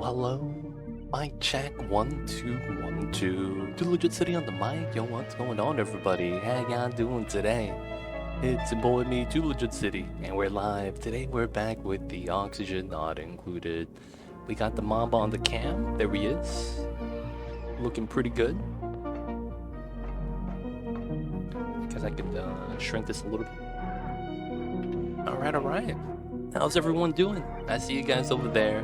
Hello. Mic check 1 2 1 2. The Legit City on the mic. Yo, what's going on, everybody? How y'all doing today? It's your boy me, Too Legit City, and we're live. Today we're back with the oxygen not included. We got the mob on the cam. There he is. Looking pretty good. Guess I could shrink this a little bit. Alright. How's everyone doing? I see you guys over there.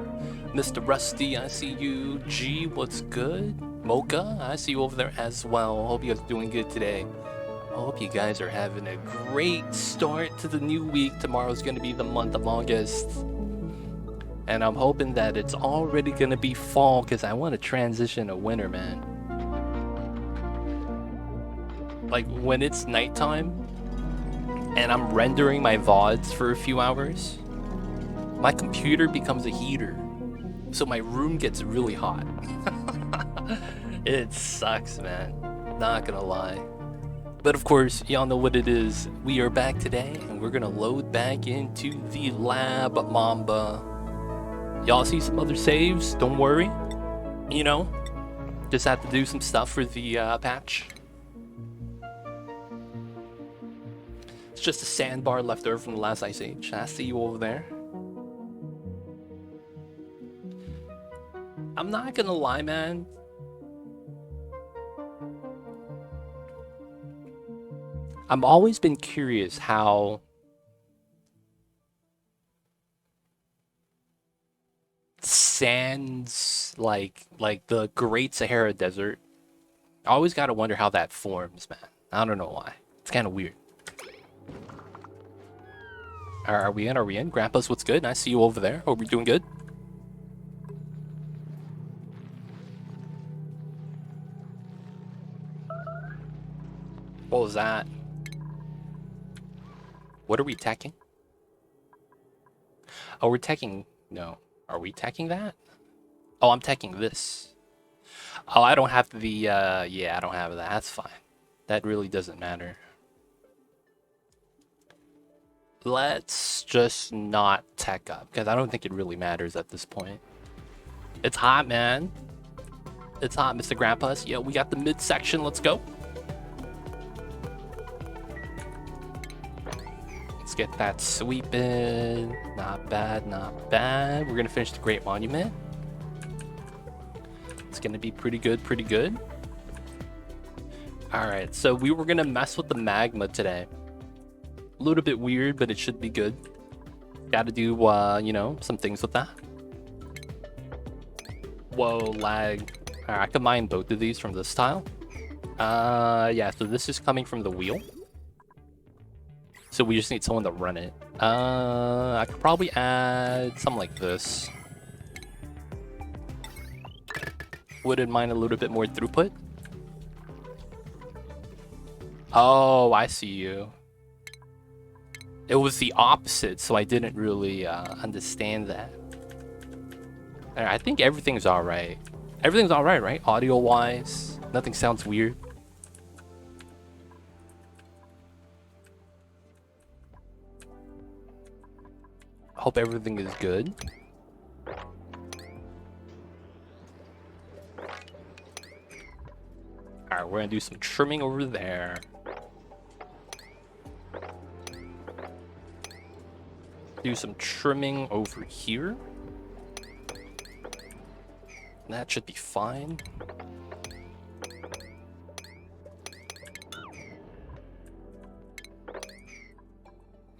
Mr. Rusty, I see you. G, what's good? Mocha, I see you over there as well. Hope you guys are doing good today. Hope you guys are having a great start to the new week. Tomorrow's gonna be the month of August. And I'm hoping that it's already gonna be fall because I want to transition to winter, man. Like when it's nighttime and I'm rendering my VODs for a few hours, my computer becomes a heater. So my room gets really hot. It sucks, man. Not gonna lie. But of course, y'all know what it is. We are back today, and we're gonna load back into the lab, Mamba. Y'all see some other saves? Don't worry. You know, just have to do some stuff for the patch. It's just a sandbar left over from the last Ice Age. I see you over there. I'm not gonna lie, man. I've always been curious how sands like the Great Sahara Desert. I always gotta wonder how that forms, man. I don't know why. It's kind of weird. Are we in? Are we in? Grandpa's, what's good? I see you over there. Hope you're doing good. What was that? What are we teching? Oh, we're teching... No. Are we teching that? Oh, I'm teching this. Oh, I don't have the... Yeah, I don't have that. That's fine. That really doesn't matter. Let's just not tech up, because I don't think it really matters at this point. It's hot, man. It's hot, Mr. Grandpa's. Yeah, we got the midsection. Let's go. Let's get that sweeping. Not bad, not bad. We're gonna finish the Great Monument. It's gonna be pretty good, pretty good. Alright, so we were gonna mess with the magma today. A little bit weird, but it should be good. Gotta do, you know, some things with that. Whoa, lag. Alright, I can mine both of these from this tile. Yeah, so this is coming from the wheel. So we just need someone to run it. I could probably add something like this. Wouldn't mind a little bit more throughput. Oh, I see you. It was the opposite, so I didn't really understand that. I think everything's alright. Everything's alright, right? Audio-wise, nothing sounds weird. Hope everything is good. Alright, we're gonna do some trimming over there. Do some trimming over here. That should be fine.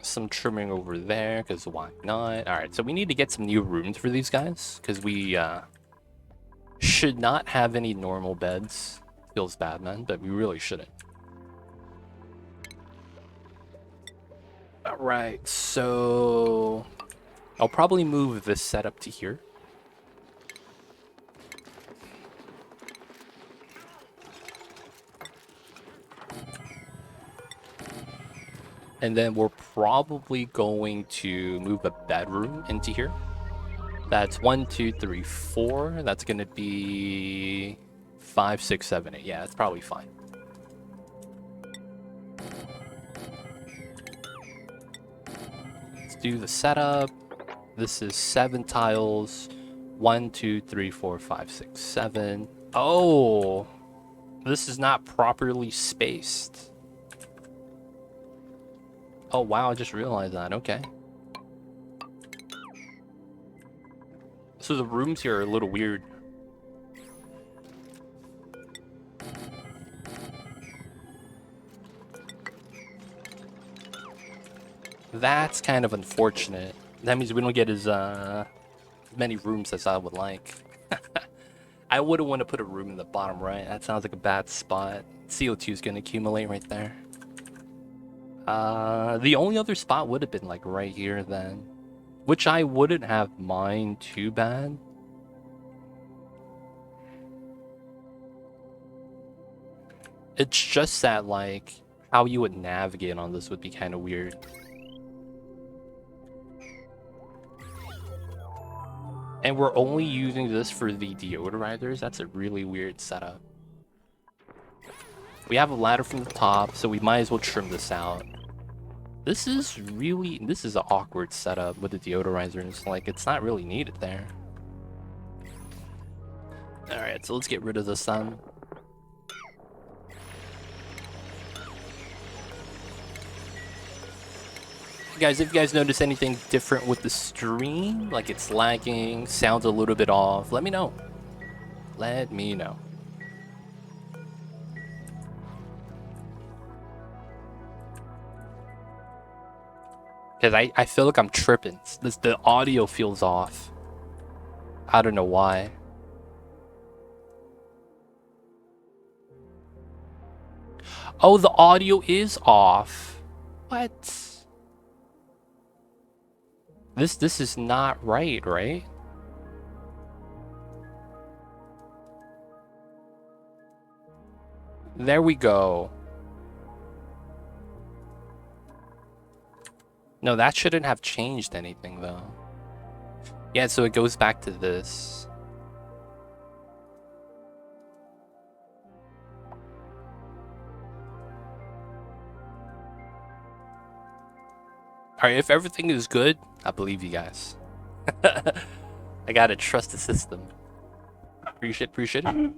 Some trimming over there, because why not? Alright, so we need to get some new rooms for these guys, because we should not have any normal beds. Feels bad, man, but we really shouldn't. Alright, so I'll probably move this setup to here. And then we're probably going to move a bedroom into here. That's 1, 2, 3, 4. That's going to be 5, 6, 7, 8. Yeah, that's probably fine. Let's do the setup. This is 7 tiles. 1, 2, 3, 4, 5, 6, 7. Oh, this is not properly spaced. Oh wow, I just realized that. Okay. So the rooms here are a little weird. That's kind of unfortunate. That means we don't get as many rooms as I would like. I wouldn't want to put a room in the bottom right. That sounds like a bad spot. CO2 is going to accumulate right there. The only other spot would have been like right here then, which I wouldn't have mind too bad. It's just that like how you would navigate on this would be kind of weird. And we're only using this for the deodorizers. That's a really weird setup. We have a ladder from the top, so we might as well trim this out. This is an awkward setup with the deodorizers. Like, it's not really needed there. Alright, so let's get rid of the sun. Guys, if you guys notice anything different with the stream, like it's lagging, sounds a little bit off, let me know. Let me know. Because I feel like I'm tripping. The audio feels off. I don't know why. Oh, the audio is off. What? This is not right, right? There we go. No, that shouldn't have changed anything though. Yeah, so it goes back to this. Alright, if everything is good, I believe you guys. I gotta trust the system. Appreciate it.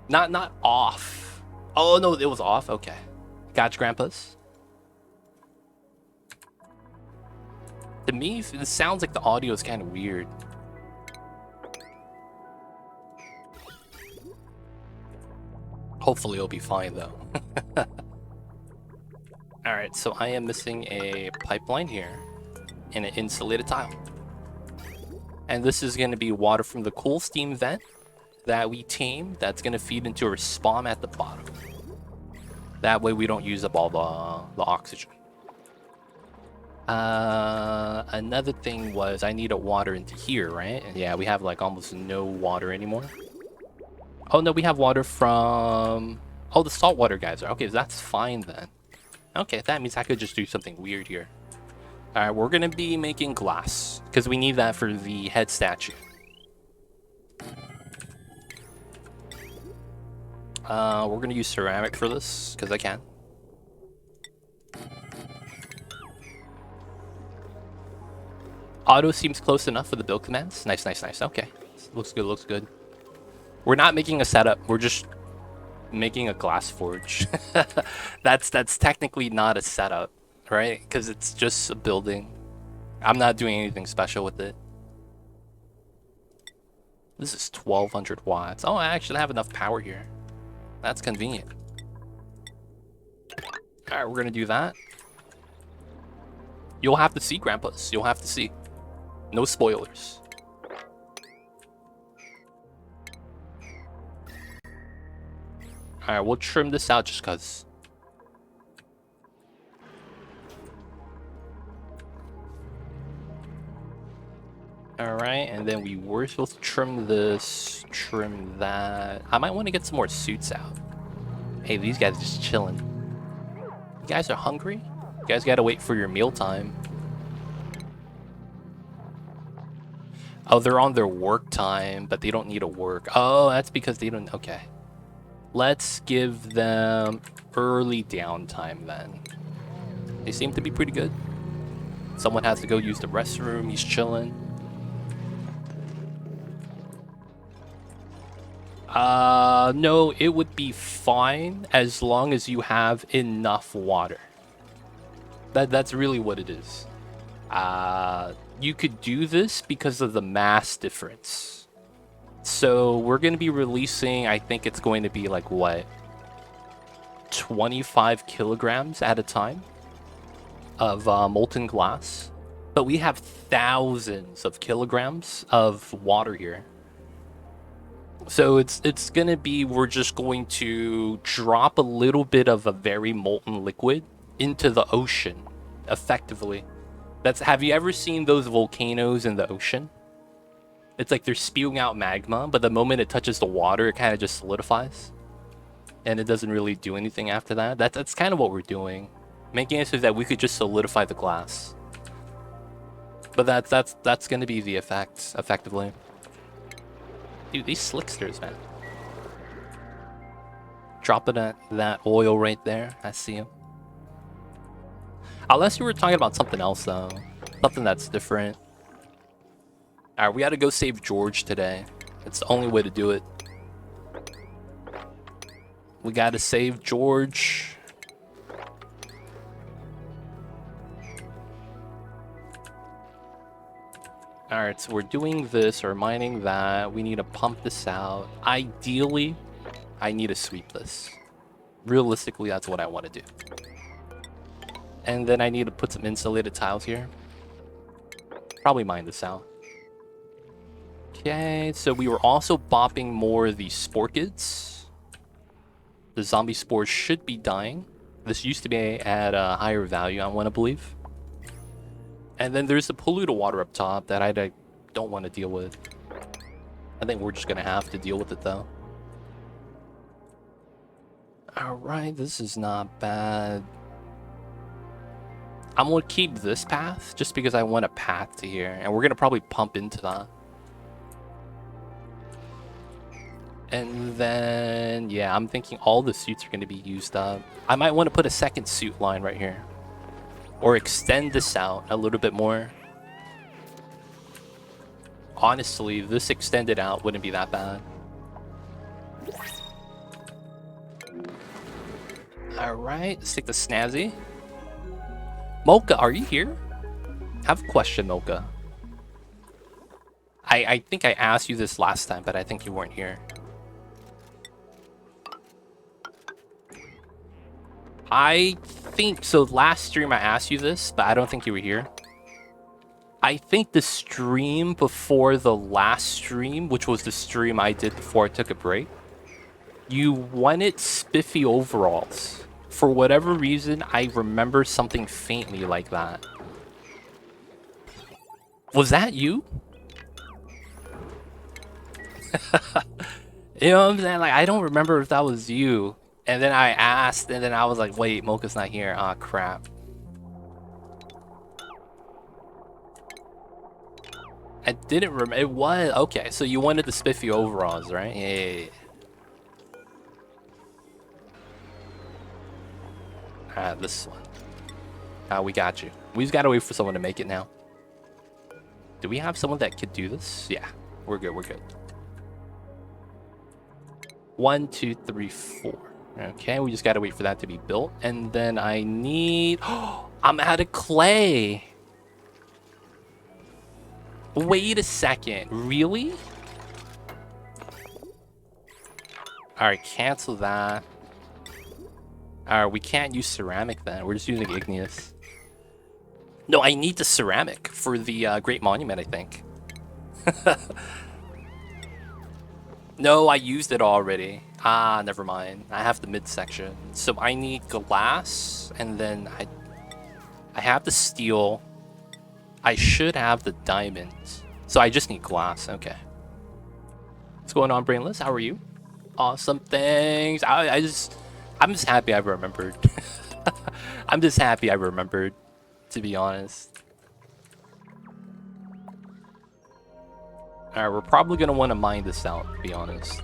Not off. Oh no, it was off. Okay. Gotcha, grandpas. To me, it sounds like the audio is kind of weird. Hopefully it'll be fine though. Alright, so I am missing a pipeline here and an insulated tile. And this is going to be water from the cool steam vent that we tame that's going to feed into our spawn at the bottom. That way we don't use up all the oxygen. Another thing was I needed water into here, right? And yeah, we have like almost no water anymore. Oh no, we have water from... Oh, the saltwater geyser. Okay, that's fine then. Okay, that means I could just do something weird here. Alright, we're gonna be making glass, because we need that for the head statue. We're gonna use ceramic for this, because I can. Auto seems close enough for the build commands. Nice, nice, nice. Okay, looks good, looks good. We're not making a setup, we're just making a glass forge. That's technically not a setup, right? Because it's just a building. I'm not doing anything special with it. This is 1200 watts. Oh, I actually have enough power here. That's convenient. Alright, we're gonna do that. You'll have to see, grandpas. You'll have to see. No spoilers. Alright, we'll trim this out just cause. Alright, and then we were supposed to trim this, trim that. I might want to get some more suits out. Hey, these guys are just chilling. You guys are hungry? You guys gotta wait for your meal time. Oh, they're on their work time, but they don't need to work. Oh, that's because they don't... Okay. Let's give them early downtime then. They seem to be pretty good. Someone has to go use the restroom. He's chilling. No, it would be fine as long as you have enough water. That's really what it is. You could do this because of the mass difference. So we're going to be releasing, I think it's going to be like what? 25 kilograms at a time of molten glass. But we have thousands of kilograms of water here. So it's gonna be, we're just going to drop a little bit of a very molten liquid into the ocean, effectively. Have you ever seen those volcanoes in the ocean? It's like they're spewing out magma, but the moment it touches the water, it kind of just solidifies. And it doesn't really do anything after that. That's kind of what we're doing. Making it so that we could just solidify the glass. But that's gonna be the effect, effectively. Dude, these slicksters, man. Dropping that oil right there. I see him. Unless you were talking about something else, though. Something that's different. Alright, we gotta go save George today. It's the only way to do it. We gotta save George. Alright, so we're doing this or mining that. We need to pump this out. Ideally, I need to sweep this. Realistically, that's what I want to do. And then I need to put some insulated tiles here. Probably mine this out. Okay, so we were also bopping more of these sporkids. The zombie spores should be dying. This used to be at a higher value, I want to believe. And then there's the polluted water up top that I don't want to deal with. I think we're just going to have to deal with it, though. Alright, this is not bad. I'm going to keep this path just because I want a path to here. And we're going to probably pump into that. And then, yeah, I'm thinking all the suits are going to be used up. I might want to put a second suit line right here. Or extend this out a little bit more. Honestly, this extended out wouldn't be that bad. Alright, let's take the snazzy. Mocha, are you here? I have a question, Mocha. I think I asked you this last time, but I think you weren't here. I think, so last stream I asked you this, but I don't think you were here. I think the stream before the last stream, which was the stream I did before I took a break, you wanted spiffy overalls. For whatever reason, I remember something faintly like that. Was that you? You know what I'm saying? Like, I don't remember if that was you. And then I asked, and then I was like, wait, Mocha's not here. Ah, crap. I didn't remember. It was. Okay, so you wanted the spiffy overalls, right? Yeah. Alright, this one. We got you. We just gotta wait for someone to make it now. Do we have someone that could do this? Yeah, we're good, we're good. 1, 2, 3, 4. Okay, we just gotta wait for that to be built. And then I need... Oh, I'm out of clay! Wait a second, really? Alright, cancel that. Alright, we can't use ceramic then. We're just using igneous. No, I need the ceramic for the Great Monument, I think. No, I used it already. Ah, never mind. I have the midsection. So I need glass, and then I have the steel. I should have the diamonds. So I just need glass. Okay. What's going on, Brainless? How are you? Awesome, thanks. I'm just happy I remembered. I'm just happy I remembered, to be honest. Alright, we're probably going to want to mine this out, to be honest.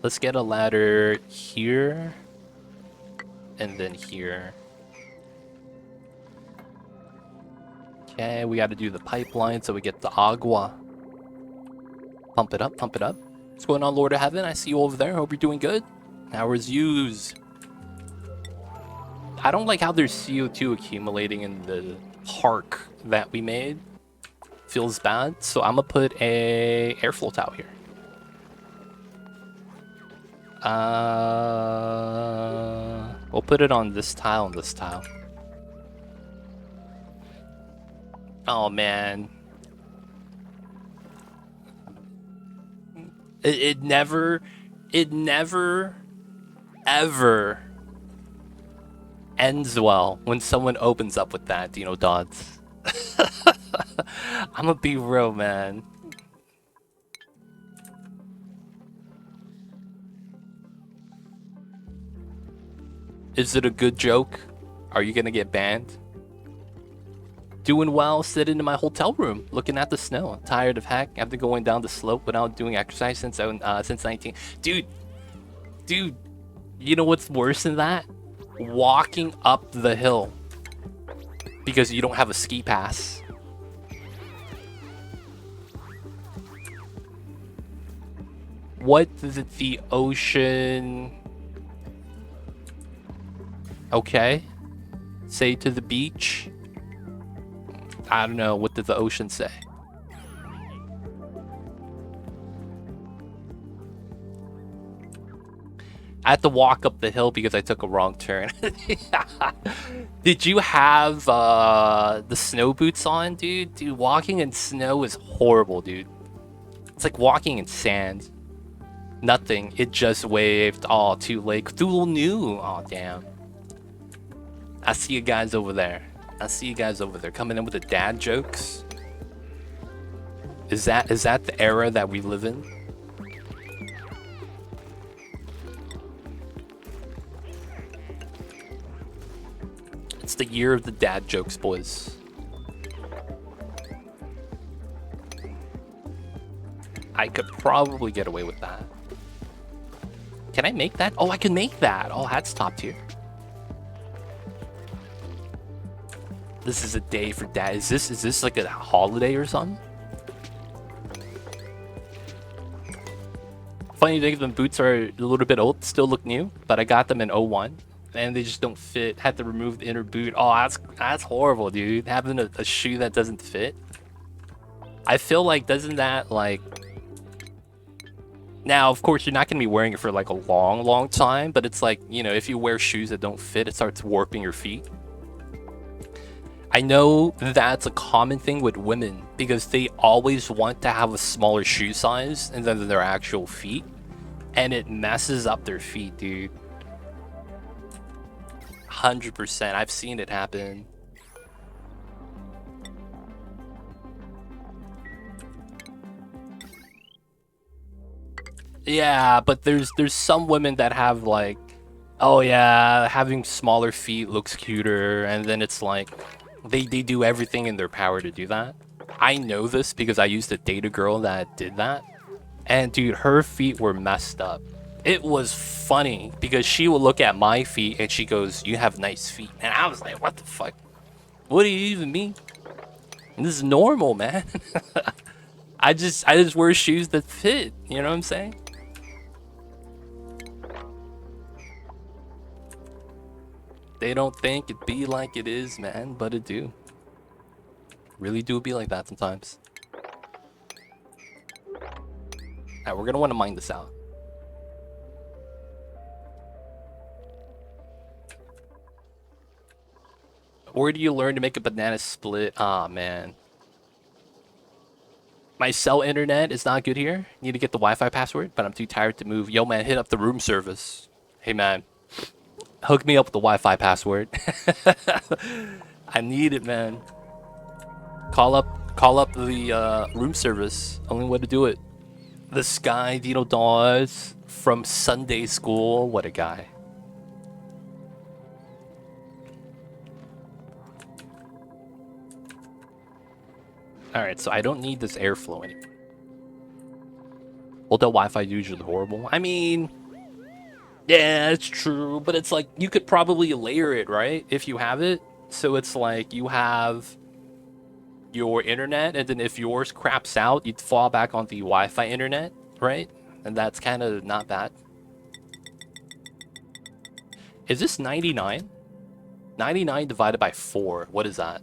Let's get a ladder here. And then here. Okay, we got to do the pipeline so we get the agua. Pump it up, pump it up. What's going on, Lord of Heaven? I see you over there. Hope you're doing good. How is yous? I don't like how there's CO2 accumulating in the park that we made. Feels bad, so I'm gonna put a air float out here. We'll put it on this tile and this tile. Oh man. It never, ever ends well when someone opens up with that, Dino Dots. I'm gonna be real, man. Is it a good joke? Are you gonna get banned? Doing well, sitting in my hotel room, looking at the snow. I'm tired of heck after going down the slope without doing exercise since 19. Dude, you know what's worse than that? Walking up the hill because you don't have a ski pass. What did the ocean... Okay. Say to the beach. I don't know. What did the ocean say? I had to walk up the hill because I took a wrong turn. Did you have the snow boots on, dude? Dude, walking in snow is horrible, dude. It's like walking in sand. Nothing. It just waved. Oh, too late. Cthulhu knew. Oh, damn. I see you guys over there. Coming in with the dad jokes. Is that the era that we live in? It's the year of the dad jokes, boys. I could probably get away with that. Can I make that? Oh, I can make that. Oh, that's top tier. This is a day for dad. Is this like a holiday or something? Funny thing, the boots are a little bit old, still look new, but I got them in 01 and they just don't fit. Had to remove the inner boot. Oh, that's horrible, dude. Having a shoe that doesn't fit. I feel like, doesn't that like... Now, of course, you're not going to be wearing it for like a long time, but it's like, you know, if you wear shoes that don't fit, it starts warping your feet. I know that's a common thing with women because they always want to have a smaller shoe size than their actual feet, and it messes up their feet, dude. 100%. I've seen it happen. Yeah, but there's some women that have like, oh yeah, having smaller feet looks cuter, and then it's like they do everything in their power to do that. I know this because I used to date a girl that did that, and dude, her feet were messed up. It was funny because she would look at my feet and she goes, "You have nice feet," and I was like, "What the fuck? What do you even mean? This is normal, man." I just wear shoes that fit. You know what I'm saying? They don't think it be like it is, man, but it do. Really do be like that sometimes. Alright, we're gonna want to mine this out. Where do you learn to make a banana split? Ah, man. My cell internet is not good here. Need to get the Wi-Fi password, but I'm too tired to move. Yo, man, hit up the room service. Hey, man. Hook me up with the Wi-Fi password. I need it, man. Call up the room service. Only way to do it. The Sky Dino Dawes from Sunday school. What a guy. Alright, so I don't need this airflow anymore. Well, the Wi-Fi is usually horrible. I mean, yeah, it's true, but it's like you could probably layer it, right? If you have it. So it's like you have your internet, and then if yours craps out, you'd fall back on the Wi-Fi internet, right? And that's kind of not bad. Is this 99? 99 divided by 4, what is that?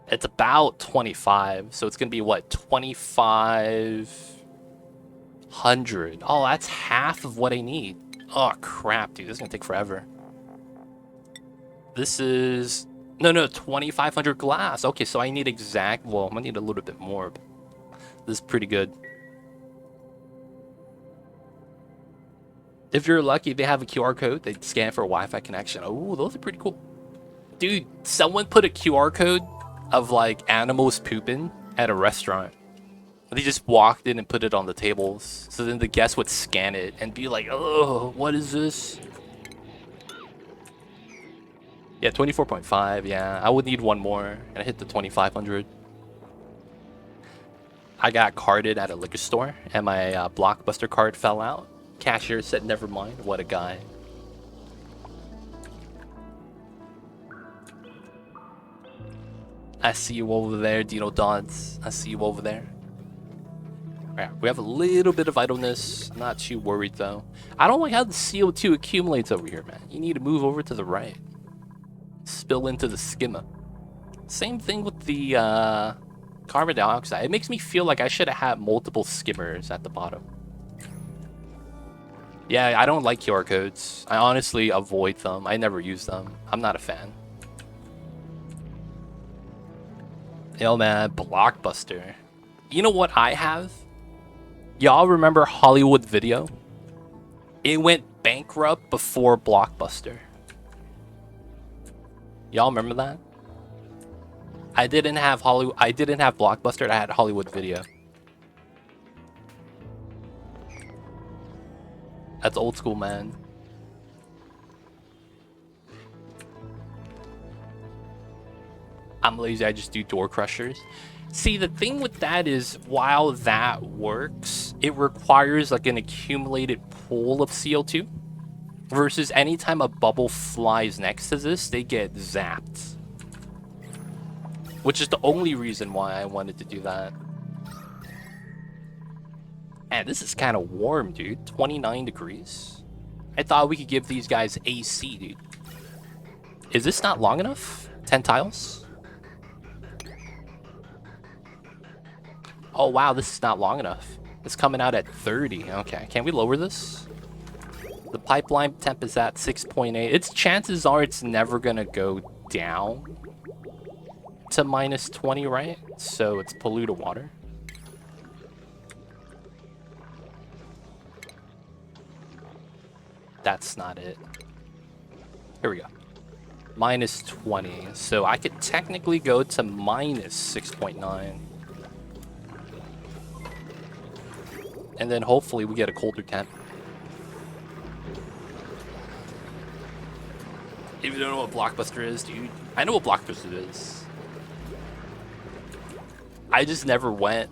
It's about 25, so it's gonna be what, 2,500? Oh, that's half of what I need. Oh crap, dude, this is gonna take forever. This is no 2,500 glass. Okay, so I need exact. Well, I need a little bit more. But this is pretty good. If you're lucky, they have a QR code. They scan for a Wi-Fi connection. Oh, those are pretty cool, dude. Someone put a QR code of like animals pooping at a restaurant. They just walked in and put it on the tables. So then the guests would scan it and be like, "Oh, what is this?" Yeah, 24.5. Yeah, I would need one more, and I hit the 2,500. I got carded at a liquor store, and my Blockbuster card fell out. Cashier said, "Never mind." What a guy. I see you over there, Dino Dons. I see you over there. Alright, we have a little bit of idleness. Not too worried though. I don't like how the CO2 accumulates over here, man. You need to move over to the right. Spill into the skimmer. Same thing with the carbon dioxide. It makes me feel like I should have had multiple skimmers at the bottom. Yeah, I don't like QR codes. I honestly avoid them. I never use them. I'm not a fan. Yo, man, Blockbuster. You know what I have? Y'all remember Hollywood Video? It went bankrupt before Blockbuster. Y'all remember that? I didn't have Blockbuster. I had Hollywood Video. That's old school, man. I'm lazy. I just do door crushers. See, the thing with that is, while that works, it requires like an accumulated pool of CO2. Versus anytime a bubble flies next to this, they get zapped. Which is the only reason why I wanted to do that. Man, this is kind of warm, dude. 29 degrees. I thought we could give these guys AC, dude. Is this not long enough? 10 tiles? Oh, wow, this is not long enough. It's coming out at 30. Okay, can we lower this? The pipeline temp is at 6.8. Its chances are it's never gonna go down to minus 20, right? So it's polluted water. That's not it. Here we go. Minus 20. So I could technically go to minus 6.9. And then hopefully we get a colder temp. If you don't know what Blockbuster is, dude. I know what Blockbuster is. I just never went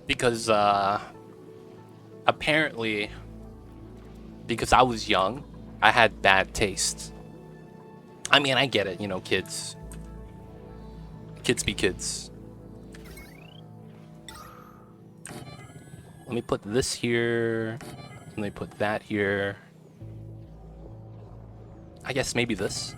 because apparently because I was young, I had bad taste. I mean, I get it, you know, kids. Kids be kids. Let me put this here. Let me put that here. I guess maybe this.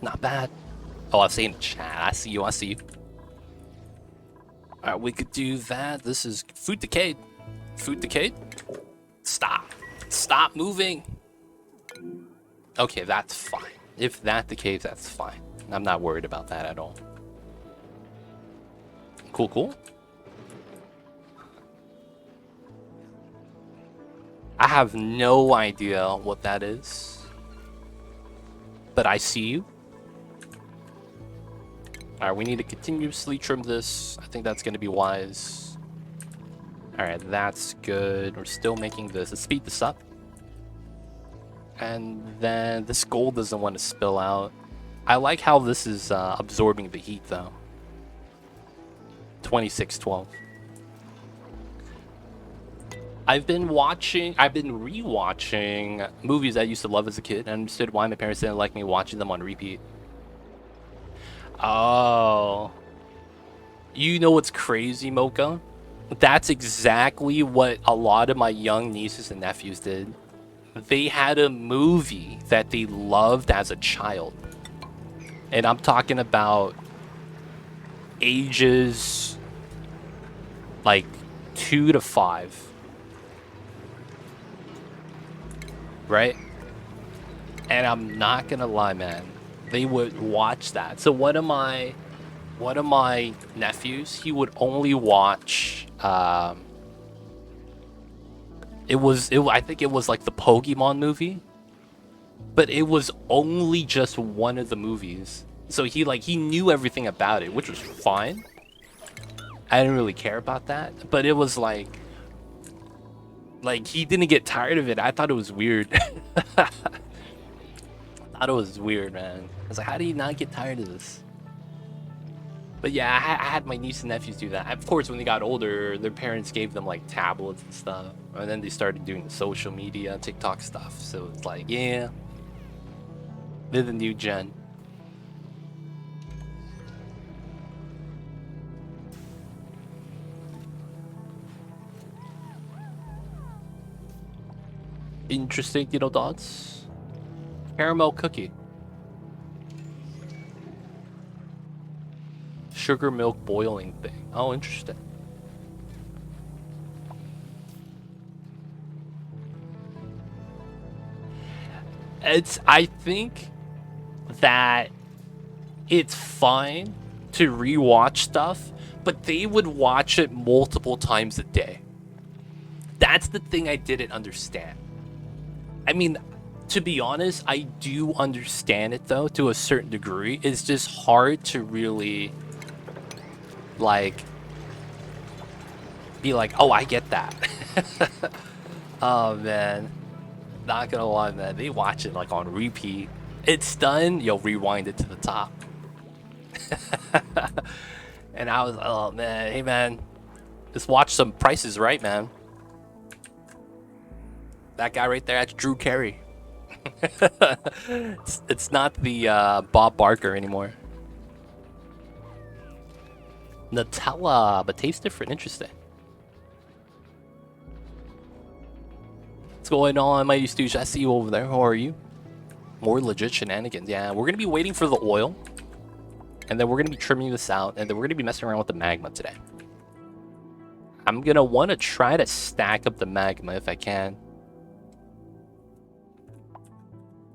Not bad. Oh, I see in the chat. I see you. I see you. All right, we could do that. This is food decayed. Food decayed. Stop. Stop moving. Okay, that's fine. If that decays, that's fine. I'm not worried about that at all. Cool, cool. I have no idea what that is, but I see you. All right, we need to continuously trim this. I think that's going to be wise. All right, that's good. We're still making this. Let's speed this up. And then this gold doesn't want to spill out. I like how this is absorbing the heat, though. 2612. I've been rewatching movies I used to love as a kid, and understood why my parents didn't like me watching them on repeat. Oh, you know what's crazy, Mocha? That's exactly what a lot of my young nieces and nephews did. They had a movie that they loved as a child. And I'm talking about ages like 2 to 5. Right? And I'm not gonna lie, man. They would watch that. So one of my nephews, he would only watch I think it was like the Pokemon movie, but it was only just one of the movies. So he knew everything about it, which was fine. I didn't really care about that, but it was like he didn't get tired of it. I thought it was weird. I thought it was weird, man. I was like, how do you not get tired of this? But yeah, I had my niece and nephews do that. Of course, when they got older, their parents gave them like tablets and stuff, and then they started doing the social media, TikTok stuff. So it's like, yeah, they're the new gen. Interesting, dots. Caramel cookie. Sugar milk boiling thing. Oh, interesting. I think that it's fine to rewatch stuff, but they would watch it multiple times a day. That's the thing I didn't understand. I mean, to be honest, I do understand it though, to a certain degree. It's just hard to really be like, oh, I get that. Oh man, not gonna lie, man, they watch it like on repeat. It's done, you'll rewind it to the top. And I was, oh man, hey man, just watch some Price is Right, man. That guy right there, that's Drew Carey. It's not the Bob Barker anymore. Nutella, but tastes different. Interesting. What's going on, Mighty Stooge? I see you over there. How are you? More legit shenanigans. Yeah, we're gonna be waiting for the oil, and then we're gonna be trimming this out, and then we're gonna be messing around with the magma today. I'm gonna want to try to stack up the magma if I can.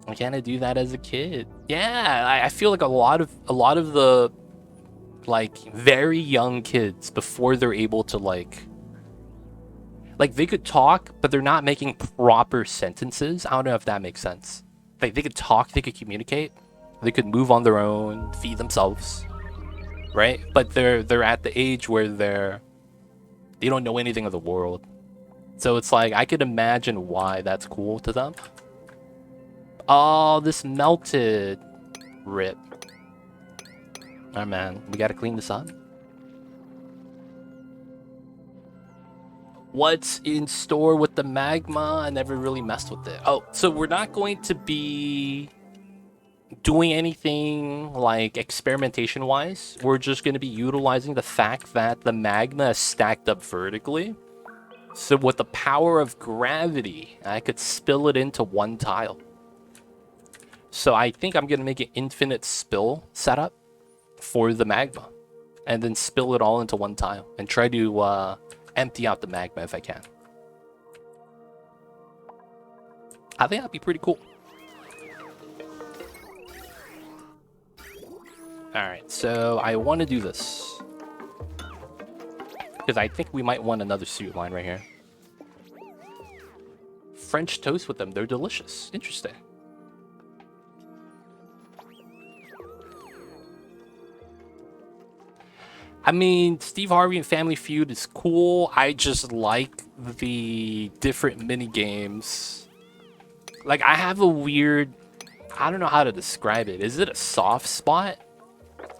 I can't do that as a kid. Yeah, I feel like a lot of the very young kids, before they're able to like they could talk, but they're not making proper sentences. I don't know if that makes sense. Like they could talk, they could communicate, they could move on their own, feed themselves, right? But they're at the age where they don't know anything of the world. So it's like I could imagine why that's cool to them. Oh, this melted. Rip. Alright, man. We gotta clean this up. What's in store with the magma? I never really messed with it. Oh, so we're not going to be doing anything like experimentation-wise. We're just going to be utilizing the fact that the magma is stacked up vertically. So with the power of gravity, I could spill it into one tile. So I think I'm going to make an infinite spill setup for the magma, and then spill it all into one tile, and try to empty out the magma if I can. I think that'd be pretty cool. Alright, so I want to do this, because I think we might want another suit line right here. French toast with them, they're delicious. Interesting. I mean, Steve Harvey and Family Feud is cool. I just like the different mini games. Like, I have a weird, I don't know how to describe it. Is it a soft spot?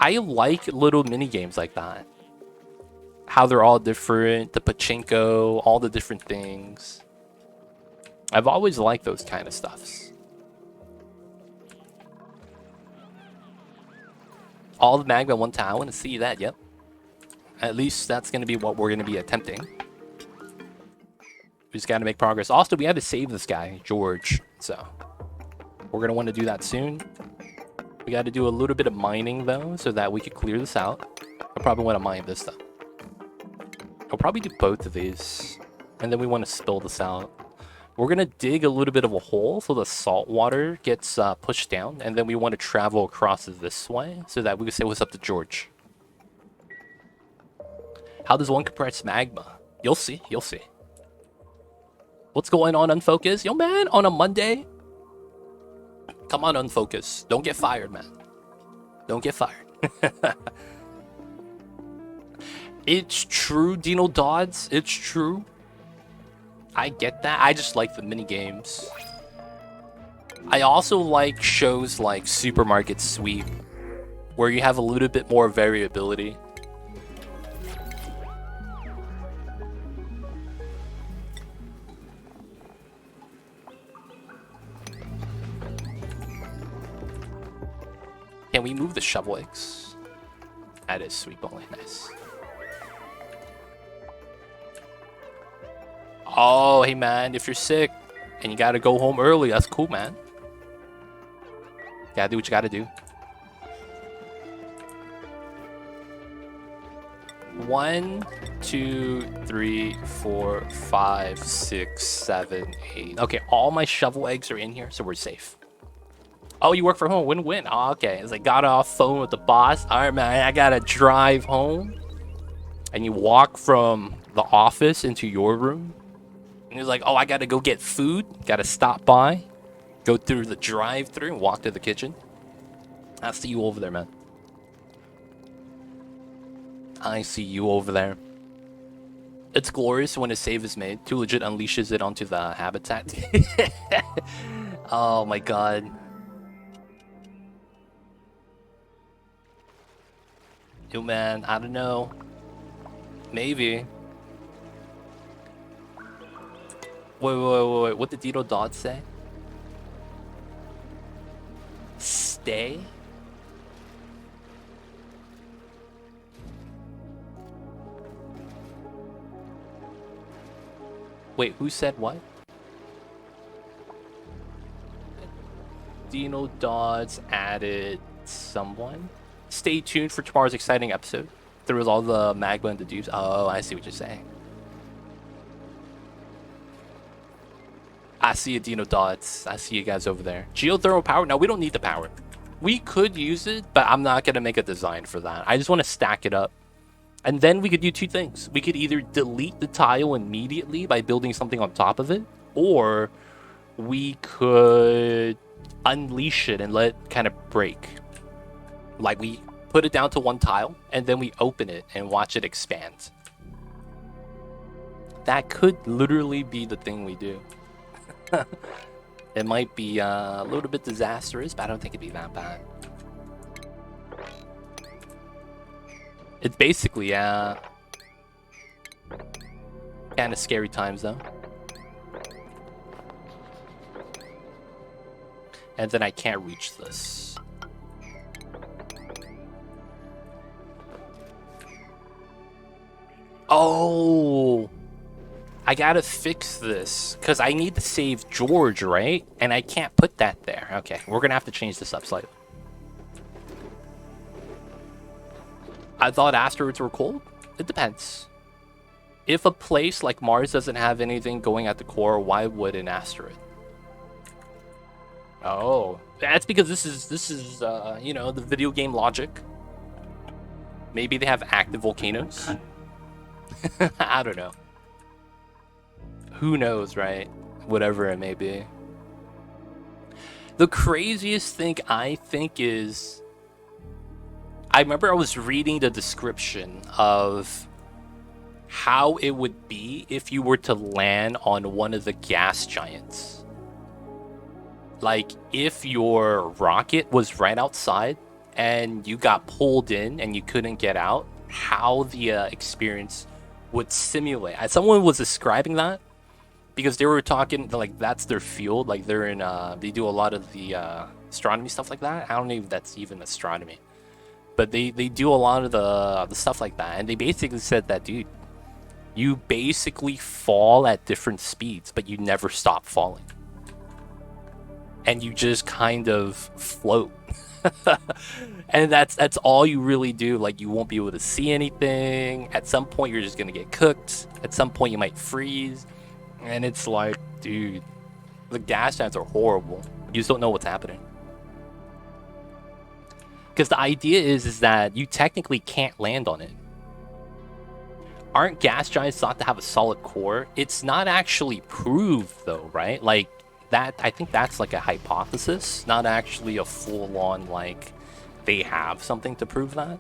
I like little mini games like that. how they're all different, the pachinko, all the different things. I've always liked those kind of stuffs. All the magma one time. I want to see that. Yep. At least that's going to be what we're going to be attempting. We just got to make progress. Also, we had to save this guy, George. So we're going to want to do that soon. We got to do a little bit of mining, though, so that we could clear this out. I probably want to mine this, though. I'll probably do both of these. And then we want to spill this out. We're going to dig a little bit of a hole so the salt water gets pushed down. And then we want to travel across this way so that we can say what's up to George. How does one compress magma? You'll see. You'll see. What's going on, Unfocus? Yo, man, on a Monday? Come on, Unfocus. Don't get fired, man. Don't get fired. It's true, Dino Dodds. It's true. I get that. I just like the mini games. I also like shows like Supermarket Sweep, where you have a little bit more variability. Can we move the shovel eggs? That is sweep only. Nice. Oh, hey man, if you're sick and you gotta go home early, that's cool, man. Gotta do what you gotta do. 1, 2, 3, 4, 5, 6, 7, 8. Okay, all my shovel eggs are in here, so we're safe. Oh, you work from home, win-win. Oh, okay, it's like got off phone with the boss. All right, man, I gotta drive home. And you walk from the office into your room. And he's like, oh, I gotta go get food. Gotta stop by. Go through the drive-thru and walk to the kitchen. I see you over there, man. I see you over there. It's glorious when a save is made. Too legit unleashes it onto the habitat. Oh my god. Yo, man, I don't know. Maybe. Wait. What did Dino Dodd say? Stay? Wait, who said what? Dino Dodds added someone. Stay tuned for tomorrow's exciting episode. There was all the magma and the dupes. Oh, I see what you're saying. I see you, Dino Dodds. I see you guys over there. Geothermal power? No, we don't need the power. We could use it, but I'm not going to make a design for that. I just want to stack it up. And then we could do two things. We could either delete the tile immediately by building something on top of it, or we could unleash it and let it kind of break. Like we put it down to one tile, and then we open it and watch it expand. That could literally be the thing we do. It might be a little bit disastrous, but I don't think it'd be that bad. It's basically, kind of scary times, though. And then I can't reach this. Oh! I gotta fix this, because I need to save George, right? And I can't put that there. Okay, we're gonna have to change this up slightly. I thought asteroids were cold. It depends. If a place like Mars doesn't have anything going at the core, why would an asteroid? Oh, that's because this is you know, the video game logic. Maybe they have active volcanoes. I don't know. Who knows, right? Whatever it may be. The craziest thing I think is, I remember I was reading the description of how it would be if you were to land on one of the gas giants. Like, if your rocket was right outside and you got pulled in and you couldn't get out, how the experience would simulate. Someone was describing that because they were talking like that's their field. Like they're in, they do a lot of the astronomy stuff like that. I don't know if that's even astronomy, but they do a lot of the stuff like that. And they basically said that, dude, you basically fall at different speeds, but you never stop falling. And you just kind of float. And that's all you really do. Like, you won't be able to see anything. At some point, you're just going to get cooked. At some point, you might freeze. And it's like, dude, the gas giants are horrible. You just don't know what's happening. Because the idea is that you technically can't land on it. Aren't gas giants thought to have a solid core? It's not actually proved, though, right? Like, that, I think that's like a hypothesis, not actually a full-on, like, they have something to prove that.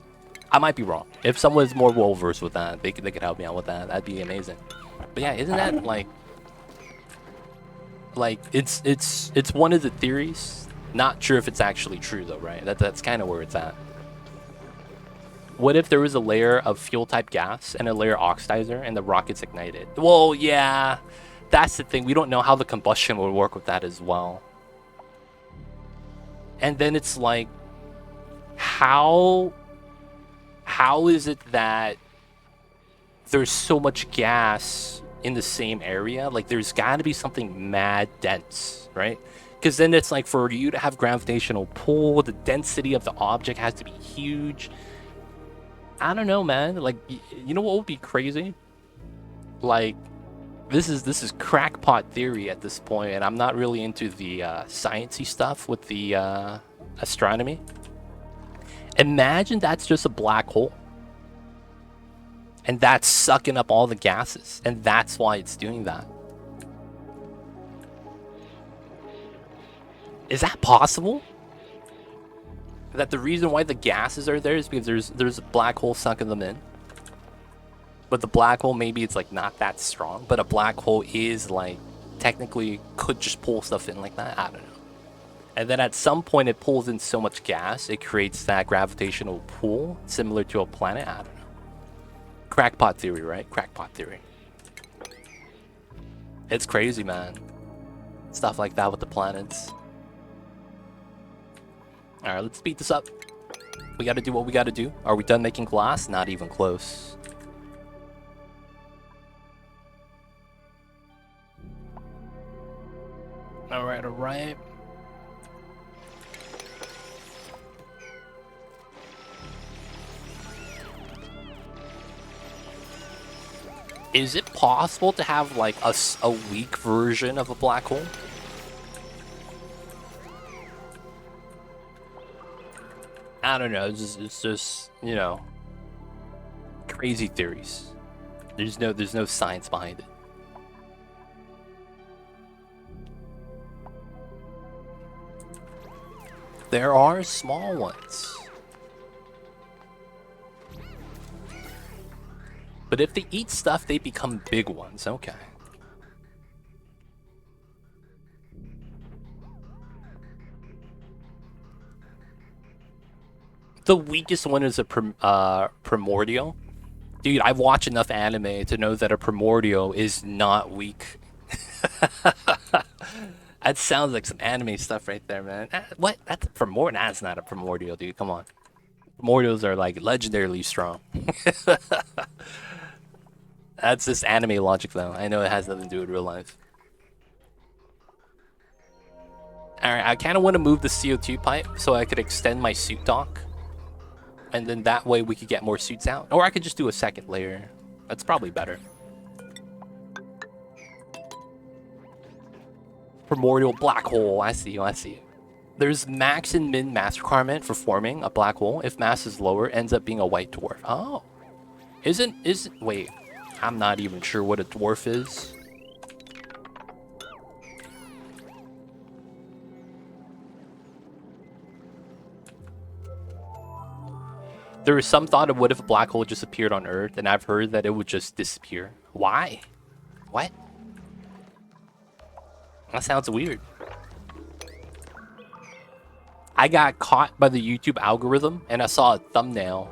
I might be wrong. If someone's more well-versed with that, they could help me out with that. That'd be amazing. But yeah, isn't that, like, it's one of the theories. Not sure if it's actually true, though, right? That's kind of where it's at. What if there was a layer of fuel-type gas and a layer oxidizer and the rockets ignited? Well, yeah, that's the thing. We don't know how the combustion would work with that as well. And then it's like, how is it that there's so much gas in the same area? Like, there's got to be something mad dense, right? Because then it's like, for you to have gravitational pull, the density of the object has to be huge. I don't know, man. Like, you know what would be crazy? Like, this is crackpot theory at this point, and I'm not really into the sciencey stuff with the astronomy. Imagine that's just a black hole, and that's sucking up all the gases, and that's why it's doing that. Is that possible? That the reason why the gases are there is because there's a black hole sucking them in. But the black hole, maybe it's like not that strong, but a black hole is like technically could just pull stuff in like that. I don't know. And then at some point it pulls in so much gas, it creates that gravitational pull similar to a planet. I don't know. Crackpot theory, right? Crackpot theory. It's crazy, man. Stuff like that with the planets. Alright, let's speed this up. We gotta do what we gotta do. Are we done making glass? Not even close. Alright, alright. Is it possible to have like a weak version of a black hole? I don't know. It's just you know, crazy theories. There's no science behind it. There are small ones. But if they eat stuff, they become big ones. Okay. The weakest one is a primordial. Dude, I've watched enough anime to know that a primordial is not weak. That sounds like some anime stuff right there, man. What? That's a primordial? That's not a primordial, dude. Come on. Primordials are like legendarily strong. That's just anime logic, though. I know it has nothing to do with real life. Alright, I kind of want to move the CO2 pipe so I could extend my suit dock. And then that way we could get more suits out. Or I could just do a second layer. That's probably better. Primordial black hole. I see you, I see you. There's max and min mass requirement for forming a black hole. If mass is lower, ends up being a white dwarf. Oh. Wait. I'm not even sure what a dwarf is. There is some thought of what if a black hole just appeared on Earth, and I've heard that it would just disappear. Why? What? That sounds weird. I got caught by the YouTube algorithm, and I saw a thumbnail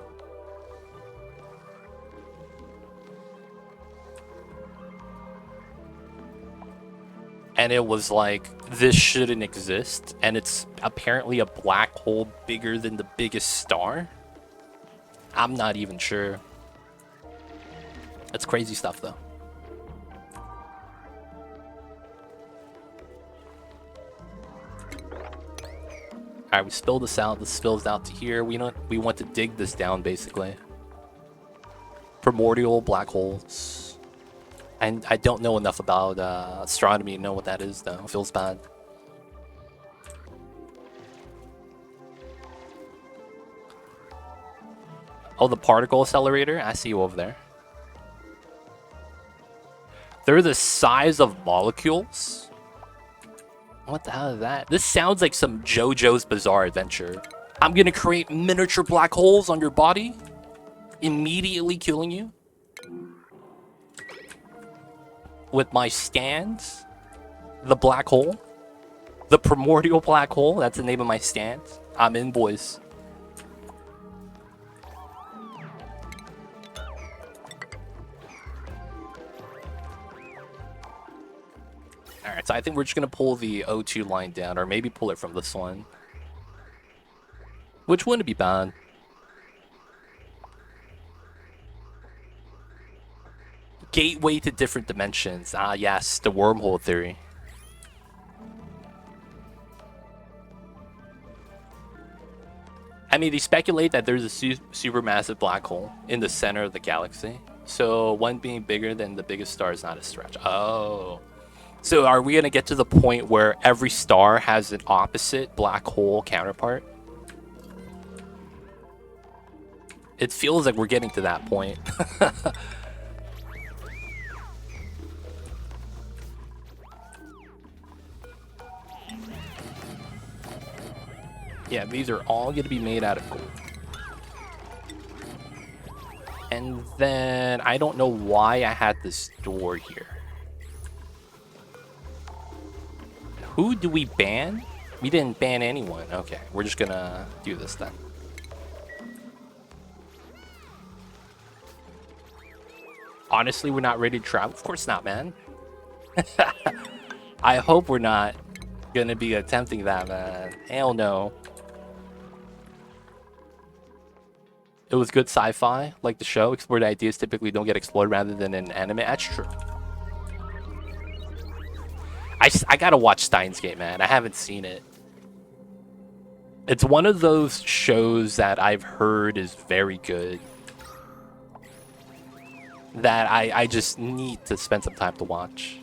and it was like, this shouldn't exist, and it's apparently a black hole bigger than the biggest star. I'm not even sure. That's crazy stuff, though. All right, we spilled this out. This spills out to here. We want to dig this down, basically. Primordial black holes. And I don't know enough about astronomy to know what that is, though. It feels bad. Oh, the particle accelerator? I see you over there. They're the size of molecules? What the hell is that? This sounds like some JoJo's Bizarre Adventure. I'm gonna create miniature black holes on your body, immediately killing you. With my stands, the black hole, the primordial black hole, that's the name of my stand. I'm in, boys. Alright, so I think we're just going to pull the O2 line down, or maybe pull it from this one. Which wouldn't be bad. Gateway to different dimensions. Ah, yes, the wormhole theory. I mean, they speculate that there's a supermassive black hole in the center of the galaxy. So one being bigger than the biggest star is not a stretch. Oh. So are we going to get to the point where every star has an opposite black hole counterpart? It feels like we're getting to that point. Yeah, these are all going to be made out of gold. And then I don't know why I had this door here. Who do we ban? We didn't ban anyone. Okay, we're just gonna do this then. Honestly, we're not ready to travel? Of course not, man. I hope we're not gonna be attempting that, man. Hell no. It was good sci-fi, like the show. Explored ideas typically don't get explored rather than in anime. That's true. I gotta watch Steins Gate, man. I haven't seen it. It's one of those shows that I've heard is very good. That I just need to spend some time to watch.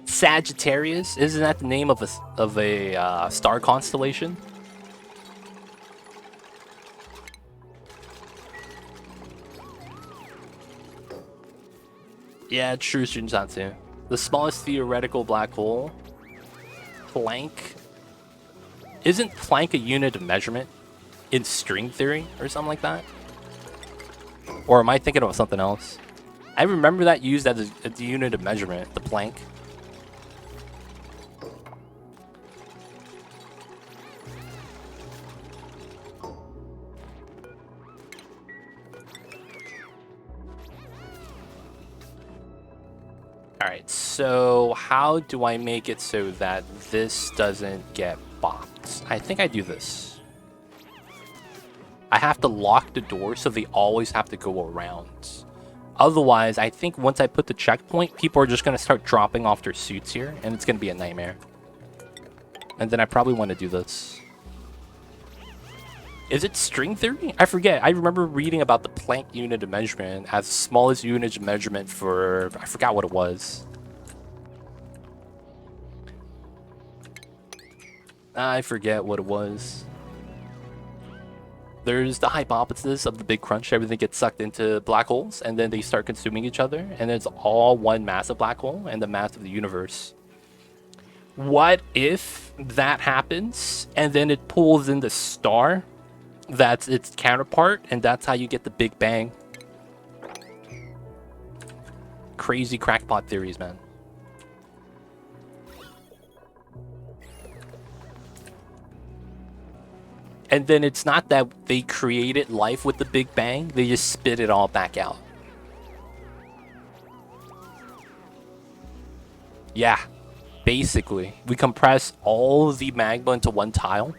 Sagittarius? Isn't that the name of a star constellation? Yeah, true, Shinjatsu. The smallest theoretical black hole. Planck. Isn't Planck a unit of measurement in string theory or something like that? Or am I thinking of something else? I remember that used as a unit of measurement, the Planck. Alright, so how do I make it so that this doesn't get bopped? I think I do this. I have to lock the door so they always have to go around. Otherwise, I think once I put the checkpoint, people are just going to start dropping off their suits here, and it's going to be a nightmare. And then I probably want to do this. Is it string theory? I forget. I remember reading about the Planck unit of measurement as the smallest unit of measurement for... I forgot what it was. I forget what it was. There's the hypothesis of the Big Crunch. Everything gets sucked into black holes, and then they start consuming each other, and it's all one massive black hole and the mass of the universe. What if that happens, and then it pulls in the star that's its counterpart, and that's how you get the Big Bang? Crazy crackpot theories, man. And then it's not that they created life with the Big Bang, they just spit it all back out. Yeah, basically. We compress all the magma into one tile,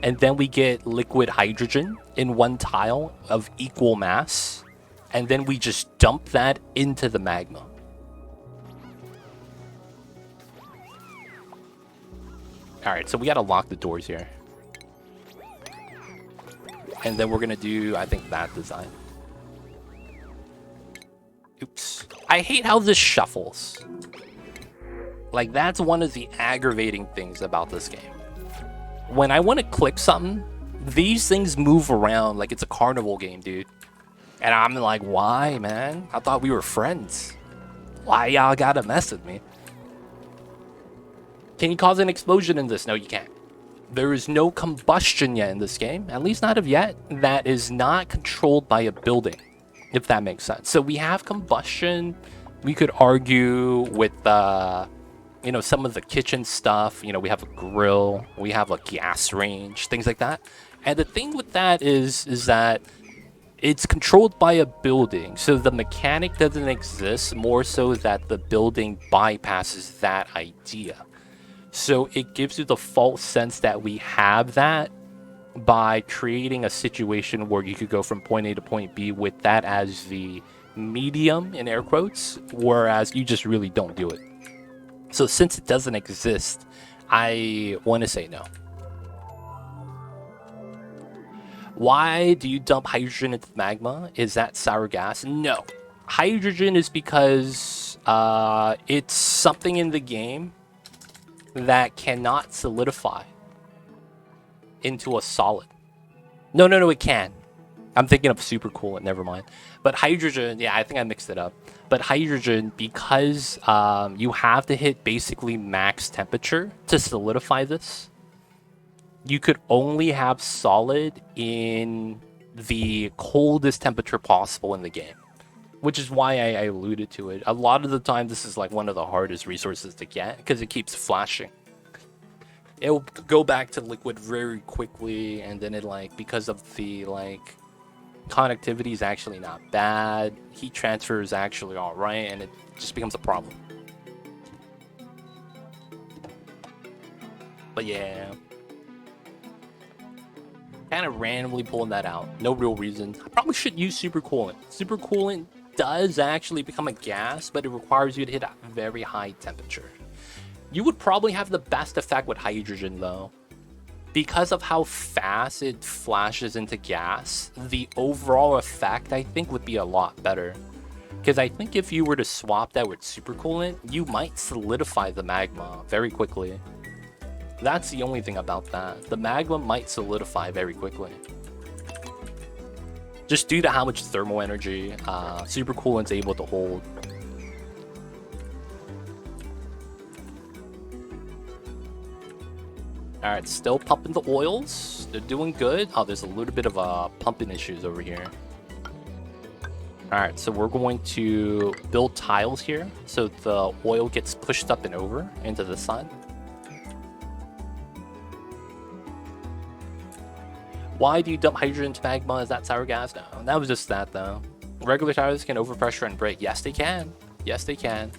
and then we get liquid hydrogen in one tile of equal mass, and then we just dump that into the magma. Alright, so we gotta lock the doors here. And then we're gonna do, I think, that design. Oops. I hate how this shuffles. Like, that's one of the aggravating things about this game. When I want to click something, these things move around like it's a carnival game, dude. And I'm like, why, man? I thought we were friends. Why y'all gotta mess with me? Can you cause an explosion in this? No, you can't. There is no combustion yet in this game, at least not of yet, that is not controlled by a building, if that makes sense. So we have combustion. We could argue with, you know, some of the kitchen stuff. You know, we have a grill, we have a gas range, things like that. And the thing with that is that it's controlled by a building. So the mechanic doesn't exist, more so that the building bypasses that idea. So it gives you the false sense that we have that by creating a situation where you could go from point A to point B with that as the medium, in air quotes, whereas you just really don't do it. So since it doesn't exist, I want to say no. Why do you dump hydrogen into magma? Is that sour gas? No. Hydrogen is because it's something in the game that cannot solidify into a solid. No, it can. I'm thinking of supercoolant, never mind. But hydrogen, yeah, I think I mixed it up. But hydrogen, because you have to hit basically max temperature to solidify this, you could only have solid in the coldest temperature possible in the game. Which is why I alluded to it. A lot of the time, this is like one of the hardest resources to get because it keeps flashing. It'll go back to liquid very quickly, and then it like, because of the like connectivity is actually not bad, heat transfer is actually all right, and it just becomes a problem. But yeah, kind of randomly pulling that out, no real reason. I probably should use supercoolant. Supercoolant does actually become a gas, but it requires you to hit a very high temperature. You would probably have the best effect with hydrogen though. Because of how fast it flashes into gas, the overall effect I think would be a lot better. Because I think if you were to swap that with supercoolant, you might solidify the magma very quickly. That's the only thing about that. The magma might solidify very quickly. Just due to how much thermal energy supercoolant's able to hold. Alright, still pumping the oils. They're doing good. Oh, there's a little bit of pumping issues over here. Alright, so we're going to build tiles here so the oil gets pushed up and over into the side. Why do you dump hydrogen into magma? Is that sour gas? No, that was just that though. Regular tiles can overpressure and break. Yes, they can. Yes, they can.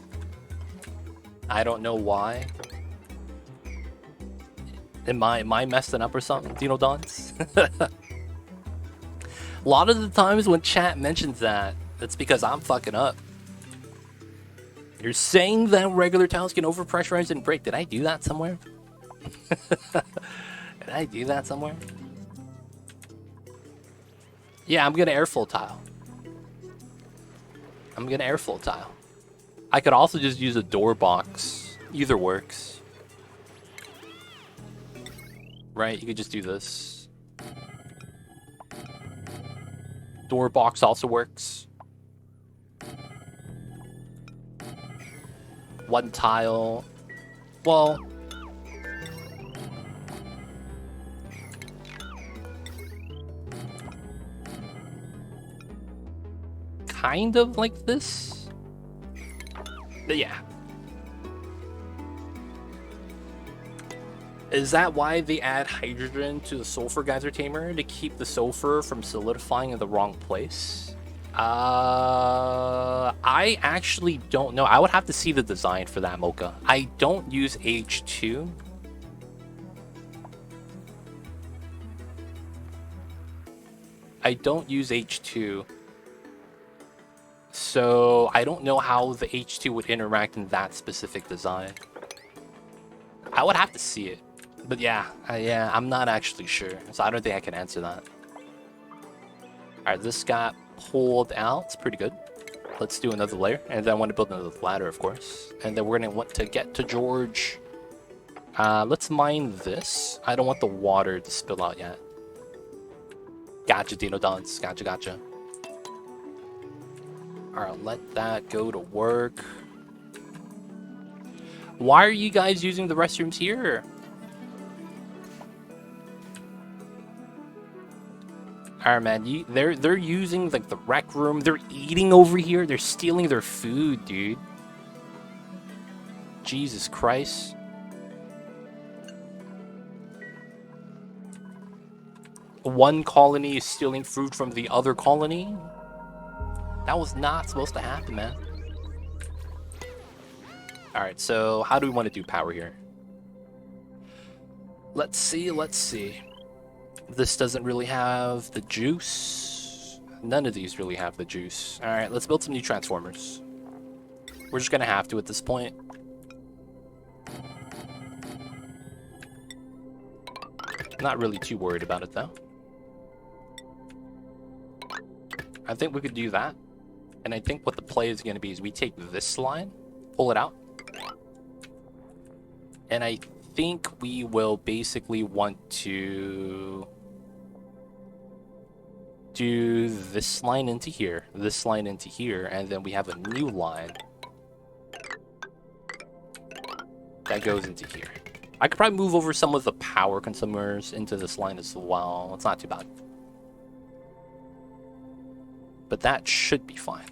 I don't know why. Am I messing up or something, Dino Dons? A lot of the times when chat mentions that, it's because I'm fucking up. You're saying that regular tiles can overpressurize and break. Did I do that somewhere? Did I do that somewhere? Yeah, I'm gonna airflow tile. I could also just use a door box. Either works. Right, you could just do this. Door box also works. One tile. Well, kind of like this. But yeah. Is that why they add hydrogen to the sulfur geyser tamer? To keep the sulfur from solidifying in the wrong place? I actually don't know. I would have to see the design for that, Mocha. I don't use H2. I don't use H2. So I don't know how the H2 would interact in that specific design. I would have to see it. But yeah, I'm not actually sure. So I don't think I can answer that. Alright, this got pulled out. It's pretty good. Let's do another layer. And then I want to build another ladder, of course. And then we're going to want to get to George. Let's mine this. I don't want the water to spill out yet. Gotcha, Dino Dons. Gotcha. Alright, let that go to work. Why are you guys using the restrooms here? Alright, man. They're using like the rec room. They're eating over here. They're stealing their food, dude. Jesus Christ. One colony is stealing food from the other colony. That was not supposed to happen, man. Alright, so how do we want to do power here? Let's see. This doesn't really have the juice. None of these really have the juice. Alright, let's build some new transformers. We're just gonna have to at this point. Not really too worried about it, though. I think we could do that. And I think what the play is going to be is we take this line, pull it out. And I think we will basically want to do this line into here, and then we have a new line that goes into here. I could probably move over some of the power consumers into this line as well. It's not too bad. But that should be fine.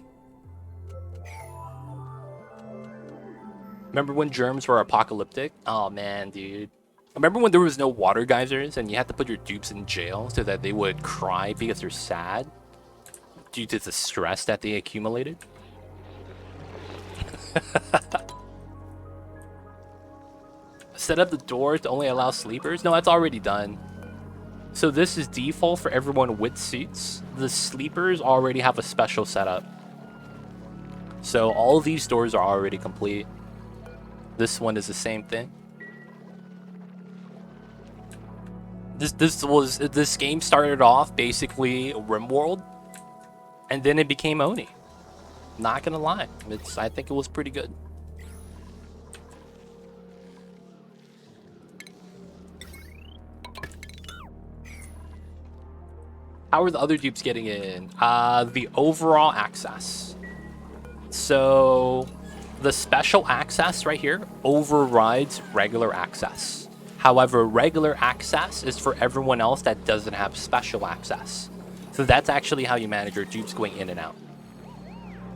Remember when germs were apocalyptic? Oh man, dude. Remember when there was no water geysers and you had to put your dupes in jail so that they would cry because they're sad due to the stress that they accumulated? Set up the doors to only allow sleepers? No, that's already done. So this is default for everyone with suits. The sleepers already have a special setup. So all of these doors are already complete. This one is the same thing. This game started off basically RimWorld, and then it became Oni. Not gonna lie, I think it was pretty good. How are the other dupes getting in? The overall access. So the special access right here overrides regular access. However, regular access is for everyone else that doesn't have special access. So that's actually how you manage your dupes going in and out.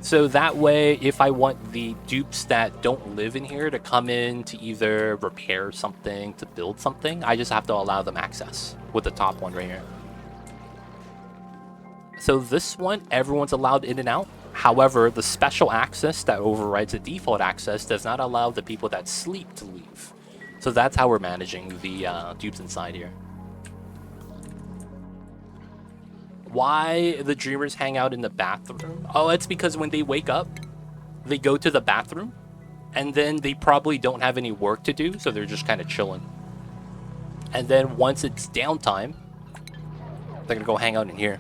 So that way, if I want the dupes that don't live in here to come in to either repair something, to build something, I just have to allow them access with the top one right here. So this one, everyone's allowed in and out. However, the special access that overrides the default access does not allow the people that sleep to leave. So that's how we're managing the dupes inside here. Why the dreamers hang out in the bathroom? Oh, it's because when they wake up, they go to the bathroom, and then they probably don't have any work to do, so they're just kind of chilling. And then once it's downtime, they're gonna go hang out in here.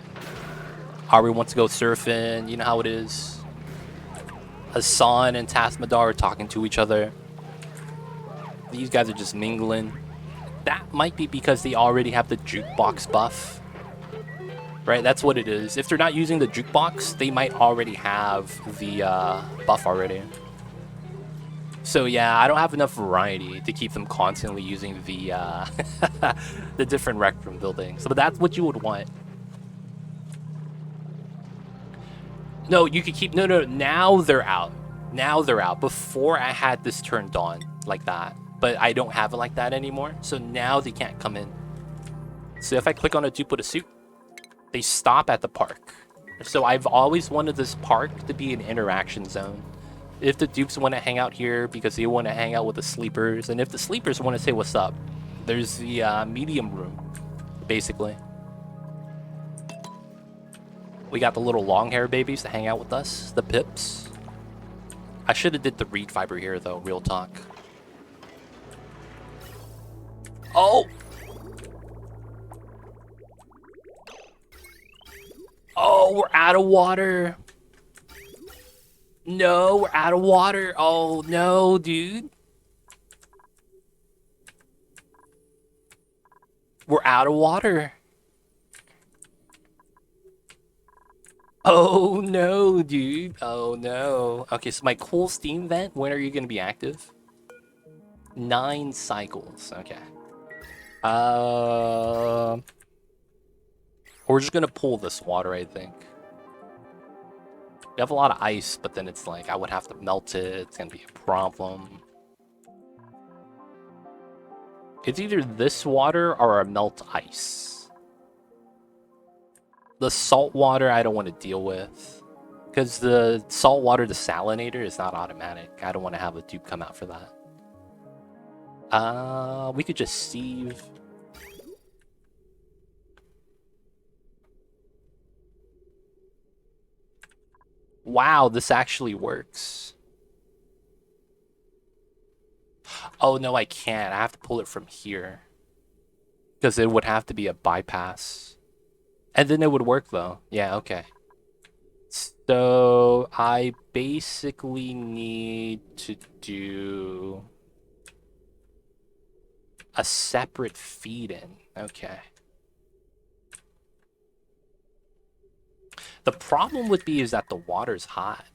Ari wants to go surfing, you know how it is. Hassan and Tasmadar are talking to each other. These guys are just mingling. That might be because they already have the jukebox buff. Right, that's what it is. If they're not using the jukebox, they might already have the buff already. So yeah, I don't have enough variety to keep them constantly using the the different rec room buildings. So, but that's what you would want. No, you could keep... No, now they're out. Now they're out. Before I had this turned on like that. But I don't have it like that anymore. So now they can't come in. So if I click on a dupe with a suit, they stop at the park. So I've always wanted this park to be an interaction zone. If the dupes want to hang out here because they want to hang out with the sleepers, and if the sleepers want to say what's up, there's the medium room, basically. We got the little long hair babies to hang out with us, the pips. I should have did the reed fiber here though, real talk. Oh! Oh, we're out of water. No, we're out of water. Oh, no, dude. We're out of water. Oh, no, dude. Oh, no. Okay, so my cool Steam vent, when are you going to be active? 9 cycles. Okay. We're just going to pull this water, I think. We have a lot of ice, but then it's like I would have to melt it. It's going to be a problem. It's either this water or a melt ice. The salt water I don't want to deal with. Because the salt water desalinator is not automatic. I don't want to have a dupe come out for that. We could just sieve. Wow, this actually works. Oh, no, I can't. I have to pull it from here. Because it would have to be a bypass. And then it would work, though. Yeah, okay. So, I basically need to do a separate feed-in. Okay. The problem would be is that the water's hot.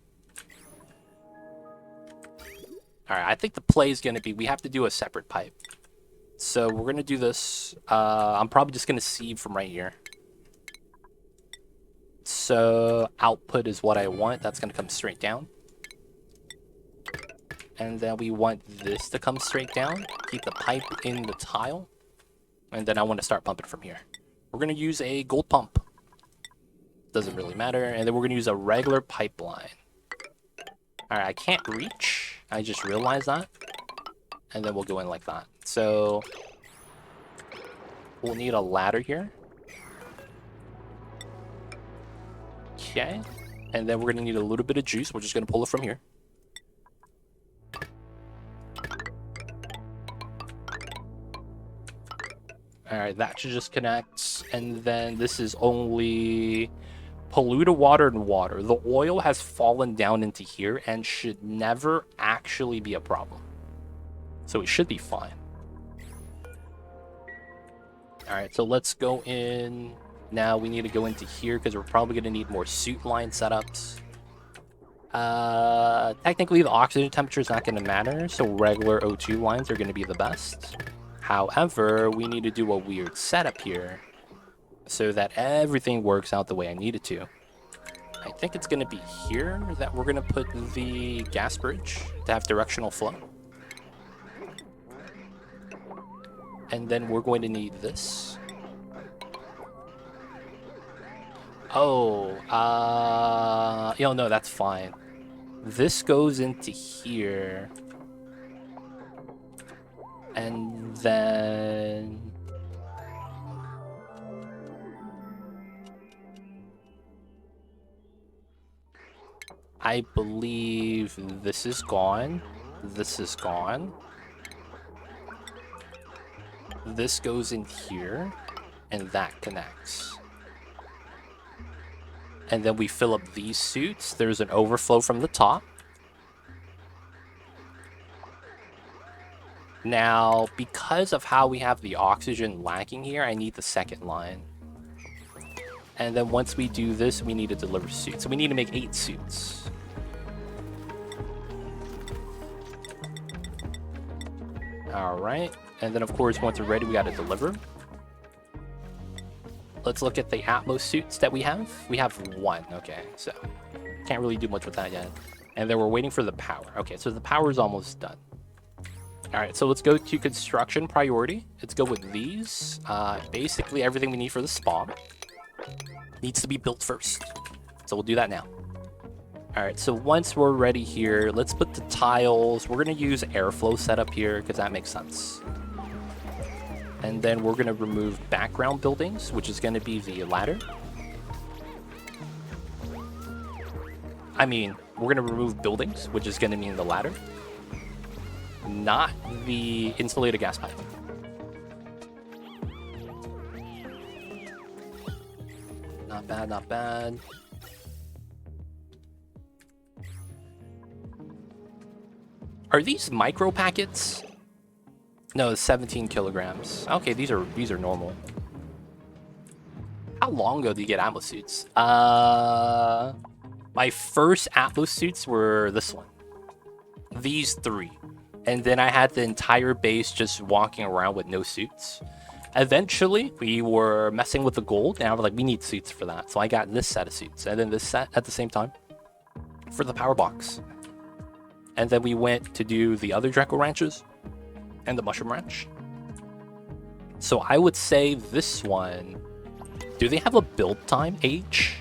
Alright, I think the play is going to be we have to do a separate pipe. So we're going to do this. I'm probably just going to sieve from right here. So output is what I want. That's going to come straight down. And then we want this to come straight down. Keep the pipe in the tile. And then I want to start pumping from here. We're going to use a gold pump. Doesn't really matter. And then we're going to use a regular pipeline. Alright, I can't reach. I just realized that. And then we'll go in like that. So we'll need a ladder here. Okay. And then we're going to need a little bit of juice. We're just going to pull it from here. Alright, that should just connect. And then this is only polluted water and water. The oil has fallen down into here and should never actually be a problem. So it should be fine. Alright, so let's go in. Now we need to go into here because we're probably going to need more suit line setups. Technically the oxygen temperature is not going to matter, so regular O2 lines are going to be the best. However, we need to do a weird setup here so that everything works out the way I need it to. I think it's going to be here that we're going to put the gas bridge to have directional flow. And then we're going to need this. Oh, no, that's fine. This goes into here. And then I believe this is gone. This is gone. This goes in here, and that connects. And then we fill up these suits. There's an overflow from the top. Now, because of how we have the oxygen lacking here, I need the second line. And then once we do this, we need to deliver suits. So we need to make 8 suits. Alright. And then, of course, once we're ready, we got to deliver. Let's look at the Atmos suits that we have. We have 1. Okay, so can't really do much with that yet. And then we're waiting for the power. Okay, so the power is almost done. Alright, so let's go to construction priority. Let's go with these. Basically, everything we need for the spawn needs to be built first. So we'll do that now. All right, so once we're ready here, let's put the tiles. We're gonna use airflow setup here because that makes sense. And then we're gonna remove background buildings, which is gonna be the ladder. I mean, we're gonna remove buildings, which is gonna mean the ladder, not the insulated gas pipe. Not bad, not bad. Are these micro packets? No, 17 kilograms. Okay, these are normal. How long ago do you get Atmos suits? My first Atmos suits were this one. These 3. And then I had the entire base just walking around with no suits. Eventually, we were messing with the gold, and I was like, we need suits for that. So I got this set of suits, and then this set at the same time for the power box. And then we went to do the other Draco ranches and the Mushroom Ranch. So I would say this one... Do they have a build time age?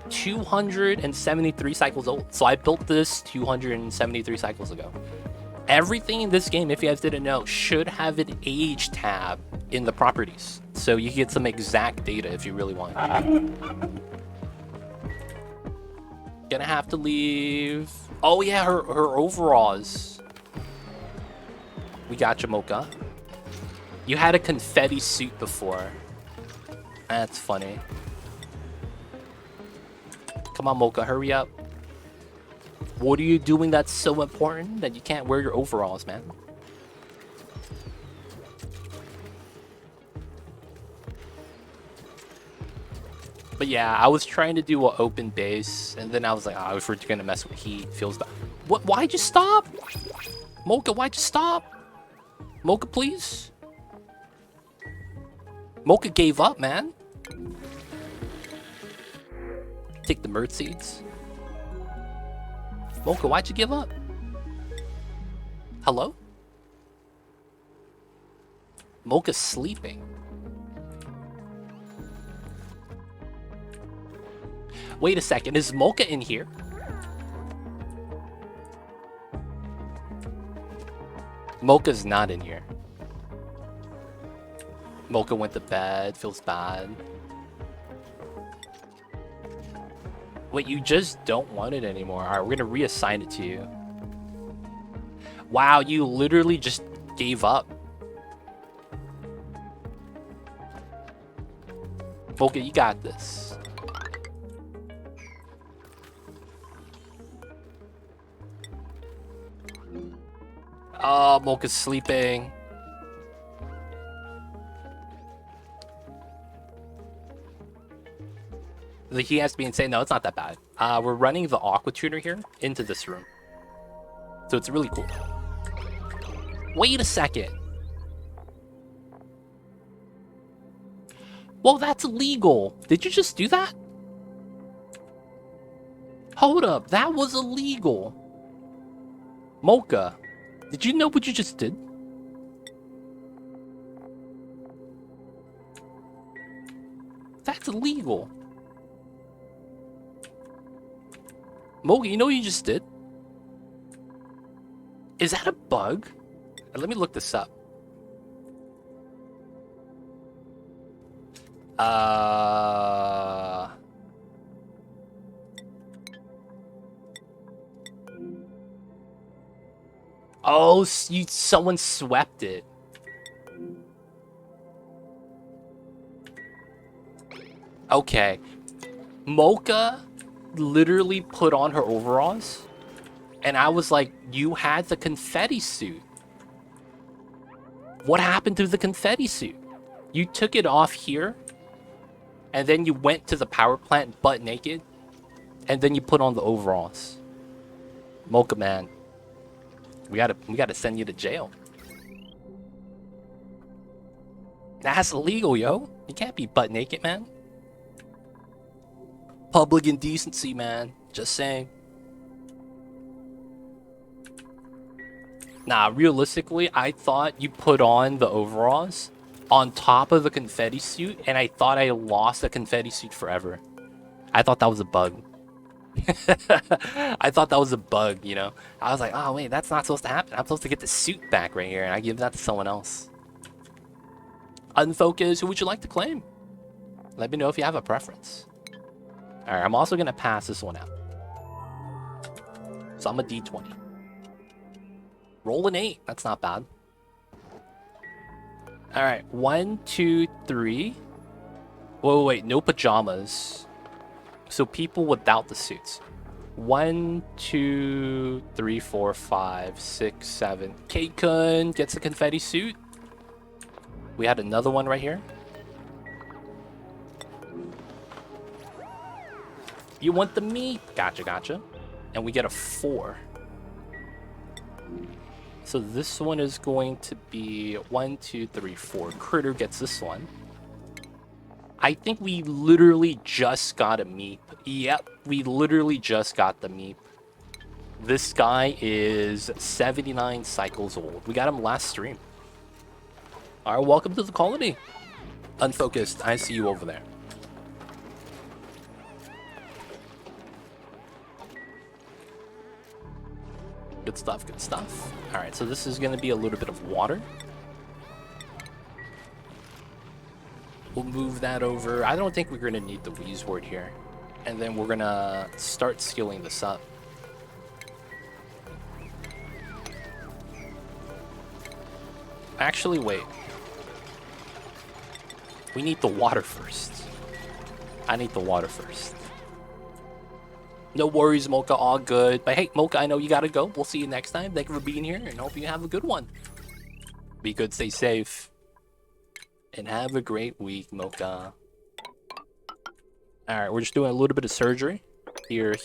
273 cycles old. So I built this 273 cycles ago. Everything in this game, if you guys didn't know, should have an age tab in the properties. So you can get some exact data if you really want. Gonna have to leave. Oh yeah, her overalls. We got you, Mocha. You had a confetti suit before. That's funny. Come on, Mocha, hurry up. What are you doing that's so important that you can't wear your overalls, man? But yeah, I was trying to do an open base, and then I was like, oh, if we're gonna mess with heat, feels bad. What? Why'd you stop? Mocha, why'd you stop? Mocha, please? Mocha gave up, man. Take the Mert seeds. Mocha, why'd you give up? Hello? Mocha's sleeping. Wait a second, is Mocha in here? Mocha's not in here. Mocha went to bed, feels bad. Wait, you just don't want it anymore. Alright, we're gonna reassign it to you. Wow, you literally just gave up. Mocha, you got this. Oh, Mocha's sleeping. He has to be insane. No, it's not that bad. We're running the Aqua Tuner here into this room. So it's really cool. Wait a second. Well, that's illegal. Did you just do that? Hold up. That was illegal. Mocha, did you know what you just did? That's illegal. Mocha, you know what you just did? Is that a bug? Let me look this up. Oh, someone swept it. Okay. Mocha literally put on her overalls, and I was like, you had the confetti suit. What happened to the confetti suit? You took it off here, and then you went to the power plant butt naked, and then you put on the overalls. Mocha, man, we gotta send you to jail. That's illegal, yo. You can't be butt naked, man. Public indecency, man. Just saying. Nah, realistically, I thought you put on the overalls on top of the confetti suit, and I thought I lost the confetti suit forever. I thought that was a bug. I thought that was a bug, you know? I was like, oh wait, that's not supposed to happen. I'm supposed to get the suit back right here, and I give that to someone else. Unfocused, who would you like to claim? Let me know if you have a preference. Alright, I'm also gonna pass this one out. So I'm a D20. Roll an 8, that's not bad. Alright, 1, 2, 3. Wait, no pajamas. So people without the suits. 1, 2, 3, 4, 5, 6, 7. K-Kun gets a confetti suit. We had another one right here. You want the meat? Gotcha. And we get a 4. So this one is going to be 1, 2, 3, 4. Critter gets this one. I think we literally just got a meep. Yep, we literally just got the meep. This guy is 79 cycles old. We got him last stream. Alright, welcome to the colony. Unfocused, I see you over there. Good stuff, good stuff. Alright, so this is going to be a little bit of water. We'll move that over. I don't think we're going to need the Wheeze word here. And then we're going to start skilling this up. Actually, wait. We need the water first. I need the water first. No worries, Mocha. All good. But hey, Mocha, I know you got to go. We'll see you next time. Thank you for being here and hope you have a good one. Be good, stay safe. And have a great week, Mocha. Alright, we're just doing a little bit of surgery. Here.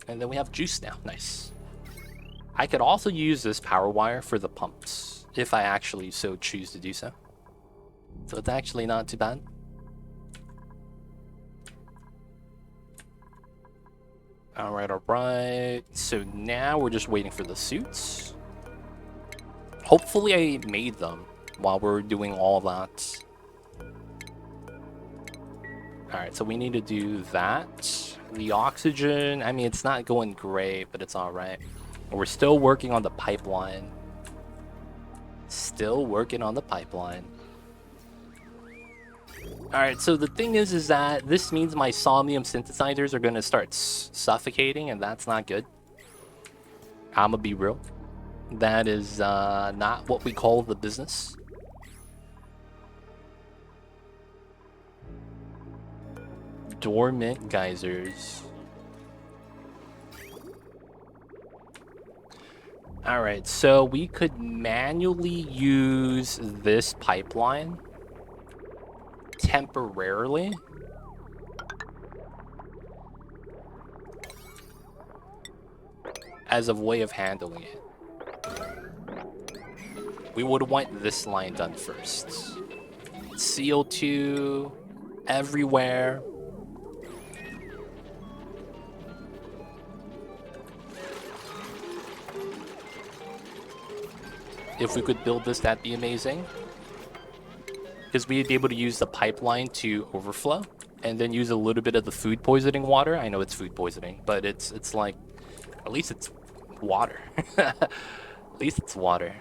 And then we have juice now. Nice. I could also use this power wire for the pumps, if I actually so choose to do so. So it's actually not too bad. Alright. So now we're just waiting for the suits. Hopefully I made them while we're doing all that. Alright, so we need to do that. The oxygen, I mean, it's not going great, but it's alright. We're still working on the pipeline. Alright, so the thing is that this means my somnium synthesizers are going to start suffocating, and that's not good. I'ma be real. That is not what we call the business. Dormant geysers. Alright, so we could manually use this pipeline temporarily. As a way of handling it. We would want this line done first. CO2 everywhere. If we could build this, that'd be amazing. Because we'd be able to use the pipeline to overflow and then use a little bit of the food poisoning water. I know it's food poisoning, but it's like, at least it's water. At least it's water.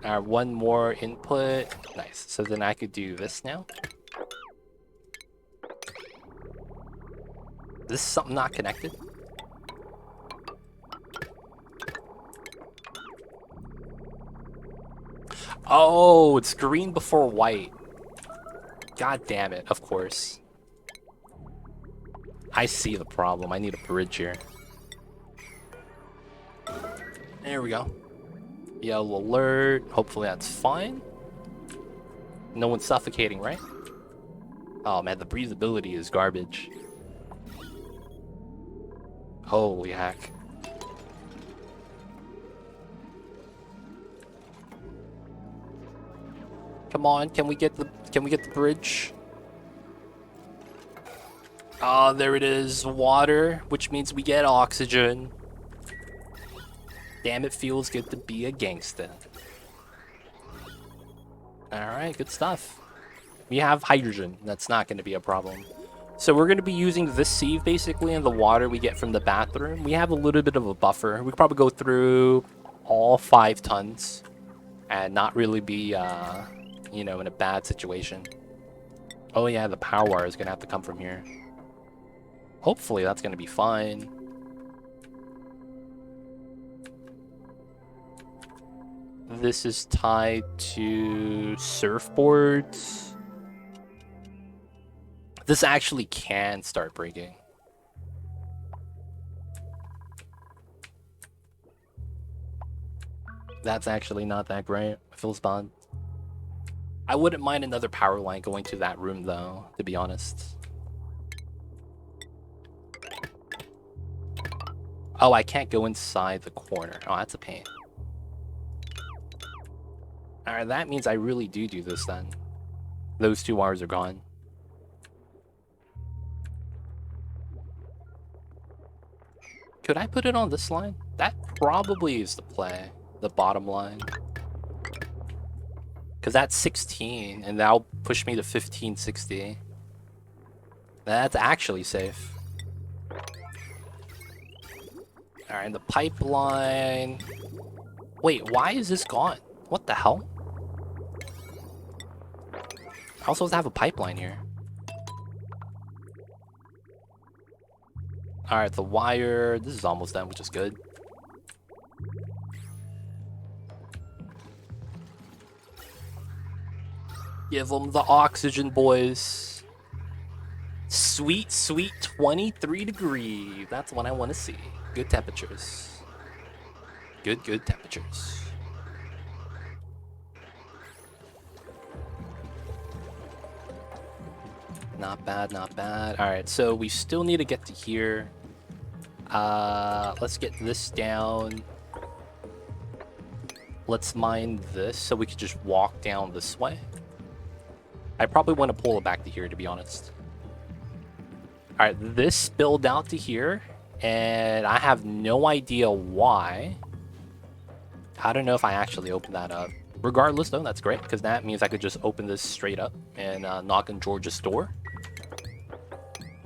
One more input. Nice. So then I could do this now. This is something not connected. Oh, it's green before white. God damn it, of course. I see the problem. I need a bridge here. There we go. Yellow alert. Hopefully that's fine. No one's suffocating, right? Oh man, the breathability is garbage. Holy heck. Come on, can we get the bridge? Oh, there it is. Water, which means we get oxygen. Damn, it feels good to be a gangsta. Alright, good stuff. We have hydrogen. That's not going to be a problem. So we're going to be using this sieve basically and the water we get from the bathroom. We have a little bit of a buffer. We could probably go through all 5 tons and not really be, you know, in a bad situation. Oh yeah, the power wire is going to have to come from here. Hopefully that's going to be fine. This is tied to surfboards. This actually can start breaking. That's actually not that great. It feels bad. I wouldn't mind another power line going to that room though, to be honest. Oh, I can't go inside the corner. Oh, that's a pain. Alright, that means I really do this then. Those 2 wires are gone. Could I put it on this line? That probably is the play. The bottom line. Because that's 16, and that'll push me to 1560. That's actually safe. Alright, and the pipeline... Wait, why is this gone? What the hell? I also have a pipeline here. Alright, the wire... This is almost done, which is good. Give them the oxygen, boys. Sweet, sweet 23 degrees. That's what I want to see. Good temperatures. Good temperatures. Not bad, not bad. Alright, so we still need to get to here. Let's get this down. Let's mine this so we could just walk down this way. I probably want to pull it back to here, to be honest. Alright, this spilled out to here, and I have no idea why. I don't know if I actually opened that up. Regardless, though, that's great, because that means I could just open this straight up and knock on George's door.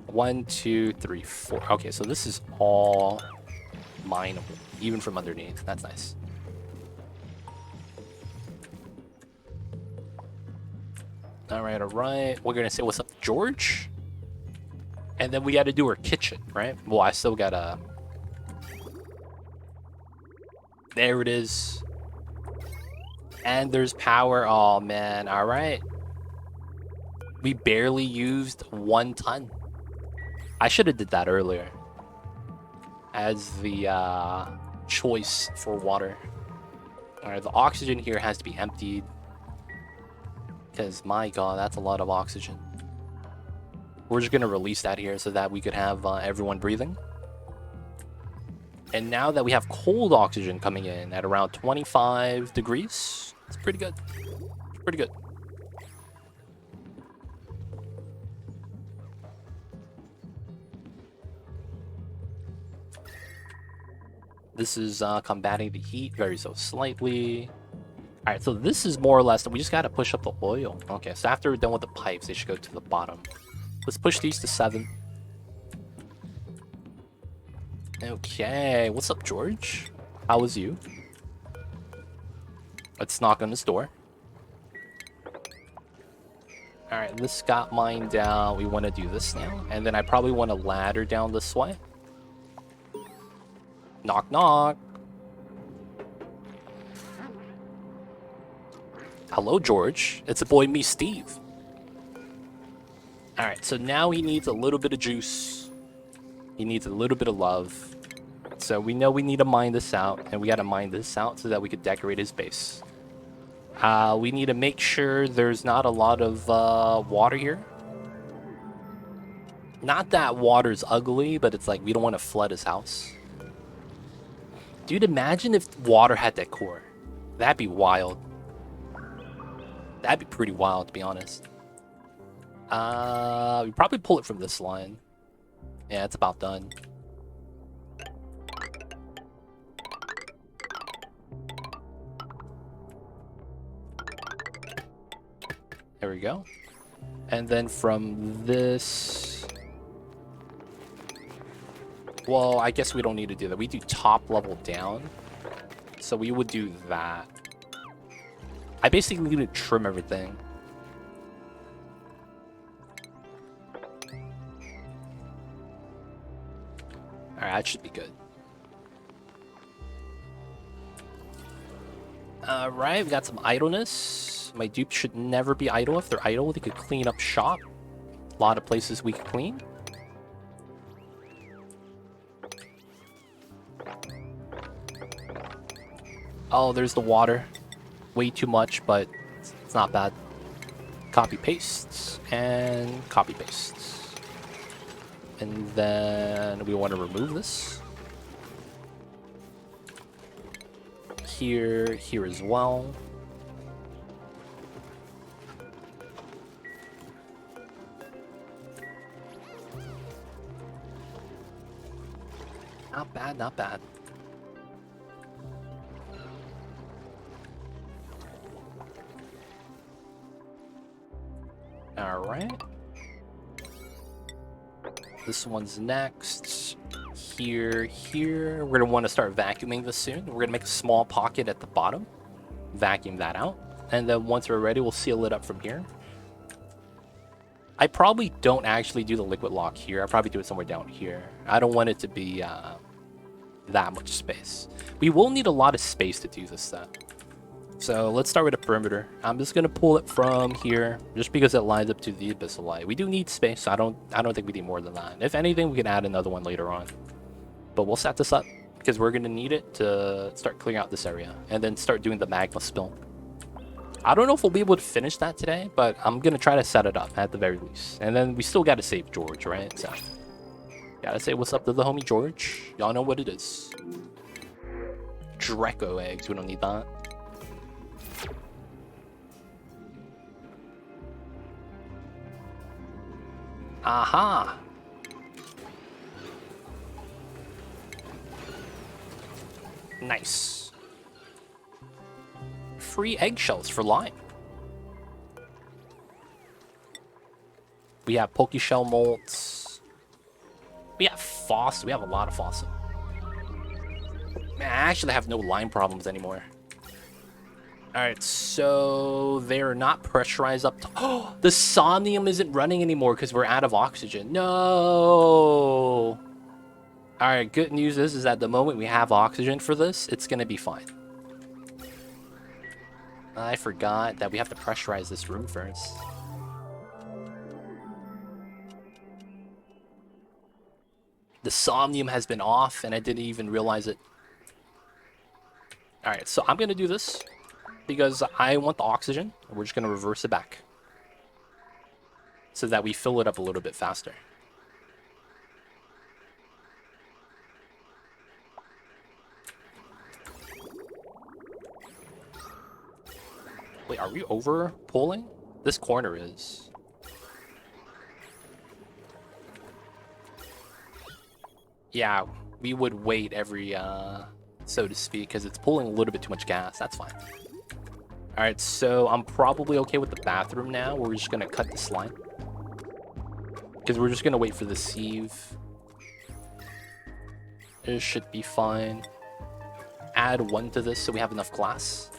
1, 2, 3, 4. Okay, so this is all mineable, even from underneath. That's nice. Alright, alright. We're gonna say what's up to George. And then we gotta do our kitchen, right? Well, I still gotta... There it is. And there's power. Oh, man. Alright. We barely used 1 ton. I should have did that earlier. As the choice for water. Alright, the oxygen here has to be emptied. Because, my god, that's a lot of oxygen. We're just going to release that here so that we could have everyone breathing. And now that we have cold oxygen coming in at around 25 degrees, it's pretty good. Pretty good. This is combating the heat very so slightly. Alright, so this is more or less that we just gotta push up the oil. Okay, so after we're done with the pipes, they should go to the bottom. Let's push these to 7. Okay, what's up, George? How was you? Let's knock on this door. Alright, this got mine down. We want to do this now. And then I probably want a ladder down this way. Knock, knock. Hello, George. It's a boy, me, Steve. Alright, so now he needs a little bit of juice. He needs a little bit of love. So we know we need to mine this out, and we gotta mine this out so that we could decorate his base. We need to make sure there's not a lot of water here. Not that water's ugly, but it's like we don't want to flood his house. Dude, imagine if water had that core. That'd be wild. That'd be pretty wild, to be honest. We probably pull it from this line. Yeah, it's about done. we go. And then from this... Well, I guess we don't need to do that. We do top level down. So we would do that. I basically need to trim everything. Alright, that should be good. Alright, we got some idleness. My dupes should never be idle. If they're idle, they could clean up shop. A lot of places we could clean. Oh, there's the water. Way too much, but it's not bad. Copy pastes and copy pastes. And then we want to remove this. Here as well. Not bad, not bad. All right. This one's next. Here. We're gonna want to start vacuuming this soon. We're gonna make a small pocket at the bottom, vacuum that out, and then once we're ready, we'll seal it up from here. I probably don't actually do the liquid lock here. I probably do it somewhere down here. I don't want it to be that much space. We will need a lot of space to do this though. So let's start with a perimeter. I'm just gonna pull it from here, just because it lines up to the abyssal light. We do need space. I don't think we need more than that. If anything, we can add another one later on. But we'll set this up because we're gonna need it to start clearing out this area and then start doing the magma spill. I don't know if we'll be able to finish that today, but I'm gonna try to set it up at the very least. And then we still gotta save George, right? So gotta say what's up to the homie George. Y'all know what it is. Draco eggs. We don't need that. Aha! Nice. Free eggshells for lime. We have Pokeshell molts. We have faucet. We have a lot of faucet. Man, I actually have no lime problems anymore. Alright, so they're not pressurized up to... Oh, the somnium isn't running anymore because we're out of oxygen. No! Alright, good news is that the moment we have oxygen for this, it's going to be fine. I forgot that we have to pressurize this room first. The somnium has been off and I didn't even realize it. Alright, so I'm going to do this because I want the oxygen. We're just going to reverse it back so that we fill it up a little bit faster. Wait, are we over pulling? This corner is. Yeah, we would wait every, so to speak, because it's pulling a little bit too much gas. That's fine. Alright, so I'm probably okay with the bathroom now. We're just going to cut this line. Because we're just going to wait for the sieve. It should be fine. Add one to this so we have enough glass.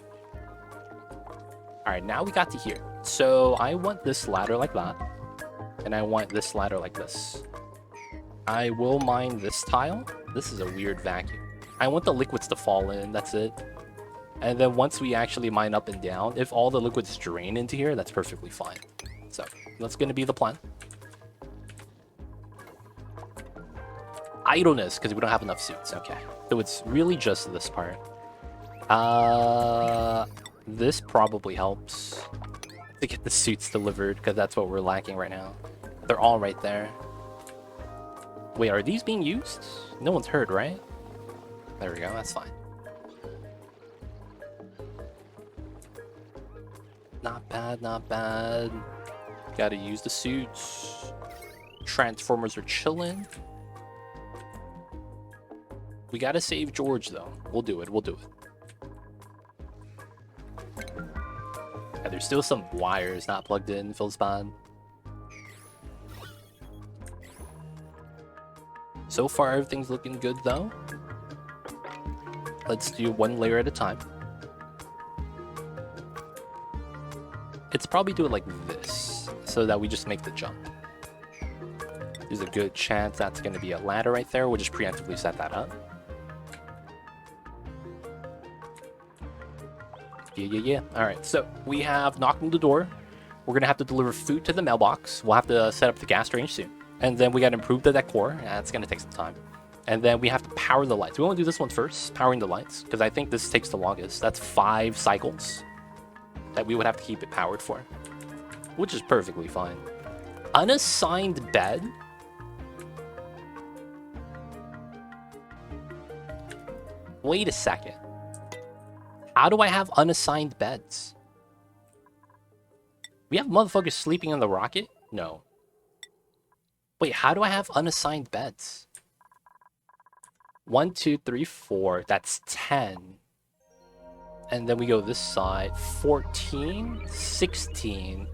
Alright, now we got to here. So I want this ladder like that. And I want this ladder like this. I will mine this tile. This is a weird vacuum. I want the liquids to fall in, that's it. And then once we actually mine up and down, if all the liquids drain into here, that's perfectly fine. So that's going to be the plan. Idleness, because we don't have enough suits. Okay. So it's really just this part. This probably helps to get the suits delivered, because that's what we're lacking right now. They're all right there. Wait, are these being used? No one's heard, right? There we go, that's fine. Not bad, not bad. Gotta use the suits. Transformers are chilling. We gotta save George, though. We'll do it, we'll do it. Yeah, there's still some wires not plugged in, Philspon. So far, everything's looking good, though. Let's do one layer at a time. It's probably do it like this, so that we just make the jump. There's a good chance that's going to be a ladder right there. We'll just preemptively set that up. Yeah. Alright, so we have knocked on the door. We're going to have to deliver food to the mailbox. We'll have to set up the gas range soon. And then we got to improve the decor. That's going to take some time. And then we have to power the lights. We want to do this one first, powering the lights, because I think this takes the longest. That's 5 cycles that we would have to keep it powered for, which is perfectly fine. Unassigned bed? Wait a second. How do I have unassigned beds? We have motherfuckers sleeping in the rocket? No. Wait, how do I have unassigned beds? 1, 2, 3, 4. That's 10. And then we go this side. 14, 16,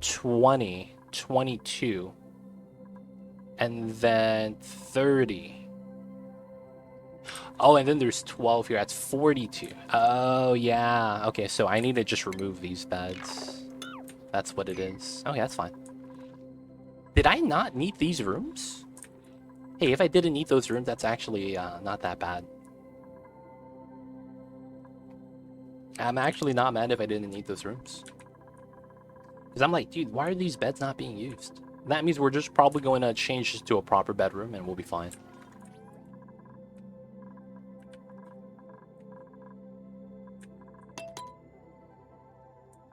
20, 22. And then 30. Oh, and then there's 12 here. That's 42. Oh, yeah. Okay, so I need to just remove these beds. That's what it is. Okay, that's fine. Did I not need these rooms? Hey, if I didn't need those rooms, that's actually not that bad. I'm actually not mad if I didn't need those rooms. Because I'm like, dude, why are these beds not being used? That means we're just probably going to change this to a proper bedroom and we'll be fine.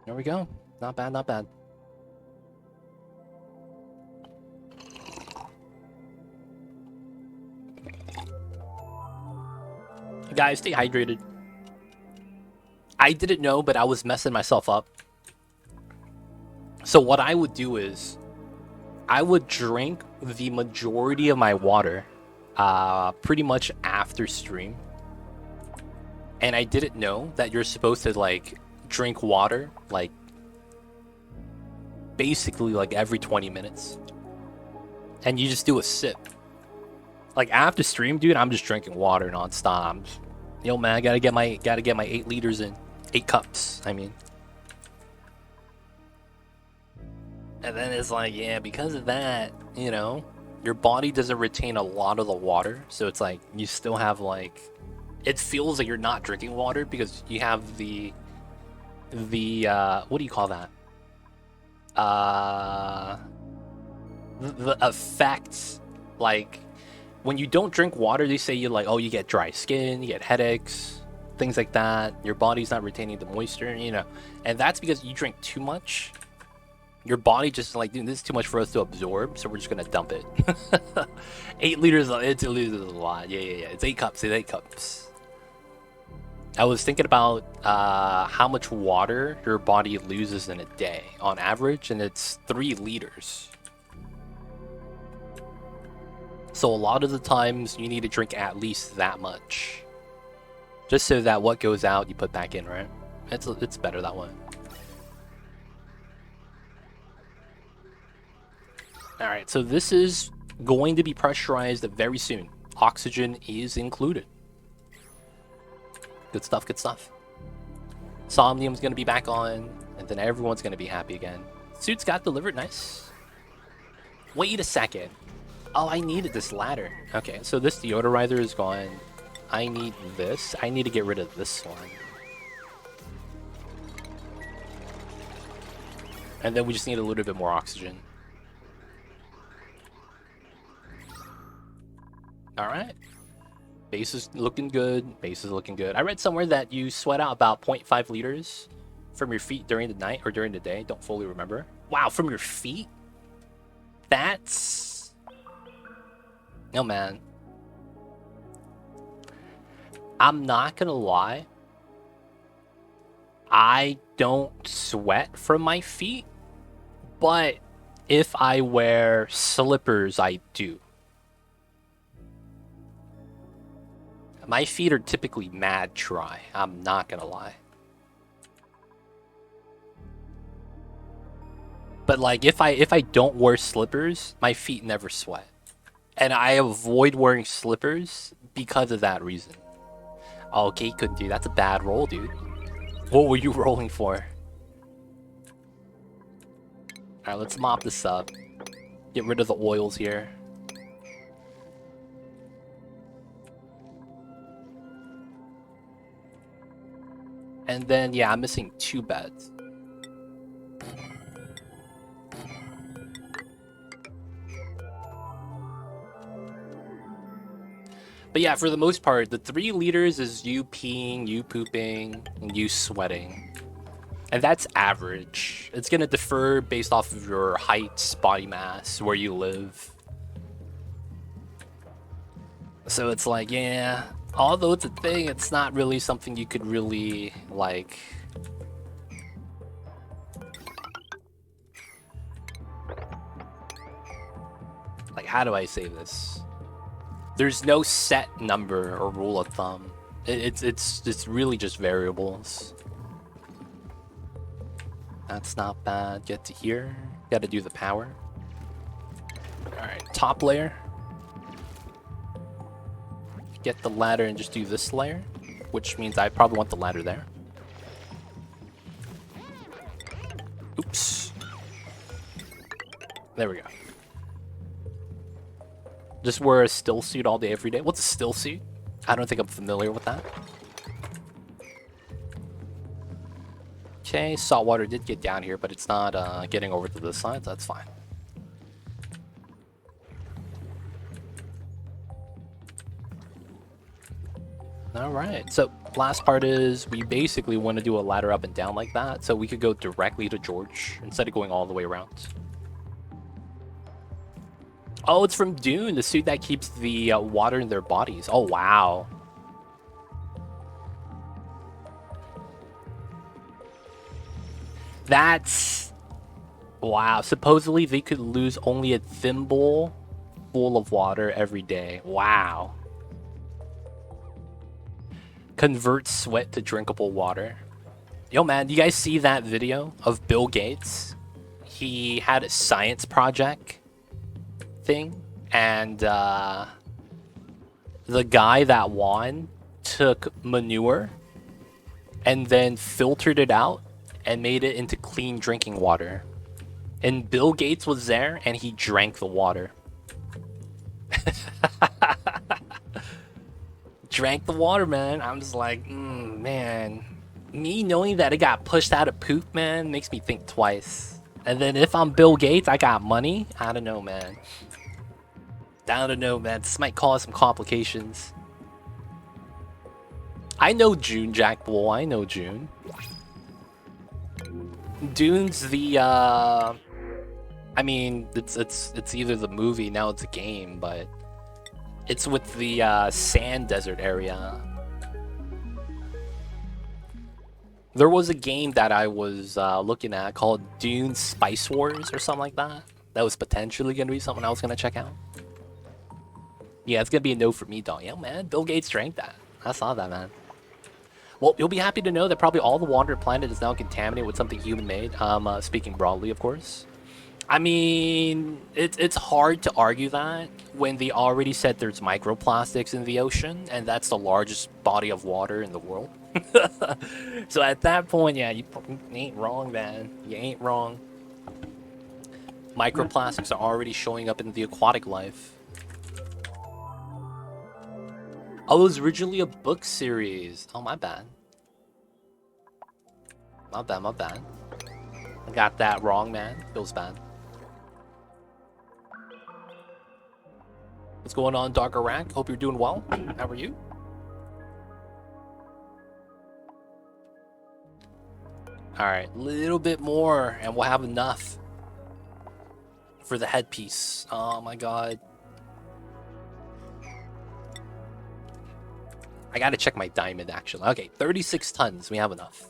There we go. Not bad, not bad. Guys, stay hydrated. I didn't know, but I was messing myself up. So what I would do is, I would drink the majority of my water pretty much after stream. And I didn't know that you're supposed to, like, drink water, like, basically, like, every 20 minutes. And you just do a sip. Like, after stream, dude, I'm just drinking water nonstop. Yo, man, I gotta get my 8 liters in. 8 cups, I mean. And then it's like, yeah, because of that, you know, your body doesn't retain a lot of the water. So it's like, you still have, like, it feels like you're not drinking water because you have the what do you call that? The effects, like, when you don't drink water, they say you like, oh, you get dry skin, you get headaches, things like that. Your body's not retaining the moisture, you know, and that's because you drink too much. Your body just like, dude, this is too much for us to absorb, so we're just gonna dump it. 8 liters, it's a lot. Yeah. It's 8 cups. It's 8 cups. I was thinking about how much water your body loses in a day on average, and it's 3 liters. So a lot of the times you need to drink at least that much, just so that what goes out you put back in, right? It's better that way. All right, so this is going to be pressurized very soon. Oxygen is included. Good stuff, good stuff. Somnium's gonna be back on, and then everyone's gonna be happy again. Suits got delivered, nice. Wait a second. Oh, I needed this ladder. Okay, so this deodorizer is gone. I need this. I need to get rid of this one. And then we just need a little bit more oxygen. Alright. Base is looking good. Base is looking good. I read somewhere that you sweat out about 0.5 liters from your feet during the night or during the day. Don't fully remember. Wow, from your feet? That's... No, man. I'm not gonna lie. I don't sweat from my feet, but if I wear slippers, I do. My feet are typically mad dry. I'm not gonna lie. But like if I don't wear slippers, my feet never sweat. And I avoid wearing slippers because of that reason. Okay, couldn't do. That's a bad roll, dude. What were you rolling for? Alright, let's mop this up. Get rid of the oils here. And then, yeah, I'm missing 2 beds. But yeah, for the most part, the 3 liters is you peeing, you pooping, and you sweating. And that's average. It's gonna differ based off of your height, body mass, where you live. So it's like, yeah, although it's a thing, it's not really something you could really, like... Like, how do I say this? There's no set number or rule of thumb. It's really just variables. That's not bad. Get to here. Gotta do the power. Alright, top layer. Get the ladder and just do this layer, which means I probably want the ladder there. Oops. There we go. Just wear a still suit all day, every day. What's a still suit? I don't think I'm familiar with that. Okay, saltwater did get down here, but it's not getting over to this side, so that's fine. Alright, so last part is we basically want to do a ladder up and down like that, so we could go directly to George instead of going all the way around. Oh, it's from Dune, the suit that keeps the water in their bodies. Oh, wow. That's... Wow. Supposedly, they could lose only a thimble full of water every day. Wow. Convert sweat to drinkable water. Yo, man, you guys see that video of Bill Gates? He had a science project thing, and the guy that won took manure and then filtered it out and made it into clean drinking water. And Bill Gates was there and he drank the water. Drank the water, man. I'm just like, man. Me knowing that it got pushed out of poop, man, makes me think twice. And then if I'm Bill Gates, I got money. I don't know, man. I don't know, man. This might cause some complications. I know June, Jack Bull. I know June. Dune's the, I mean, it's either the movie, now it's a game, but it's with the sand desert area. There was a game that I was looking at called Dune Spice Wars or something like that. That was potentially going to be something I was going to check out. Yeah, it's going to be a no for me, dog. Yeah, man, Bill Gates drank that. I saw that, man. Well, you'll be happy to know that probably all the water planet is now contaminated with something human-made. Speaking broadly, of course. I mean, it's hard to argue that when they already said there's microplastics in the ocean, and that's the largest body of water in the world. So at that point, yeah, you ain't wrong, man. You ain't wrong. Microplastics are already showing up in the aquatic life. Oh, it was originally a book series. Oh, my bad. My bad, my bad. I got that wrong, man. Feels bad. What's going on, Dog Iraq? Hope you're doing well. How are you? Alright, little bit more, and we'll have enough for the headpiece. Oh my god. I gotta check my diamond, actually. Okay, 36 tons. We have enough.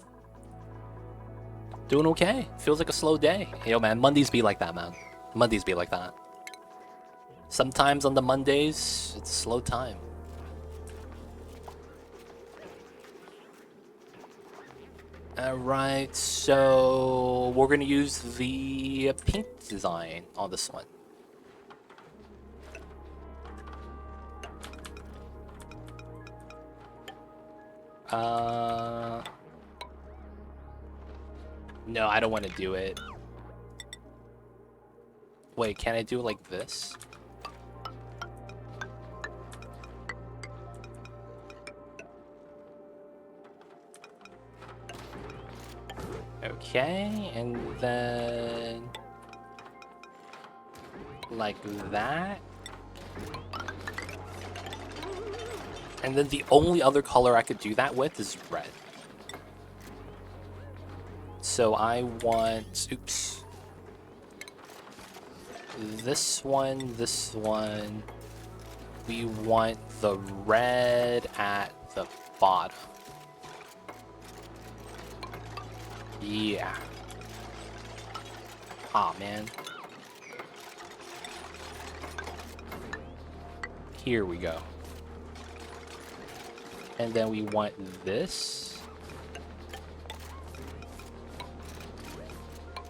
Doing okay. Feels like a slow day. Yo, man, Mondays be like that, man. Mondays be like that. Sometimes on the Mondays, it's a slow time. Alright, so we're gonna use the pink design on this one. No, I don't want to do it. Wait, can I do it like this? Okay, and then like that. And then the only other color I could do that with is red. So I want, oops. This one. We want the red at the bottom. Yeah. Aw, man. Here we go. And then we want this.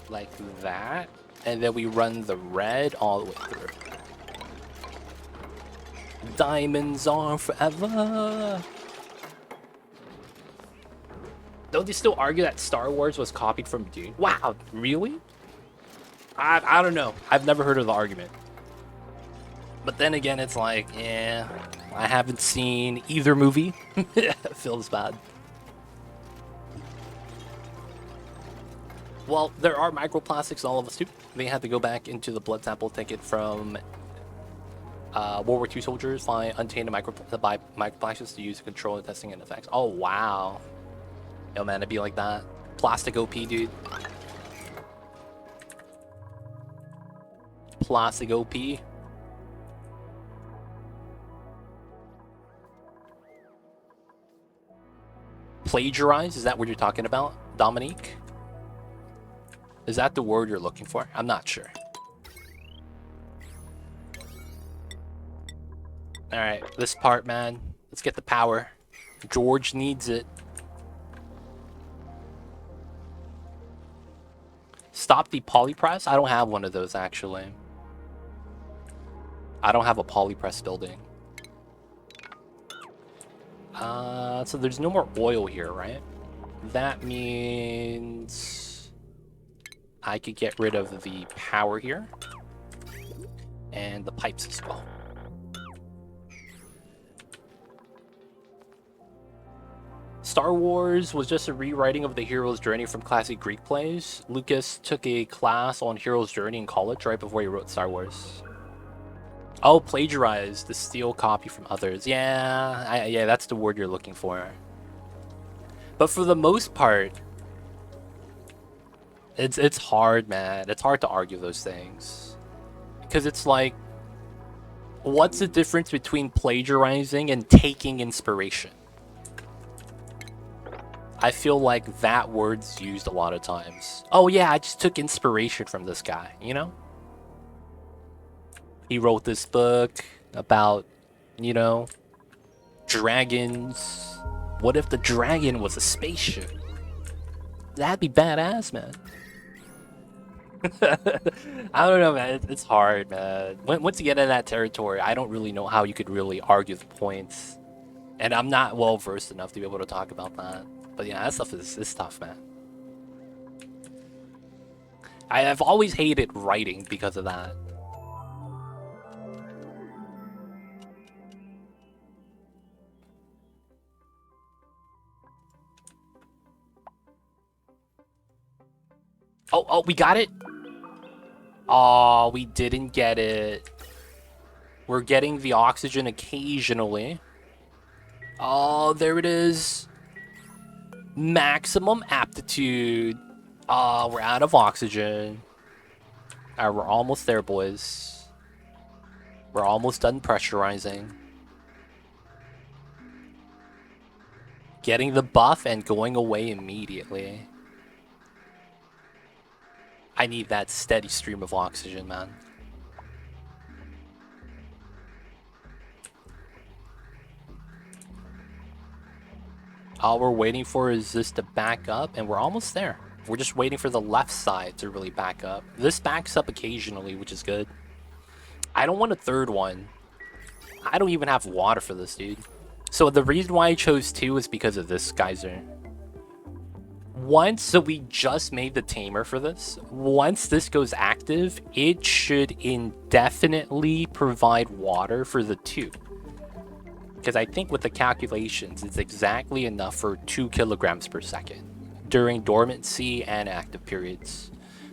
Like that. And then we run the red all the way through. Diamonds are forever. Don't they still argue that Star Wars was copied from Dune? Wow, really? I don't know. I've never heard of the argument. But then again, it's like, yeah, I haven't seen either movie. It feels bad. Well, there are microplastics in all of us too. They had to go back into the blood sample ticket from World War II soldiers, find untainted microplastics to use to control the testing and effects. Oh, wow. Yo, man, it'd be like that. Plastic OP, dude. Plastic OP. Plagiarize? Is that what you're talking about, Dominique? Is that the word you're looking for? I'm not sure. Alright, this part, man. Let's get the power. George needs it. Stop the polypress? I don't have one of those, actually. I don't have a polypress building. So there's no more oil here, right? That means I could get rid of the power here. And the pipes as well. Star Wars was just a rewriting of the hero's journey from classic Greek plays. Lucas took a class on hero's journey in college right before he wrote Star Wars. Oh, plagiarized, the steal copy from others. Yeah, yeah, that's the word you're looking for. But for the most part, it's hard, man. It's hard to argue those things. Because it's like, what's the difference between plagiarizing and taking inspiration? I feel like that word's used a lot of times. Oh yeah, I just took inspiration from this guy, you know? He wrote this book about, you know, dragons. What if the dragon was a spaceship? That'd be badass, man. I don't know, man. It's hard, man. Once you get in that territory, I don't really know how you could really argue the points. And I'm not well versed enough to be able to talk about that. But yeah, that stuff is tough, man. I've always hated writing because of that. Oh, we got it? Oh, we didn't get it. We're getting the oxygen occasionally. Oh, there it is. Maximum aptitude. Oh, we're out of oxygen. Alright, we're almost there, boys. We're almost done pressurizing. Getting the buff and going away immediately. I need that steady stream of oxygen, man. All we're waiting for is this to back up, and we're almost there. We're just waiting for the left side to really back up. This backs up occasionally, which is good. I don't want a third one. I don't even have water for this, dude. So the reason why I chose 2 is because of this geyser. So we just made the tamer for this. Once this goes active, it should indefinitely provide water for the 2. Because I think with the calculations, it's exactly enough for 2 kilograms per second during dormancy and active periods.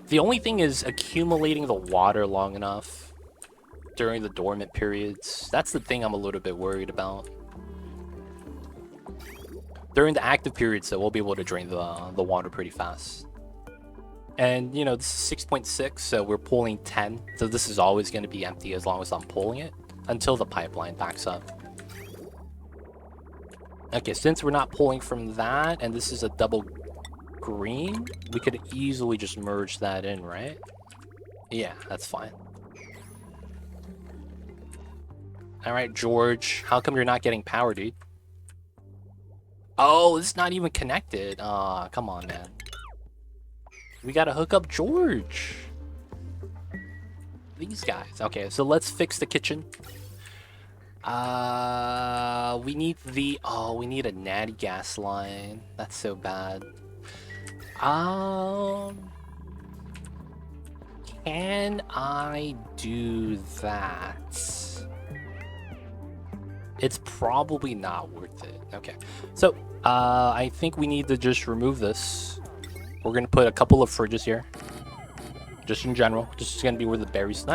The only thing is accumulating the water long enough during the dormant periods. That's the thing I'm a little bit worried about. During the active periods, though, we'll be able to drain the water pretty fast. And, you know, this is 6.6, so we're pulling 10. So this is always going to be empty as long as I'm pulling it until the pipeline backs up. Okay, since we're not pulling from that, and this is a double green, we could easily just merge that in, right? Yeah, that's fine. Alright, George, how come you're not getting power, dude? Oh, it's not even connected. Aw, come on, man. We gotta hook up George. These guys. Okay, so let's fix the kitchen. We need the... Oh, we need a natty gas line. That's so bad. Can I do that? It's probably not worth it. Okay, so I think we need to just remove this. We're gonna put a couple of fridges here, just in general. This is gonna be where the berries.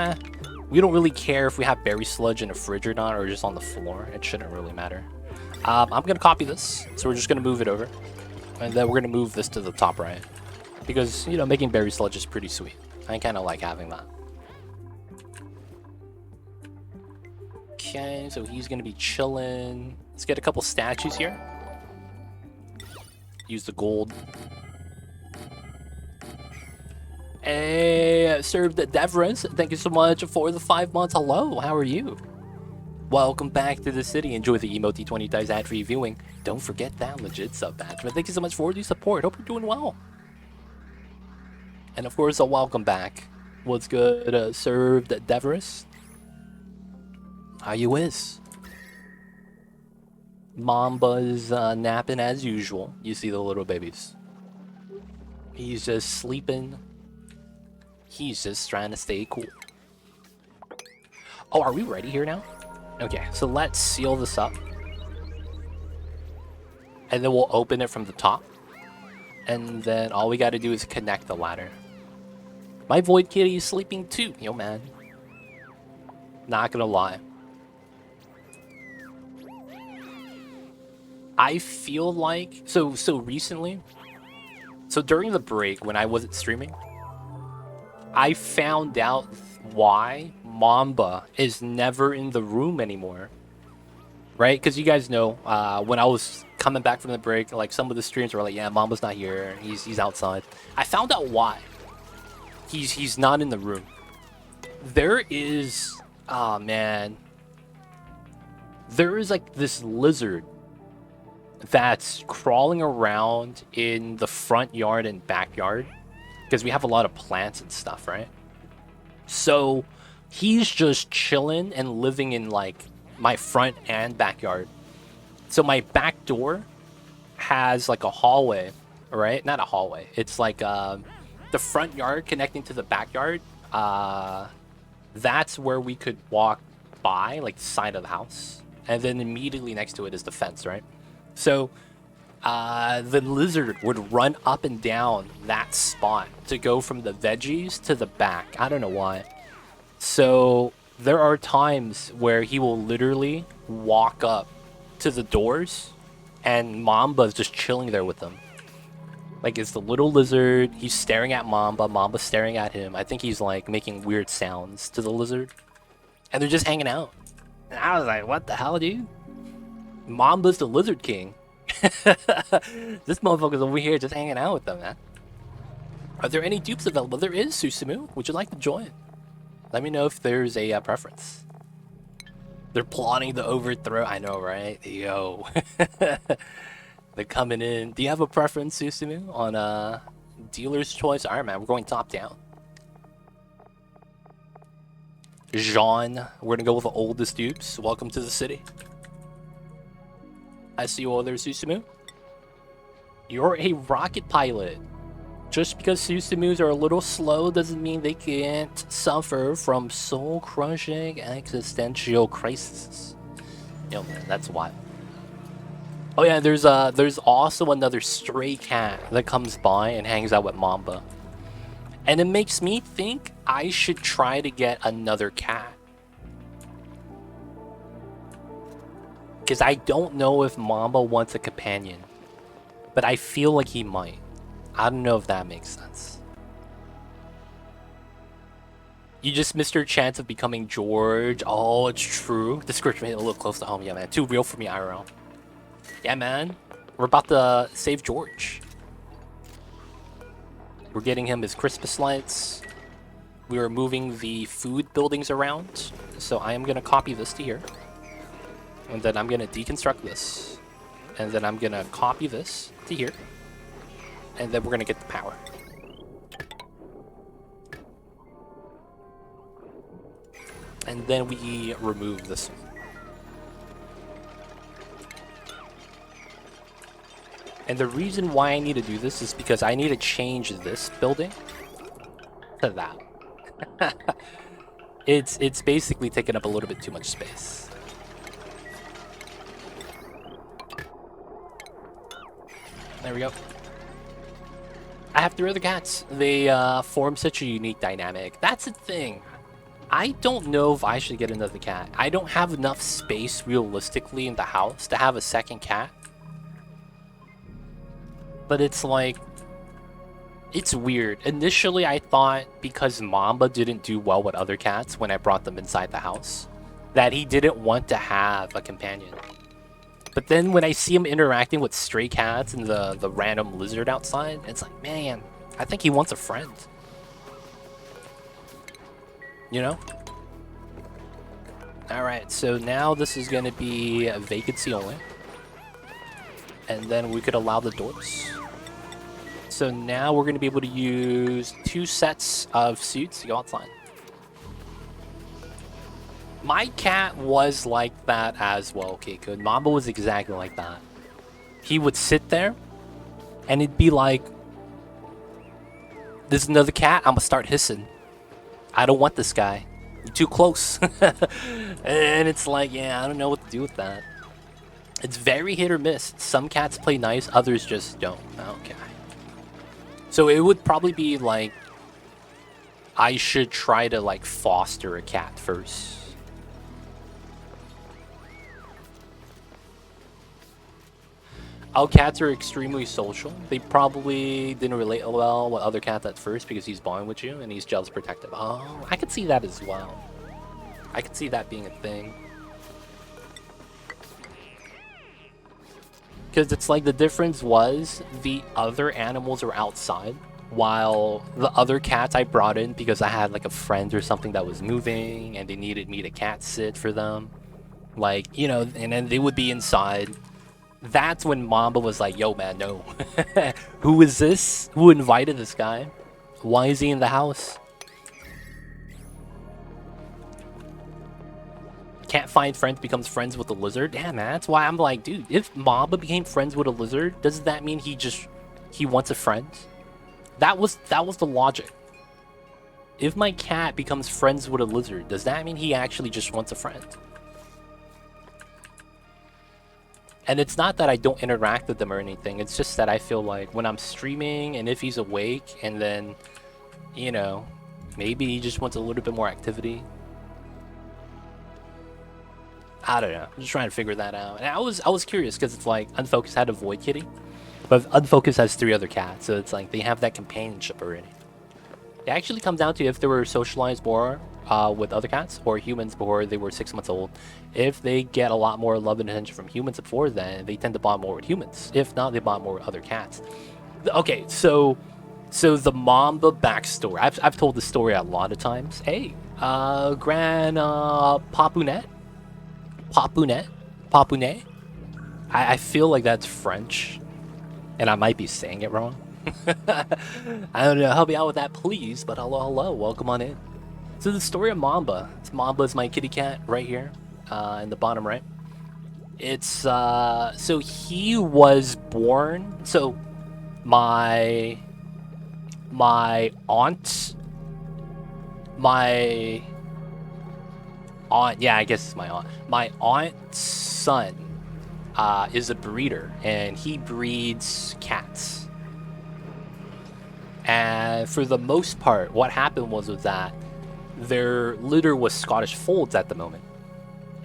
We don't really care if we have berry sludge in a fridge or not, or just on the floor. It shouldn't really matter. I'm gonna copy this, so we're just gonna move it over, and then we're gonna move this to the top right, because you know making berry sludge is pretty sweet. I kind of like having that. Okay, so he's gonna be chilling. Let's get a couple statues here. Use the gold. Hey, served Devras, thank you so much for the 5 months. Hello, how are you? Welcome back to the city. Enjoy the emote 20 times ad-free viewing. Don't forget that legit sub management. Thank you so much for the support. Hope you're doing well. And of course, a welcome back. What's good, served Devras? How you is? Mamba's napping as usual. You see the little babies. He's just sleeping. He's just trying to stay cool. Oh, are we ready here now? Okay, so let's seal this up. And then we'll open it from the top. And then all we gotta do is connect the ladder. My Void Kitty is sleeping too. Yo, man. Not gonna lie. I feel like... So recently... So during the break, when I wasn't streaming, I found out why Mamba is never in the room anymore. Right? Because you guys know, when I was coming back from the break, like some of the streams were like, yeah, Mamba's not here. He's outside. I found out why. He's not in the room. There is... Oh, man. There is like this lizard that's crawling around in the front yard and backyard because we have a lot of plants and stuff, right? So he's just chilling and living in like my front and backyard. So my back door has like a hallway, right? Not a hallway. It's like the front yard connecting to the backyard. That's where we could walk by, like the side of the house. And then immediately next to it is the fence, right? So the lizard would run up and down that spot to go from the veggies to the back. I don't know why. So there are times where he will literally walk up to the doors and Mamba's just chilling there with them. Like, it's the little lizard. He's staring at Mamba. Mamba's staring at him. I think he's like making weird sounds to the lizard. And they're just hanging out. And I was like, what the hell, dude? Mamba's the Lizard King. This motherfucker's over here just hanging out with them, man. Are there any dupes available? There is, Susumu. Would you like to join? Let me know if there's a preference. They're plotting the overthrow. I know, right? Yo. They're coming in. Do you have a preference, Susumu, on dealer's choice? Alright, man, we're going top down. Jean, we're gonna go with the oldest dupes. Welcome to the city. I see you all there, Susumu. You're a rocket pilot. Just because Susumus are a little slow doesn't mean they can't suffer from soul-crushing existential crises. Yo, man, that's wild. Oh yeah, there's also another stray cat that comes by and hangs out with Mamba. And it makes me think I should try to get another cat. Because I don't know if Mamba wants a companion. But I feel like he might. I don't know if that makes sense. You just missed your chance of becoming George. Oh, it's true. The script made it a little close to home. Yeah, man. Too real for me, IRL. Yeah, man. We're about to save George. We're getting him his Christmas lights. We are moving the food buildings around. So I am going to copy this to here. And then I'm going to deconstruct this. And then I'm going to copy this to here. And then we're going to get the power. And then we remove this one. And the reason why I need to do this is because I need to change this building to that. It's basically taking up a little bit too much space. There we go. I have 3 other cats. They form such a unique dynamic. That's the thing. I don't know if I should get another cat. I don't have enough space realistically in the house to have a second cat. But it's like, it's weird. Initially, I thought because Mamba didn't do well with other cats when I brought them inside the house, that he didn't want to have a companion. But then when I see him interacting with stray cats and the random lizard outside, it's like, man, I think he wants a friend. You know? Alright, so now this is going to be a vacancy only. And then we could allow the doors. So now we're going to be able to use 2 sets of suits to go outside. My cat was like that as well. Okay, good. Mamba was exactly like that. He would sit there, and it'd be like, there's another cat, I'm going to start hissing. I don't want this guy. You're too close. And it's like, yeah, I don't know what to do with that. It's very hit or miss. Some cats play nice, others just don't. Okay. So it would probably be like, I should try to like foster a cat first. Our cats are extremely social. They probably didn't relate well with other cats at first because he's bonding with you and he's jealous protective. Oh, I could see that as well. I could see that being a thing. Because it's like the difference was the other animals were outside while the other cats I brought in because I had like a friend or something that was moving and they needed me to cat sit for them. Like, you know, and then they would be inside. That's when Mamba was like, yo, man, no. Who is this? Who invited this guy? Why is he in the house? Can't find friends, becomes friends with the lizard. Damn, man, that's why I'm like, dude, if Mamba became friends with a lizard, does that mean he wants a friend? That was the logic. If my cat becomes friends with a lizard, does that mean he actually just wants a friend? And it's not that I don't interact with them or anything. It's just that I feel like when I'm streaming and if he's awake and then, you know, maybe he just wants a little bit more activity. I don't know. I'm just trying to figure that out. And I was curious because it's like Unfocused had a Void Kitty, but Unfocused has 3 other cats, so it's like they have that companionship already. It actually comes down to if they were socialized more with other cats or humans before they were 6 months old. If they get a lot more love and attention from humans before then, they tend to bond more with humans. If not, they bond more with other cats. Okay, so the Mamba backstory. I've told this story a lot of times. Hey, Grand Papounet? I feel like that's French. And I might be saying it wrong. I don't know, help me out with that, please. But hello, welcome on in. So the story of Mamba. Mamba is my kitty cat right here, in the bottom right. It's so he was born. So my aunt, yeah, I guess it's my aunt. My aunt's son is a breeder, and he breeds cats. And for the most part, what happened was that their litter was Scottish Folds at the moment.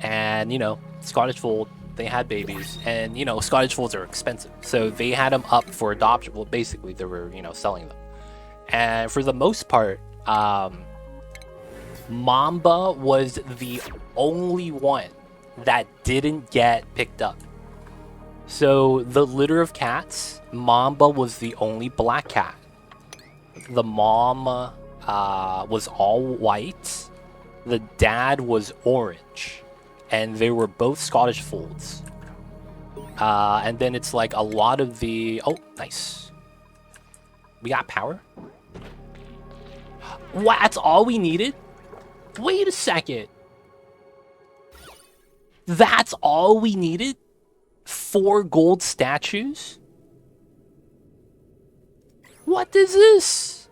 And, you know, Scottish Fold, they had babies, and, you know, Scottish Folds are expensive. So they had them up for adoption. Well, basically, they were, you know, selling them. And for the most part, Mamba was the only one that didn't get picked up. So the litter of cats, Mamba was the only black cat. The mom was all white. The dad was orange. And they were both Scottish Folds. And then it's like a lot of the... Oh, nice. We got power? What? That's all we needed? Wait a second. That's all we needed? 4 gold statues? What is this?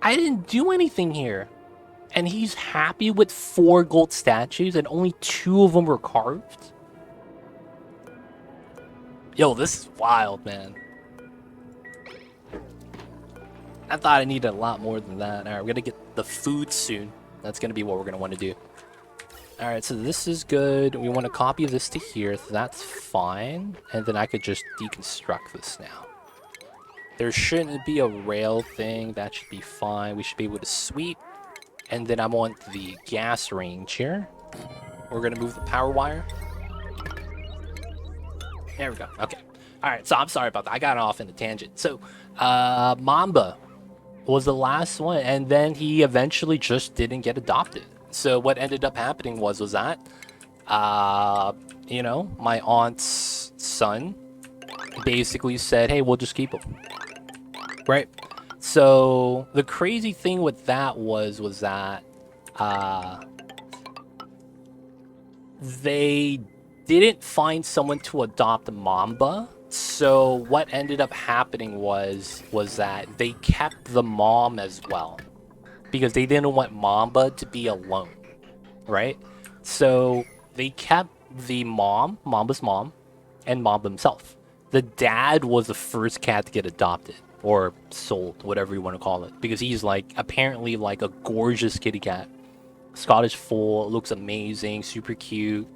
I didn't do anything here. And he's happy with 4 gold statues and only 2 of them were carved? Yo, this is wild, man. I thought I needed a lot more than that. Alright, we're gonna get the food soon. That's gonna be what we're gonna want to do. Alright, so this is good. We want to copy this to here, so that's fine. And then I could just deconstruct this now. There shouldn't be a rail thing. That should be fine. We should be able to sweep. And then I want the gas range here. We're going to move the power wire. There we go. Okay. Alright, so I'm sorry about that. I got off in a tangent. So, Mamba was the last one. And then he eventually just didn't get adopted. So what ended up happening was that, you know, my aunt's son basically said, hey, we'll just keep him. Right? So the crazy thing with that was that they didn't find someone to adopt Mamba. So what ended up happening was that they kept the mom as well, because they didn't want Mamba to be alone, right? So they kept the mom, Mamba's mom, and Mamba himself. The dad was the first cat to get adopted or sold, whatever you want to call it, because he's like apparently like a gorgeous kitty cat, Scottish Fold, looks amazing, super cute,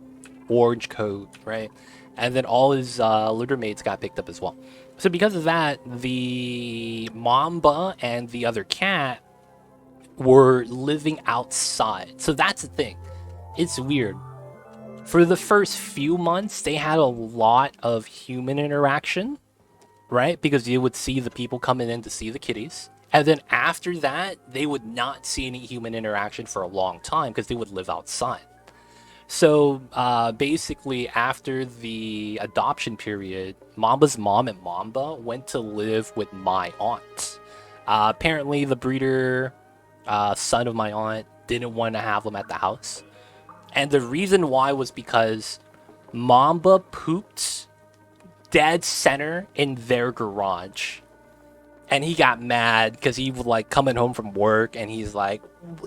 orange coat, right? And then all his litter mates got picked up as well. So because of that, the Mamba and the other cat were living outside. So that's the thing. It's weird. For the first few months, they had a lot of human interaction, right? Because you would see the people coming in to see the kitties. And then after that, they would not see any human interaction for a long time because they would live outside. So basically, after the adoption period, Mamba's mom and Mamba went to live with my aunt. Apparently, the breeder son of my aunt didn't want to have them at the house. And the reason why was because Mamba pooped dead center in their garage. And he got mad because he was like coming home from work and he's like,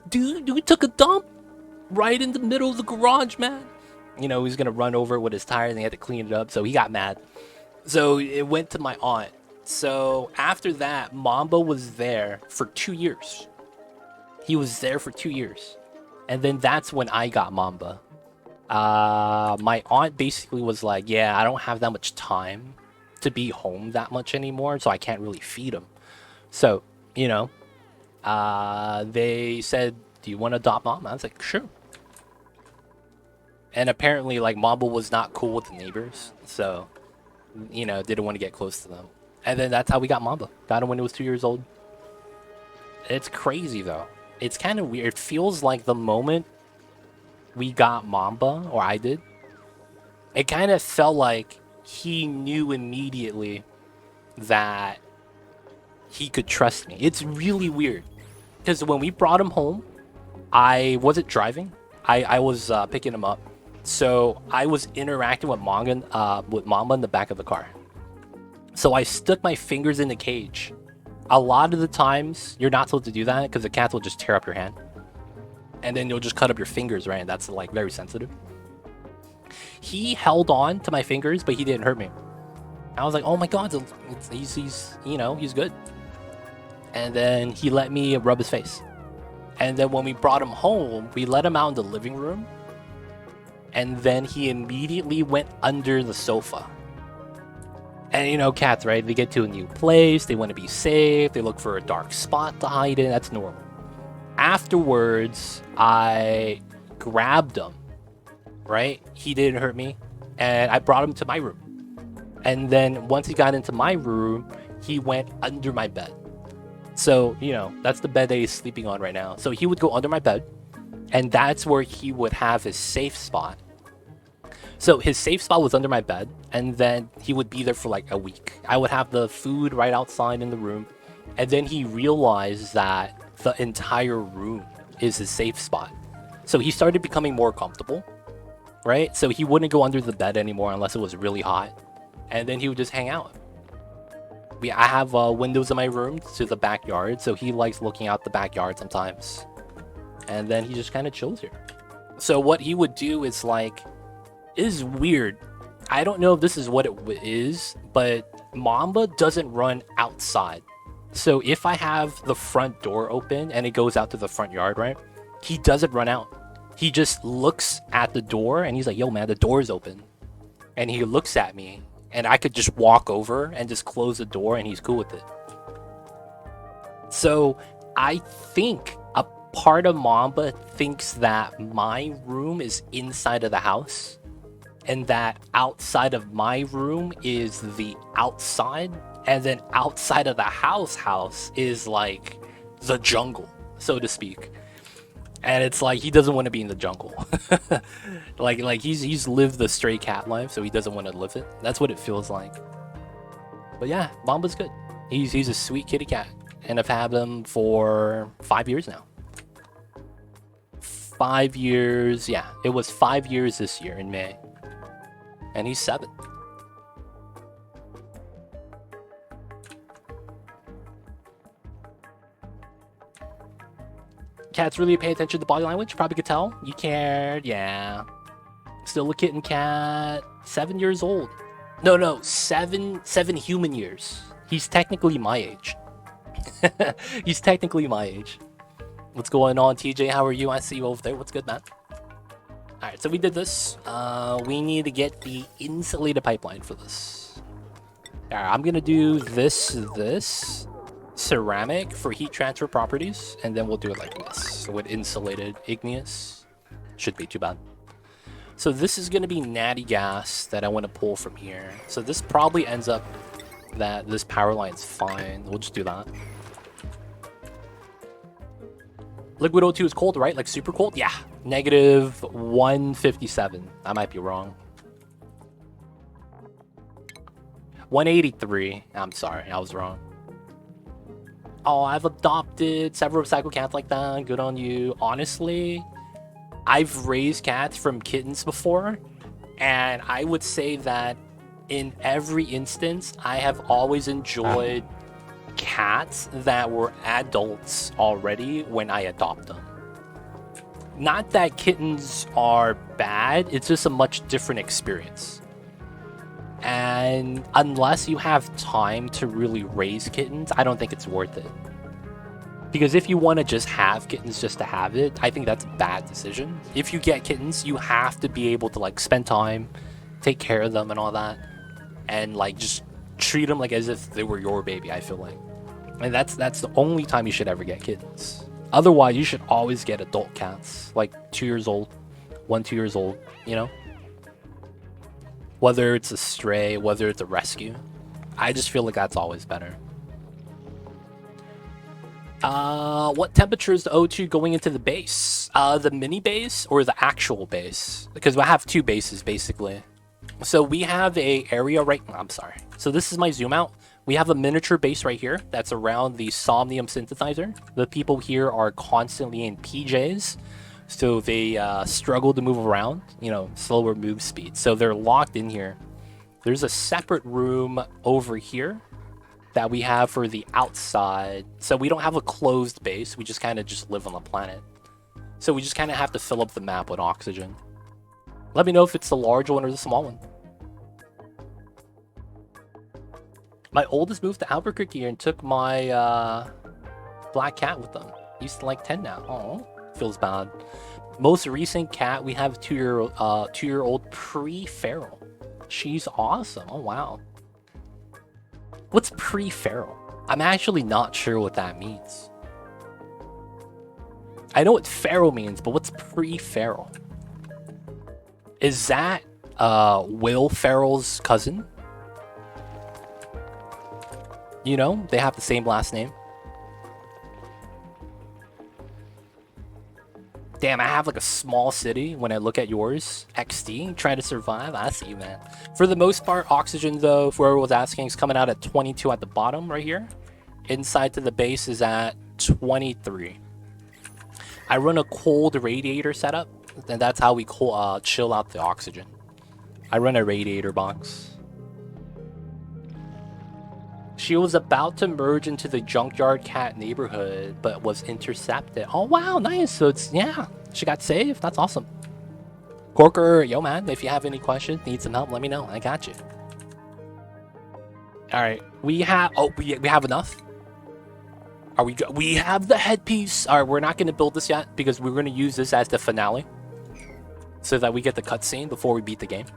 dude, you took a dump right in the middle of the garage, man. You know, he's going to run over it with his tires and he had to clean it up. So he got mad. So it went to my aunt. So after that, Mamba was there for 2 years. He was there for 2 years. And then that's when I got Mamba. My aunt basically was like, yeah, I don't have that much time to be home that much anymore, so I can't really feed him. So, you know, they said, do you want to adopt Mamba? I was like, sure. And apparently, like, Mamba was not cool with the neighbors, so, you know, didn't want to get close to them. And then that's how we got Mamba. Got him when he was 2 years old. It's crazy, though. It's kind of weird. It feels like the moment we got Mamba, or I did, it kind of felt like he knew immediately that he could trust me. It's really weird. Because when we brought him home, I wasn't driving. I was picking him up. So I was interacting with Mama in the back of the car. So I stuck my fingers in the cage. A lot of the times, you're not supposed to do that because the cats will just tear up your hand. And then you'll just cut up your fingers, right? And that's like very sensitive. He held on to my fingers, but he didn't hurt me. I was like, oh my god, he's you know, he's good. And then he let me rub his face. And then when we brought him home, we let him out in the living room. And then he immediately went under the sofa. And you know, cats, right? They get to a new place, they want to be safe, they look for a dark spot to hide in. That's normal. Afterwards, I grabbed him, right? He didn't hurt me. And I brought him to my room. And then once he got into my room, he went under my bed. So, you know, that's the bed that he's sleeping on right now. So he would go under my bed, and that's where he would have his safe spot. So his safe spot was under my bed, and then he would be there for like a week. I would have the food right outside in the room, and then he realized that the entire room is his safe spot. So he started becoming more comfortable, right? So he wouldn't go under the bed anymore unless it was really hot, and then he would just hang out. I have windows in my room to the backyard, so he likes looking out the backyard sometimes. And then he just kind of chills here. So what he would do is like, is weird. I don't know if this is what it is, but Mamba doesn't run outside. So if I have the front door open and it goes out to the front yard, right? He doesn't run out. He just looks at the door and he's like, yo man, the door is open. And he looks at me. And I could just walk over and just close the door and he's cool with it. So I think a part of Mamba thinks that my room is inside of the house. And that outside of my room is the outside. And then outside of the house is like the jungle, so to speak. And it's like he doesn't want to be in the jungle. like he's lived the stray cat life, so he doesn't want to live it. That's what it feels like. But yeah, Mamba's good. He's a sweet kitty cat, and I've had him for 5 years now. 5 years, yeah. It was 5 years this year in May, and he's 7. Cats really pay attention to body language. Probably could tell. You cared. Yeah. Still a kitten cat. 7 years old. No. 7 human years. He's technically my age. He's technically my age. What's going on, TJ? How are you? I see you over there. What's good, man? Alright, so we did this. We need to get the insulated pipeline for this. Alright, I'm gonna do this ceramic for heat transfer properties, and then we'll do it like this with insulated igneous. Shouldn't be too bad. So this is going to be natty gas that I want to pull from here. So this probably ends up that this power line's fine. We'll just do that. Liquid O2 is cold, right? Like super cold? Yeah. Negative 157. I might be wrong. 183. I'm sorry, I was wrong. Oh, I've adopted several recycled cats like that. Good on you. Honestly, I've raised cats from kittens before, and I would say that in every instance, I have always enjoyed cats that were adults already when I adopt them. Not that kittens are bad, it's just a much different experience. And unless you have time to really raise kittens, I don't think it's worth it. Because if you want to just have kittens just to have it, I think that's a bad decision. If you get kittens, you have to be able to like spend time, take care of them and all that, and like just treat them like as if they were your baby, I feel like. And that's the only time you should ever get kittens. Otherwise, you should always get adult cats, like 2 years old, 1-2 years old, you know? Whether it's a stray, whether it's a rescue. I just feel like that's always better. What temperature is the O2 going into the base? The mini base or the actual base? Because I have 2 bases, basically. So we have a area right... I'm sorry. So this is my zoom out. We have a miniature base right here that's around the Somnium synthesizer. The people here are constantly in PJs, so they struggle to move around, you know, slower move speed. So they're locked in here. There's a separate room over here that we have for the outside. So we don't have a closed base. We just kind of just live on the planet. So we just kind of have to fill up the map with oxygen. Let me know if it's the large one or the small one. My oldest moved to Albuquerque and took my black cat with them. He's like 10 now. Oh, feels bad. Most recent cat, we have two-year-old pre-feral. She's awesome. Oh, wow. What's pre-feral? I'm actually not sure what that means. I know what feral means, but what's pre-feral? Is that Will Ferrell's cousin? You know, they have the same last name. Damn, I have like a small city when I look at yours. XD, trying to survive. I see you, man. For the most part, oxygen, though, if whoever was asking, is coming out at 22 at the bottom right here. Inside to the base is at 23. I run a cold radiator setup, and that's how we chill out the oxygen. I run a radiator box. She was about to merge into the junkyard cat neighborhood, but was intercepted. Oh, wow, nice. So it's, yeah, she got saved. That's awesome. Corker, yo, man, if you have any questions, need some help, let me know. I got you. All right, we have enough. Are we good? We have the headpiece. All right, we're not going to build this yet because we're going to use this as the finale so that we get the cutscene before we beat the game.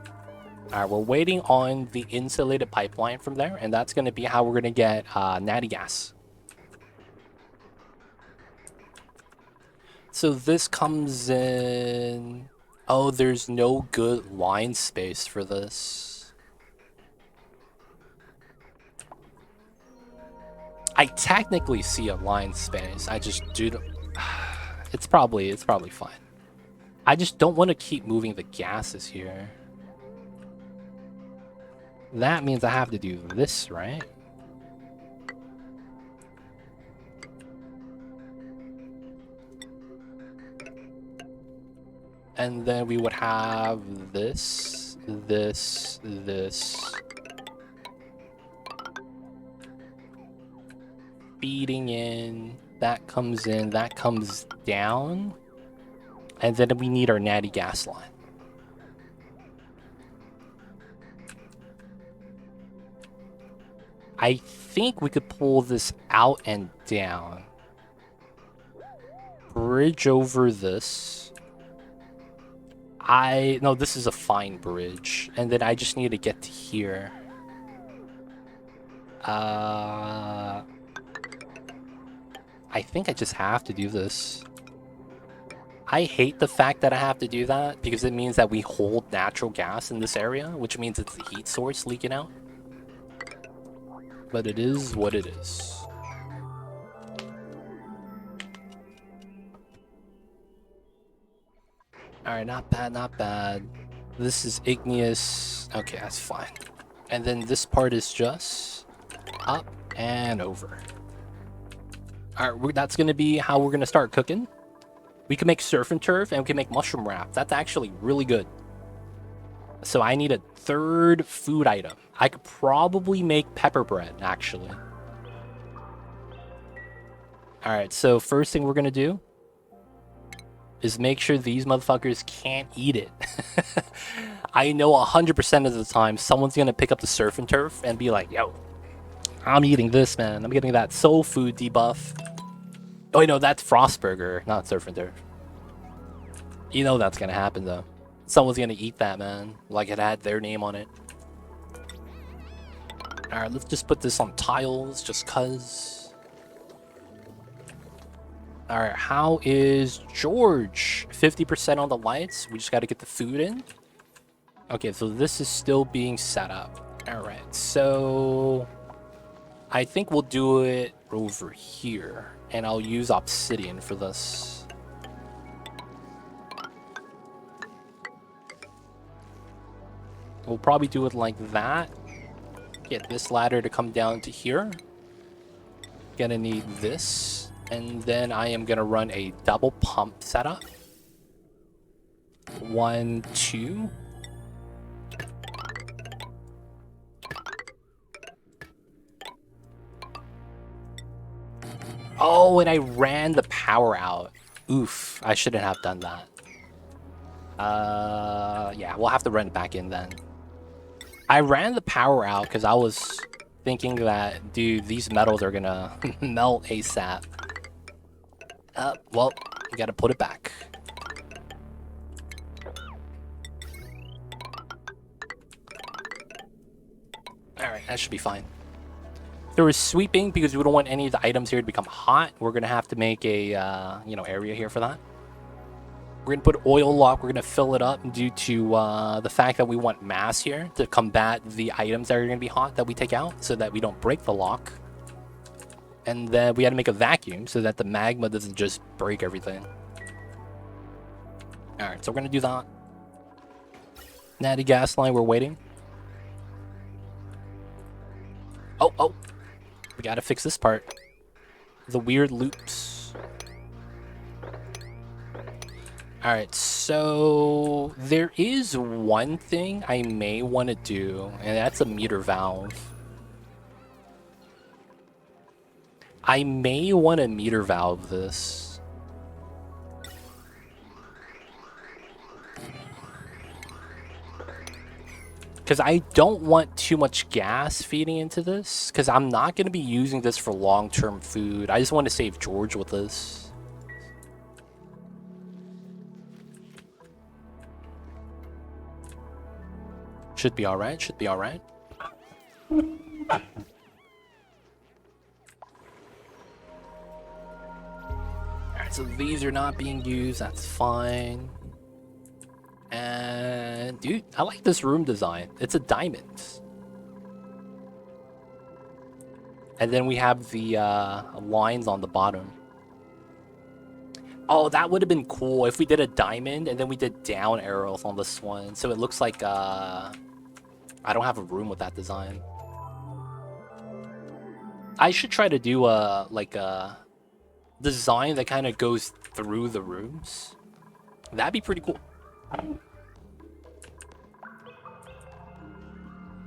All right, we're waiting on the insulated pipeline from there, and that's going to be how we're going to get natty gas. So this comes in... Oh, there's no good line space for this. I technically see a line space. I just do... It's probably fine. I just don't want to keep moving the gases here. That means I have to do this, right? And then we would have this. Feeding in. That comes in. That comes down. And then we need our natty gas line. I think we could pull this out and down. Bridge over this. No, this is a fine bridge. And then I just need to get to here. I think I just have to do this. I hate the fact that I have to do that because it means that we hold natural gas in this area, which means it's the heat source leaking out. But it is what it is. Alright, not bad, not bad. This is igneous. Okay, that's fine. And then this part is just up and over. Alright, that's going to be how we're going to start cooking. We can make surf and turf and we can make mushroom wrap. That's actually really good. So I need a third food item. I could probably make pepper bread, actually. Alright, so first thing we're going to do is make sure these motherfuckers can't eat it. I know 100% of the time someone's going to pick up the surf and turf and be like, yo, I'm eating this, man. I'm getting that soul food debuff. Oh, you know, that's Frostburger, not surf and turf. You know that's going to happen, though. Someone's going to eat that, man. Like it had their name on it. Alright, let's just put this on tiles, just cuz. Alright, how is George? 50% on the lights. We just got to get the food in. Okay, so this is still being set up. Alright, so I think we'll do it over here. And I'll use obsidian for this. We'll probably do it like that. Get this ladder to come down to here. Gonna need this. And then I am gonna run a double pump setup. 1, 2. Oh, and I ran the power out. Oof, I shouldn't have done that. Yeah, we'll have to run it back in then. I ran the power out because I was thinking that, dude, these metals are gonna melt ASAP. Well, you gotta put it back. Alright, that should be fine. There was sweeping because we don't want any of the items here to become hot. We're gonna have to make a, area here for that. We're gonna put oil lock. We're gonna fill it up due to the fact that we want mass here to combat the items that are gonna be hot that we take out, so that we don't break the lock. And then we had to make a vacuum so that the magma doesn't just break everything. All right, so we're gonna do that. Natty gas line. We're waiting. Oh, we gotta fix this part. The weird loops. Alright, so there is one thing I may want to do, and that's a meter valve. I may want to meter valve this. Because I don't want too much gas feeding into this, because I'm not going to be using this for long-term food. I just want to save George with this. Should be alright, should be alright. Alright, so these are not being used, that's fine. And dude, I like this room design. It's a diamond. And then we have the lines on the bottom. Oh, that would have been cool if we did a diamond and then we did down arrows on this one. So it looks like I don't have a room with that design. I should try to do a design that kind of goes through the rooms. That'd be pretty cool.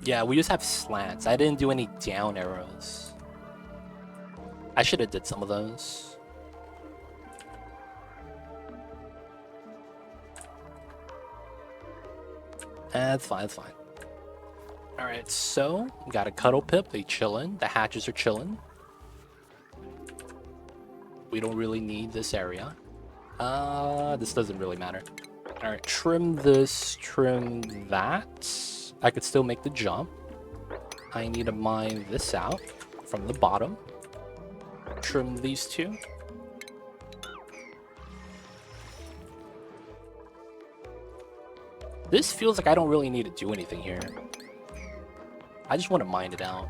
Yeah, we just have slants. I didn't do any down arrows. I should have did some of those. That's fine, that's fine. Alright, so we got a cuddle pip, they chillin'. The hatches are chillin'. We don't really need this area. This doesn't really matter. Alright, trim this, trim that. I could still make the jump. I need to mine this out from the bottom. Trim these two. This feels like I don't really need to do anything here. I just want to mine it out.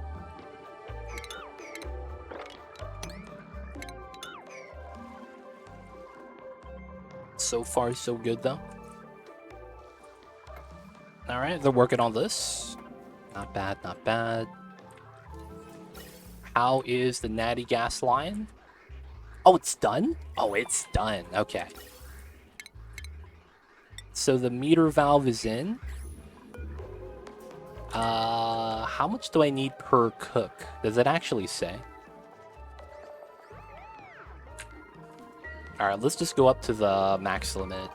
So far, so good, though. Alright, they're working on this. Not bad, not bad. How is the natty gas line? Oh, it's done? Oh, it's done. Okay. So the meter valve is in. How much do I need per cook? Does it actually say? Alright, let's just go up to the max limit.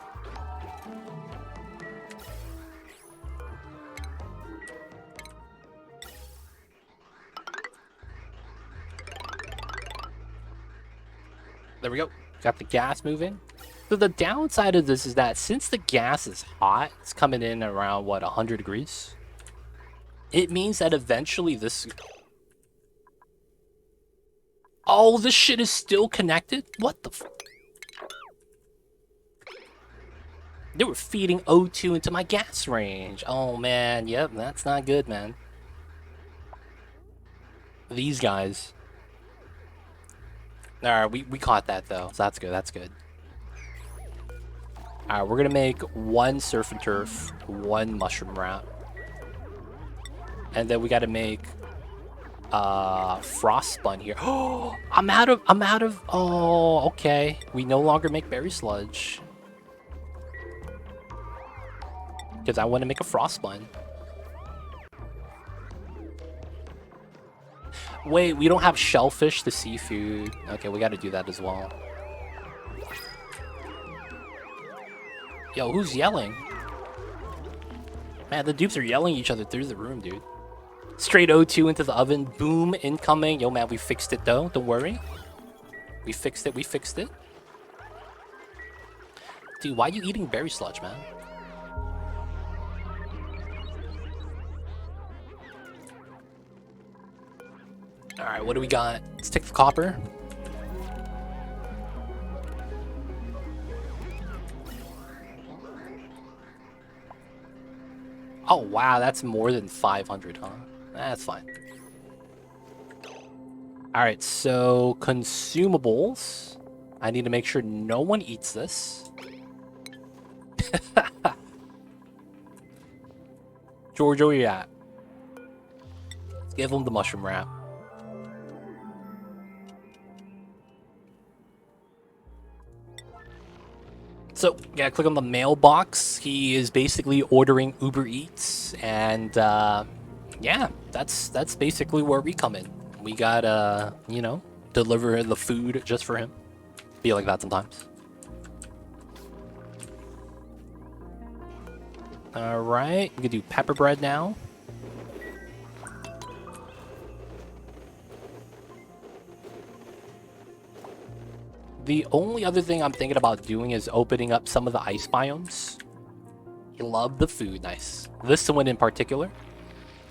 There we go. Got the gas moving. So the downside of this is that since the gas is hot, it's coming in around, what, 100 degrees? It means that eventually this... Oh, this shit is still connected? What the f... They were feeding O2 into my gas range. Oh, man. Yep, that's not good, man. These guys. Alright, we caught that, though. So that's good, that's good. Alright, we're gonna make one surf and turf, one mushroom wrap. And then we gotta make frost spun here. Oh, I'm out of, oh, okay. We no longer make berry sludge. Because I want to make a frost spun. Wait, we don't have shellfish, the seafood. Okay, we gotta do that as well. Yo, who's yelling? Man, the dupes are yelling at each other through the room, dude. Straight O2 into the oven. Boom, incoming. Yo, man, we fixed it, though. Don't worry. We fixed it. We fixed it. Dude, why are you eating berry sludge, man? Alright, what do we got? Let's take the copper. Oh, wow, that's more than 500, huh? That's fine. Alright, so consumables. I need to make sure no one eats this. George, where you at? Let's give him the mushroom wrap. So, yeah, click on the mailbox. He is basically ordering Uber Eats, and yeah, that's basically where we come in. We gotta, you know, deliver the food just for him. Be like that sometimes. Alright, we can do pepper bread now. The only other thing I'm thinking about doing is opening up some of the ice biomes. You love the food, nice. This one in particular.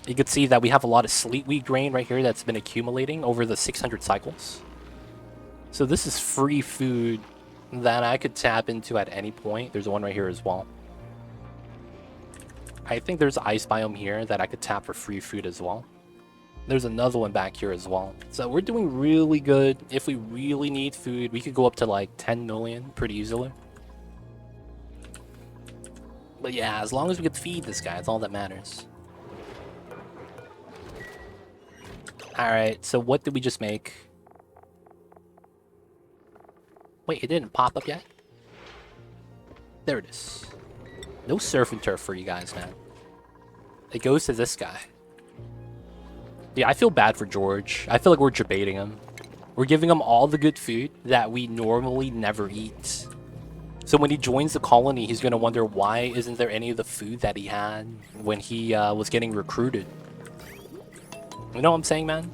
You can see that we have a lot of sleetweed grain right here that's been accumulating over the 600 cycles. So this is free food that I could tap into at any point. There's one right here as well. I think there's an ice biome here that I could tap for free food as well. There's another one back here as well. So we're doing really good. If we really need food, we could go up to like 10 million pretty easily. But yeah, as long as we could feed this guy, it's all that matters. Alright, so what did we just make? Wait, it didn't pop up yet? There it is. No surf and turf for you guys, man. It goes to this guy. Yeah, I feel bad for George. I feel like we're debating him. We're giving him all the good food that we normally never eat. So when he joins the colony, he's going to wonder why isn't there any of the food that he had when he was getting recruited. You know what I'm saying, man?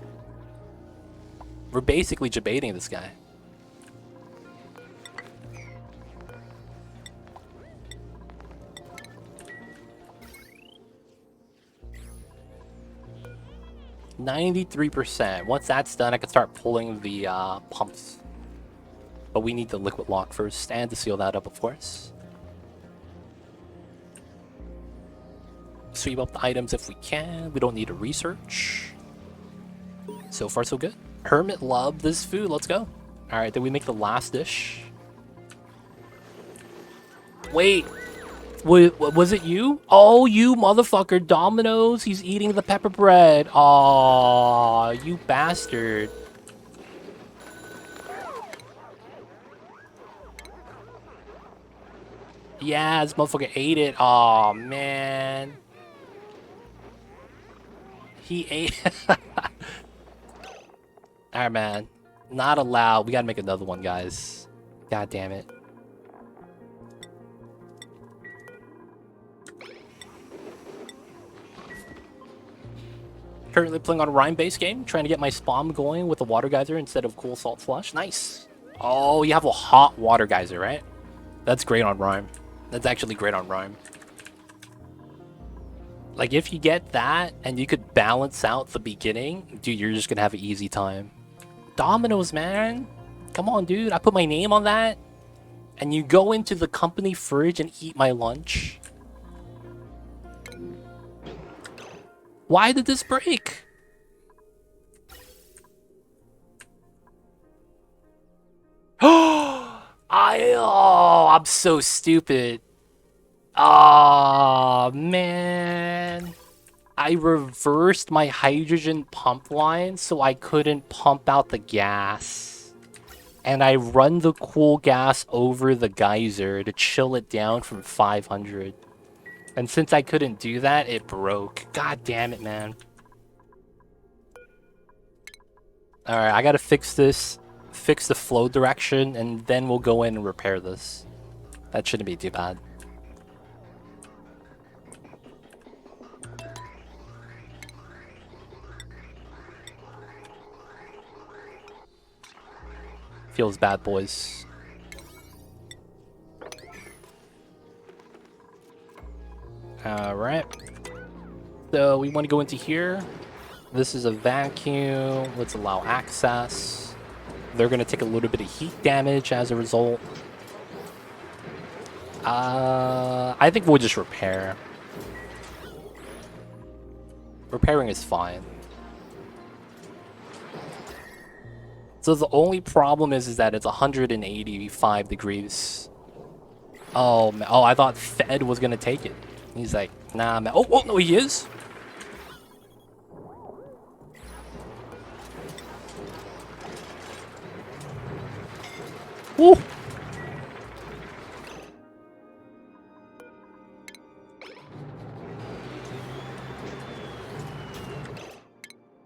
We're basically debating this guy. %. Once that's done, I can start pulling the pumps. But we need the liquid lock first, and to seal that up, of course. Sweep up the items if we can. We don't need to research. So far, so good. Hermit loved this food. Let's go. Alright, then we make the last dish. Wait. Was it you? Oh, you motherfucker, Domino's. He's eating the pepper bread. Aw, you bastard. Yeah, this motherfucker ate it. Aw, man. He ate. Alright, man. Not allowed. We gotta make another one, guys. God damn it. Currently playing on a rhyme-based game, trying to get my spawn going with a water geyser instead of cool salt slush. Nice. Oh, you have a hot water geyser, right? That's great on rhyme. That's actually great on rhyme. Like, if you get that and you could balance out the beginning, dude, you're just gonna have an easy time. Domino's, man. Come on, dude. I put my name on that. And you go into the company fridge and eat my lunch. Why did this break? I'm so stupid. Oh, man. I reversed my hydrogen pump line so I couldn't pump out the gas. And I run the cool gas over the geyser to chill it down from 500. And since I couldn't do that, it broke. God damn it, man. Alright, I gotta fix this. Fix the flow direction, and then we'll go in and repair this. That shouldn't be too bad. Feels bad, boys. Alright. So we want to go into here. This is a vacuum. Let's allow access. They're going to take a little bit of heat damage as a result. I think we'll just repair. Repairing is fine. So the only problem is that it's 185 degrees. Oh, man. Oh, I thought Fed was going to take it. He's like, nah, man. Oh, no, he is. Woo.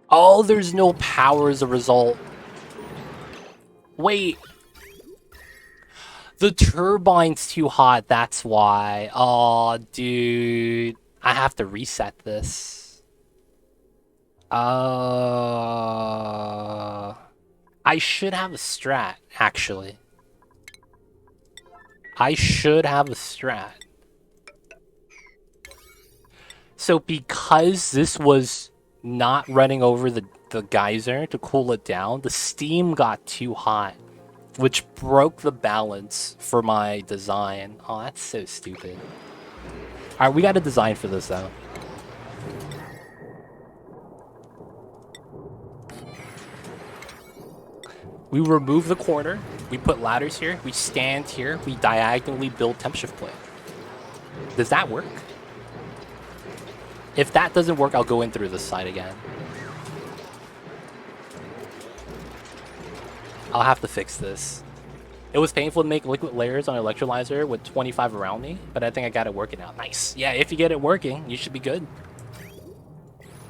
Oh, there's no power as a result. Wait. The turbine's too hot, that's why. Oh, dude. I have to reset this. I should have a strat, actually. I should have a strat. So because this was not running over the geyser to cool it down, the steam got too hot, which broke the balance for my design. Oh, that's so stupid. Alright, we got a design for this, though. We remove the corner, we put ladders here, we stand here, we diagonally build temp shift plate. Does that work? If that doesn't work, I'll go in through this side again. I'll have to fix this. It was painful to make liquid layers on an electrolyzer with 25 around me, but I think I got it working out. Nice. Yeah, if you get it working, you should be good.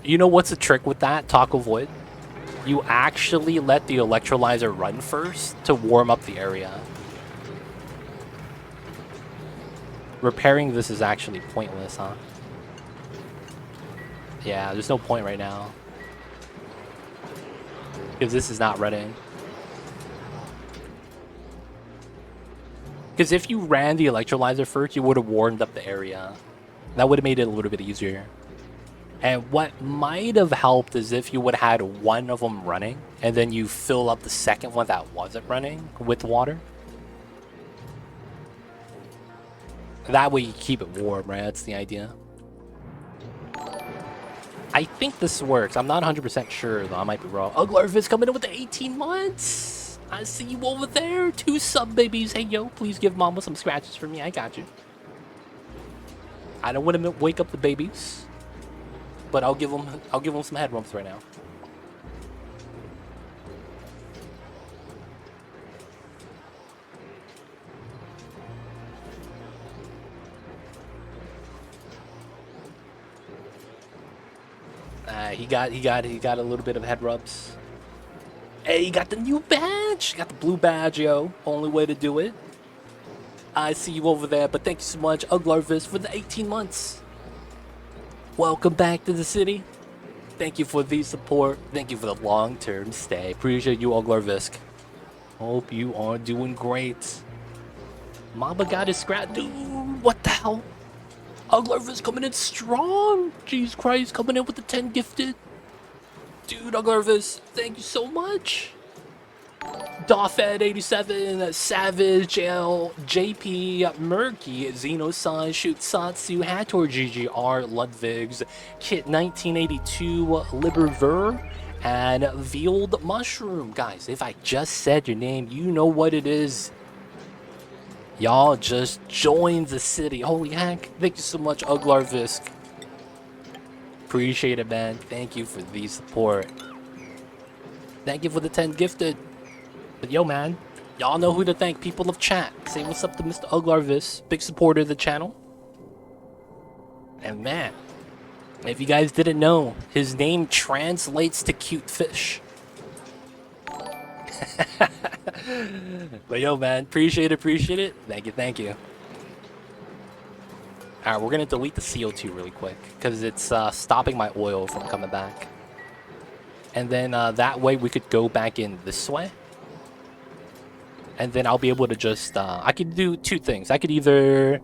You know what's the trick with that, Taco Void? You actually let the electrolyzer run first to warm up the area. Repairing this is actually pointless, huh? Yeah, there's no point right now. Because this is not running. Because if you ran the electrolyzer first, you would have warmed up the area. That would have made it a little bit easier. And what might have helped is if you would have had one of them running, and then you fill up the second one that wasn't running with water. That way you keep it warm, right? That's the idea. I think this works. I'm not 100% sure, though. I might be wrong. Uglarvis coming in with the 18 months. I see you over there. 2 sub babies. Hey, yo, please give mama some scratches for me. I got you. I don't want to wake up the babies, but I'll give them some head rumps right now. He got a little bit of head rubs. Hey, he got the new badge. He got the blue badge, yo. Only way to do it. I see you over there, but thank you so much, Uglarvis, for the 18 months. Welcome back to the city. Thank you for the support. Thank you for the long-term stay. Appreciate you, Uglarvisk. Hope you are doing great. Mamba got his scrap. Dude, what the hell? Uglarvis coming in strong. Jesus Christ, coming in with the 10 gifted. Dude, Uglarvis, thank you so much. Doffed87, Savage, L, JP, Murky, Xenosign, Shootsatsu, Hator, GGR, Ludvigs, Kit 1982, Liberver, and Veiled Mushroom. Guys, if I just said your name, you know what it is. Y'all just joined the city. Holy heck. Thank you so much, Uglarvisk. Appreciate it, man. Thank you for the support. Thank you for the 10 gifted. But yo, man, y'all know who to thank. People of chat. Say what's up to Mr. Uglarvis, big supporter of the channel. And man, if you guys didn't know, his name translates to cute fish. But yo, man, appreciate it. Thank you. Alright, we're gonna delete the CO2 really quick, because it's stopping my oil from coming back. And then that way we could go back in this way. And then I'll be able to just, I could do two things. I could either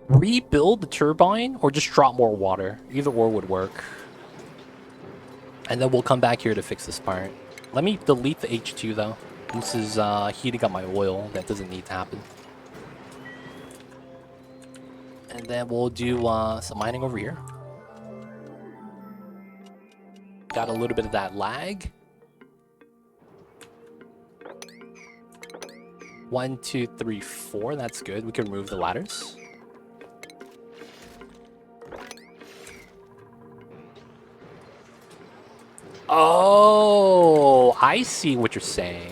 rebuild the turbine or just drop more water. Either or would work. And then we'll come back here to fix this part. Let me delete the H2 though. This is heating up my oil. That doesn't need to happen. And then we'll do some mining over here. Got a little bit of that lag. 1, 2, 3, 4. That's good. We can remove the ladders. Oh, I see what you're saying.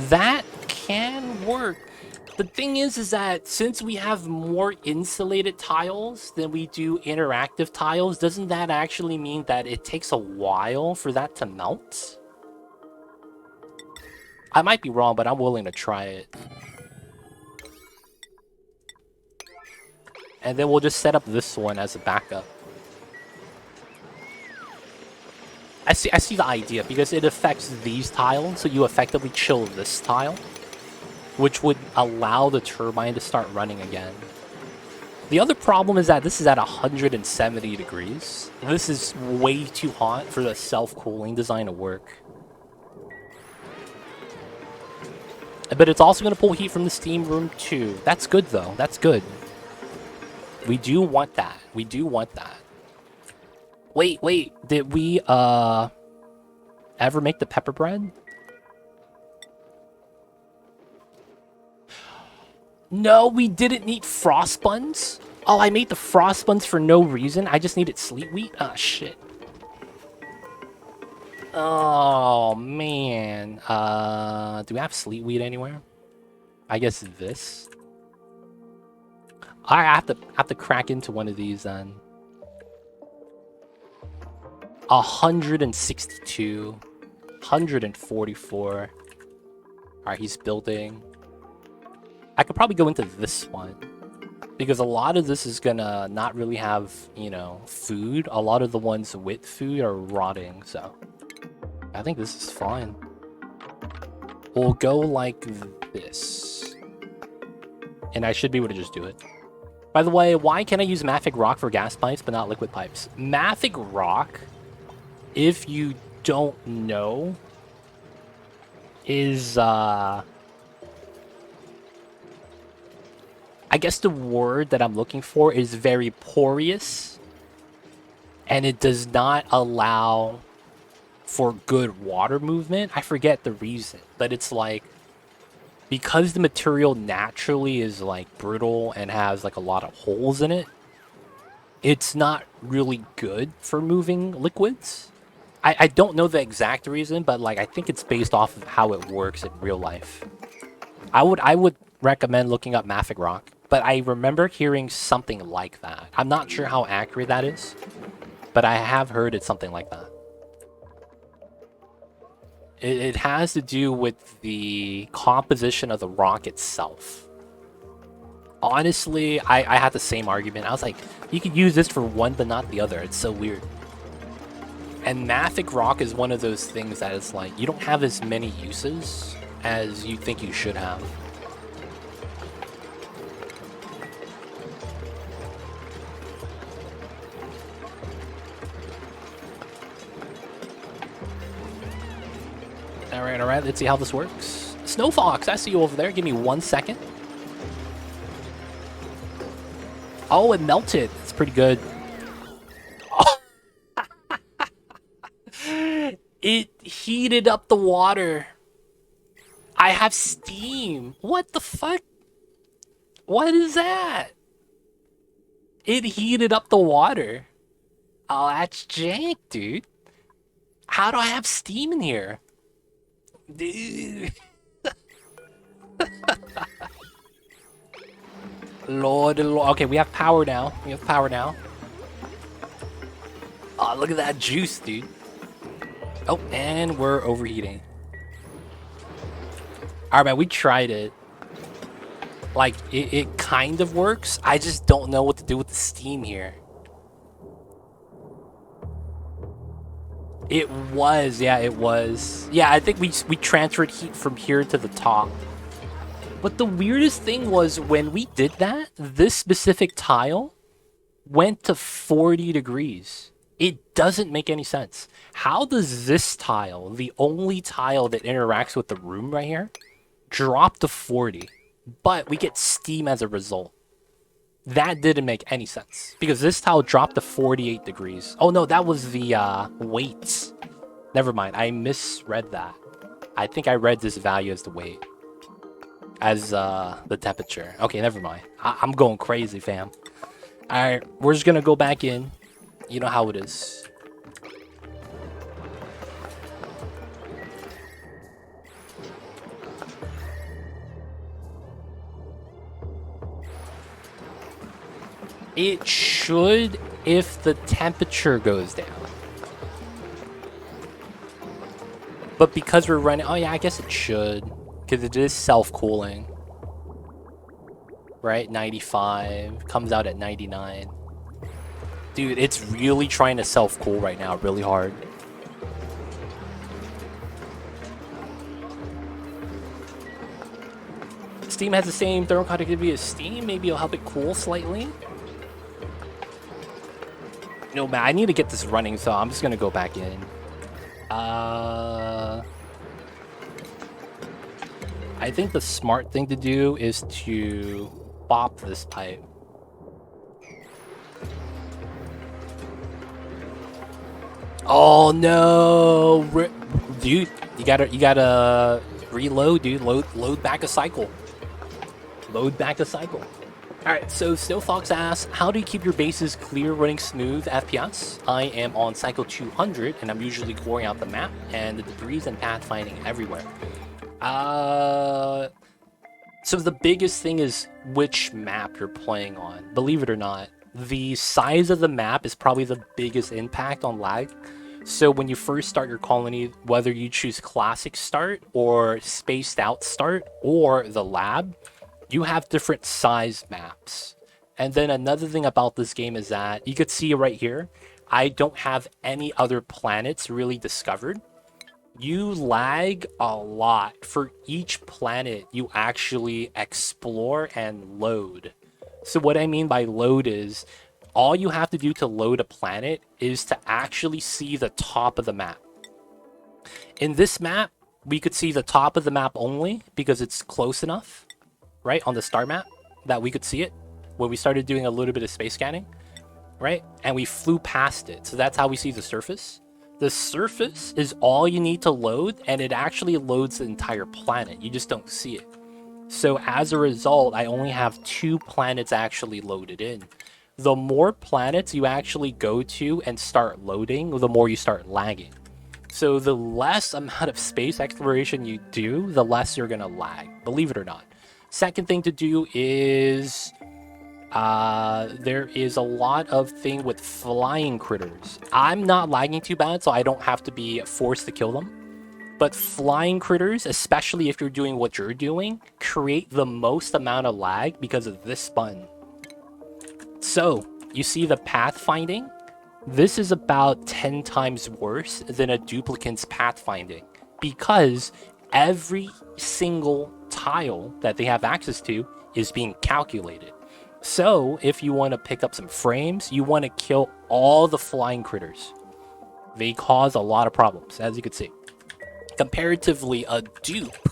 That can work. The thing is that since we have more insulated tiles than we do interactive tiles, doesn't that actually mean that it takes a while for that to melt? I might be wrong, but I'm willing to try it. And then we'll just set up this one as a backup. I see the idea, because it affects these tiles, so you effectively chill this tile, which would allow the turbine to start running again. The other problem is that this is at 170 degrees. This is way too hot for the self-cooling design to work. But it's also going to pull heat from the steam room too. That's good though. That's good. We do want that. We do want that. Wait. Did we ever make the pepper bread? No, we didn't need frost buns. Oh, I made the frost buns for no reason. I just needed sleet wheat. Ah, shit. Oh, man. Do we have sleet wheat anywhere? I guess this. I have to crack into one of these then. 162. 144. Alright, he's building. I could probably go into this one, because a lot of this is gonna not really have, you know, food. A lot of the ones with food are rotting, so I think this is fine. We'll go like this, and I should be able to just do it. By the way, why can't I use mafic rock for gas pipes but not liquid pipes? Mafic rock, if you don't know, is I guess the word that I'm looking for is very porous, and it does not allow for good water movement. I forget the reason, but it's like, because the material naturally is like brittle and has like a lot of holes in it, it's not really good for moving liquids. I don't know the exact reason, but like I think it's based off of how it works in real life. I would recommend looking up mafic rock. But I remember hearing something like that. I'm not sure how accurate that is, but I have heard it's something like that. It has to do with the composition of the rock itself. Honestly, I had the same argument. I was like, you could use this for one but not the other. It's so weird. And mafic rock is one of those things that is like, you don't have as many uses as you think you should have. Alright, let's see how this works. Snowfox, I see you over there. Give me 1 second. Oh, it melted. It's pretty good. Oh. It heated up the water. I have steam. What the fuck? What is that? It heated up the water. Oh, that's jank, dude. How do I have steam in here? Dude. Lord. Okay, we have power now. Oh, look at that juice, dude. Oh, and we're overheating. Alright, man, we tried it. Like, it kind of works. I just don't know what to do with the steam here. It was. Yeah, I think we transferred heat from here to the top. But the weirdest thing was when we did that, this specific tile went to 40 degrees. It doesn't make any sense. How does this tile, the only tile that interacts with the room right here, drop to 40? But we get steam as a result. That didn't make any sense. Because this tile dropped to 48 degrees. Oh no, that was the weights. Never mind, I misread that. I think I read this value as the weight. As the temperature. Okay, never mind. I'm going crazy, fam. Alright, we're just gonna go back in. You know how it is. It should if the temperature goes down. But because we're running... Oh yeah, I guess it should. Because it is self-cooling. Right? 95. Comes out at 99. Dude, it's really trying to self-cool right now. Really hard. Steam has the same thermal conductivity as steam. Maybe it'll help it cool slightly. No, man, I need to get this running, so I'm just gonna go back in. I think the smart thing to do is to bop this pipe. Oh no, dude! You gotta reload, dude. Load back a cycle. Load back a cycle. Alright, so Snowfox asks, how do you keep your bases clear running smooth FPS? I am on cycle 200, and I'm usually clearing out the map, and the debris and pathfinding everywhere. So the biggest thing is which map you're playing on. Believe it or not, the size of the map is probably the biggest impact on lag. So when you first start your colony, whether you choose classic start, or spaced out start, or the lab, you have different size maps. And then another thing about this game is that you could see right here, I don't have any other planets really discovered. You lag a lot. For each planet, you actually explore and load. So what I mean by load is, all you have to do to load a planet is to actually see the top of the map. In this map, we could see the top of the map only because it's close enough. Right, on the star map, that we could see it when we started doing a little bit of space scanning, right? And we flew past it, so that's how we see the surface. The surface is all you need to load, and it actually loads the entire planet. You just don't see it. So as a result, I only have 2 planets actually loaded in. The more planets you actually go to and start loading, the more you start lagging. So the less amount of space exploration you do, the less you're gonna lag, believe it or not. Second thing to do is there is a lot of thing with flying critters. I'm not lagging too bad, so I don't have to be forced to kill them. But flying critters, especially if you're doing what you're doing, create the most amount of lag because of this button. So, you see the pathfinding? This is about 10 times worse than a duplicant's pathfinding because every single tile that they have access to is being calculated. So if you want to pick up some frames, you want to kill all the flying critters. They cause a lot of problems, as you can see. Comparatively, a dupe,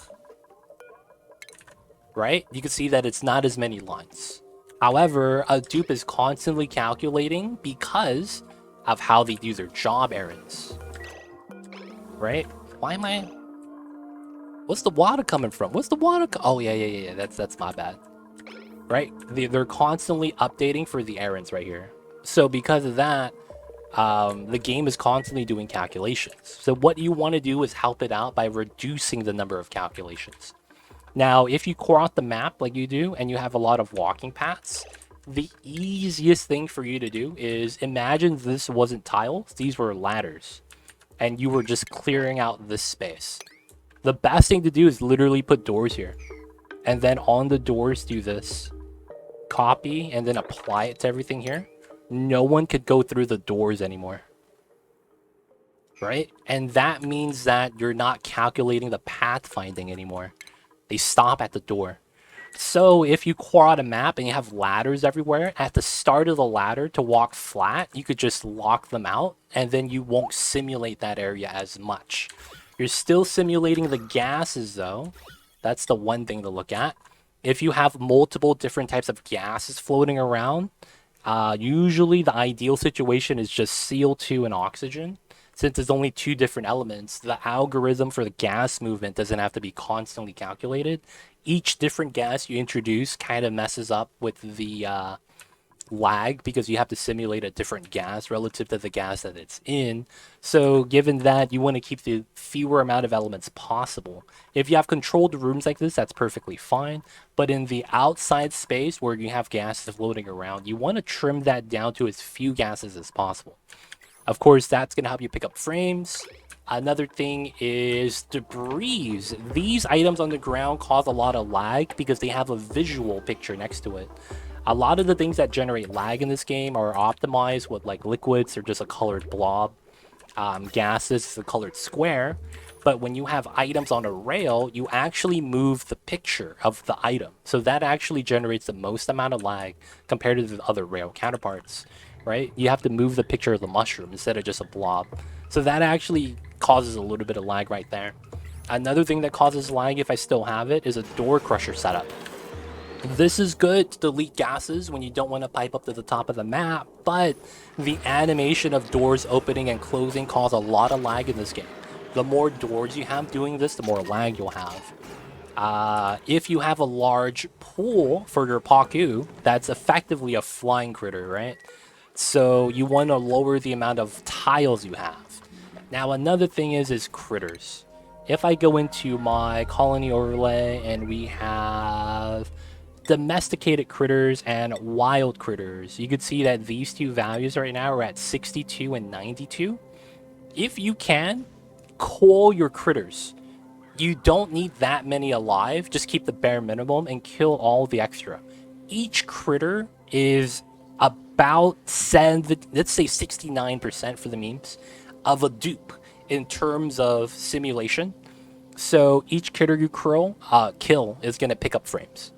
right? You can see that it's not as many lines. However, a dupe is constantly calculating because of how they do their job errands. right? Why am I... What's the water coming from? What's the water... Oh, yeah. That's my bad. Right? They're constantly updating for the errands right here. So because of that, the game is constantly doing calculations. So what you want to do is help it out by reducing the number of calculations. Now, if you core out the map like you do, and you have a lot of walking paths, the easiest thing for you to do is imagine this wasn't tiles, these were ladders, and you were just clearing out this space. The best thing to do is literally put doors here, and then on the doors do this. Copy, and then apply it to everything here. No one could go through the doors anymore. Right? And that means that you're not calculating the pathfinding anymore. They stop at the door. So if you core out a map and you have ladders everywhere, at the start of the ladder to walk flat, you could just lock them out, and then you won't simulate that area as much. You're still simulating the gases though. That's the one thing to look at. If you have multiple different types of gases floating around, usually the ideal situation is just CO2 and oxygen. Since there's only two different elements, the algorithm for the gas movement doesn't have to be constantly calculated. Each different gas you introduce kind of messes up with the lag because you have to simulate a different gas relative to the gas that it's in. So given that, you want to keep the fewer amount of elements possible. If you have controlled rooms like this, that's perfectly fine. But in the outside space where you have gases floating around, you want to trim that down to as few gases as possible. Of course, that's going to help you pick up frames. Another thing is debris. These items on the ground cause a lot of lag because they have a visual picture next to it. A lot of the things that generate lag in this game are optimized with like liquids, they're just a colored blob. Gases is a colored square. But when you have items on a rail, you actually move the picture of the item. So that actually generates the most amount of lag compared to the other rail counterparts. Right? You have to move the picture of the mushroom instead of just a blob. So that actually causes a little bit of lag right there. Another thing that causes lag, if I still have it, is a door crusher setup. This is good to delete gases when you don't want to pipe up to the top of the map, but the animation of doors opening and closing cause a lot of lag in this game. The more doors you have doing this, the more lag you'll have. If you have a large pool for your Paku, that's effectively a flying critter, right? So you want to lower the amount of tiles you have. Now another thing is critters. If I go into my colony overlay and we have domesticated critters and wild critters, you could see that these two values right now are at 62 and 92. If you can, call your critters. You don't need that many alive, just keep the bare minimum and kill all the extra. Each critter is about 7, let's say 69% for the memes, of a dupe in terms of simulation. So each critter you kill is going to pick up frames.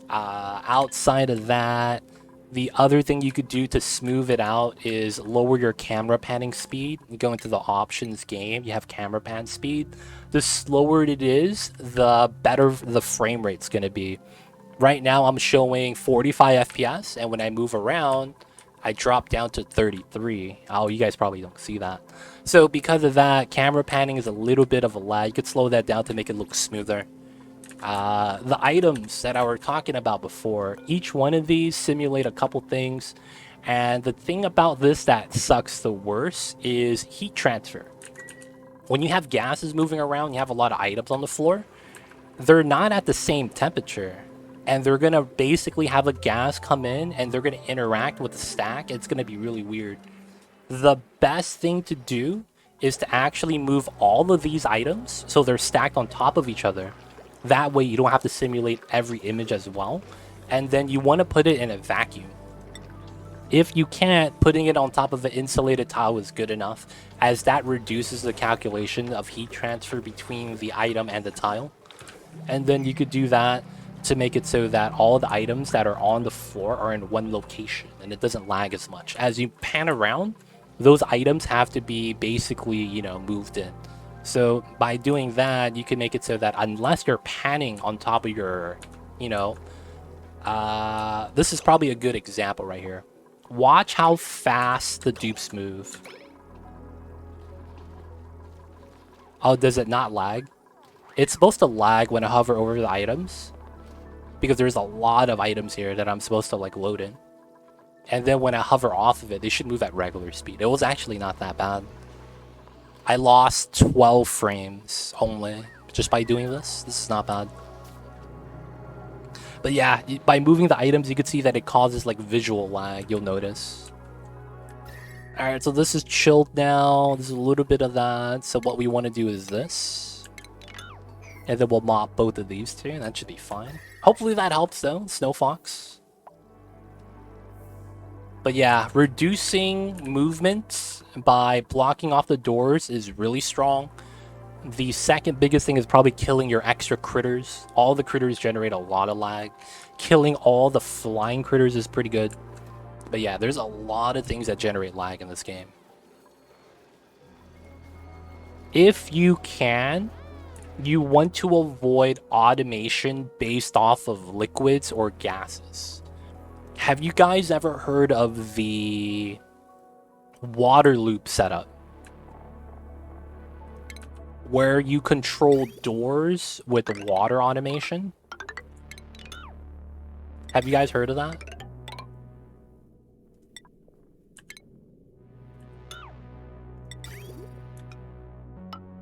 Outside of that, the other thing you could do to smooth it out is lower your camera panning speed. You go into the options game, you have camera pan speed. The slower it is, the better the frame rate's going to be. Right now I'm showing 45 FPS, and when I move around, I drop down to 33. Oh, you guys probably don't see that. So because of that, camera panning is a little bit of a lag. You could slow that down to make it look smoother. The items that I were talking about before, each one of these simulate a couple things. And the thing about this that sucks the worst is heat transfer. When you have gases moving around, you have a lot of items on the floor. They're not at the same temperature. And they're going to basically have a gas come in and they're going to interact with the stack. It's going to be really weird. The best thing to do is to actually move all of these items so they're stacked on top of each other. That way you don't have to simulate every image as well. And then you want to put it in a vacuum. If you can't, putting it on top of an insulated tile is good enough, as that reduces the calculation of heat transfer between the item and the tile. And then you could do that to make it so that all the items that are on the floor are in one location and it doesn't lag as much. As you pan around, those items have to be basically, moved in. So by doing that, you can make it so that unless you're panning on top of your, this is probably a good example right here. Watch how fast the dupes move. Oh, does it not lag? It's supposed to lag when I hover over the items, because there's a lot of items here that I'm supposed to like load in. And then when I hover off of it, they should move at regular speed. It was actually not that bad. I lost 12 frames only just by doing this. This is not bad. But yeah, by moving the items, you can see that it causes like visual lag, you'll notice. Alright, so this is chilled now. There's a little bit of that. So what we want to do is this. And then we'll mop both of these two, and that should be fine. Hopefully that helps though, Snow Fox. But yeah, reducing movement by blocking off the doors is really strong. The second biggest thing is probably killing your extra critters. All the critters generate a lot of lag. Killing all the flying critters is pretty good. But yeah, there's a lot of things that generate lag in this game. If you can, you want to avoid automation based off of liquids or gases. Have you guys ever heard of the water loop setup, where you control doors with water automation? Have you guys heard of that?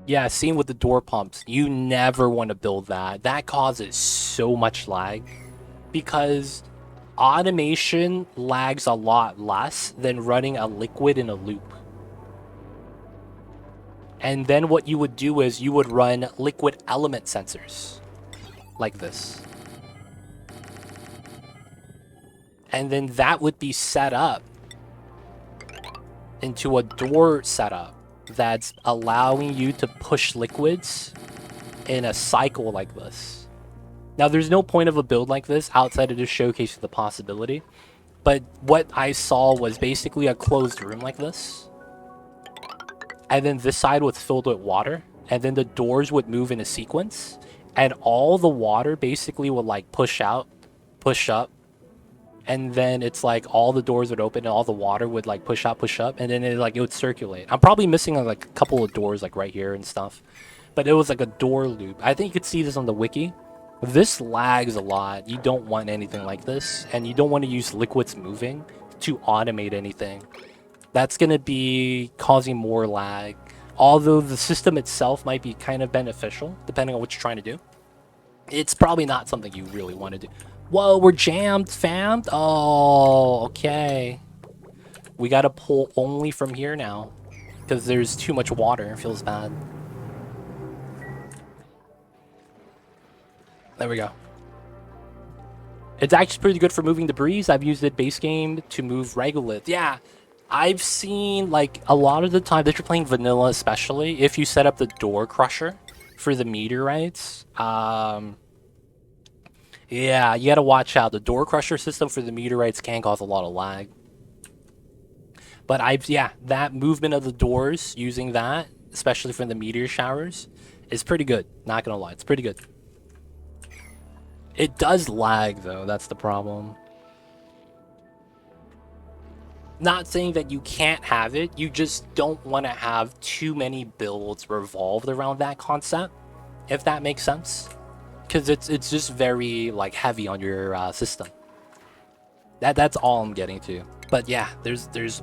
Yeah, same with the door pumps. You never want to build that. That causes so much lag, because automation lags a lot less than running a liquid in a loop. And then what you would do is you would run liquid element sensors like this. And then that would be set up into a door setup that's allowing you to push liquids in a cycle like this. Now, there's no point of a build like this outside of just showcasing the possibility. But what I saw was basically a closed room like this. And then this side was filled with water. And then the doors would move in a sequence. And all the water basically would like push out, push up. And then it's like all the doors would open and all the water would like push out, push up. And then it would circulate. I'm probably missing like a couple of doors like right here and stuff. But it was like a door loop. I think you could see this on the wiki. This lags a lot. You don't want anything like this. And you don't want to use liquids moving to automate anything. That's going to be causing more lag. Although the system itself might be kind of beneficial, depending on what you're trying to do. It's probably not something you really want to do. Whoa, we're jammed, fam. Oh, okay. We got to pull only from here now. Because there's too much water. It feels bad. There we go. It's actually pretty good for moving debris. I've used it base game to move regolith. Yeah, I've seen like a lot of the time that you're playing vanilla, especially if you set up the door crusher for the meteorites. Yeah, you gotta watch out. The door crusher system for the meteorites can cause a lot of lag. But yeah, that movement of the doors using that, especially for the meteor showers, is pretty good. Not gonna lie, it's pretty good. It does lag though, that's the problem. Not saying that you can't have it, you just don't want to have too many builds revolved around that concept, if that makes sense. Because it's just very like heavy on your system. That's all I'm getting to. But yeah, there's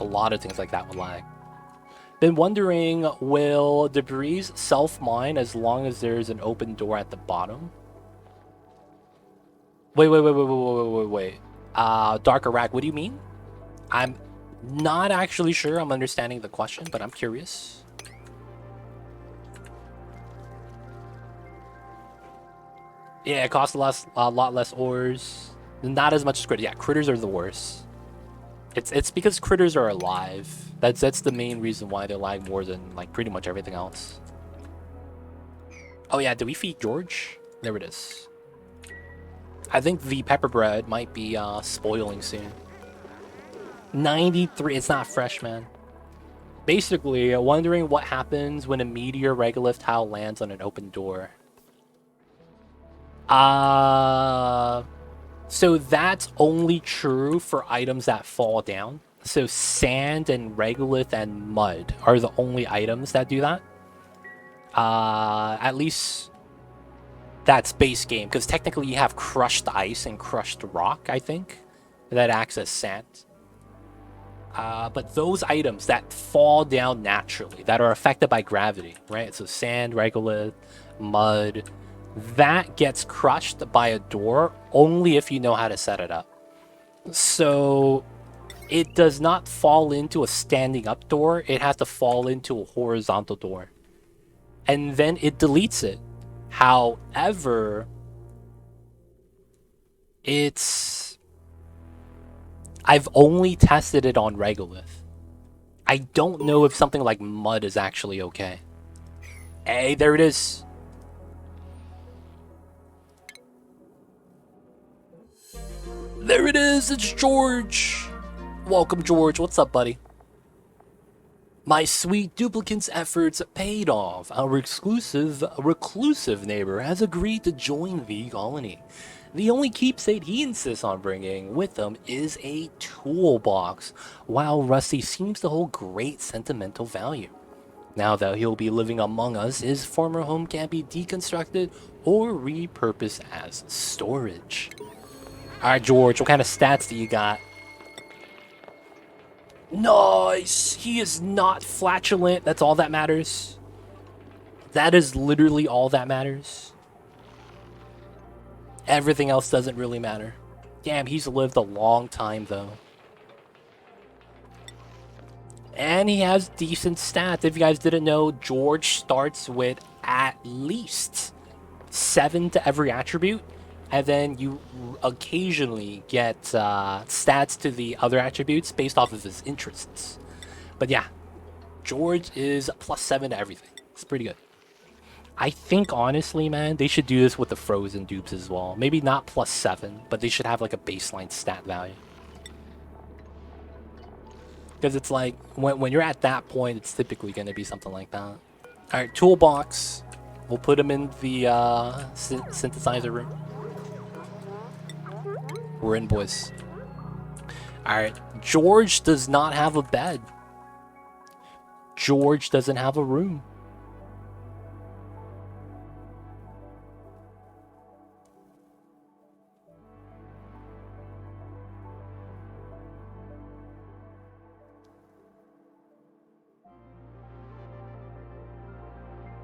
a lot of things like that with lag. Been wondering, will debris self-mine as long as there's an open door at the bottom? Wait. Dark Iraq, what do you mean? I'm not actually sure I'm understanding the question, but I'm curious. Yeah, it costs a lot less ores. Not as much as critters. Yeah, critters are the worst. It's because critters are alive. That's the main reason why they lag more than like pretty much everything else. Oh yeah, did we feed George? There it is. I think the pepper bread might be spoiling soon. 93, it's not fresh, man. Basically, wondering what happens when a meteor regolith tile lands on an open door. So that's only true for items that fall down. So sand and regolith and mud are the only items that do that. At least that's base game, because technically you have crushed ice and crushed rock, I think, that acts as sand. But those items that fall down naturally, that are affected by gravity, right? So sand, regolith, mud, that gets crushed by a door only if you know how to set it up. So it does not fall into a standing up door, it has to fall into a horizontal door. And then it deletes it. However, I've only tested it on regolith. I don't know if something like mud is actually okay. Hey, there it is. There it is, it's George. Welcome, George. What's up, buddy? My sweet duplicant's efforts paid off. Our exclusive, reclusive neighbor has agreed to join the colony. The only keepsake he insists on bringing with him is a toolbox, while Rusty seems to hold great sentimental value. Now that he'll be living among us, his former home can be deconstructed or repurposed as storage. Alright, George, what kind of stats do you got? Nice! He is not flatulent. That's all that matters. That is literally all that matters. Everything else doesn't really matter. Damn, he's lived a long time, though. And he has decent stats. If you guys didn't know, George starts with at least 7 to every attribute. And then you occasionally get stats to the other attributes based off of his interests. But yeah, George is +7 to everything. It's pretty good. I think, honestly, man, they should do this with the frozen dupes as well. Maybe not +7, but they should have like a baseline stat value. Because it's like, when you're at that point, it's typically going to be something like that. Alright, toolbox. We'll put him in the synthesizer room. We're in, boys. Alright, George does not have a bed. George doesn't have a room.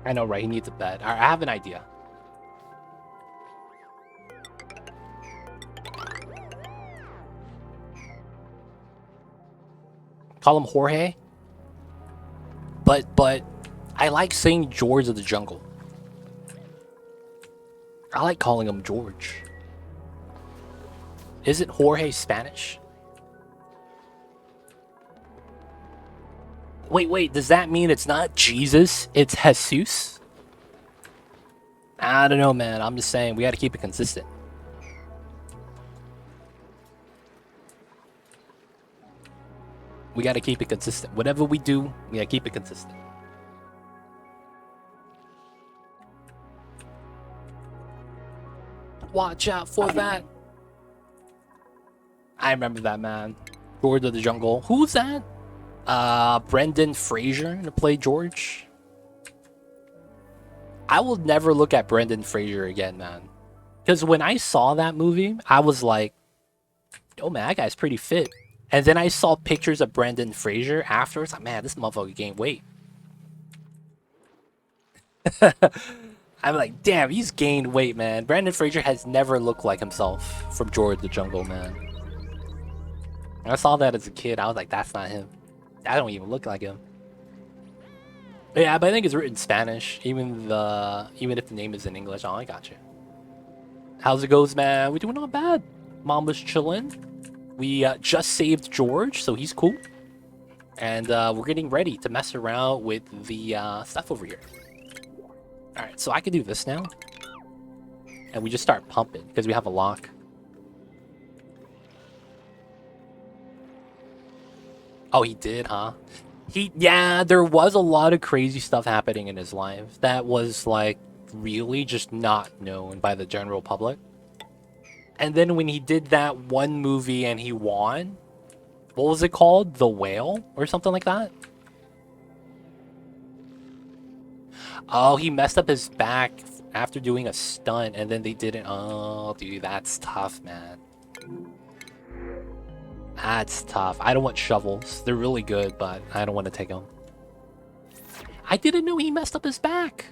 I know, right? He needs a bed. Alright, I have an idea. Call him Jorge. But I like saying George of the Jungle. I like calling him George. Isn't Jorge Spanish? Wait, does that mean it's not Jesus? It's Jesus? I don't know, man. I'm just saying, we gotta keep it consistent. We gotta keep it consistent. Whatever we do, we gotta keep it consistent. Watch out for that. I remember that, man. George of the Jungle. Who's that? Brendan Fraser to play George. I will never look at Brendan Fraser again, man. Because when I saw that movie, I was like, oh man, that guy's pretty fit. And then I saw pictures of Brendan Fraser afterwards. Like, man, this motherfucker gained weight. I'm like, damn, he's gained weight, man. Brendan Fraser has never looked like himself from George the Jungle, man. When I saw that as a kid, I was like, that's not him. I don't even look like him. But yeah, but I think it's written in Spanish, even if the name is in English. Oh, I got you. How's it goes, man? We're doing not bad. Mama's chilling. We just saved George, so he's cool. And we're getting ready to mess around with the stuff over here. Alright, so I can do this now. And we just start pumping, because we have a lock. Oh, he did, huh? Yeah, there was a lot of crazy stuff happening in his life that was, like, really just not known by the general public. And then when he did that one movie and he won, what was it called? The Whale? Or something like that? Oh, he messed up his back after doing a stunt, and then they didn't. Oh, dude, that's tough, man. That's tough. I don't want shovels. They're really good, but I don't want to take them. I didn't know he messed up his back.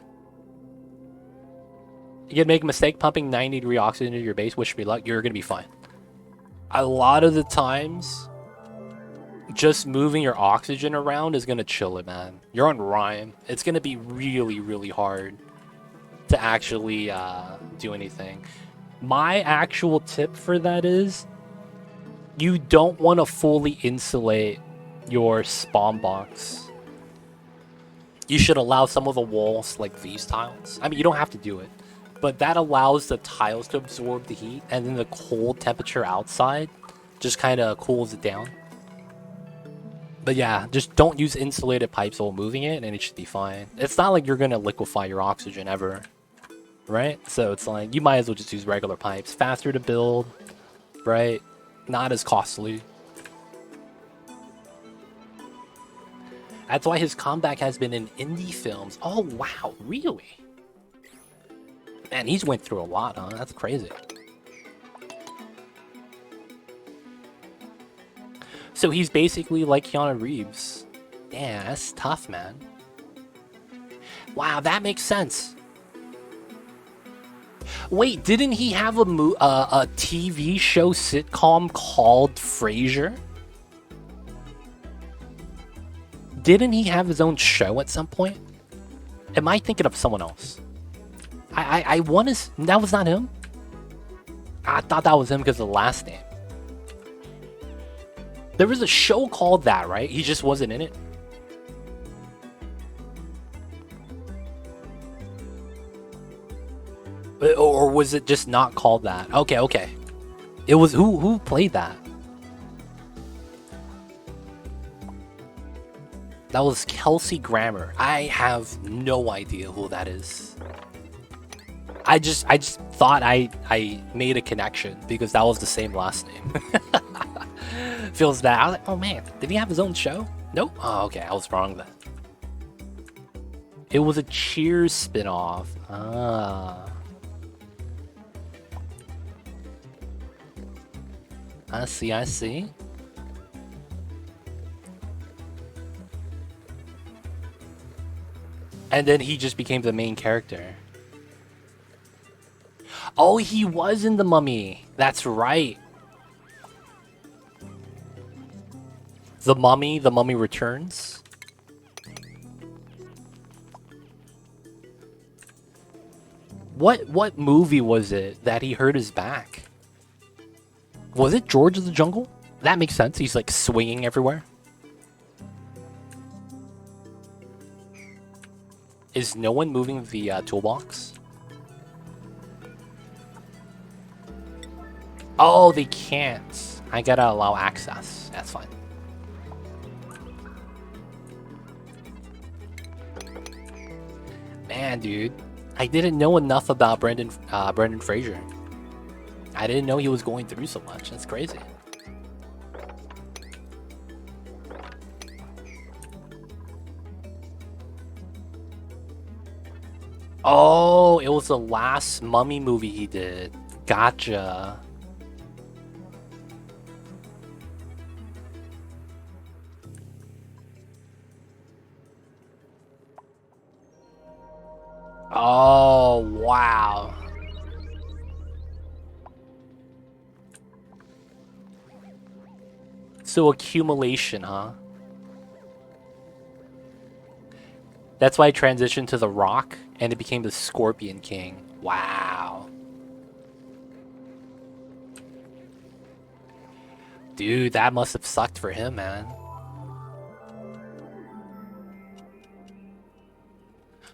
You can make a mistake pumping 90-degree oxygen into your base. Wish me luck. You're going to be fine. A lot of the times, just moving your oxygen around is going to chill it, man. You're on Rhyme. It's going to be really, really hard to actually do anything. My actual tip for that is you don't want to fully insulate your spawn box. You should allow some of the walls, like these tiles. I mean, you don't have to do it, but that allows the tiles to absorb the heat, and then the cold temperature outside just kind of cools it down. But yeah, just don't use insulated pipes while moving it, and it should be fine. It's not like you're going to liquefy your oxygen ever, right? So it's like, you might as well just use regular pipes. Faster to build, right? Not as costly. That's why his comeback has been in indie films. Oh, wow, really? Man, he's went through a lot, huh? That's crazy. So he's basically like Keanu Reeves. Yeah, that's tough, man. Wow, that makes sense. Wait, didn't he have a TV show sitcom called Frasier? Didn't he have his own show at some point? Am I thinking of someone else? I want to... That was not him? I thought that was him because of the last name. There was a show called that, right? He just wasn't in it? Or was it just not called that? Okay, okay. It was... Who played that? That was Kelsey Grammer. I have no idea who that is. I just thought I made a connection because that was the same last name. Feels bad. I was like, oh man, did he have his own show? Nope. Oh, okay, I was wrong then. It was a Cheers spinoff. Ah. I see, I see. And then he just became the main character. Oh, he was in The Mummy. That's right. The Mummy Returns. What movie was it that he hurt his back? Was it George of the Jungle? That makes sense. He's like swinging everywhere. Is no one moving the toolbox? Oh, they can't. I gotta allow access. That's fine. Man, dude, I didn't know enough about Brendan Fraser. I didn't know he was going through so much. That's crazy. Oh, it was the last Mummy movie he did. Gotcha. Oh, wow. So accumulation, huh? That's why I transitioned to The Rock, and it became the Scorpion King. Wow. Dude, that must have sucked for him, man.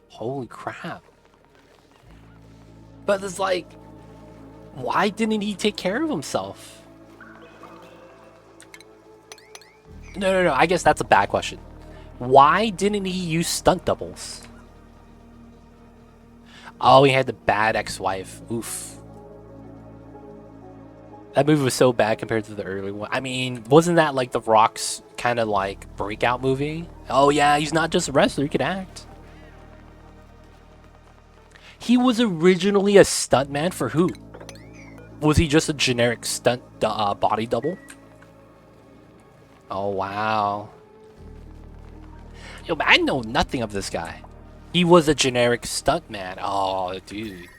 Holy crap. But it's like, why didn't he take care of himself? No. I guess that's a bad question. Why didn't he use stunt doubles? Oh, he had the bad ex-wife. Oof. That movie was so bad compared to the early one. I mean, wasn't that like The Rock's kind of like breakout movie? Oh yeah, he's not just a wrestler, he could act. He was originally a stuntman for who? Was he just a generic stunt body double? Oh, wow. Yo, man, I know nothing of this guy. He was a generic stuntman. Oh, dude.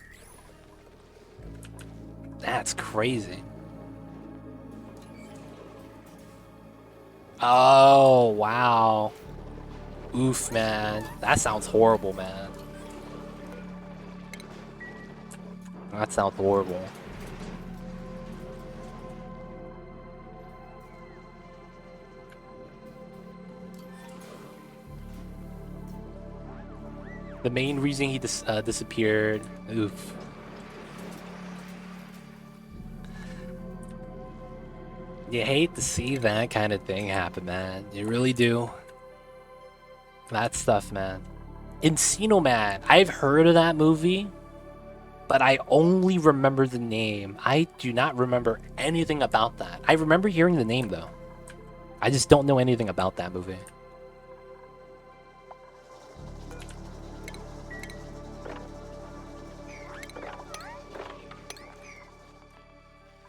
That's crazy. Oh, wow. Oof, man. That sounds horrible, man. That sounds horrible. The main reason he disappeared. Oof. You hate to see that kind of thing happen, man. You really do. That stuff, man. Encino Man. I've heard of that movie, but I only remember the name. I do not remember anything about that. I remember hearing the name, though. I just don't know anything about that movie.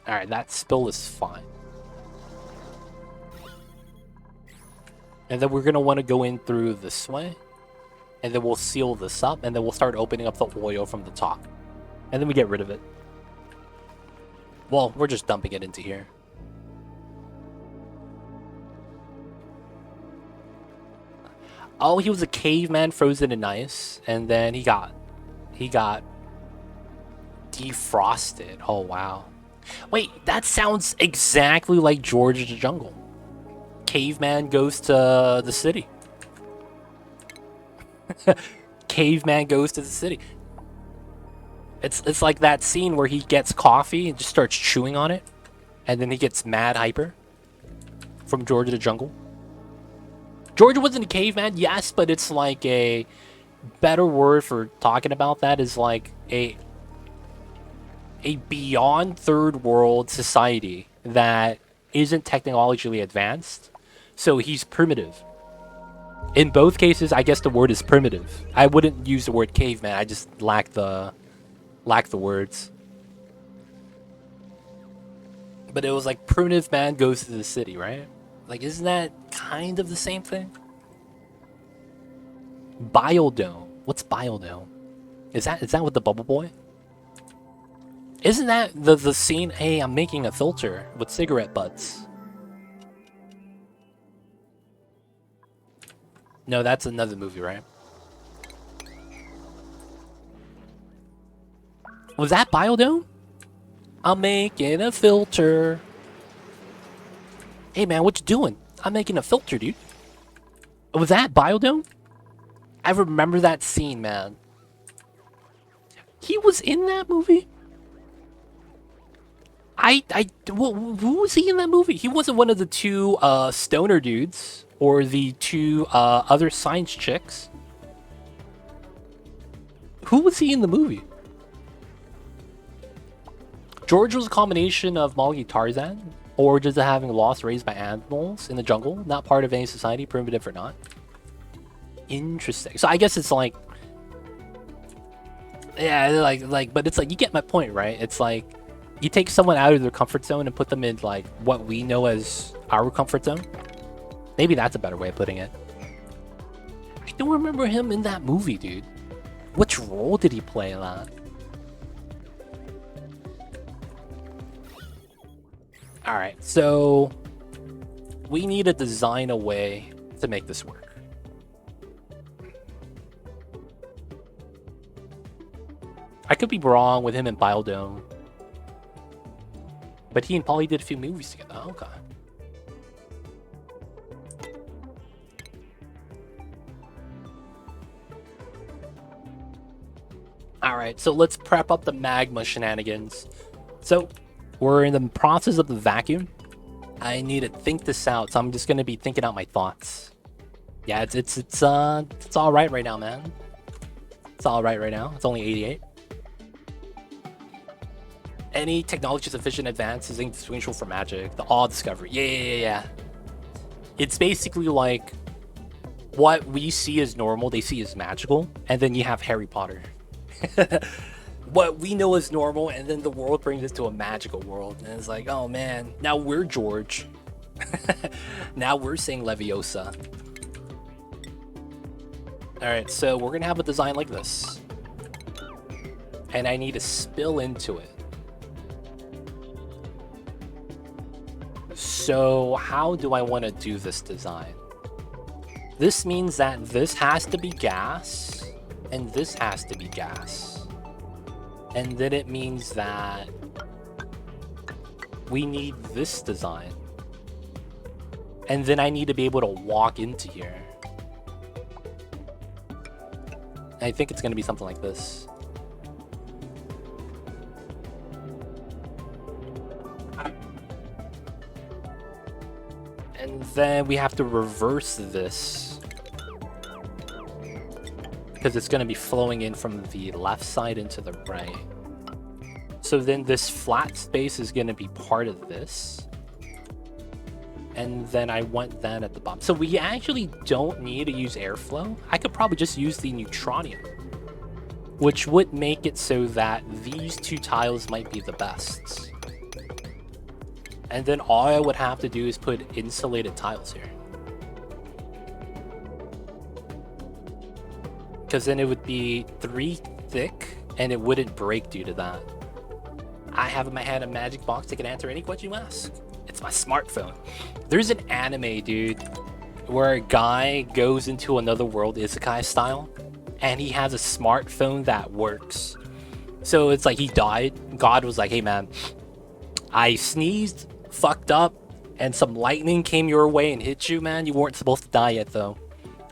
Alright, that spill is fine. And then we're going to want to go in through this way. And then we'll seal this up. And then we'll start opening up the oil from the top. And then we get rid of it. Well, we're just dumping it into here. Oh, he was a caveman frozen in ice. And then he got defrosted. Oh, wow. Wait, that sounds exactly like George of the Jungle. Caveman goes to the city. Caveman goes to the city. It's like that scene where he gets coffee and just starts chewing on it. And then he gets mad hyper. From George of the Jungle. George wasn't a caveman, yes, but it's like a better word for talking about that is like a beyond third world society that isn't technologically advanced. So he's primitive. In both cases, I guess the word is primitive. I wouldn't use the word caveman. I just lack the words. But it was like primitive man goes to the city, right? Like, isn't that kind of the same thing? Biodome. What's biodome? Is that with the bubble boy? Isn't that the scene? Hey, I'm making a filter with cigarette butts. No, that's another movie, right? Was that Biodome? I'm making a filter. Hey, man, what you doing? I'm making a filter, dude. Was that Biodome? I remember that scene, man. He was in that movie? Who was he in that movie? He wasn't one of the two stoner dudes or the two other science chicks. Who was he in the movie? George was a combination of Molly Tarzan, origins of having lost raised by animals in the jungle, not part of any society, primitive or not. Interesting. So I guess it's like, yeah, like, but it's like, you get my point, right? It's like, you take someone out of their comfort zone and put them in like what we know as our comfort zone. Maybe that's a better way of putting it. I don't remember him in that movie, dude. Which role did he play in that? Alright, so we need to design a way to make this work. I could be wrong with him in Biodome. But he and Polly did a few movies together. Oh, okay. Alright, so let's prep up the Magma shenanigans. So, we're in the process of the vacuum. I need to think this out, so I'm just gonna be thinking out my thoughts. Yeah, it's alright right now, man. It's alright right now. It's only 88. Any technology sufficient advance is indistinguishable from magic. The awe discovery. Yeah. It's basically like what we see as normal, they see as magical, and then you have Harry Potter. what we know is normal, and then the world brings us to a magical world, and it's like, oh man, now we're George. Now we're saying Leviosa. Alright, so we're gonna have a design like this. And I need to spill into it. So how do I want to do this design? This means that this has to be gas, and this has to be gas. And then it means that we need this design. And then I need to be able to walk into here. I think it's going to be something like this. And then we have to reverse this, because it's going to be flowing in from the left side into the right. So then this flat space is going to be part of this. And then I want that at the bottom. So we actually don't need to use airflow. I could probably just use the neutronium, which would make it so that these two tiles might be the best. And then all I would have to do is put insulated tiles here. Because then it would be 3 thick, and it wouldn't break due to that. I have in my hand a magic box that can answer any question you ask. It's my smartphone. There's an anime, dude, where a guy goes into another world isekai style, and he has a smartphone that works. So it's like he died. God was like, hey man, I sneezed, fucked up, and some lightning came your way and hit you, man. You weren't supposed to die yet though.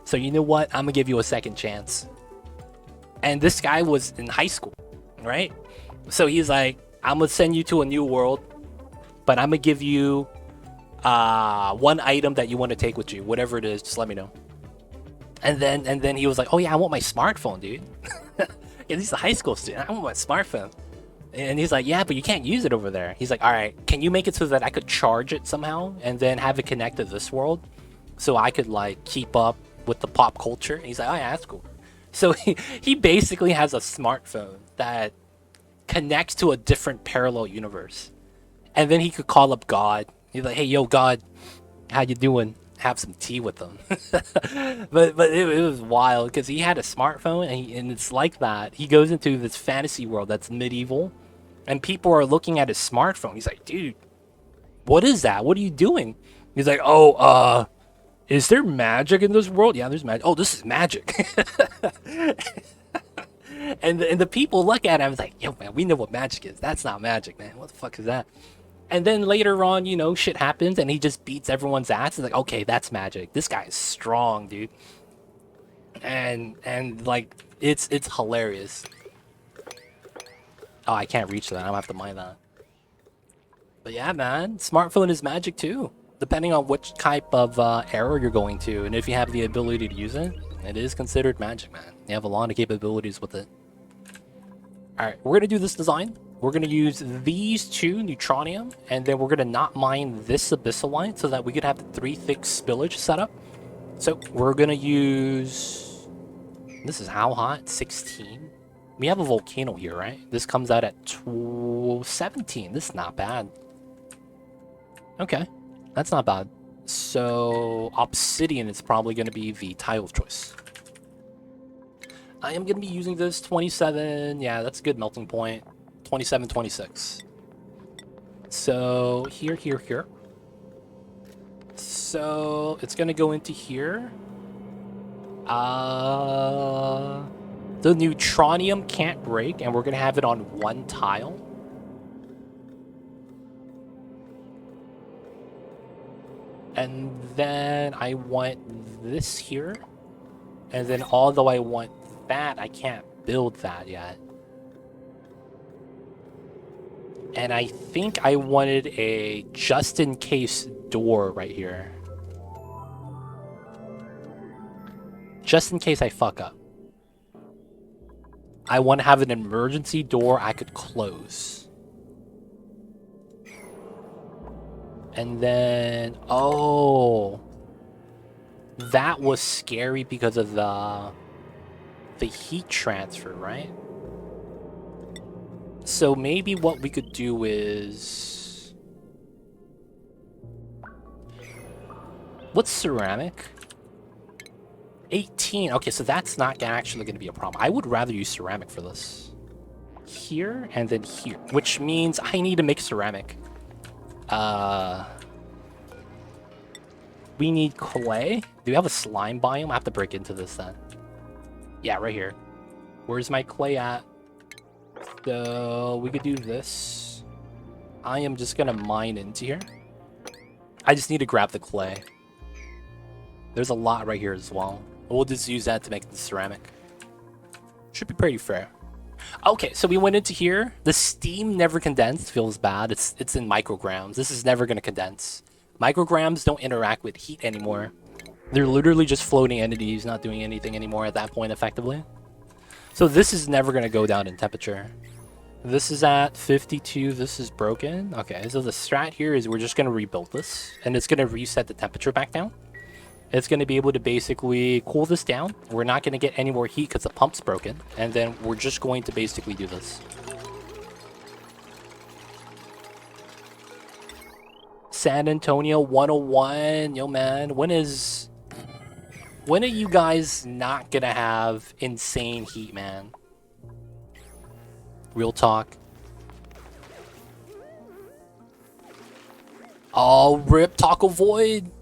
So you know what? I'm gonna give you a second chance. And this guy was in high school, right? So he's like, I'm gonna send you to a new world, but I'm gonna give you one item that you want to take with you, whatever it is. Just let me know. And then he was like, oh yeah, I want my smartphone, dude. Yeah, he's a high school student. I want my smartphone. And he's like, yeah, but you can't use it over there. He's like, all right, can you make it so that I could charge it somehow and then have it connect to this world, so I could like keep up with the pop culture? And he's like, oh yeah, that's cool. So he basically has a smartphone that connects to a different parallel universe. And then he could call up God. He's like, hey, yo, God, how you doing? Have some tea with them. but it was wild because he had a smartphone, and it's like that. He goes into this fantasy world that's medieval, and people are looking at his smartphone. He's like, dude, what is that? What are you doing? He's like, oh, is there magic in this world? Yeah, there's magic. Oh, this is magic. and the people look at him and like, yo, man, we know what magic is. That's not magic, man. What the fuck is that? And then later on, you know, shit happens and he just beats everyone's ass. It's like, okay, that's magic. This guy is strong, dude. And like, it's hilarious. Oh, I can't reach that. I'm gonna have to mine that. But yeah, man, smartphone is magic too, depending on which type of era you're going to. And if you have the ability to use it, it is considered magic, man. You have a lot of capabilities with it. All right, we're gonna do this design. We're going to use these 2 neutronium, and then we're going to not mine this abyssalite so that we could have the 3 thick spillage setup. So we're going to use... This is how hot? 16? We have a volcano here, right? This comes out at 17. This is not bad. Okay, that's not bad. So obsidian is probably going to be the tile of choice. I am going to be using this 27. Yeah, that's a good melting point. 27, 26. So here. So it's gonna go into here. The neutronium can't break, and we're gonna have it on 1 tile. And then I want this here. And then although I want that, I can't build that yet. And I think I wanted a just-in-case door right here. Just in case I fuck up. I want to have an emergency door I could close. And then... Oh! That was scary because of the heat transfer, right? So maybe what we could do is... What's ceramic? 18. Okay, so that's not actually going to be a problem. I would rather use ceramic for this. Here and then here, which means I need to make ceramic. We need clay. Do we have a slime biome? I have to break into this then. Yeah, right here. Where's my clay at? So we could do this. I am just gonna mine into here. I just need to grab the clay. There's a lot right here as well. We'll just use that to make the ceramic. Should be pretty fair. Okay, so we went into here. The steam never condensed. Feels bad. It's in micrograms. This is never gonna condense. Micrograms don't interact with heat anymore. They're literally just floating entities, not doing anything anymore at that point, effectively. So this is never gonna go down in temperature. This is at 52. This is broken. Okay, so the strat here is we're just gonna rebuild this, and it's gonna reset the temperature back down. It's going to be able to basically cool this down. We're not going to get any more heat because the pump's broken. And then we're just going to basically do this. San Antonio 101. Yo, man. When are you guys not going to have insane heat, man? Real talk. Oh, rip Taco Void.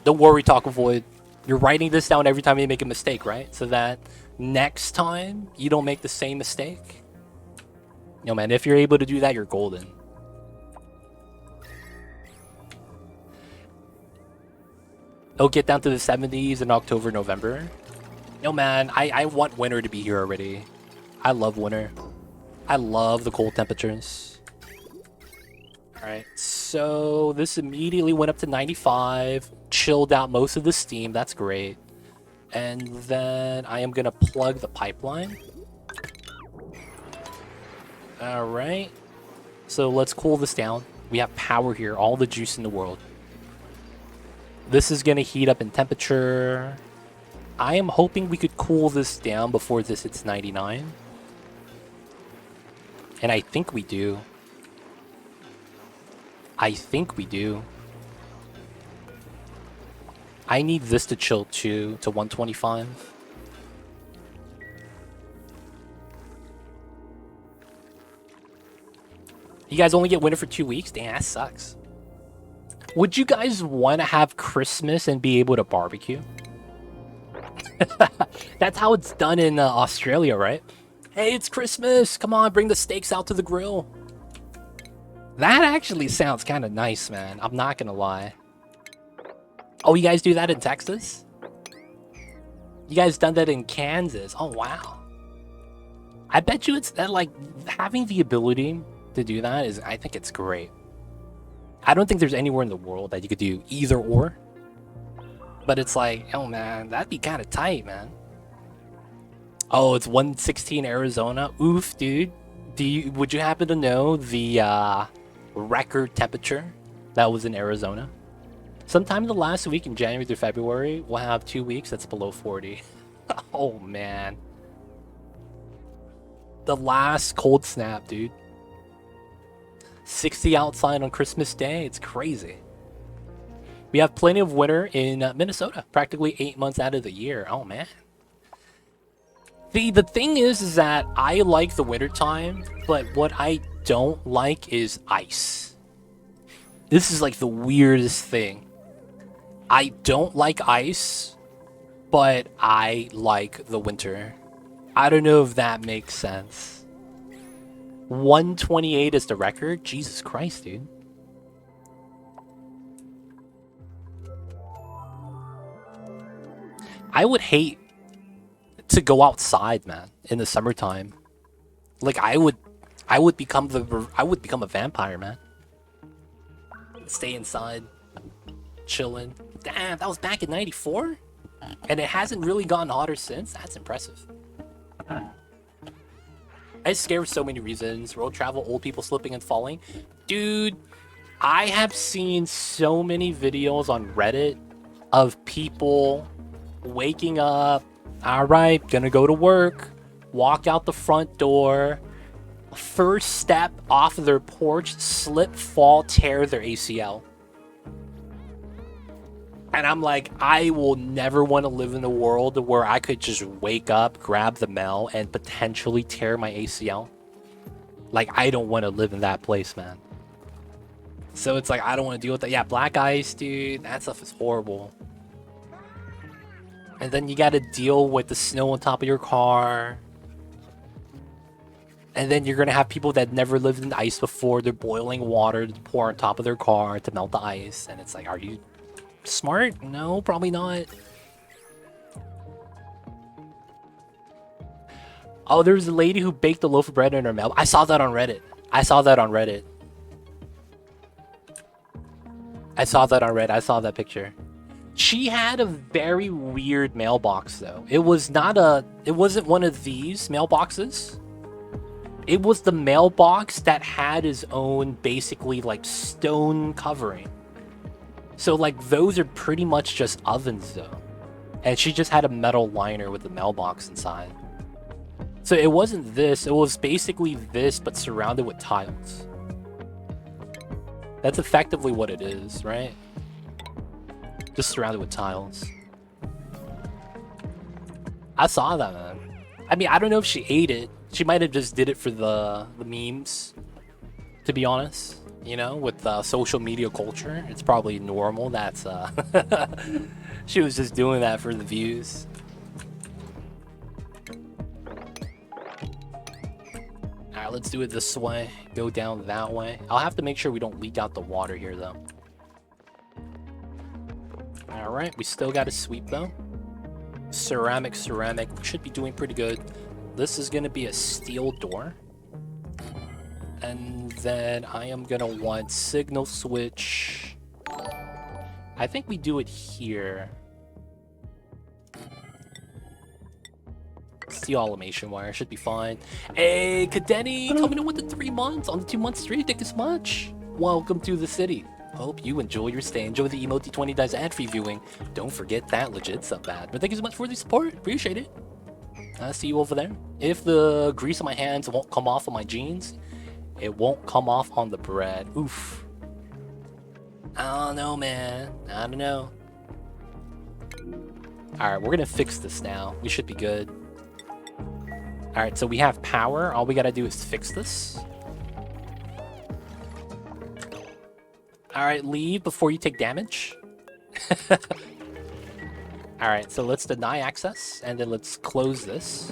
Don't worry, Taco Void. You're writing this down every time you make a mistake, right? So that next time you don't make the same mistake. Yo, man, if you're able to do that, you're golden. It'll get down to the 70s in October, November. Yo, man, I want winter to be here already. I love winter. I love the cold temperatures. Alright, so this immediately went up to 95. Chilled out most of the steam. That's great. And then I am going to plug the pipeline. Alright. So let's cool this down. We have power here. All the juice in the world. This is going to heat up in temperature. I am hoping we could cool this down before this hits 99. And I think we do. I think we do. I need this to chill too, to 125. You guys only get winter for 2 weeks? Damn, that sucks. Would you guys want to have Christmas and be able to barbecue? That's how it's done in Australia, right? Hey, it's Christmas. Come on, bring the steaks out to the grill. That actually sounds kind of nice, man. I'm not gonna lie. Oh, you guys do that in Texas? You guys done that in Kansas? Oh, wow. I bet you it's that, like, having the ability to do that is, I think it's great. I don't think there's anywhere in the world that you could do either or. But it's like, oh man, that'd be kind of tight, man. Oh, it's 116 Arizona. Oof, dude. Would you happen to know the record temperature that was in Arizona? Sometime in the last week in January through February, we'll have 2 weeks that's below 40. Oh man. The last cold snap, dude. 60 outside on Christmas Day. It's crazy. We have plenty of winter in Minnesota. Practically 8 months out of the year. Oh, man. The thing is that I like the winter time, but what I don't like is ice. This is like the weirdest thing. I don't like ice, but I like the winter. I don't know if that makes sense. 128 is the record? Jesus Christ, dude. I would hate to go outside, man, in the summertime. Like I would become a vampire, man. Stay inside, chilling. Damn, that was back in 94? And it hasn't really gotten hotter since? That's impressive. It's scary for so many reasons. Road travel, old people slipping and falling. Dude, I have seen so many videos on Reddit of people waking up. Alright, gonna go to work. walk out the front door, first step off of their porch, slip, fall, tear their ACL. And I'm like, I will never want to live in a world where I could just wake up, grab the mail, and potentially tear my ACL. Like, I don't want to live in that place, man. So it's like, I don't want to deal with that. Yeah, black ice, dude, that stuff is horrible. And then you got to deal with the snow on top of your car. And then you're going to have people that never lived in ice before. They're boiling water to pour on top of their car to melt the ice. And it's like, are you smart? No, probably not. Oh, there's a lady who baked a loaf of bread in her mail. I saw that on Reddit. I saw that picture. She had a very weird mailbox though. It wasn't one of these mailboxes. It was the mailbox that had its own basically like stone covering. So like those are pretty much just ovens though. And she just had a metal liner with the mailbox inside. So it wasn't this, it was basically this but surrounded with tiles. That's effectively what it is, right? Just surrounded with tiles. I saw that, man. I mean, I don't know if she ate it. She might have just did it for the memes, to be honest. You know, with social media culture, it's probably normal. That's she was just doing that for the views. Alright, let's do it this way. Go down that way. I'll have to make sure we don't leak out the water here, though. Alright, we still got to sweep, though. Ceramic. Should be doing pretty good. This is going to be a steel door. And then I am going to want signal switch. I think we do it here. Steel automation wire should be fine. Hey, Kadeni, coming in with the 3 months on the 2 month streak. Thank you so much. Welcome to the city. Hope you enjoy your stay. Enjoy the Emote 20 Dice ad-free viewing. Don't forget that legit sub ad. But thank you so much for the support. Appreciate it. I'll see you over there. If the grease on my hands won't come off on my jeans, it won't come off on the bread. Oof. I don't know, man. I don't know. Alright, we're gonna fix this now. We should be good. Alright, so we have power. All we gotta do is fix this. Alright, leave before you take damage. Alright, so let's deny access, and then let's close this.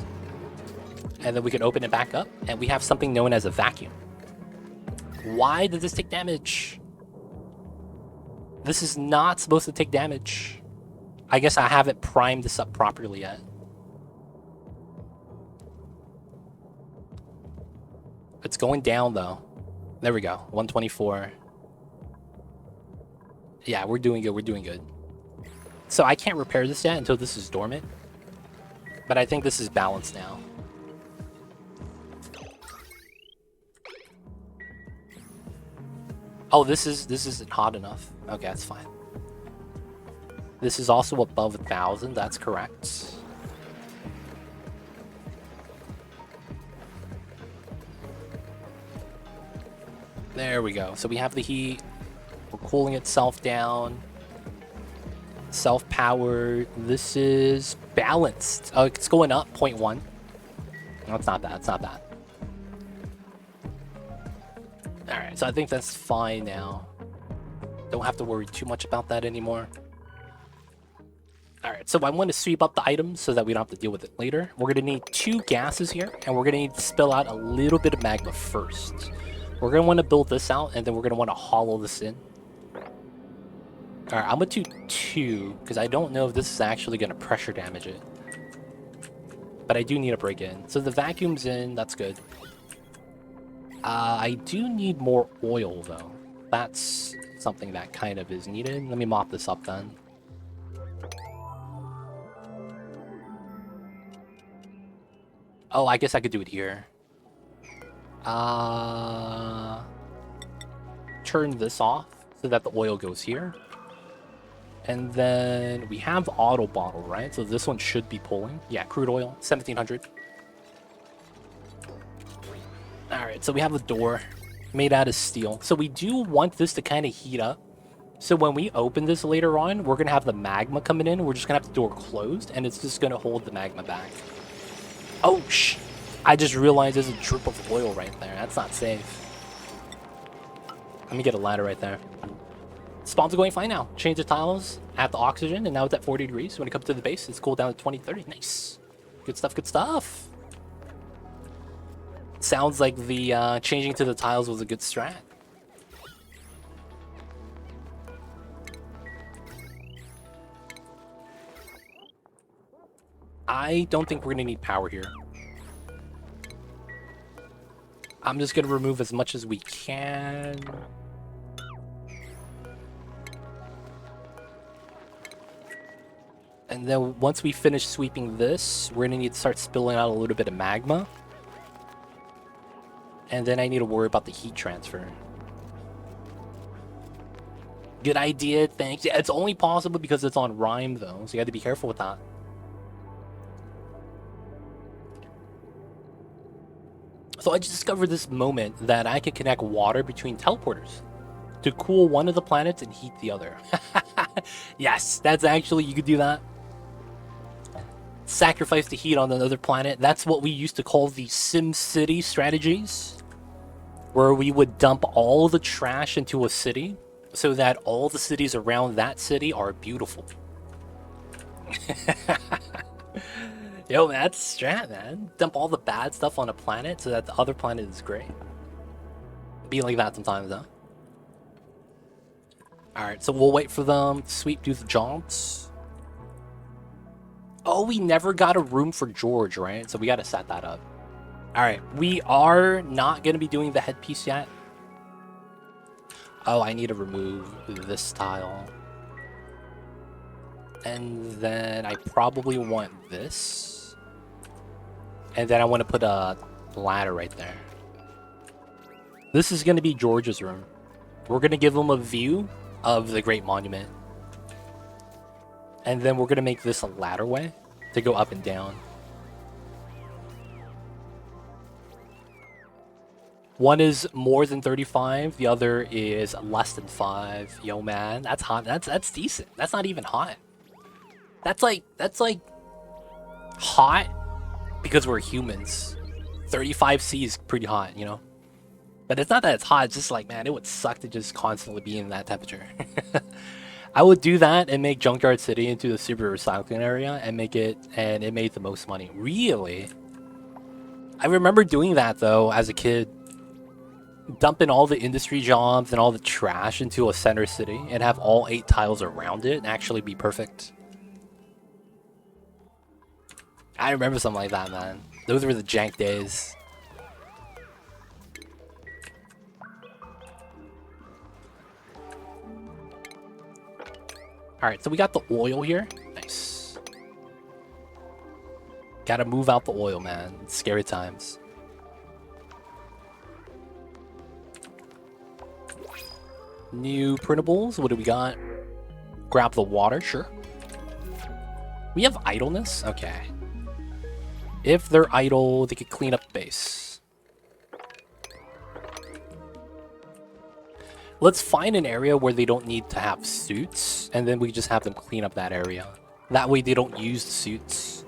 And then we can open it back up, and we have something known as a vacuum. Why did this take damage? This is not supposed to take damage. I guess I haven't primed this up properly yet. It's going down, though. There we go, 124. Yeah, we're doing good. So I can't repair this yet until this is dormant. But I think this is balanced now. Oh, this isn't hot enough. Okay, that's fine. This is also above 1,000, that's correct. There we go. So we have the heat. We're cooling itself down. Self-powered. This is balanced. Oh, it's going up 0.1. No, it's not bad. It's not bad. Alright, so I think that's fine now. Don't have to worry too much about that anymore. Alright, so I want to sweep up the items so that we don't have to deal with it later. We're going to need 2 gases here, and we're going to need to spill out a little bit of magma first. We're going to want to build this out, and then we're going to want to hollow this in. Alright, I'm going to do 2, because I don't know if this is actually going to pressure damage it. But I do need a break in. So the vacuum's in, that's good. I do need more oil, though. That's something that kind of is needed. Let me mop this up, then. Oh, I guess I could do it here. Turn this off so that the oil goes here. And then we have auto bottle, right? So this one should be pulling. Yeah, crude oil, 1700. Alright, so we have a door made out of steel. So we do want this to kind of heat up. So when we open this later on, we're going to have the magma coming in. We're just going to have the door closed, and it's just going to hold the magma back. Oh, I just realized there's a drip of oil right there. That's not safe. Let me get a ladder right there. Spawns are going fine now. Change the tiles, add the oxygen, and now it's at 40 degrees. When it comes to the base, it's cooled down to 20, 30. Nice. Good stuff, good stuff. Sounds like the changing to the tiles was a good strat. I don't think we're going to need power here. I'm just going to remove as much as we can. And then once we finish sweeping this, we're going to need to start spilling out a little bit of magma. And then I need to worry about the heat transfer. Good idea, thanks. Yeah, it's only possible because it's on Rime, though, so you have to be careful with that. So I just discovered this moment that I can connect water between teleporters to cool one of the planets and heat the other. Yes, that's actually, you could do that. Sacrifice the heat on another planet. That's what we used to call the Sim City strategies, where we would dump all the trash into a city so that all the cities around that city are beautiful. Yo, man, that's strat, man. Dump all the bad stuff on a planet so that the other planet is great. Be like that sometimes, huh? Alright, so we'll wait for them to sweep, do the jobs. Oh, we never got a room for George, right? So we gotta set that up. Alright, we are not gonna be doing the headpiece yet. Oh, I need to remove this tile. And then I probably want this. And then I want to put a ladder right there. This is going to be George's room. We're going to give him a view of the Great Monument. And then we're going to make this a ladder way to go up and down. One is more than 35. The other is less than 5. Yo, man, that's hot. That's decent. That's not even hot. That's like hot because we're humans. 35C is pretty hot, you know? But it's not that it's hot, it's just like, man, it would suck to just constantly be in that temperature. I would do that and make Junkyard City into the super recycling area and it made the most money. Really? I remember doing that though as a kid. Dumping all the industry jobs and all the trash into a center city and have all 8 tiles around it and actually be perfect. I remember something like that, man. Those were the jank days. Alright, so we got the oil here. Nice. Gotta move out the oil, man. It's scary times. New printables. What do we got? Grab the water, sure. We have idleness? Okay. If they're idle, they could clean up the base. Let's find an area where they don't need to have suits, and then we just have them clean up that area. That way they don't use the suits.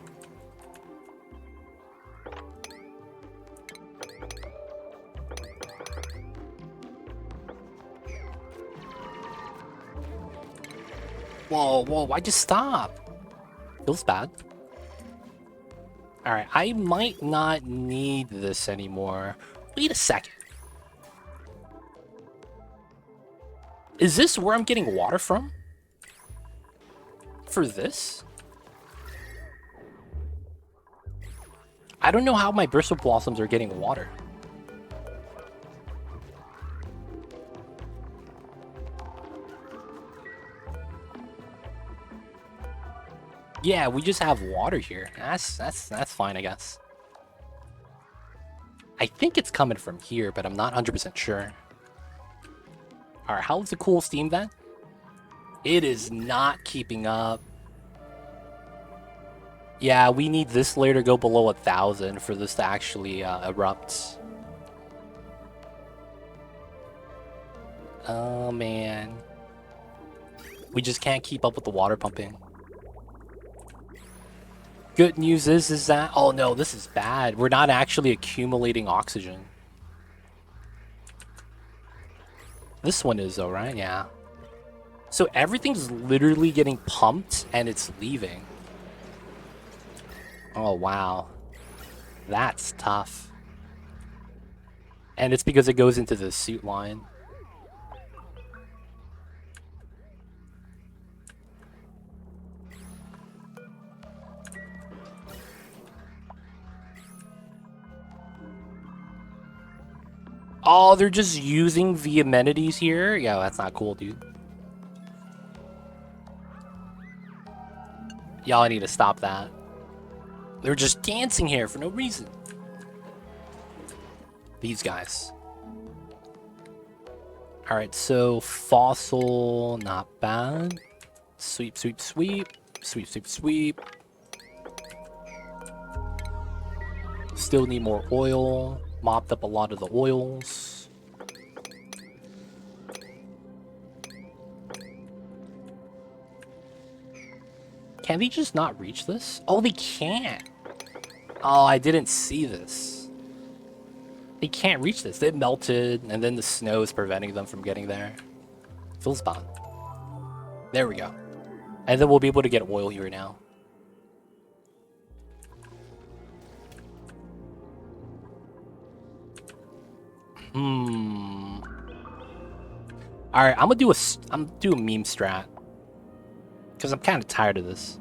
Whoa, why'd you stop? Feels bad. Alright, I might not need this anymore. Wait a second. Is this where I'm getting water from? For this? I don't know how my bristle blossoms are getting water. Yeah, we just have water here. That's fine, I guess. I think it's coming from here, but I'm not 100% sure. Alright, how's the cool steam vent? It is not keeping up. Yeah, we need this layer to go below 1,000 for this to actually erupt. Oh, man. We just can't keep up with the water pumping. Good news is that... Oh, no, this is bad. We're not actually accumulating oxygen. This one is, though, right? Yeah. So everything's literally getting pumped, and it's leaving. Oh, wow. That's tough. And it's because it goes into the suit line. Oh, they're just using the amenities here? Yeah, that's not cool, dude. Y'all need to stop that. They're just dancing here for no reason. These guys. Alright, so fossil, not bad. Sweep, sweep, sweep. Sweep, sweep, sweep. Still need more oil. Mopped up a lot of the oils. Can they just not reach this? Oh, they can't. Oh, I didn't see this. They can't reach this. It melted, and then the snow is preventing them from getting there. Feels bad. There we go. And then we'll be able to get oil here now. Alright, I'm gonna do a meme strat. Because I'm kind of tired of this.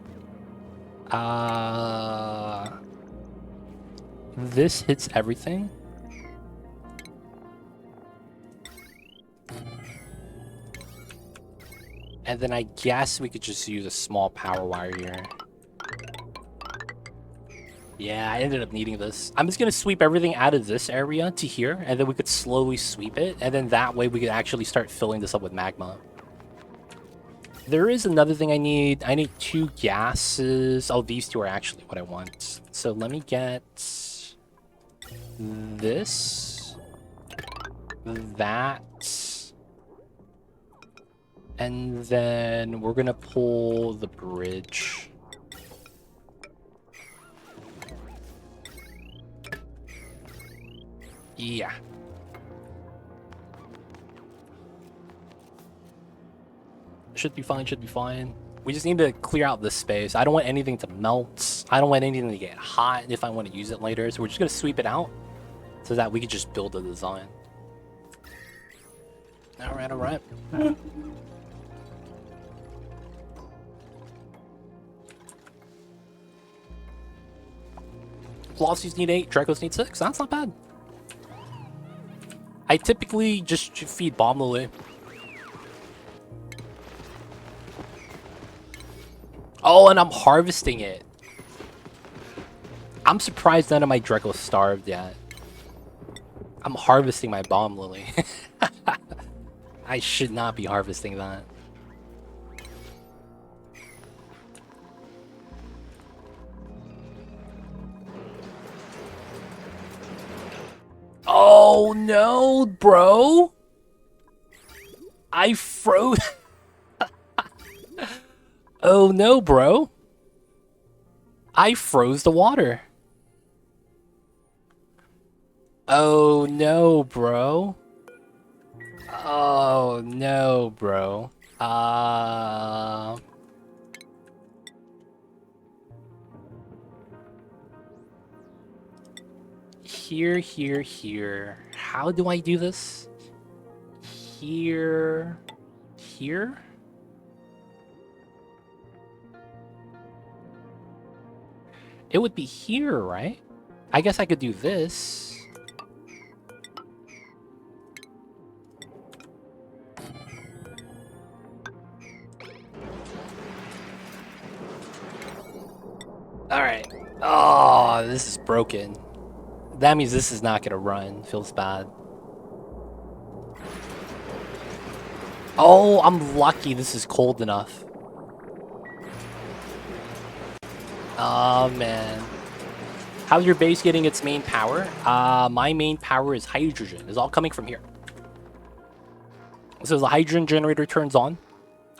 This hits everything. And then I guess we could just use a small power wire here. Yeah, I ended up needing this. I'm just gonna sweep everything out of this area to here, and then we could slowly sweep it, and then that way we could actually start filling this up with magma. There is another thing I need. I need 2 gases. Oh, these 2 are actually what I want. So let me get this, that, and then we're gonna pull the bridge. Yeah. Should be fine, should be fine. We just need to clear out this space. I don't want anything to melt. I don't want anything to get hot if I want to use it later. So we're just going to sweep it out so that we can just build a design. Alright, alright. Velocities need 8, Dracos need 6. That's not bad. I typically just feed Bomb Lily. Oh, and I'm harvesting it. I'm surprised none of my Dracos starved yet. I'm harvesting my Bomb Lily. I should not be harvesting that. Oh no, bro! I froze. Oh no, bro! I froze the water. Oh no, bro. Oh no, bro. Here, here, here. How do I do this? Here, here? It would be here, right? I guess I could do this. Alright. Oh, this is broken. That means this is not gonna run. Feels bad. Oh, I'm lucky this is cold enough. Oh, man. How's your base getting its main power? My main power is hydrogen. It's all coming from here. So the hydrogen generator turns on.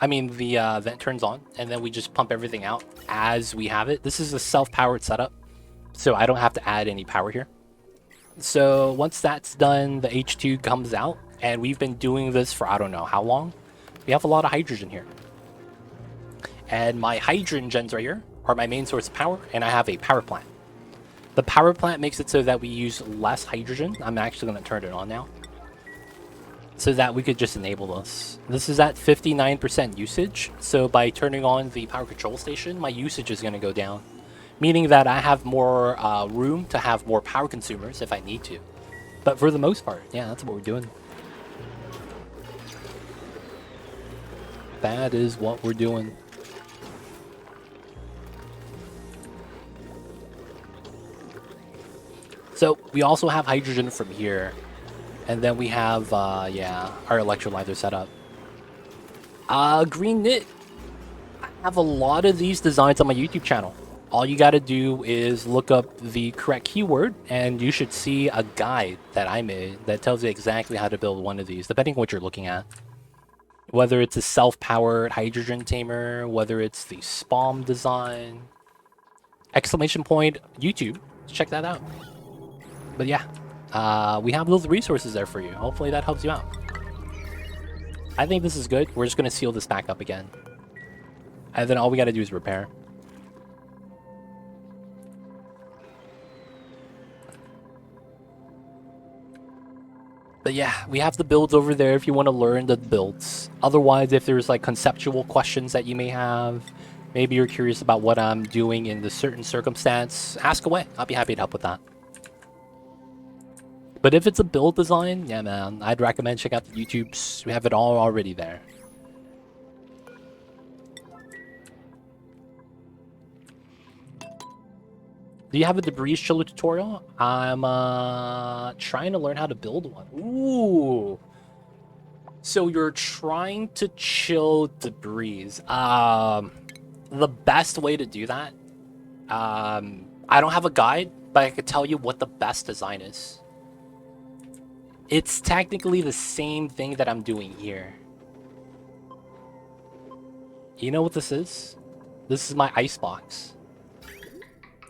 I mean, the vent turns on, and then we just pump everything out as we have it. This is a self-powered setup, so I don't have to add any power here. So once that's done, the H2 comes out, and we've been doing this for I don't know how long. We have a lot of hydrogen here. And my hydrogen gens right here are my main source of power, and I have a power plant. The power plant makes it so that we use less hydrogen. I'm actually going to turn it on now, so that we could just enable this. This is at 59% usage, so by turning on the power control station, my usage is going to go down, meaning that I have more room to have more power consumers if I need to. But for the most part, yeah, that's what we're doing. That is what we're doing. So we also have hydrogen from here. And then we have, yeah, our electrolyzer set up. Green knit. I have a lot of these designs on my YouTube channel. All you gotta do is look up the correct keyword, and you should see a guide that I made that tells you exactly how to build one of these, depending on what you're looking at. Whether it's a self-powered hydrogen tamer, whether it's the SPOM design. Exclamation point YouTube. Check that out. But yeah. We have those resources there for you. Hopefully that helps you out. I think this is good. We're just going to seal this back up again. And then all we got to do is repair. But yeah, we have the builds over there if you want to learn the builds. Otherwise, if there's like conceptual questions that you may have, maybe you're curious about what I'm doing in the certain circumstance, ask away. I'll be happy to help with that. But if it's a build design, yeah, man, I'd recommend check out the YouTubes. We have it all already there. Do you have a debris chiller tutorial? I'm trying to learn how to build one. Ooh. So you're trying to chill debris. The best way to do that, I don't have a guide, but I could tell you what the best design is. It's technically the same thing that I'm doing here. You know what this is? This is my ice box.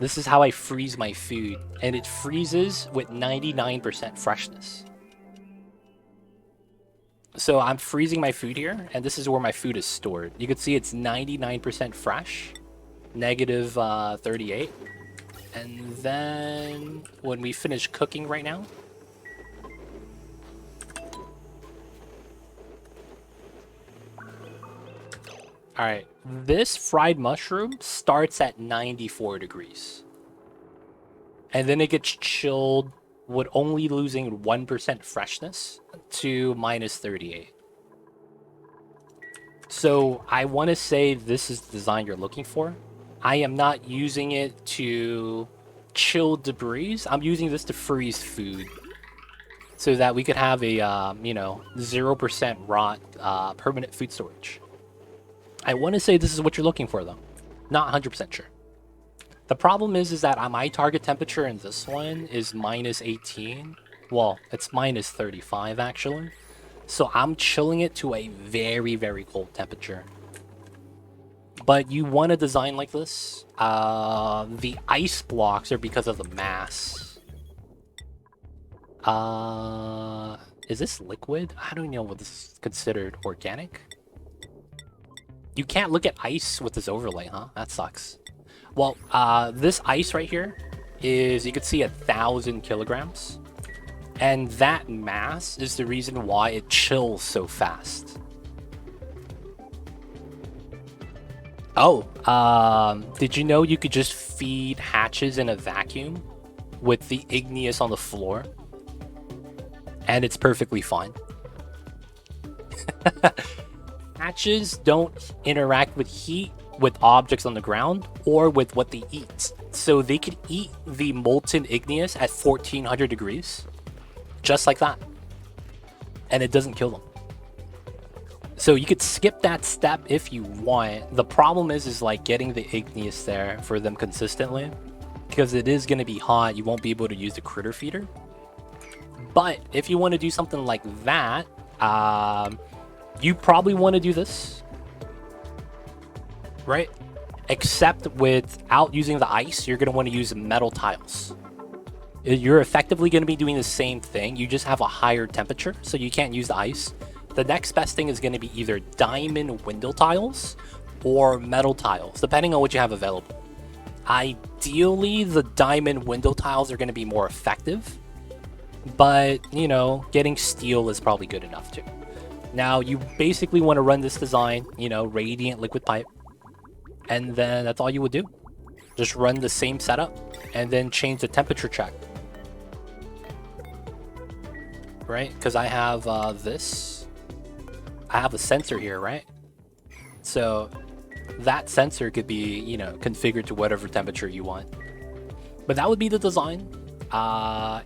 This is how I freeze my food, and it freezes with 99% freshness. So I'm freezing my food here, and this is where my food is stored. You can see it's 99% fresh, negative 38. And then when we finish cooking right now, alright, this fried mushroom starts at 94 degrees. And then it gets chilled with only losing 1% freshness to minus 38. So I want to say this is the design you're looking for. I am not using it to chill debris. I'm using this to freeze food, so that we could have a, you know, 0% rot permanent food storage. I want to say this is what you're looking for, though. Not 100% sure. The problem is that my target temperature in this one is minus 18. Well, it's minus 35, actually. So I'm chilling it to a very, very cold temperature. But you want a design like this. The ice blocks are because of the mass. Is this liquid? I don't know what this is considered. Organic? You can't look at ice with this overlay, huh? That sucks. Well, this ice right here is, you can see, 1,000 kilograms. And that mass is the reason why it chills so fast. Oh, did you know you could just feed hatches in a vacuum with the igneous on the floor? And it's perfectly fine. Hatches don't interact with heat with objects on the ground or with what they eat. So they could eat the molten igneous at 1400 degrees. Just like that. And it doesn't kill them. So you could skip that step if you want. The problem is like getting the igneous there for them consistently. Because it is going to be hot. You won't be able to use the critter feeder. But if you want to do something like that, You probably want to do this, right? Except without using the ice, you're going to want to use metal tiles. You're effectively going to be doing the same thing. You just have a higher temperature, so you can't use the ice. The next best thing is going to be either diamond window tiles or metal tiles, depending on what you have available. Ideally, the diamond window tiles are going to be more effective, but, you know, getting steel is probably good enough too. Now, you basically want to run this design, you know, radiant liquid pipe, and then that's all you would do. Just run the same setup, and then change the temperature check. Right? Because I have this. I have a sensor here, right? So that sensor could be, you know, configured to whatever temperature you want. But that would be the design.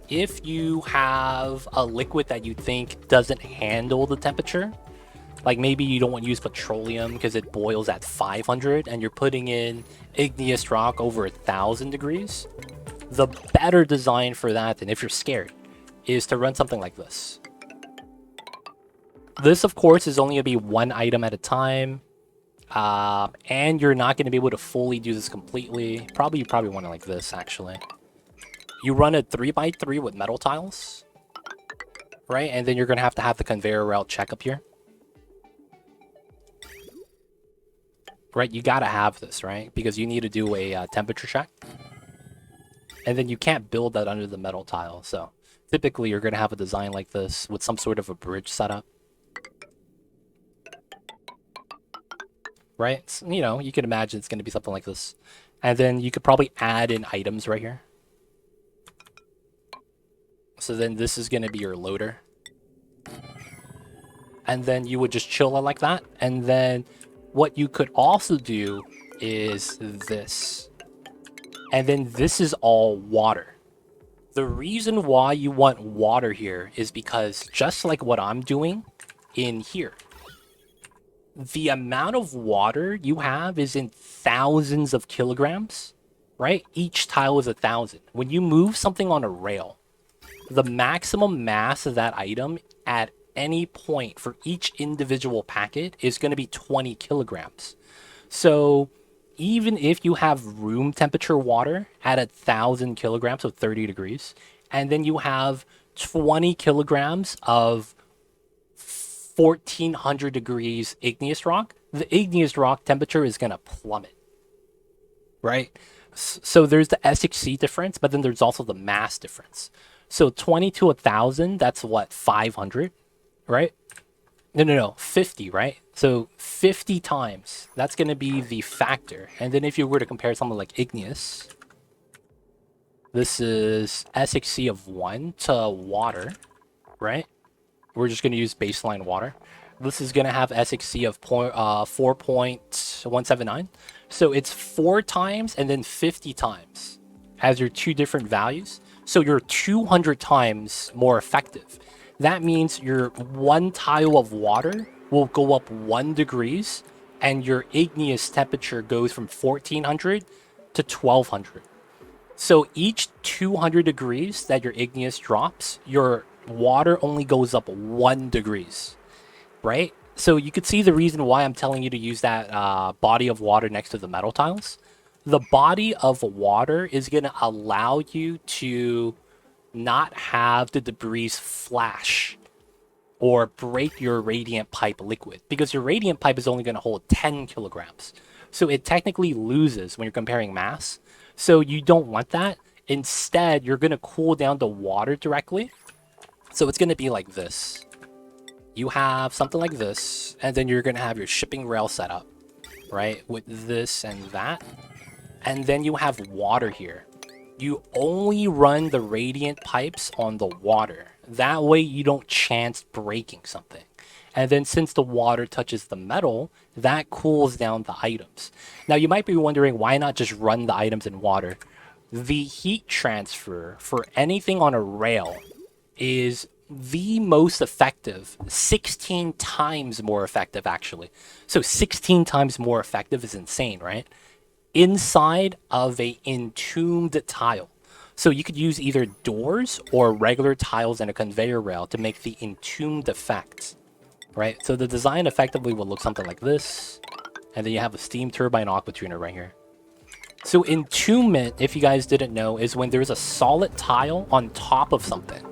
If you have a liquid that you think doesn't handle the temperature, like maybe you don't want to use petroleum because it boils at 500 and you're putting in igneous rock over 1,000 degrees, the better design for that, and if you're scared, is to run something like this. This, of course, is only going to be one item at a time, and you're not going to be able to fully do this completely. You probably want it like this, actually. You run a 3x3 with metal tiles, right? And then you're going to have the conveyor route check up here. Right, you got to have this, right? Because you need to do a temperature check. And then you can't build that under the metal tile, so typically you're going to have a design like this with some sort of a bridge setup. Right? So, you know, you can imagine it's going to be something like this. And then you could probably add in items right here. So then this is going to be your loader. And then you would just chill it like that. And then what you could also do is this. And then this is all water. The reason why you want water here is because just like what I'm doing in here, the amount of water you have is in thousands of kilograms, right? Each tile is 1,000. When you move something on a rail, the maximum mass of that item at any point for each individual packet is going to be 20 kilograms. So even if you have room temperature water at 1,000 kilograms, so 30 degrees, and then you have 20 kilograms of 1,400 degrees igneous rock, the igneous rock temperature is going to plummet, right? So there's the SHC difference, but then there's also the mass difference. So 20 to 1,000, that's what, 500, right? No, 50, right? So 50 times, that's going to be the factor. And then if you were to compare something like igneous, this is SHC of 1 to water, right? We're just going to use baseline water. This is going to have SHC of 4.179. So it's 4 times and then 50 times as your two different values. So you're 200 times more effective. That means your one tile of water will go up 1 degrees and your igneous temperature goes from 1,400 to 1,200. So each 200 degrees that your igneous drops, your water only goes up 1 degrees, right? So you could see the reason why I'm telling you to use that body of water next to the metal tiles. The body of water is going to allow you to not have the debris flash or break your radiant pipe liquid, because your radiant pipe is only going to hold 10 kilograms. So it technically loses when you're comparing mass. So you don't want that. Instead, you're going to cool down the water directly. So it's going to be like this. You have something like this, and then you're going to have your shipping rail set up, right? With this and that. And then you have water here. You only run the radiant pipes on the water. That way you don't chance breaking something. And then since the water touches the metal, that cools down the items. Now you might be wondering, why not just run the items in water? The heat transfer for anything on a rail is the most effective, 16 times more effective actually. So 16 times more effective is insane, right? Inside of a entombed tile. So you could use either doors or regular tiles and a conveyor rail to make the entombed effect. right? So the design effectively will look something like this. And then you have a steam turbine aqua tuner right here. So entombment, if you guys didn't know, is when there's a solid tile on top of something.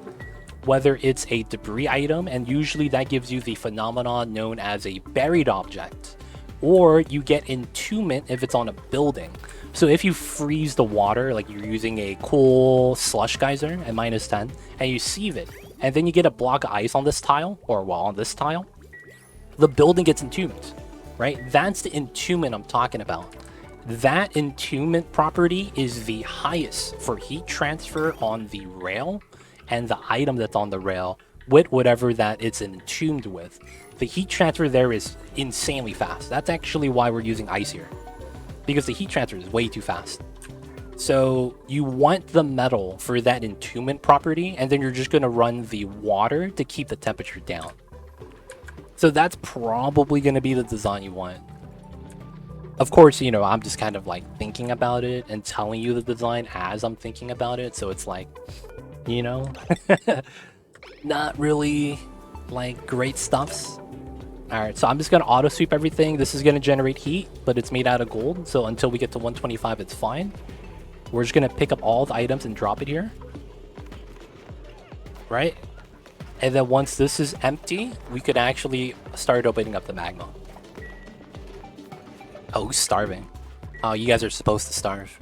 Whether it's a debris item, and usually that gives you the phenomenon known as a buried object. Or you get entombment if it's on a building. So if you freeze the water, like you're using a cool slush geyser at -10, and you sieve it, and then you get a block of ice on this tile, or well, on this tile, the building gets entombed, right? That's the entombment I'm talking about. That entombment property is the highest for heat transfer on the rail and the item that's on the rail with whatever that it's entombed with. The heat transfer there is insanely fast. That's actually why we're using ice here, because the heat transfer is way too fast. So you want the metal for that entombment property, and then you're just going to run the water to keep the temperature down. So that's probably going to be the design you want. Of course, you know, I'm just kind of like thinking about it and telling you the design as I'm thinking about it. So it's like, you know, not really like great stuffs. All right, so I'm just going to auto sweep everything. This is going to generate heat, but it's made out of gold. So until we get to 125, it's fine. We're just going to pick up all the items and drop it here. Right? And then once this is empty, we could actually start opening up the magma. Oh, who's starving? Oh, you guys are supposed to starve.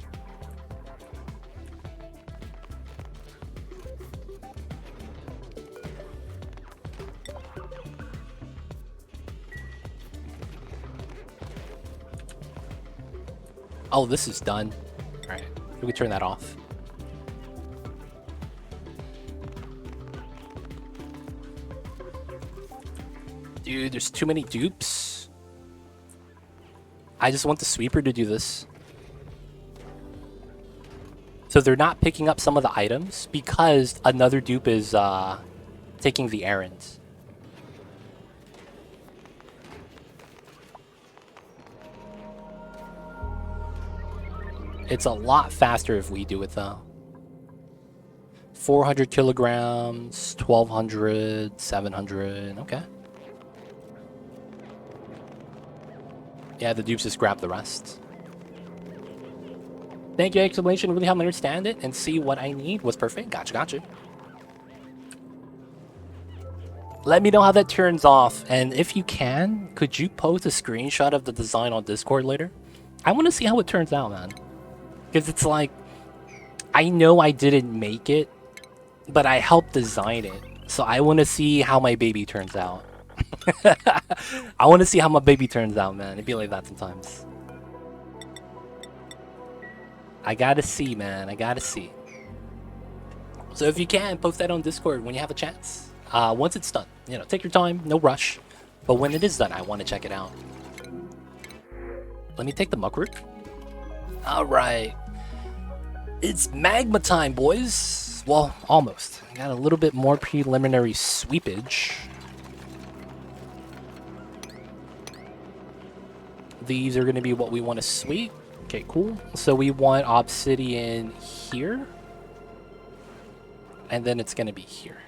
Oh, this is done. Alright, we can turn that off. Dude, there's too many dupes. I just want the sweeper to do this. So they're not picking up some of the items because another dupe is taking the errands. It's a lot faster if we do it though. 400 kilograms, 1200, 700, okay. Yeah, the dupes just grab the rest. Thank you, explanation. Really help me understand it and see what I need. Was perfect. Gotcha, gotcha. Let me know how that turns off. And if you can, could you post a screenshot of the design on Discord later? I want to see how it turns out, man. Because it's like, I know I didn't make it, but I helped design it. So I want to see how my baby turns out. I want to see how my baby turns out, man. It'd be like that sometimes. I gotta see, man. I gotta see. So if you can, post that on Discord when you have a chance. Once it's done, you know, take your time, no rush. But when it is done, I want to check it out. Let me take the muck root. All right, it's magma time, boys. Well, almost. I got a little bit more preliminary sweepage. These are going to be what we want to sweep. Okay, cool. So we want obsidian here. And then it's going to be here.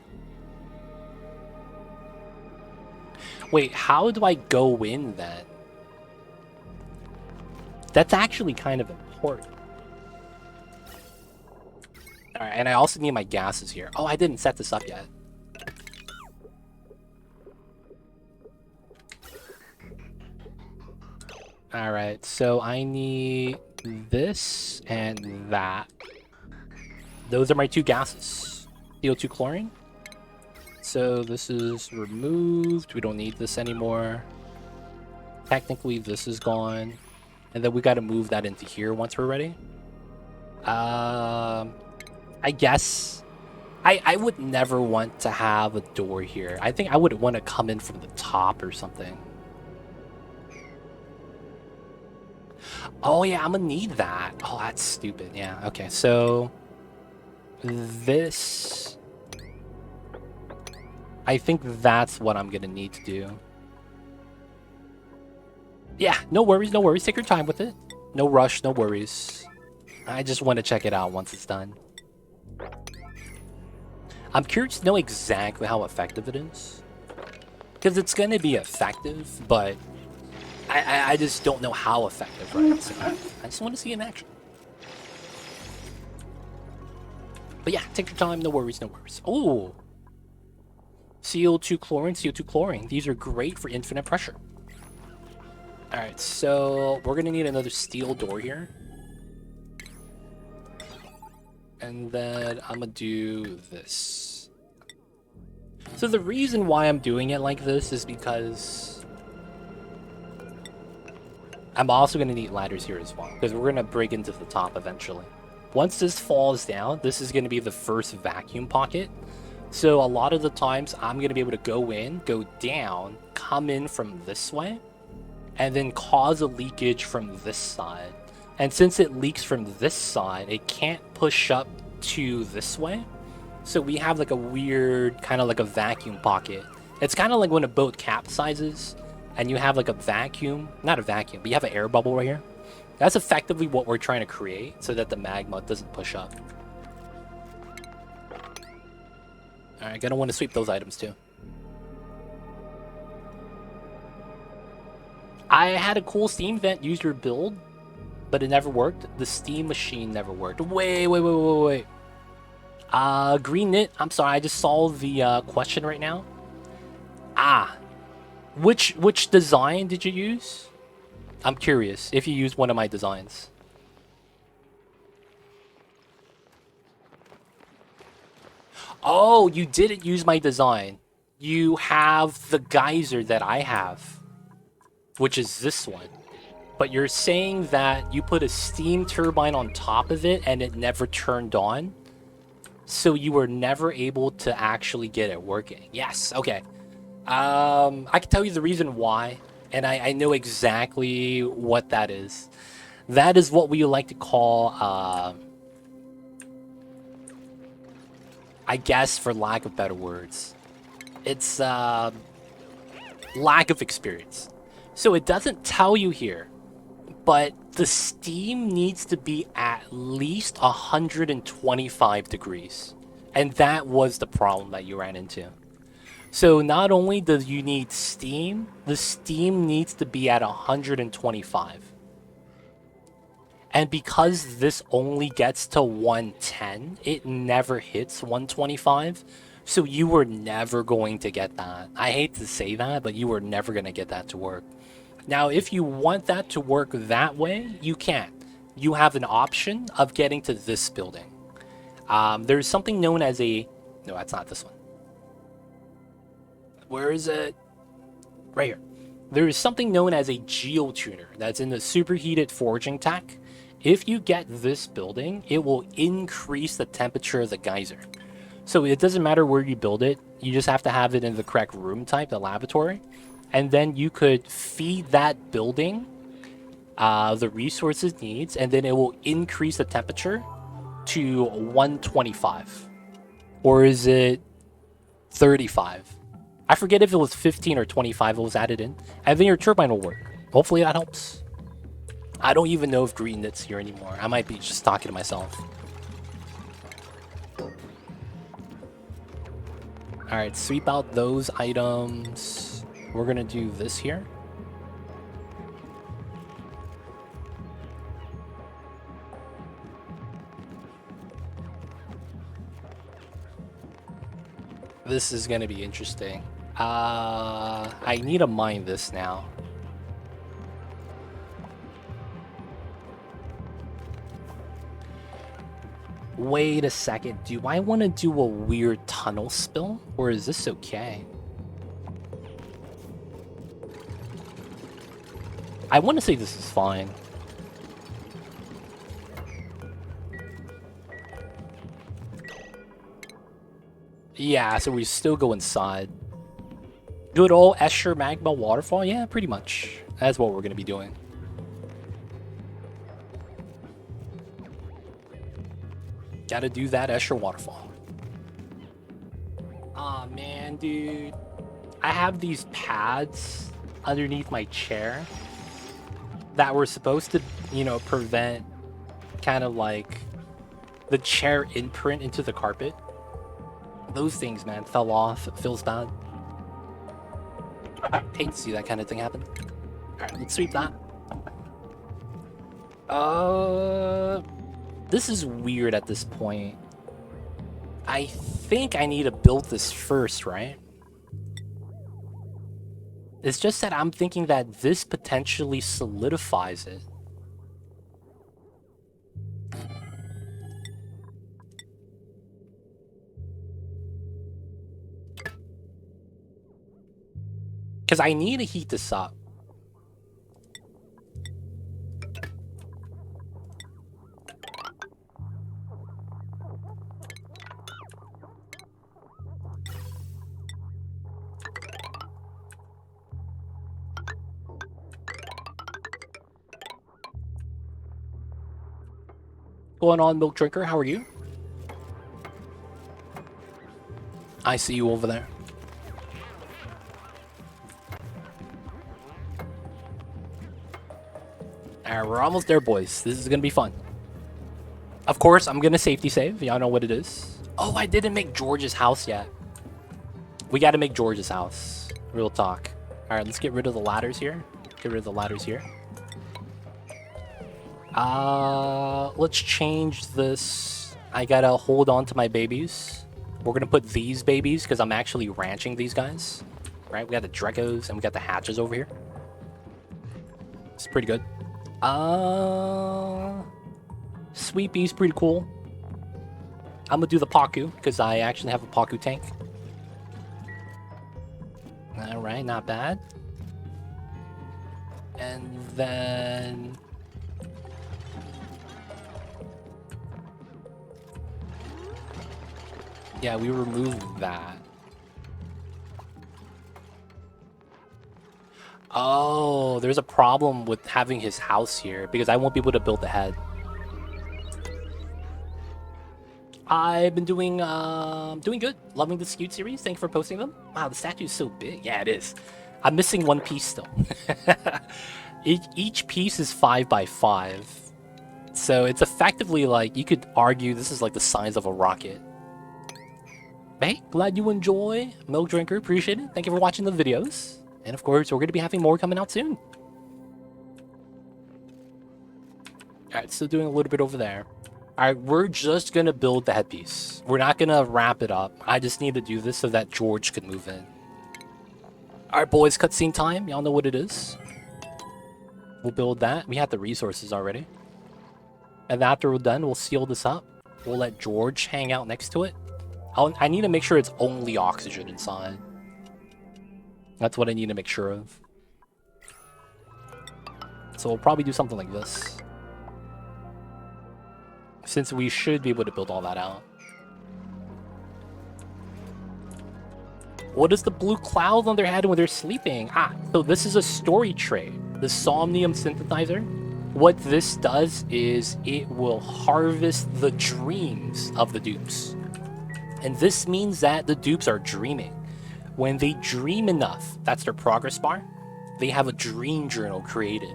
Wait, how do I go in then? That's actually kind of important. Alright, and I also need my gases here. Oh, I didn't set this up yet. Alright, so I need this and that. Those are my two gases. CO2 chlorine. So this is removed. We don't need this anymore. Technically, this is gone. And then we got to move that into here once we're ready. I guess I would never want to have a door here. I think I would want to come in from the top or something. Oh yeah, I'm gonna need that. Oh, that's stupid. Yeah, okay, so this, I think that's what I'm gonna need to do. Yeah, no worries, no worries. Take your time with it. No rush, no worries. I just want to check it out once it's done. I'm curious to know exactly how effective it is. Because it's going to be effective, but I just don't know how effective, right? So I just want to see it in action. But yeah, take your time, no worries, no worries. Oh! CO2 chlorine, CO2 chlorine. These are great for infinite pressure. Alright, so we're going to need another steel door here. And then I'm going to do this. So the reason why I'm doing it like this is because I'm also going to need ladders here as well, because we're going to break into the top eventually. Once this falls down, this is going to be the first vacuum pocket. So a lot of the times I'm going to be able to go in, go down, come in from this way, and then cause a leakage from this side. And since it leaks from this side, it can't push up to this way. So we have like a weird, kind of like a vacuum pocket. It's kind of like when a boat capsizes and you have like a vacuum, not a vacuum, but you have an air bubble right here. That's effectively what we're trying to create so that the magma doesn't push up. Alright, gonna want to sweep those items too. I had a cool steam vent user build, but it never worked. The steam machine never worked. Wait. Green Knit, I'm sorry, I just saw the question right now. Which design did you use? I'm curious if you used one of my designs. Oh, you didn't use my design. You have the geyser that I have, which is this one. But you're saying that you put a steam turbine on top of it and it never turned on? So you were never able to actually get it working. Yes, okay. I can tell you the reason why, and I know exactly what that is. That is what we like to call, I guess for lack of better words, it's lack of experience. So it doesn't tell you here, but the steam needs to be at least 125 degrees. And that was the problem that you ran into. So not only do you need steam, the steam needs to be at 125. And because this only gets to 110, it never hits 125. So you were never going to get that. I hate to say that, but you were never going to get that to work. Now, if you want that to work that way, you can. You have an option of getting to this building. There's something known as a... No, that's not this one. Where is it? Right here. There is something known as a geotuner that's in the superheated forging tech. If you get this building, it will increase the temperature of the geyser. So it doesn't matter where you build it. You just have to have it in the correct room type, the laboratory. And then you could feed that building the resources it needs, and then it will increase the temperature to 125. Or is it 35? I forget if it was 15 or 25 it was added in. And then your turbine will work. Hopefully that helps. I don't even know if Green Knit's here anymore. I might be just talking to myself. Alright, sweep out those items. We're gonna do this here. This is gonna be interesting. I need to mine this now. Wait a second, do I want to do a weird tunnel spill? Or is this okay? I want to say this is fine. Yeah, so we still go inside. Good old Escher Magma waterfall? Yeah, pretty much. That's what we're going to be doing. Gotta do that Escher waterfall. Aw, man, dude. I have these pads underneath my chair that were supposed to, you know, prevent kind of like the chair imprint into the carpet. Those things, man, fell off. It feels bad. Hate to see that kind of thing happen. Alright, let's sweep that. This is weird at this point. I think I need to build this first, right? It's just that I'm thinking that this potentially solidifies it. Because I need to heat this up. Going on, Milk Drinker? How are you? I see you over there. Alright, we're almost there, boys. This is gonna be fun. Of course, I'm gonna safety save. Y'all know what it is. Oh, I didn't make George's house yet. We gotta make George's house. Real talk. Alright, let's get rid of the ladders here. Get rid of the ladders here. Let's change this. I gotta hold on to my babies. We're gonna put these babies because I'm actually ranching these guys. Right, we got the Drekos and we got the hatches over here. It's pretty good. Sweepy's pretty cool. I'm gonna do the Paku because I actually have a Paku tank. Alright, not bad. And then... yeah, we removed that. Oh, there's a problem with having his house here because I won't be able to build the head. I've been doing good. Loving the Skewed series. Thank you for posting them. Wow, the statue's so big. Yeah, it is. I'm missing one piece still. Each piece is 5 by 5. So it's effectively like, you could argue this is like the size of a rocket. Hey, glad you enjoy. Milk Drinker, appreciate it. Thank you for watching the videos. And of course, we're going to be having more coming out soon. Alright, still doing a little bit over there. Alright, we're just going to build the headpiece. We're not going to wrap it up. I just need to do this so that George can move in. Alright, boys, cutscene time. Y'all know what it is. We'll build that. We have the resources already. And after we're done, we'll seal this up. We'll let George hang out next to it. I need to make sure it's only oxygen inside. That's what I need to make sure of. So we'll probably do something like this. Since we should be able to build all that out. What is the blue cloud on their head when they're sleeping? Ah, so this is a story trait. The Somnium Synthesizer. What this does is it will harvest the dreams of the dupes. And this means that the dupes are dreaming. When they dream enough, that's their progress bar, they have a dream journal created.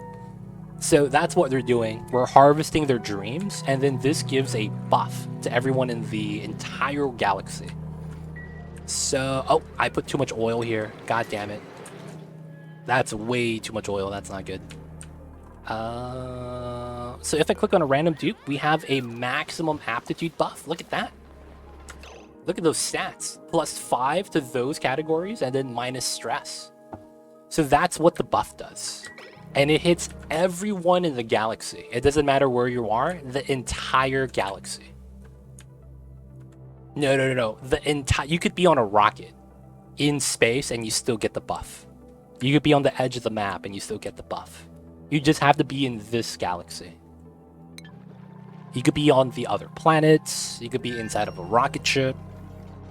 So that's what they're doing. We're harvesting their dreams, and then this gives a buff to everyone in the entire galaxy. So, oh, I put too much oil here. God damn it. That's way too much oil. That's not good. So if I click on a random dupe, we have a maximum aptitude buff. Look at that. Look at those stats. +5 to those categories, and then minus stress. So that's what the buff does. And it hits everyone in the galaxy. It doesn't matter where you are, the entire galaxy. No. You could be on a rocket in space and you still get the buff. You could be on the edge of the map and you still get the buff. You just have to be in this galaxy. You could be on the other planets. You could be inside of a rocket ship.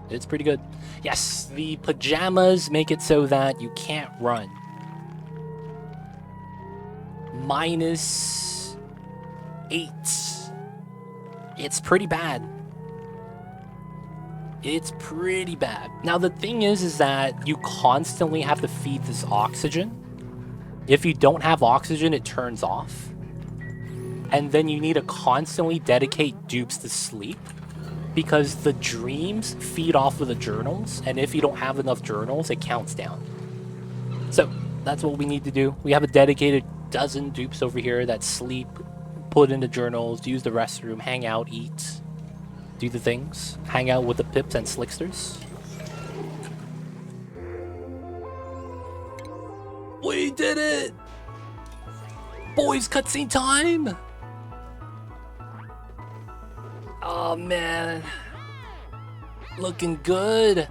It's pretty good. Yes, the pajamas make it so that you can't run. -8. It's pretty bad. It's pretty bad. Now the thing is that you constantly have to feed this oxygen. If you don't have oxygen, it turns off. And then you need to constantly dedicate dupes to sleep, because the dreams feed off of the journals, and if you don't have enough journals, it counts down. So that's what we need to do. We have a dedicated dozen dupes over here that sleep, put into journals, use the restroom, hang out, eat, do the things, hang out with the pips and slicksters. We did it! Boys, cutscene time! Oh man. Looking good.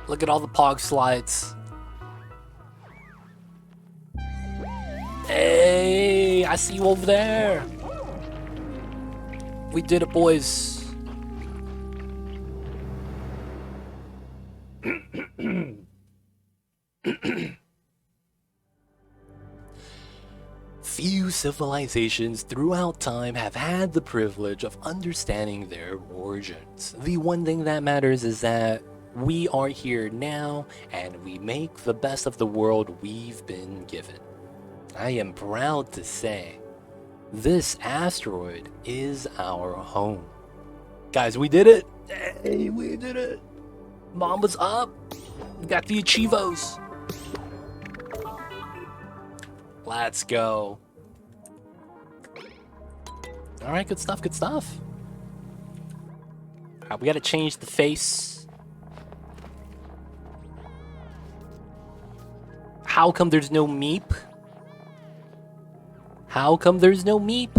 Look at all the pog slides. Hey, I see you over there. We did it, boys. Few civilizations throughout time have had the privilege of understanding their origins. The one thing that matters is that we are here now, and we make the best of the world we've been given. I am proud to say, this asteroid is our home. Guys, we did it! Hey, we did it! Mama's up! We got the achievos! Let's go. Alright, good stuff, good stuff. Alright, we gotta change the face. How come there's no meep? How come there's no meep?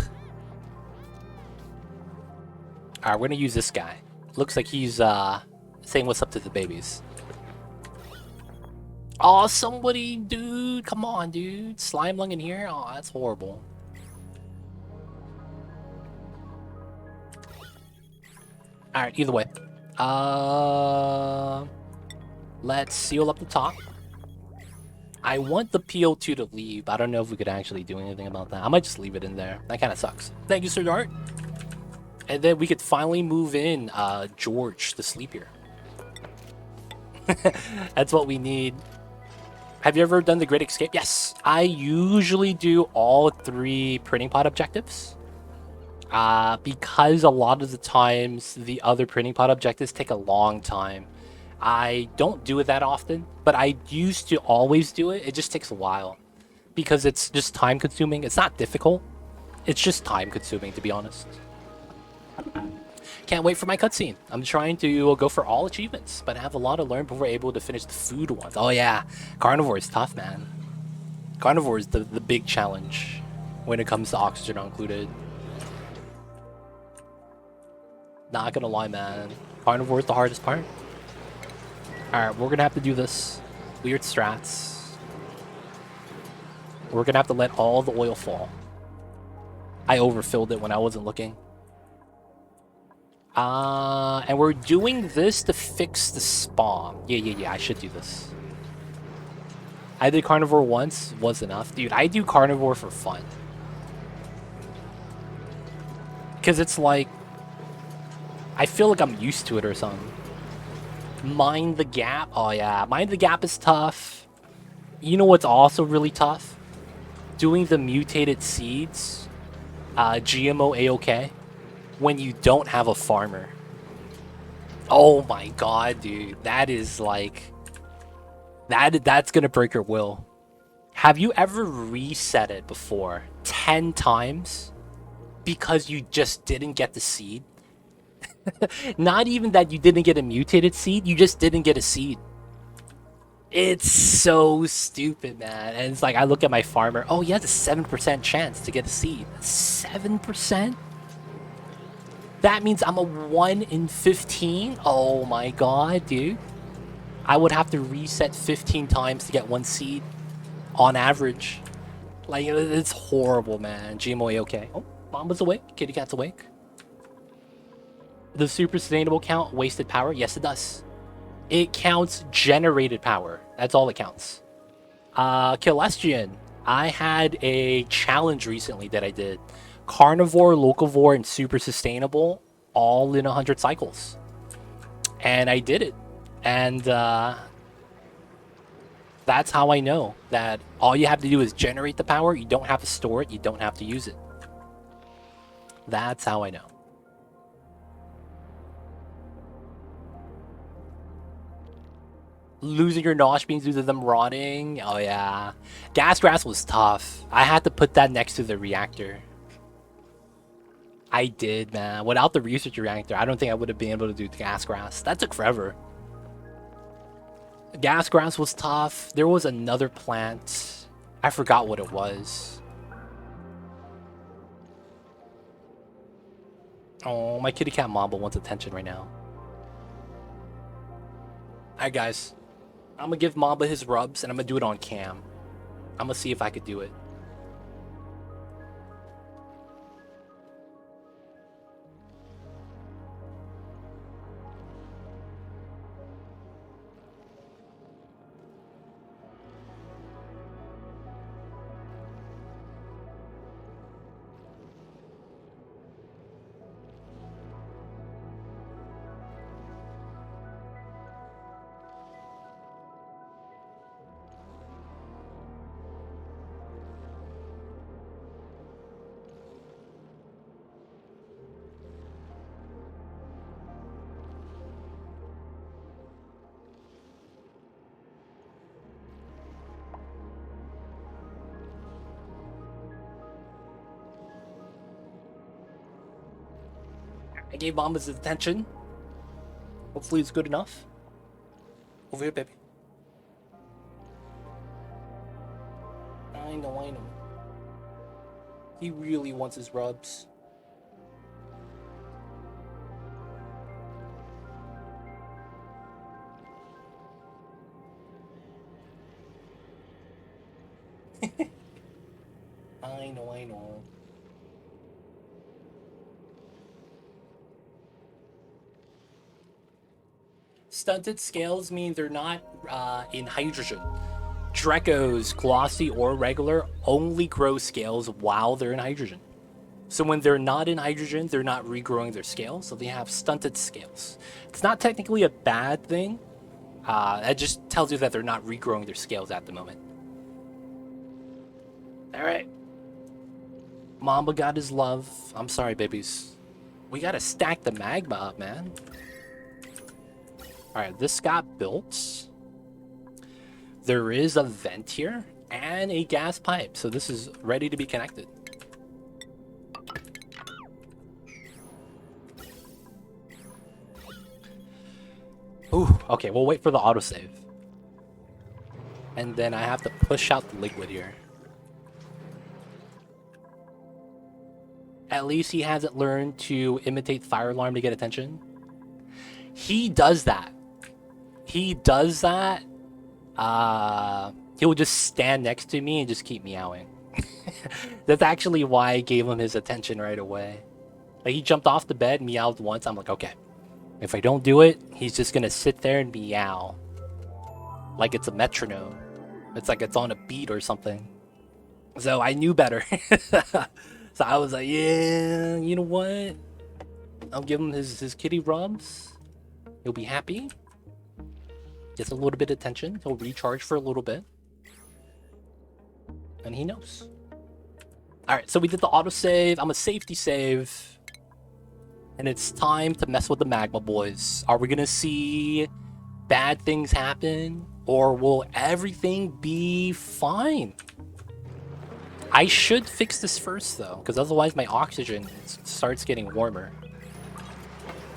Alright, we're gonna use this guy. Looks like he's saying what's up to the babies. Oh, somebody, dude, come on, dude. Slime lung in here? Oh, that's horrible. Alright, either way. Let's seal up the top. I want the PO2 to leave. I don't know if we could actually do anything about that. I might just leave it in there. That kind of sucks. Thank you, Sir Dart. And then we could finally move in George to sleep here. That's what we need. Have you ever done the Great Escape? Yes. I usually do all 3 printing pod objectives. Because a lot of the times the other printing pod objectives take a long time. I don't do it that often, but I used to always do it. It just takes a while because it's just time consuming. It's not difficult. It's just time consuming, to be honest. Can't wait for my cutscene. I'm trying to go for all achievements, but I have a lot to learn before we're able to finish the food ones. Oh yeah, carnivore is tough, man. Carnivore is the big challenge when it comes to oxygen not included. Not gonna lie, man. Carnivore is the hardest part. Alright, we're gonna have to do this. Weird strats. We're gonna have to let all the oil fall. I overfilled it when I wasn't looking. And we're doing this to fix the spawn. Yeah, I should do this. I did carnivore once, was enough. Dude, I do carnivore for fun. Because it's like, I feel like I'm used to it or something. Mind the Gap. Oh yeah, Mind the Gap is tough. You know what's also really tough? Doing the mutated seeds, GMO A-OK, when you don't have a farmer. Oh my god, dude. That is like... That's gonna break your will. Have you ever reset it before 10 times because you just didn't get the seed? Not even that you didn't get a mutated seed, you just didn't get a seed. It's so stupid, man. And it's like, I look at my farmer, oh, he has a 7% chance to get a seed. 7%? That means I'm a 1 in 15? Oh my god, dude. I would have to reset 15 times to get 1 seed on average. Like, it's horrible, man. GMO A-OK. Oh, mom was awake. Kitty cat's awake. The super sustainable count wasted power? Yes, it does. It counts generated power. That's all it counts. Celestian, I had a challenge recently that I did. Carnivore, locavore, and super sustainable all in 100 cycles. And I did it. And that's how I know that all you have to do is generate the power. You don't have to store it. You don't have to use it. That's how I know. Losing your nosh beans due to them rotting. Oh yeah. Gas grass was tough. I had to put that next to the reactor. I did, man. Without the research reactor, I don't think I would have been able to do gas grass. That took forever. Gas grass was tough. There was another plant. I forgot what it was. Oh, my kitty cat Mamba wants attention right now. Alright, guys. I'm gonna give Mamba his rubs, and I'm gonna do it on cam. I'm gonna see if I could do it. I gave Mamba his attention. Hopefully it's good enough. Over here, baby. I know. He really wants his rubs. I know. Stunted scales mean they're not in hydrogen. Drecos, glossy or regular, only grow scales while they're in hydrogen. So when they're not in hydrogen, they're not regrowing their scales, so they have stunted scales. It's not technically a bad thing. That just tells you that they're not regrowing their scales at the moment. Alright. Mamba got his love. I'm sorry, babies. We gotta stack the magma up, man. Alright, this got built. There is a vent here and a gas pipe, so this is ready to be connected. Ooh, okay, we'll wait for the autosave. And then I have to push out the liquid here. At least he hasn't learned to imitate fire alarm to get attention. He does that. He does that. He'll just stand next to me and just keep meowing. That's actually why I gave him his attention right away. Like, he jumped off the bed, meowed once. I'm like, okay. If I don't do it, he's just gonna sit there and meow. Like it's a metronome. It's like it's on a beat or something. So I knew better. So I was like, yeah, you know what? I'll give him his kitty rubs. He'll be happy. Gets a little bit of attention. He'll recharge for a little bit. And he knows. Alright, so we did the autosave. I'm a safety save. And it's time to mess with the Magma boys. Are we gonna see bad things happen? Or will everything be fine? I should fix this first though, because otherwise my oxygen starts getting warmer.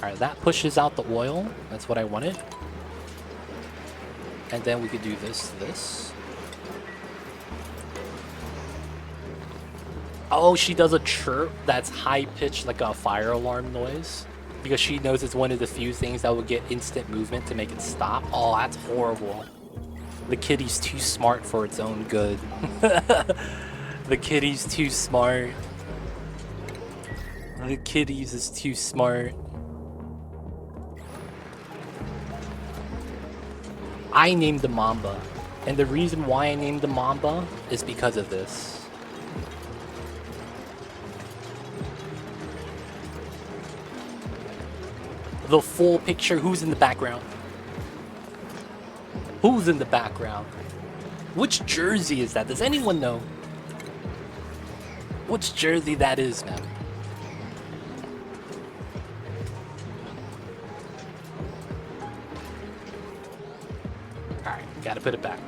Alright, that pushes out the oil. That's what I wanted. And then we could do this. Oh, she does a chirp that's high-pitched like a fire alarm noise. Because she knows it's one of the few things that will get instant movement to make it stop. Oh, that's horrible. The kitty's too smart for its own good. The kitty's too smart. The kitty's is too smart. I named the Mamba. And the reason why I named the Mamba is because of this. The full picture. Who's in the background? Who's in the background? Which jersey is that? Does anyone know? Which jersey that is, man? Gotta put it back.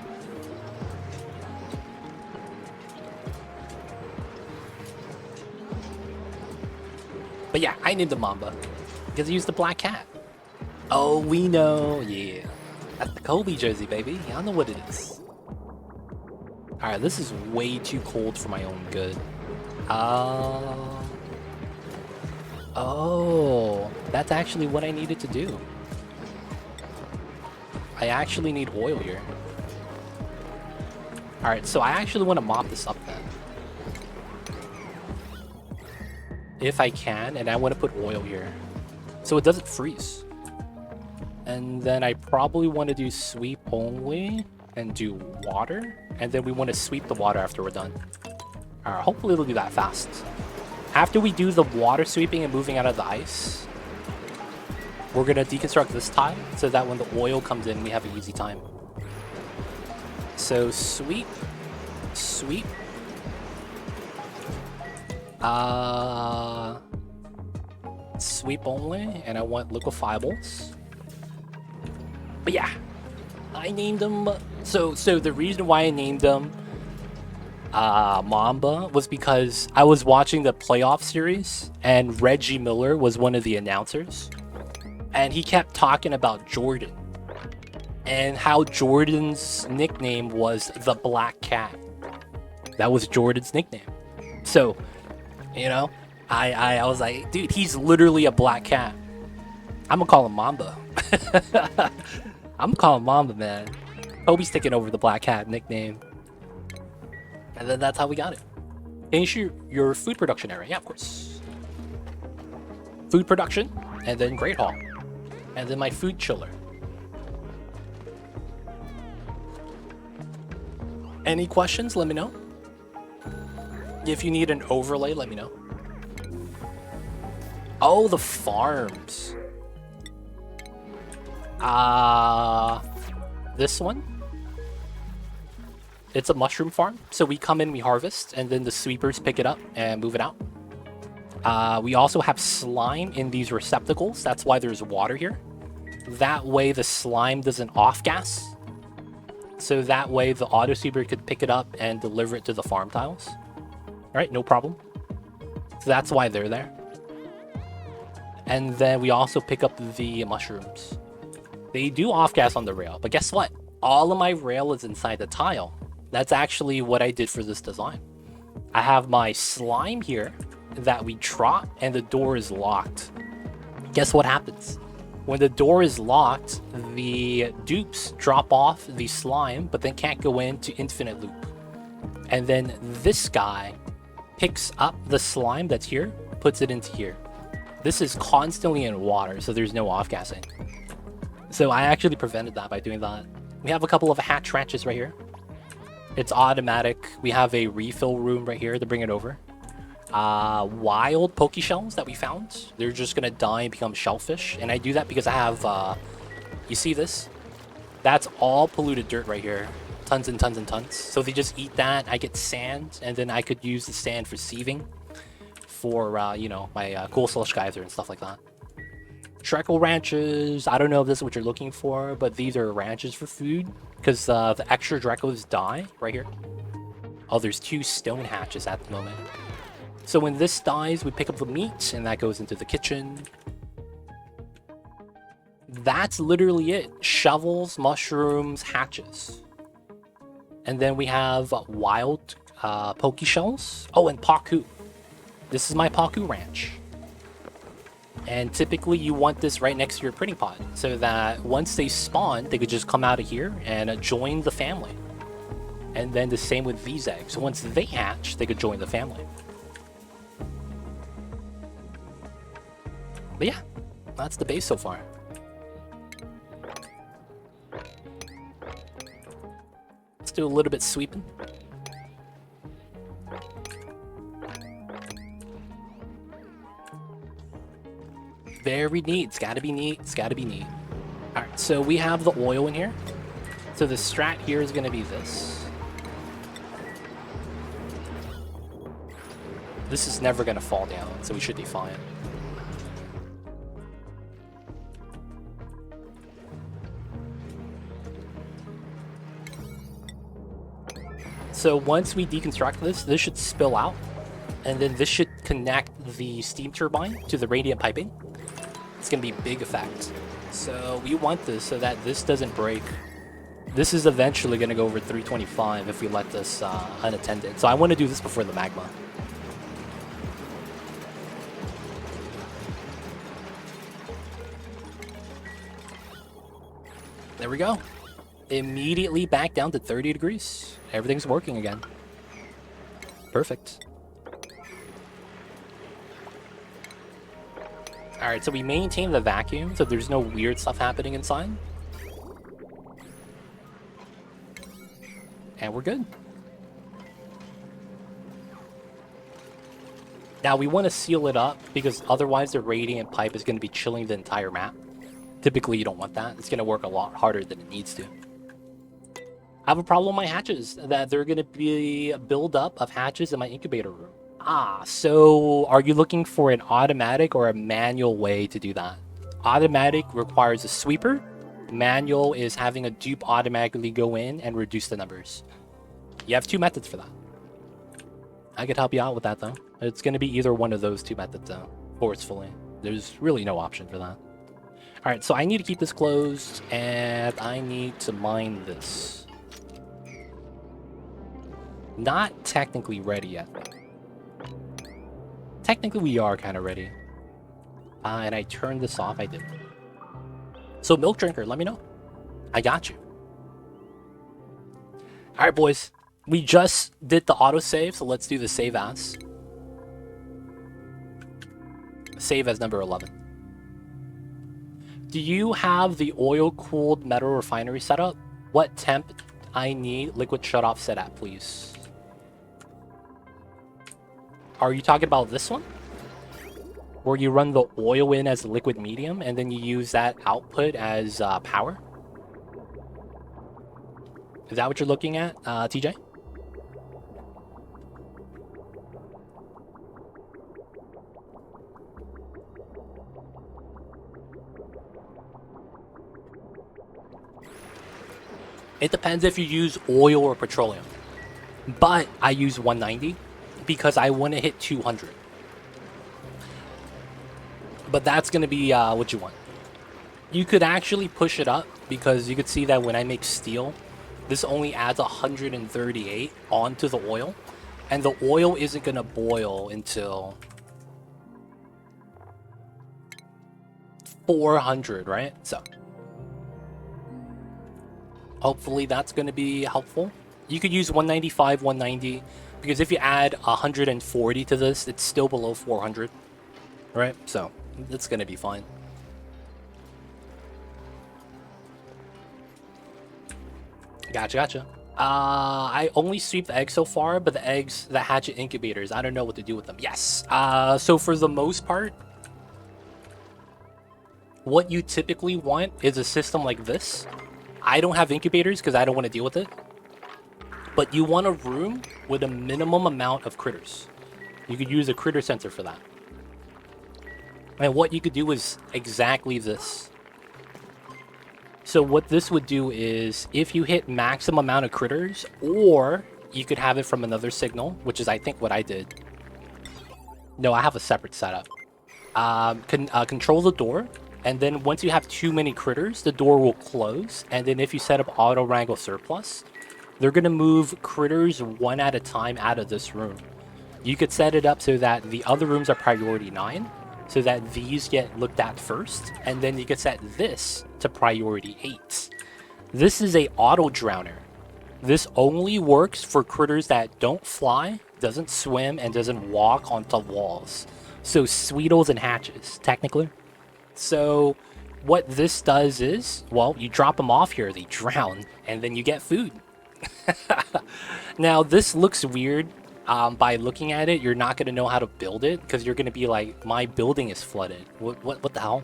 But yeah, I named the Mamba because he used the black cat. Oh, we know. Yeah. That's the Kobe jersey, baby. Y'all know what it is. Alright, this is way too cold for my own good. Oh, that's actually what I needed to do. I actually need oil here. Alright, so I actually want to mop this up then. If I can, and I want to put oil here. So it doesn't freeze. And then I probably want to do sweep only and do water. And then we want to sweep the water after we're done. Alright, hopefully it'll do that fast. After we do the water sweeping and moving out of the ice, we're going to deconstruct this tile so that when the oil comes in, we have an easy time. So sweep, sweep. Sweep only, and I want liquefiables. But yeah, I named them. So the reason why I named them Mamba was because I was watching the playoff series, and Reggie Miller was one of the announcers, and he kept talking about Jordan and how Jordan's nickname was the Black Cat. That was Jordan's nickname. So, you know, I was like, dude, he's literally a black cat. I'm gonna call him Mamba. I'm gonna call him Mamba, man. Kobe's taking over the black cat nickname. And then that's how we got it. Finish your food production area. Yeah, of course. Food production, and then Great Hall. And then my food chiller. Any questions? Let me know. If you need an overlay, let me know. Oh, the farms. This one? It's a mushroom farm. So we come in, we harvest, and then the sweepers pick it up and move it out. We also have slime in these receptacles. That's why there's water here. That way the slime doesn't off-gas. So that way the auto sweeper could pick it up and deliver it to the farm tiles. Alright, no problem. So that's why they're there. And then we also pick up the mushrooms. They do off-gas on the rail, but guess what? All of my rail is inside the tile. That's actually what I did for this design. I have my slime here that we trot, and the door is locked. Guess what happens? When the door is locked, the dupes drop off the slime, but then can't go into infinite loop. And then this guy picks up the slime that's here, puts it into here. This is constantly in water, so there's no off-gassing. So I actually prevented that by doing that. We have a couple of hatch ranches right here. It's automatic. We have a refill room right here to bring it over. Wild poke shells that we found. They're just gonna die and become shellfish. And I do that because I have, you see this? That's all polluted dirt right here. Tons and tons and tons. So they just eat that. I get sand, and then I could use the sand for sieving. For, you know, my cool slush geyser and stuff like that. Treckle ranches. I don't know if this is what you're looking for, but these are ranches for food. Because the extra Drecos die right here. Oh, there's 2 stone hatches at the moment. So when this dies, we pick up the meat, and that goes into the kitchen. That's literally it. Shovels, mushrooms, hatches. And then we have wild poke shells. Oh, and Paku. This is my Paku ranch. And typically you want this right next to your printing pod so that once they spawn, they could just come out of here and join the family. And then the same with these eggs. So once they hatch, they could join the family. But yeah, that's the base so far. Let's do a little bit sweeping. Very neat. It's gotta be neat. It's gotta be neat. Alright, so we have the oil in here. So the strat here is gonna be this. This is never gonna fall down, so we should be fine. So once we deconstruct this should spill out, and then this should connect the steam turbine to the radiant piping. It's gonna be a big effect. So we want this so that this doesn't break. This is eventually gonna go over 325 if we let this unattended. So I want to do this before the magma. There we go. Immediately back down to 30 degrees. Everything's working again. Perfect. Alright, so we maintain the vacuum, so there's no weird stuff happening inside. And we're good. Now we want to seal it up, because otherwise the radiant pipe is going to be chilling the entire map. Typically you don't want that. It's going to work a lot harder than it needs to. I have a problem with my hatches, that they're going to be a build-up of hatches in my incubator room. So are you looking for an automatic or a manual way to do that? Automatic requires a sweeper. Manual is having a dupe automatically go in and reduce the numbers. You have two methods for that. I could help you out with that, though. It's going to be either one of those two methods, though, forcefully. There's really no option for that. Alright, so I need to keep this closed, and I need to mine this. Not technically ready yet. Technically, we are kind of ready. And I turned this off. I did. So, milk drinker, let me know. I got you. All right, boys. We just did the autosave, so let's do the save as. Save as number 11. Do you have the oil-cooled metal refinery set up? What temp I need liquid shutoff set at, please? Are you talking about this one? Where you run the oil in as a liquid medium and then you use that output as power? Is that what you're looking at, TJ? It depends if you use oil or petroleum. But I use 190. Because I want to hit 200. But that's going to be what you want. You could actually push it up, because you could see that when I make steel, this only adds 138 onto the oil. And the oil isn't going to boil until 400, right? So hopefully that's going to be helpful. You could use 195, 190. Because if you add 140 to this, it's still below 400, right? So it's going to be fine. Gotcha. I only sweep the eggs so far, but the eggs that hatch at incubators, I don't know what to do with them. Yes. So for the most part, what you typically want is a system like this. I don't have incubators because I don't want to deal with it. But you want a room with a minimum amount of critters. You could use a critter sensor for that. And what you could do is exactly this. So what this would do is, if you hit maximum amount of critters, or you could have it from another signal, which is I think what I did. No, I have a separate setup. Control the door, and then once you have too many critters, the door will close. And then if you set up auto wrangle surplus, they're going to move critters one at a time out of this room. You could set it up so that the other rooms are priority 9, so that these get looked at first, and then you could set this to priority 8. This is a auto drowner. This only works for critters that don't fly, doesn't swim, and doesn't walk onto walls. So Sweetles and hatches, technically. So what this does is, well, you drop them off here, they drown, and then you get food. Now this looks weird. By looking at it, you're not going to know how to build it, because you're going to be like, my building is flooded. What the hell?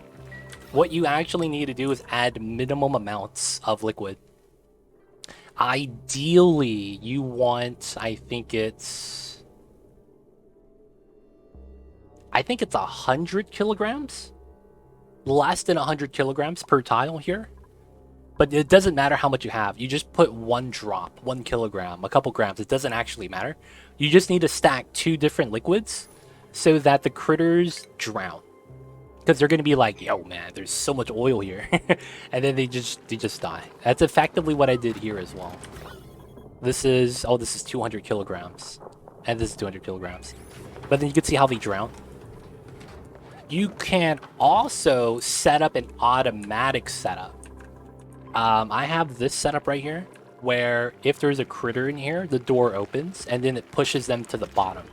What you actually need to do is add minimum amounts of liquid. Ideally, you want, I think it's 100 kilograms? Less than 100 kilograms per tile here. But it doesn't matter how much you have. You just put 1 drop, 1 kilogram, a couple grams. It doesn't actually matter. You just need to stack 2 different liquids so that the critters drown. Because they're going to be like, yo, man, there's so much oil here. And then they just die. That's effectively what I did here as well. This is 200 kilograms. And this is 200 kilograms. But then you can see how they drown. You can also set up an automatic setup. I have this setup right here, where if there's a critter in here, the door opens, and then it pushes them to the bottom.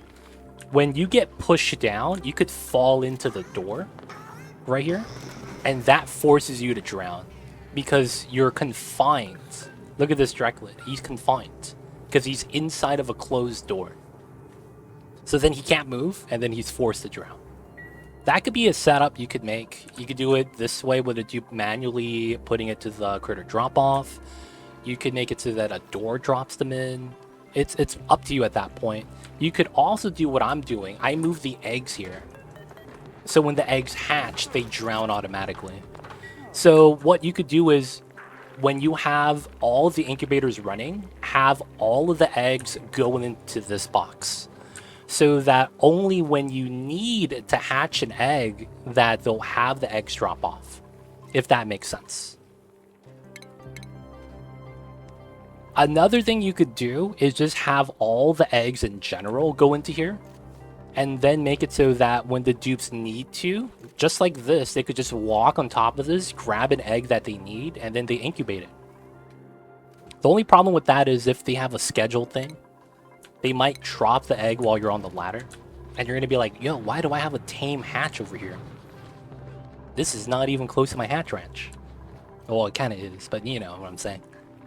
When you get pushed down, you could fall into the door right here, and that forces you to drown because you're confined. Look at this Dreklet. He's confined because he's inside of a closed door. So then he can't move, and then he's forced to drown. That could be a setup you could make. You could do it this way with it manually putting it to the critter drop-off. You could make it so that a door drops them in. It's up to you at that point. You could also do what I'm doing. I move the eggs here. So when the eggs hatch, they drown automatically. So what you could do is, when you have all of the incubators running, have all of the eggs go into this box. So that only when you need to hatch an egg that they'll have the eggs drop off, if that makes sense. Another thing you could do is just have all the eggs in general go into here, and then make it so that when the dupes need to, just like this, they could just walk on top of this, grab an egg that they need, and then they incubate it. The only problem with that is if they have a scheduled thing, they might drop the egg while you're on the ladder, and you're going to be like, yo, why do I have a tame hatch over here? This is not even close to my hatch ranch. Well, it kind of is, but you know what I'm saying.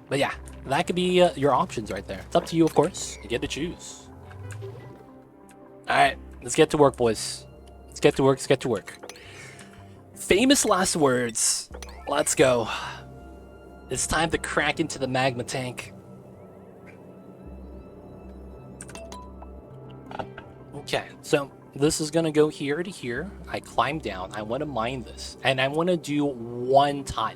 But yeah, that could be your options right there. It's up to you, of course. You get to choose. Alright, let's get to work, boys. Let's get to work, let's get to work. Famous last words. Let's go. It's time to crack into the magma tank. Okay, so this is gonna go here to here. I climb down. I want to mine this, and I want to do 1 tile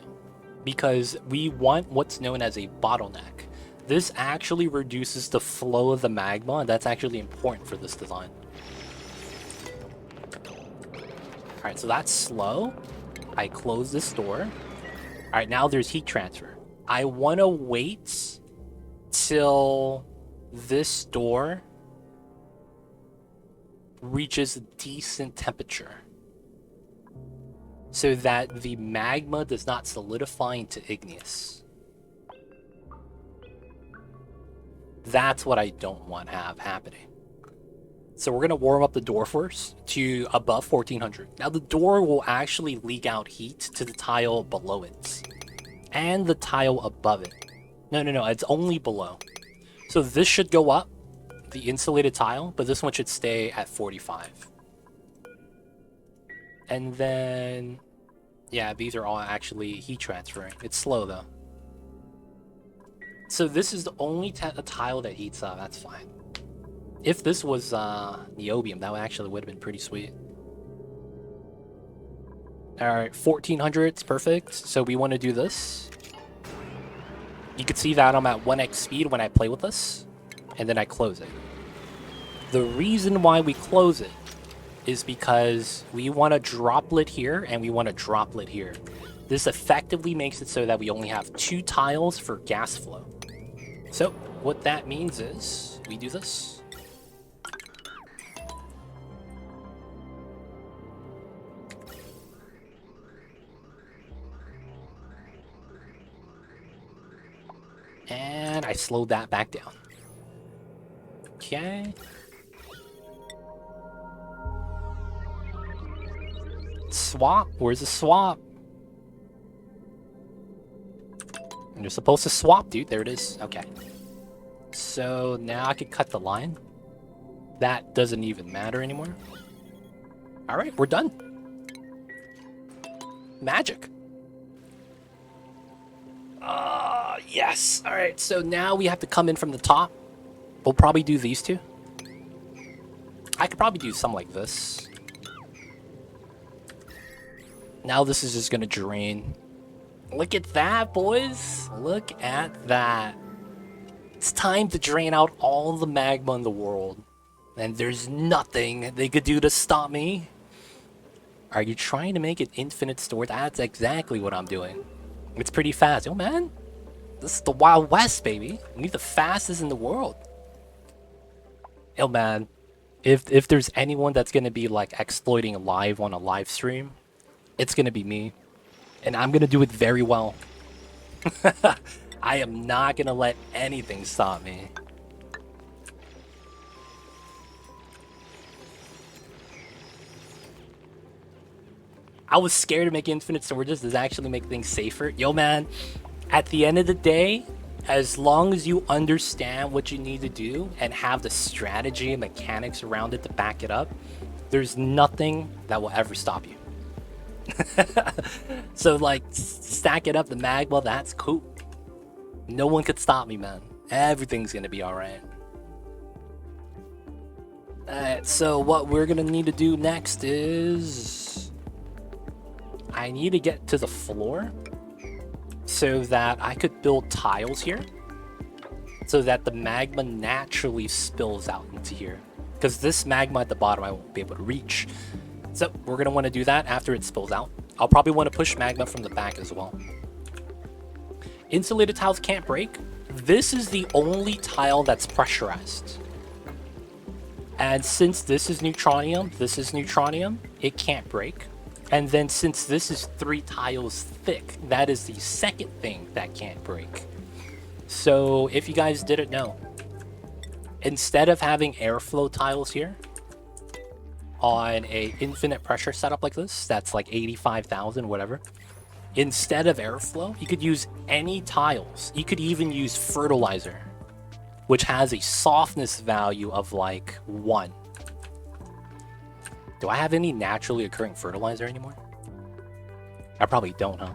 because we want what's known as a bottleneck. This actually reduces the flow of the magma, and that's actually important for this design. Alright, so that's slow. I close this door. Alright, now there's heat transfer. I want to wait till this door reaches a decent temperature so that the magma does not solidify into igneous. That's what I don't want to have happening. So we're going to warm up the door first to above 1400. Now the door will actually leak out heat to the tile below it and the tile above it. No, it's only below. So this should go up, the insulated tile, but this one should stay at 45. And then, yeah, these are all actually heat transferring. It's slow though. So this is the only tile that heats up. That's fine. If this was niobium, that actually would have been pretty sweet. Alright, 1400, it's perfect. So we want to do this. You can see that I'm at 1x speed when I play with this, and then I close it. The reason why we close it is because we want a droplet here and we want a droplet here. This effectively makes it so that we only have 2 tiles for gas flow. So what that means is we do this. And I slowed that back down. Okay. Swap? Where's the swap? You're supposed to swap, dude. There it is. Okay. So now I can cut the line. That doesn't even matter anymore. Alright, we're done. Magic. Yes. Alright, so now we have to come in from the top. We'll probably do these 2. I could probably do something like this. Now this is just going to drain Look at that, boys. Look at that. It's time to drain out all the magma in the world. And there's nothing they could do to stop me. Are you trying to make an infinite store? That's exactly what I'm doing. It's pretty fast. Yo, man. This is the Wild West, baby. We need the fastest in the world. Yo, man. If there's anyone that's going to be, like, exploiting live on a live stream, it's going to be me. And I'm going to do it very well. I am not going to let anything stop me. I was scared to make infinite storages. Does actually make things safer. Yo, man, at the end of the day, as long as you understand what you need to do and have the strategy and mechanics around it to back it up, there's nothing that will ever stop you. So, like, stack it up the magma, that's cool. No one could stop me, man. Everything's gonna be alright. Alright, so what we're gonna need to do next is... I need to get to the floor so that I could build tiles here so that the magma naturally spills out into here. Because this magma at the bottom I won't be able to reach. So we're going to want to do that after it spills out. I'll probably want to push magma from the back as well. Insulated tiles can't break. This is the only tile that's pressurized. And since this is neutronium, it can't break. And then since this is 3 tiles thick, that is the second thing that can't break. So if you guys didn't know, instead of having airflow tiles here on a infinite pressure setup like this, that's like 85,000, whatever, instead of airflow, you could use any tiles. You could even use fertilizer, which has a softness value of like 1. Do I have any naturally occurring fertilizer anymore? I probably don't, huh?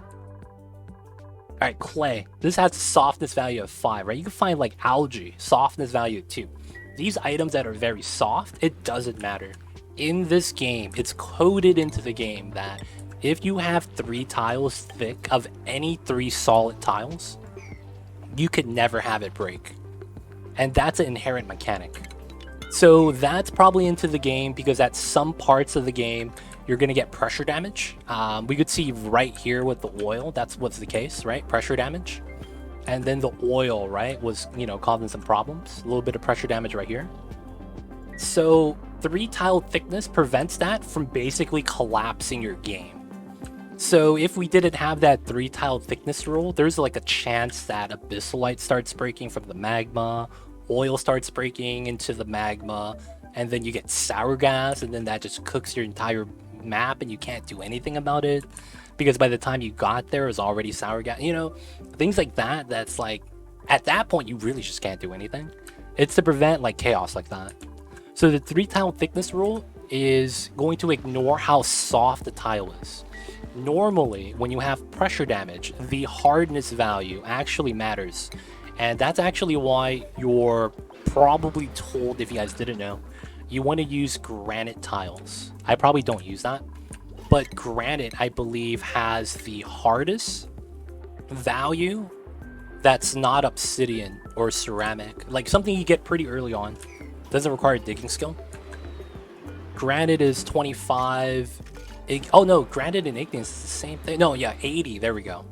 Alright, clay. This has a softness value of 5, right? You can find like algae, softness value of 2. These items that are very soft, it doesn't matter. In this game, it's coded into the game that if you have 3 tiles thick of any 3 solid tiles, you could never have it break. And that's an inherent mechanic. So that's probably into the game because at some parts of the game, you're going to get pressure damage. We could see right here with the oil, that's what's the case, right? Pressure damage. And then the oil, right, was, you know, causing some problems. A little bit of pressure damage right here. So 3 tile thickness prevents that from basically collapsing your game. So if we didn't have that 3 tile thickness rule, there's like a chance that abyssalite starts breaking from the magma, oil starts breaking into the magma, and then you get sour gas, and then that just cooks your entire map and you can't do anything about it because by the time you got there it's already sour gas, you know, things like that. That's like, at that point you really just can't do anything. It's to prevent like chaos like that. So the 3 tile thickness rule is going to ignore how soft the tile is. Normally when you have pressure damage, the hardness value actually matters. And that's actually why you're probably told, if you guys didn't know, you want to use granite tiles. I probably don't use that, but granite, I believe, has the hardest value that's not obsidian or ceramic. Like something you get pretty early on. Doesn't require digging skill. Granite is 25. Oh no, granite and igneous is the same thing. No, yeah, 80. There we go.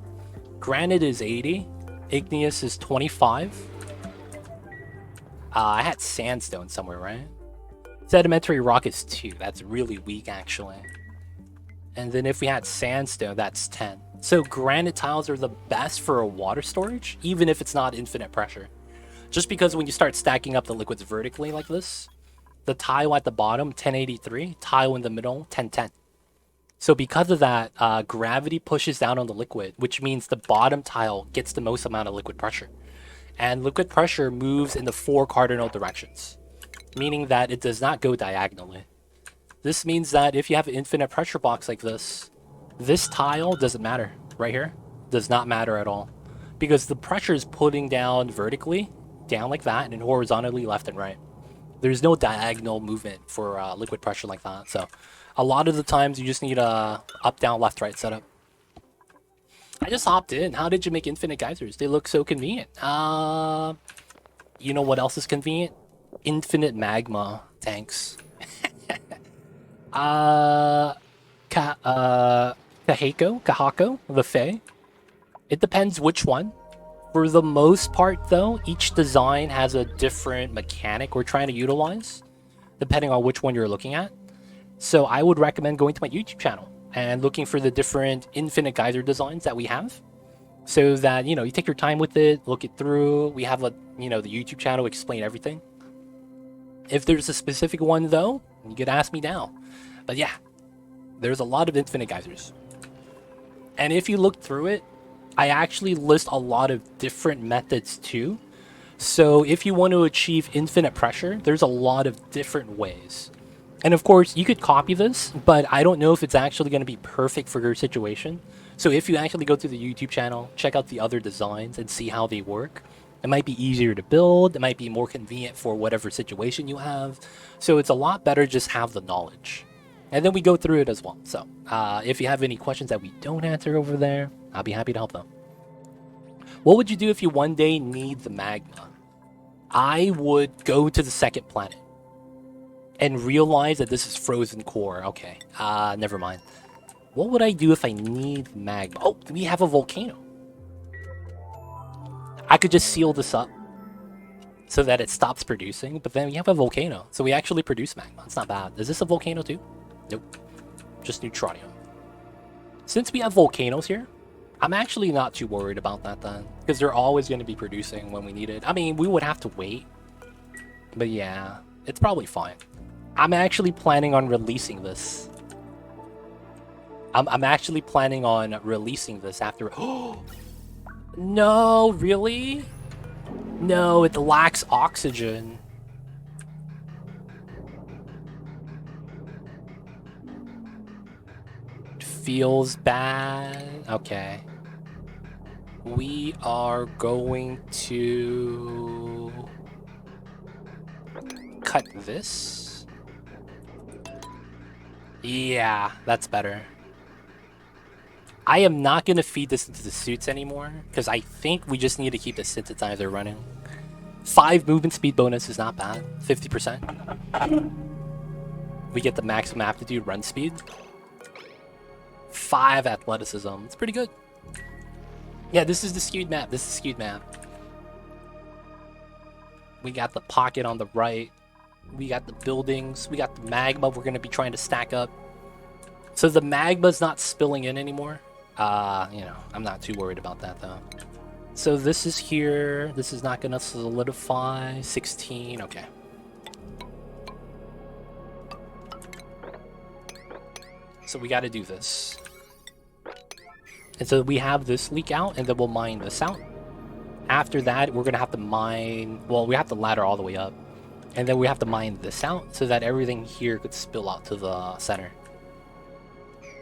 Granite is 80. Igneous is 25. I had sandstone somewhere, right? Sedimentary rock is 2. That's really weak, actually. And then if we had sandstone, that's 10. So granite tiles are the best for a water storage, even if it's not infinite pressure. Just because when you start stacking up the liquids vertically like this, the tile at the bottom, 1083, tile in the middle, 1010. So because of that, gravity pushes down on the liquid, which means the bottom tile gets the most amount of liquid pressure. And liquid pressure moves in the 4 cardinal directions, meaning that it does not go diagonally. This means that if you have an infinite pressure box like this tile doesn't matter. Right here does not matter at all, because the pressure is putting down vertically, down like that, and horizontally left and right. There's no diagonal movement for liquid pressure like that. So a lot of the times you just need a up, down, left, right setup. I just hopped in. How did you make infinite geysers? They look so convenient. You know what else is convenient? Infinite magma tanks. Kahako, the Fae. It depends which one. For the most part, though, each design has a different mechanic we're trying to utilize, depending on which one you're looking at. So I would recommend going to my YouTube channel and looking for the different infinite geyser designs that we have, so that, you know, you take your time with it, look it through. We have, the YouTube channel explain everything. If there's a specific one, though, you could ask me now. But yeah, there's a lot of infinite geysers. And if you look through it, I actually list a lot of different methods too. So if you want to achieve infinite pressure, there's a lot of different ways. And of course, you could copy this, but I don't know if it's actually going to be perfect for your situation. So if you actually go to the YouTube channel, check out the other designs and see how they work. It might be easier to build. It might be more convenient for whatever situation you have. So it's a lot better just have the knowledge. And then we go through it as well. So if you have any questions that we don't answer over there, I'll be happy to help them. What would you do if you one day need the magma? I would go to the second planet and realize that this is frozen core. Okay, never mind. What would I do if I need magma? Oh, we have a volcano. I could just seal this up so that it stops producing, but then we have a volcano. So we actually produce magma. It's not bad. Is this a volcano too? Nope. Just neutronium. Since we have volcanoes here, I'm actually not too worried about that then, because they're always going to be producing when we need it. I mean, we would have to wait, but yeah, it's probably fine. I'm actually planning on releasing this. I'm actually planning on releasing this after... Oh! No, really? No, it lacks oxygen. Feels bad. Okay. We are going to cut this. Yeah, that's better. I am not going to feed this into the suits anymore, because I think we just need to keep the synthesizer running. 5 movement speed bonus is not bad. 50%. We get the maximum aptitude run speed. 5 athleticism. It's pretty good. Yeah, this is the skewed map. This is the skewed map. We got the pocket on the right. We got the buildings. We got the magma we're going to be trying to stack up. So the magma's not spilling in anymore. I'm not too worried about that though. So this is here. This is not going to solidify. 16. Okay. So we got to do this. And so we have this leak out, and then we'll mine this out. After that, we're going to have to mine... Well, we have to ladder all the way up. And then we have to mine this out so that everything here could spill out to the center.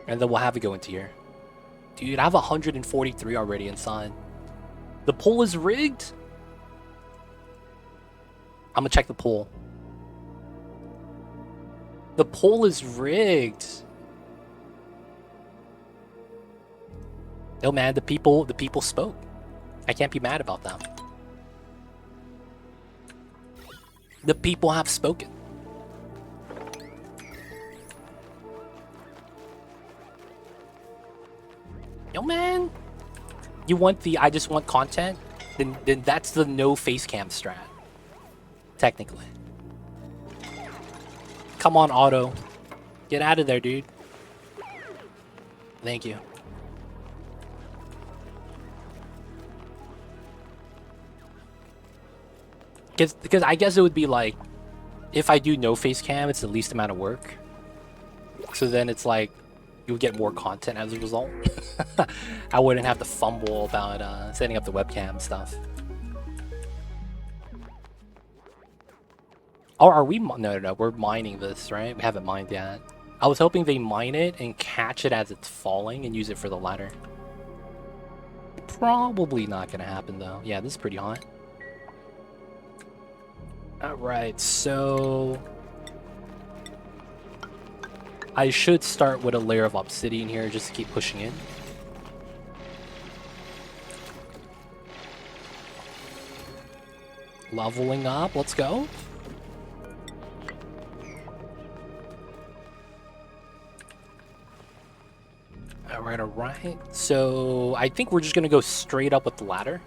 And then we'll have it go into here. Dude, I have 143 already inside. The pool is rigged? I'm gonna check the pool. The pool is rigged. Yo, man, the people spoke. I can't be mad about that. The people have spoken. Yo, man, you want the I just want content? Then that's the no face cam strat. Technically. Come on, Auto. Get out of there, dude. Thank you. Because I guess it would be like, if I do no face cam, it's the least amount of work. So then it's like, you'll get more content as a result. I wouldn't have to fumble about setting up the webcam stuff. Oh, are we? No, we're mining this, right? We haven't mined yet. I was hoping they mine it and catch it as it's falling and use it for the ladder. Probably not gonna happen though. Yeah, this is pretty hot. Alright, so... I should start with a layer of obsidian here just to keep pushing in. Leveling up, let's go. Alright. So I think we're just gonna go straight up with the ladder.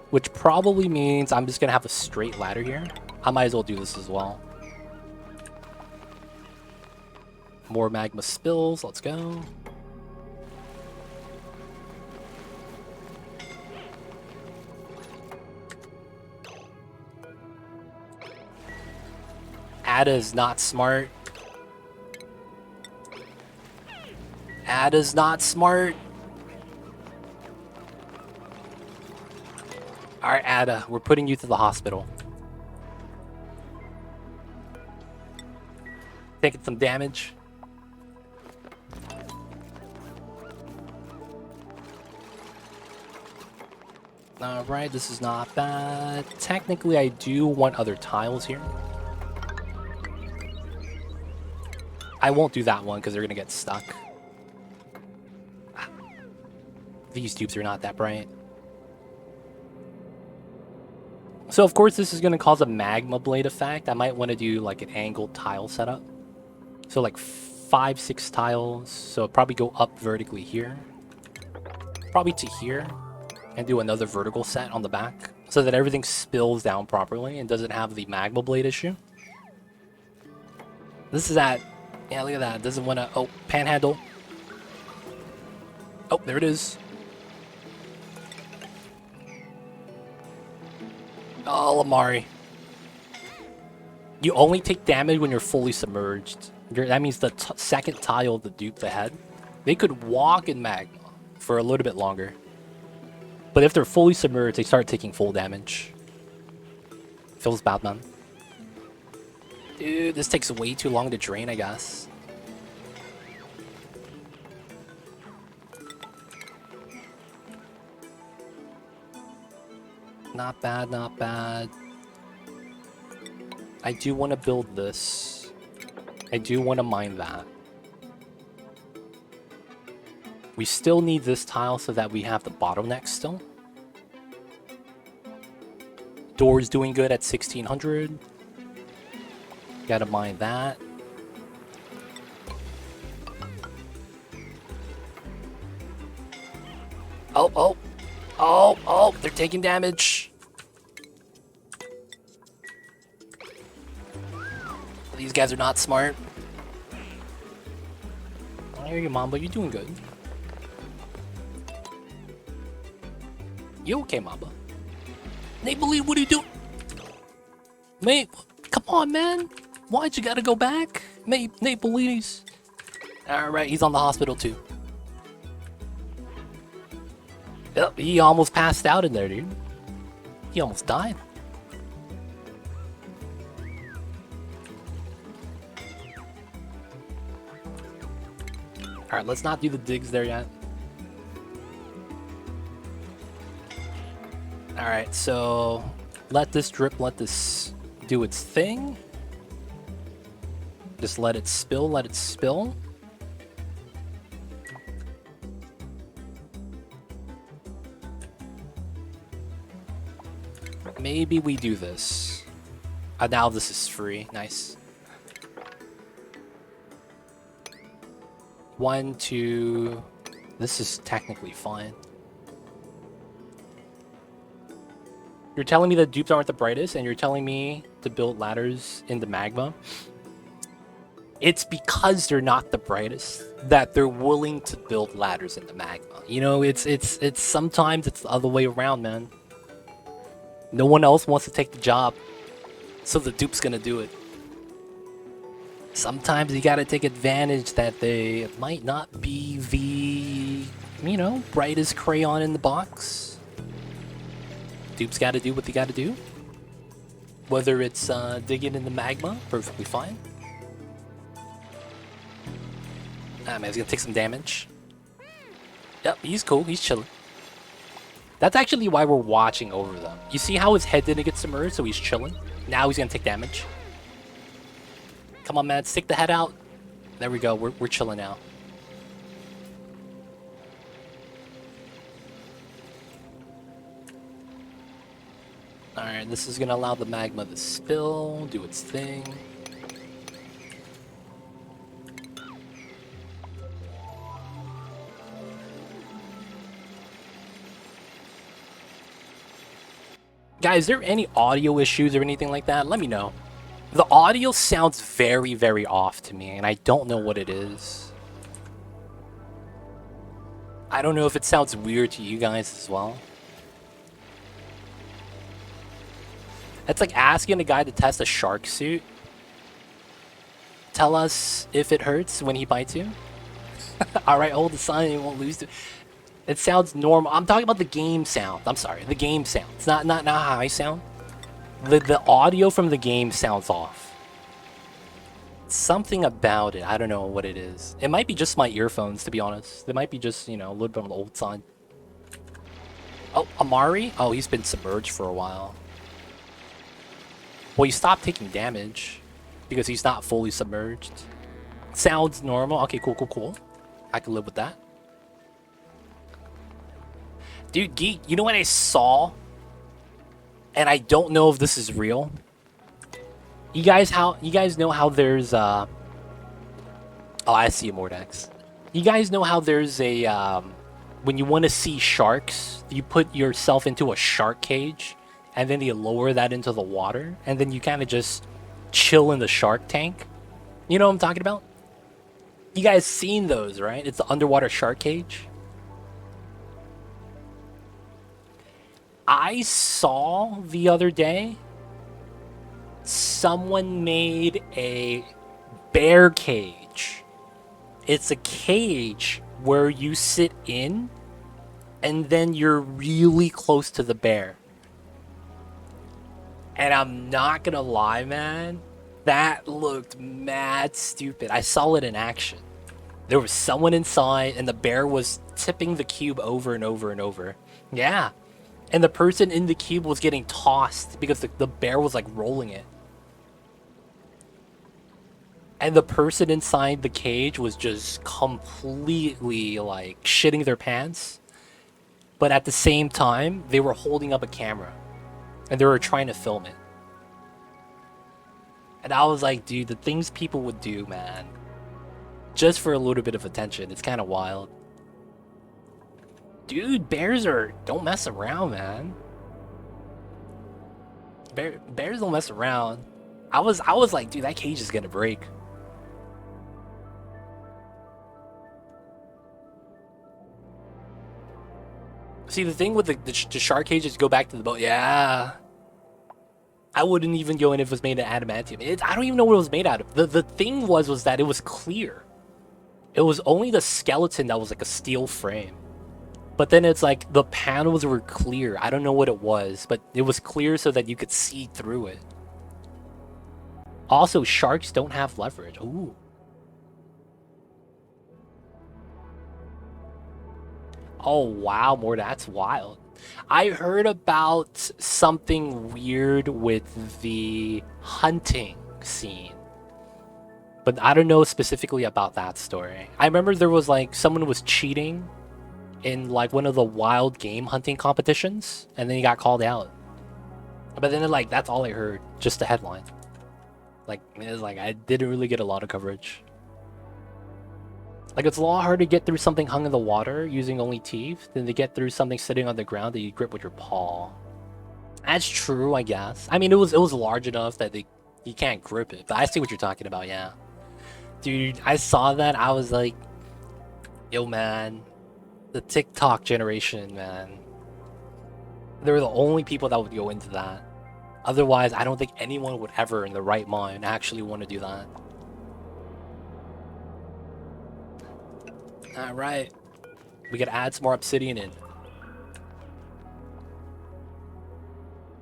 Which probably means I'm just gonna have a straight ladder here. I might as well do this as well. More magma spills, let's go. Ada is not smart. Ada's not smart. Alright, Ada, we're putting you to the hospital. Taking some damage. Alright, this is not bad. Technically, I do want other tiles here. I won't do that one because they're going to get stuck. These tubes are not that bright. So, of course, this is going to cause a magma blade effect. I might want to do like an angled tile setup. So, like 5, 6 tiles. So, probably go up vertically here. Probably to here. And do another vertical set on the back. So that everything spills down properly and doesn't have the magma blade issue. This is that. Yeah, look at that. Doesn't want to... Oh, panhandle. Oh, there it is. Oh, Lamari. You only take damage when you're fully submerged. That means the second tile to dupe the head. They could walk in magma for a little bit longer. But if they're fully submerged, they start taking full damage. Feels bad, man. Dude, this takes way too long to drain, I guess. Not bad, not bad. I do want to build this. I do want to mine that. We still need this tile so that we have the bottleneck still. Door's doing good at 1600. Gotta mine that. Oh, they're taking damage. These guys are not smart. I hear you, Mamba. You're doing good. You okay, Mamba? Nate, believe what are you doing? Mate, come on, man. Why'd you gotta go back? Nate believes. Alright, he's on the hospital too. Yep, he almost passed out in there, dude. He almost died. Alright, let's not do the digs there yet. Alright, so let this drip, let this do its thing. Just let it spill, let it spill. Maybe we do this. Now this is free. Nice. 1, 2. This is technically fine. You're telling me the dupes aren't the brightest, and you're telling me to build ladders in the magma? It's because they're not the brightest that they're willing to build ladders in the magma. You know, it's sometimes it's the other way around, man. No one else wants to take the job, so the dupe's gonna do it. Sometimes you gotta take advantage that they might not be the, you know, brightest crayon in the box. Dupe's gotta do what they gotta do. Whether it's digging in the magma, perfectly fine. Ah, man, he's gonna take some damage. Yep, he's cool, he's chilling. That's actually why we're watching over them. You see how his head didn't get submerged, so he's chilling? Now he's gonna take damage. Come on, man, stick the head out. There we go, we're chilling now. Alright, this is gonna allow the magma to spill, do its thing. Guys, is there any audio issues or anything like that? Let me know. The audio sounds very, very off to me, and I don't know what it is. I don't know if it sounds weird to you guys as well. It's like asking a guy to test a shark suit. Tell us if it hurts when he bites you. Alright, hold the sign and you won't lose it. It sounds normal. I'm talking about the game sound. I'm sorry, the game sound. It's not how I sound. The audio from the game sounds off. Something about it. I don't know what it is. It might be just my earphones, to be honest. It might be just, you know, a little bit on the old side. Oh, Amari? Oh, he's been submerged for a while. Well, he stopped taking damage because he's not fully submerged. Sounds normal. Okay, cool. I can live with that. Dude, Geek, you know what I saw? And I don't know if this is real. You guys know how there's oh, I see a Mordex. You guys know how there's a when you want to see sharks, you put yourself into a shark cage and then you lower that into the water and then you kind of just chill in the shark tank. You know what I'm talking about? You guys seen those, right? It's the underwater shark cage. I saw the other day someone made a bear cage. It's a cage where you sit in and then you're really close to the bear. And I'm not gonna lie, man, that looked mad stupid. I saw it in action. There was someone inside and the bear was tipping the cube over and over and over. Yeah. And the person in the cube was getting tossed because the bear was like rolling it. And the person inside the cage was just completely like shitting their pants. But at the same time, they were holding up a camera. And they were trying to film it. And I was like, dude, the things people would do, man. Just for a little bit of attention. It's kind of wild. Dude, bears don't mess around, man. Bears don't mess around. I was like, dude, that cage is gonna break. See, the thing with the shark cage is go back to the boat. Yeah. I wouldn't even go in if it was made of adamantium. I don't even know what it was made out of. The thing was that it was clear. It was only the skeleton that was like a steel frame. But then it's like the panels were clear. I don't know what it was, but it was clear so that you could see through it. Also, sharks don't have leverage. Ooh. Oh, wow, more that's wild. I heard about something weird with the hunting scene. But I don't know specifically about that story. I remember there was like someone was cheating in like one of the wild game hunting competitions, and then he got called out. But then like that's all I heard, just the headline. Like it's like I didn't really get a lot of coverage. Like it's a lot harder to get through something hung in the water using only teeth than to get through something sitting on the ground that you grip with your paw. That's true, I guess. I mean, it was large enough that you can't grip it. But I see what you're talking about, yeah. Dude, I saw that. I was like, yo, man. The TikTok generation, man. They were the only people that would go into that. Otherwise, I don't think anyone would ever, in their right mind, actually want to do that. Alright. We gotta add some more obsidian in.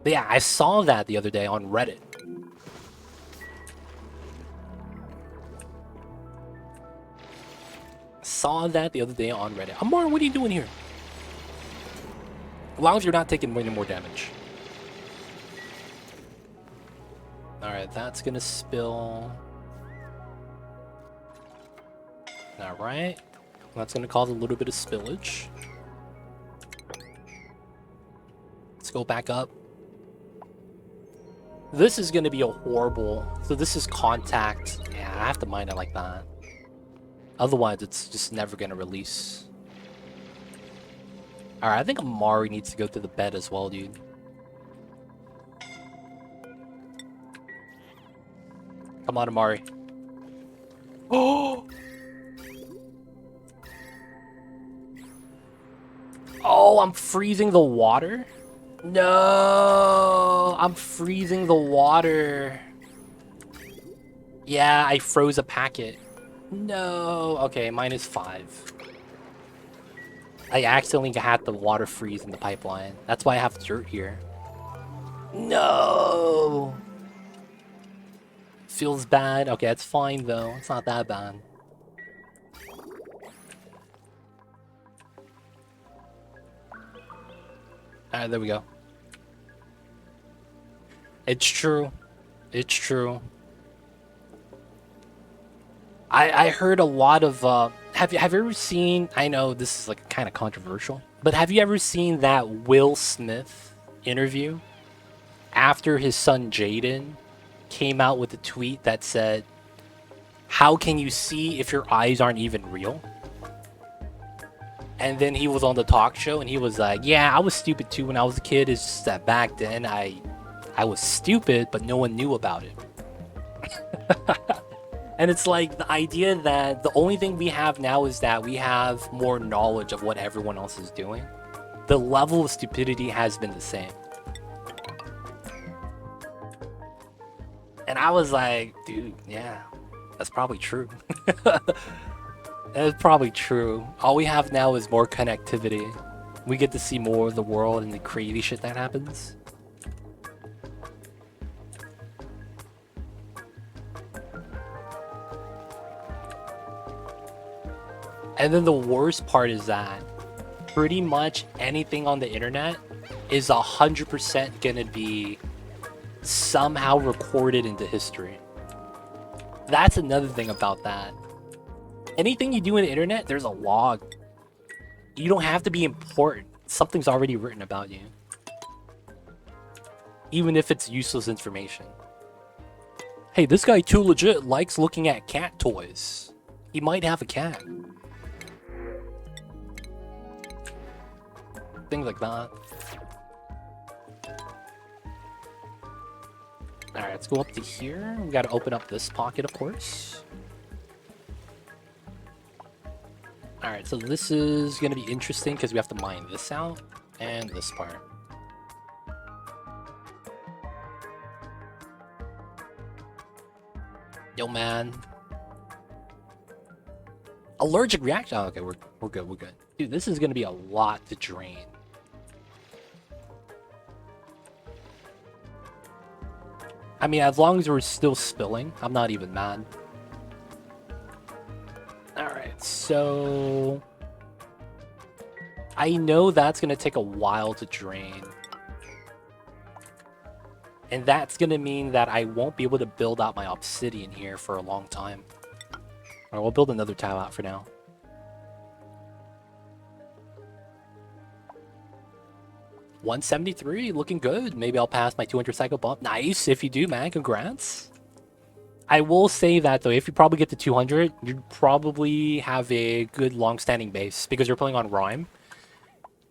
But yeah, I saw that the other day on Reddit. Saw that the other day on Reddit. Amar, what are you doing here? As long as you're not taking any more damage. Alright, that's gonna spill. Alright. That's gonna cause a little bit of spillage. Let's go back up. This is gonna be a horrible... So this is contact. Yeah, I have to mine it like that. Otherwise, it's just never gonna release. Alright, I think Amari needs to go to the bed as well, dude. Come on, Amari. Oh! Oh, I'm freezing the water? No! I'm freezing the water. Yeah, I froze a packet. No! Okay, -5. I accidentally had the water freeze in the pipeline. That's why I have dirt here. No! Feels bad. Okay, it's fine though. It's not that bad. Alright, there we go. It's true. It's true. I heard a lot of have you ever seen, I know this is like kind of controversial, but have you ever seen that Will Smith interview after his son Jaden came out with a tweet that said, "How can you see if your eyes aren't even real?" And then he was on the talk show and he was like, "Yeah, I was stupid too when I was a kid. It's just that back then I was stupid, but no one knew about it." And it's like the idea that the only thing we have now is that we have more knowledge of what everyone else is doing. The level of stupidity has been the same. And I was like, dude, yeah, that's probably true. That's probably true. All we have now is more connectivity. We get to see more of the world and the crazy shit that happens. And then the worst part is that pretty much anything on the internet is 100% gonna be somehow recorded into history. That's another thing about that. Anything you do on the internet, there's a log. You don't have to be important. Something's already written about you. Even if it's useless information. Hey, this guy too legit likes looking at cat toys. He might have a cat. Things like that. Alright, let's go up to here. We gotta open up this pocket, of course. Alright, so this is gonna be interesting because we have to mine this out and this part. Yo, man. Allergic reaction. Oh, okay, we're good, we're good. Dude, this is gonna be a lot to drain. I mean, as long as we're still spilling, I'm not even mad. Alright, so... I know that's gonna take a while to drain. And that's gonna mean that I won't be able to build out my obsidian here for a long time. Alright, we'll build another tile out for now. $173, looking good. Maybe I'll pass my 200 cycle bump. Nice, if you do, man, congrats. I will say that though, if you probably get to 200, you probably have a good long-standing base because you're playing on Rhyme.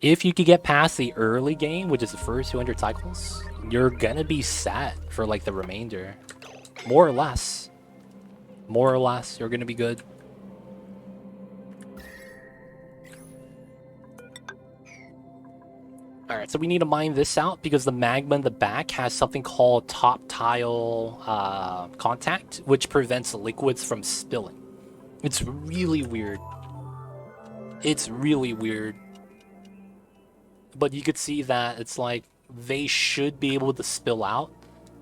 If you could get past the early game, which is the first 200 cycles, you're gonna be set for like the remainder. More or less. More or less, you're gonna be good. Alright, so we need to mine this out because the magma in the back has something called top tile contact, which prevents liquids from spilling. It's really weird. It's really weird. But you could see that it's like they should be able to spill out,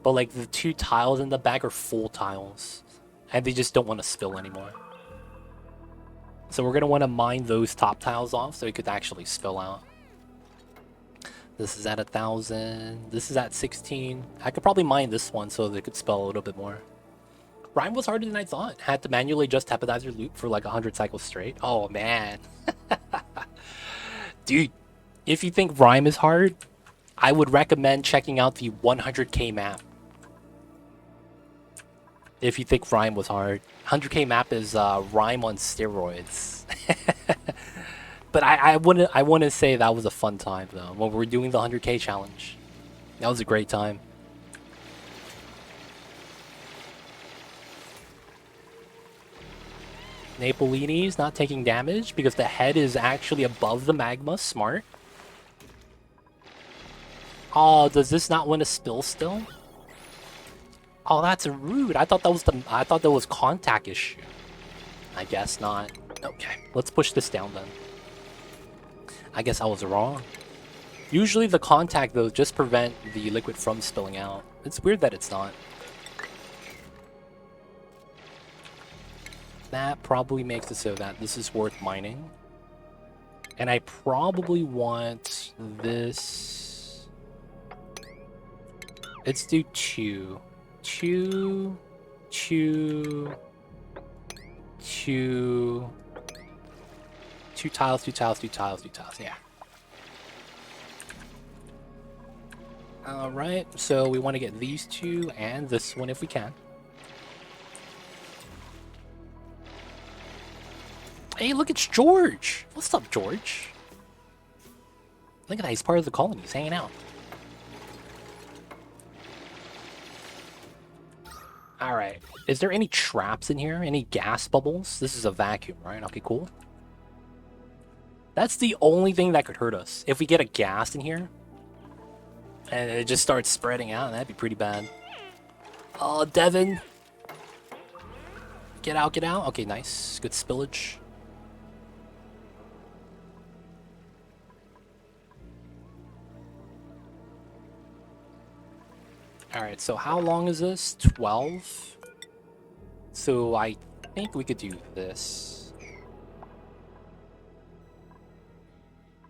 but like the two tiles in the back are full tiles and they just don't want to spill anymore. So we're going to want to mine those top tiles off so it could actually spill out. This is at 1,000. This is at 16. I could probably mine this one so they could spell a little bit more. Rhyme was harder than I thought. Had to manually adjust Appetizer loop for like 100 cycles straight. Oh, man. Dude, if you think Rhyme is hard, I would recommend checking out the 100k map. If you think Rhyme was hard. 100k map is Rhyme on steroids. But I wouldn't say that was a fun time though. When we were doing the 100k challenge, that was a great time. Napolini's not taking damage because the head is actually above the magma. Smart. Oh, does this not win a spill still? Oh, that's rude. I thought that was contact issue. I guess not. Okay, let's push this down then. I guess I was wrong. Usually the contact though just prevent the liquid from spilling out. It's weird that it's not. That probably makes it so that this is worth mining. And I probably want this. Let's do two. Two. Two tiles, yeah. Alright, so we want to get these two and this one if we can. Hey, look, it's George! What's up, George? Look at that, he's part of the colony, he's hanging out. Alright, is there any traps in here? Any gas bubbles? This is a vacuum, right? Okay, cool. That's the only thing that could hurt us. If we get a gas in here, and it just starts spreading out, that'd be pretty bad. Oh, Devin! Get out, get out. Okay, nice. Good spillage. Alright, so how long is this? 12? So I think we could do this.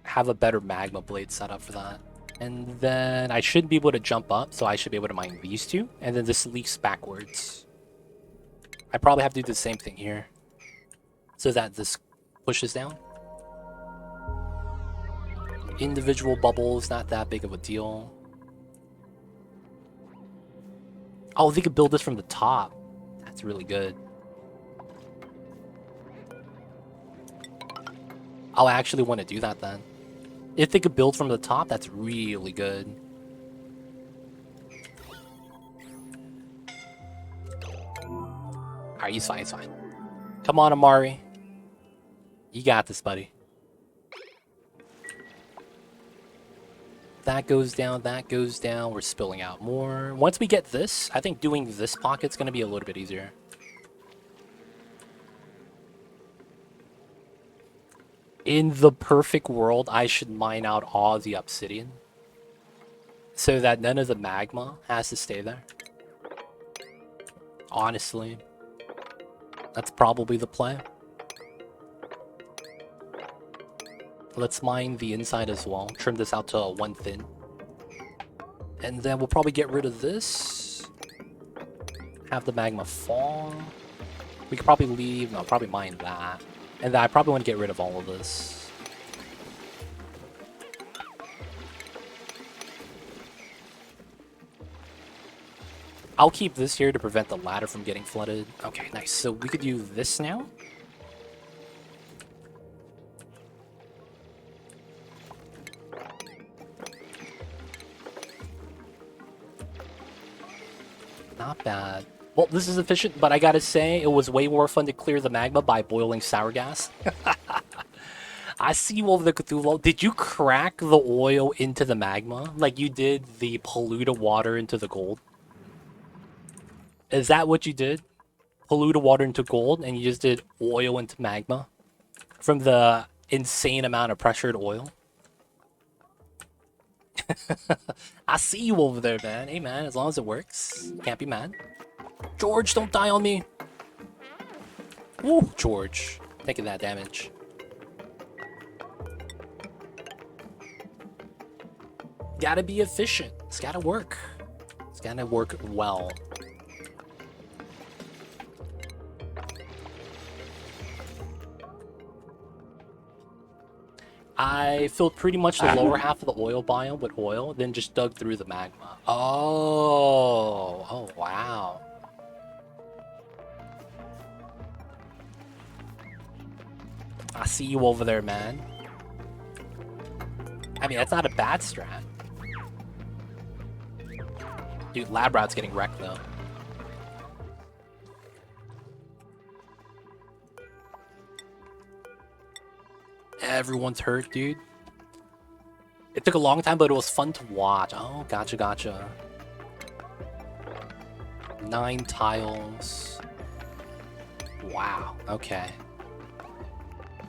Have a better magma blade set up for that. And then I should be able to jump up, so I should be able to mine these two. And then this leaks backwards. I probably have to do the same thing here. So that this pushes down. Individual bubbles, not that big of a deal. Oh, they could build this from the top. That's really good. I'll actually want to do that then. If they could build from the top, that's really good. Alright, he's fine, he's fine. Come on, Amari. You got this, buddy. That goes down, that goes down. We're spilling out more. Once we get this, I think doing this pocket's going to be a little bit easier. In the perfect world, I should mine out all the obsidian so that none of the magma has to stay there. Honestly, that's probably the play. Let's mine the inside as well. Trim this out to 1 thin. And then we'll probably get rid of this. Have the magma fall. We could probably leave... No, probably mine that. And then I probably want to get rid of all of this. I'll keep this here to prevent the ladder from getting flooded. Okay, nice. So we could do this now. Not bad. Well, this is efficient, but I gotta say, it was way more fun to clear the magma by boiling sour gas. I see you over the Cthulhu. Did you crack the oil into the magma? Like you did the polluted water into the gold? Is that what you did? Polluted water into gold, and you just did oil into magma? From the insane amount of pressured oil? I see you over there, man. Hey, man, as long as it works, can't be mad. George, don't die on me. Woo, George. Taking that damage. Gotta be efficient. It's gotta work. It's gotta work well. I filled pretty much the lower half of the oil biome with oil, then just dug through the magma. Oh, wow. I see you over there, man. I mean, that's not a bad strat. Dude, Lab Rat's getting wrecked, though. Everyone's hurt, dude. It took a long time, but it was fun to watch. Oh, gotcha, gotcha. 9 tiles. Wow, okay.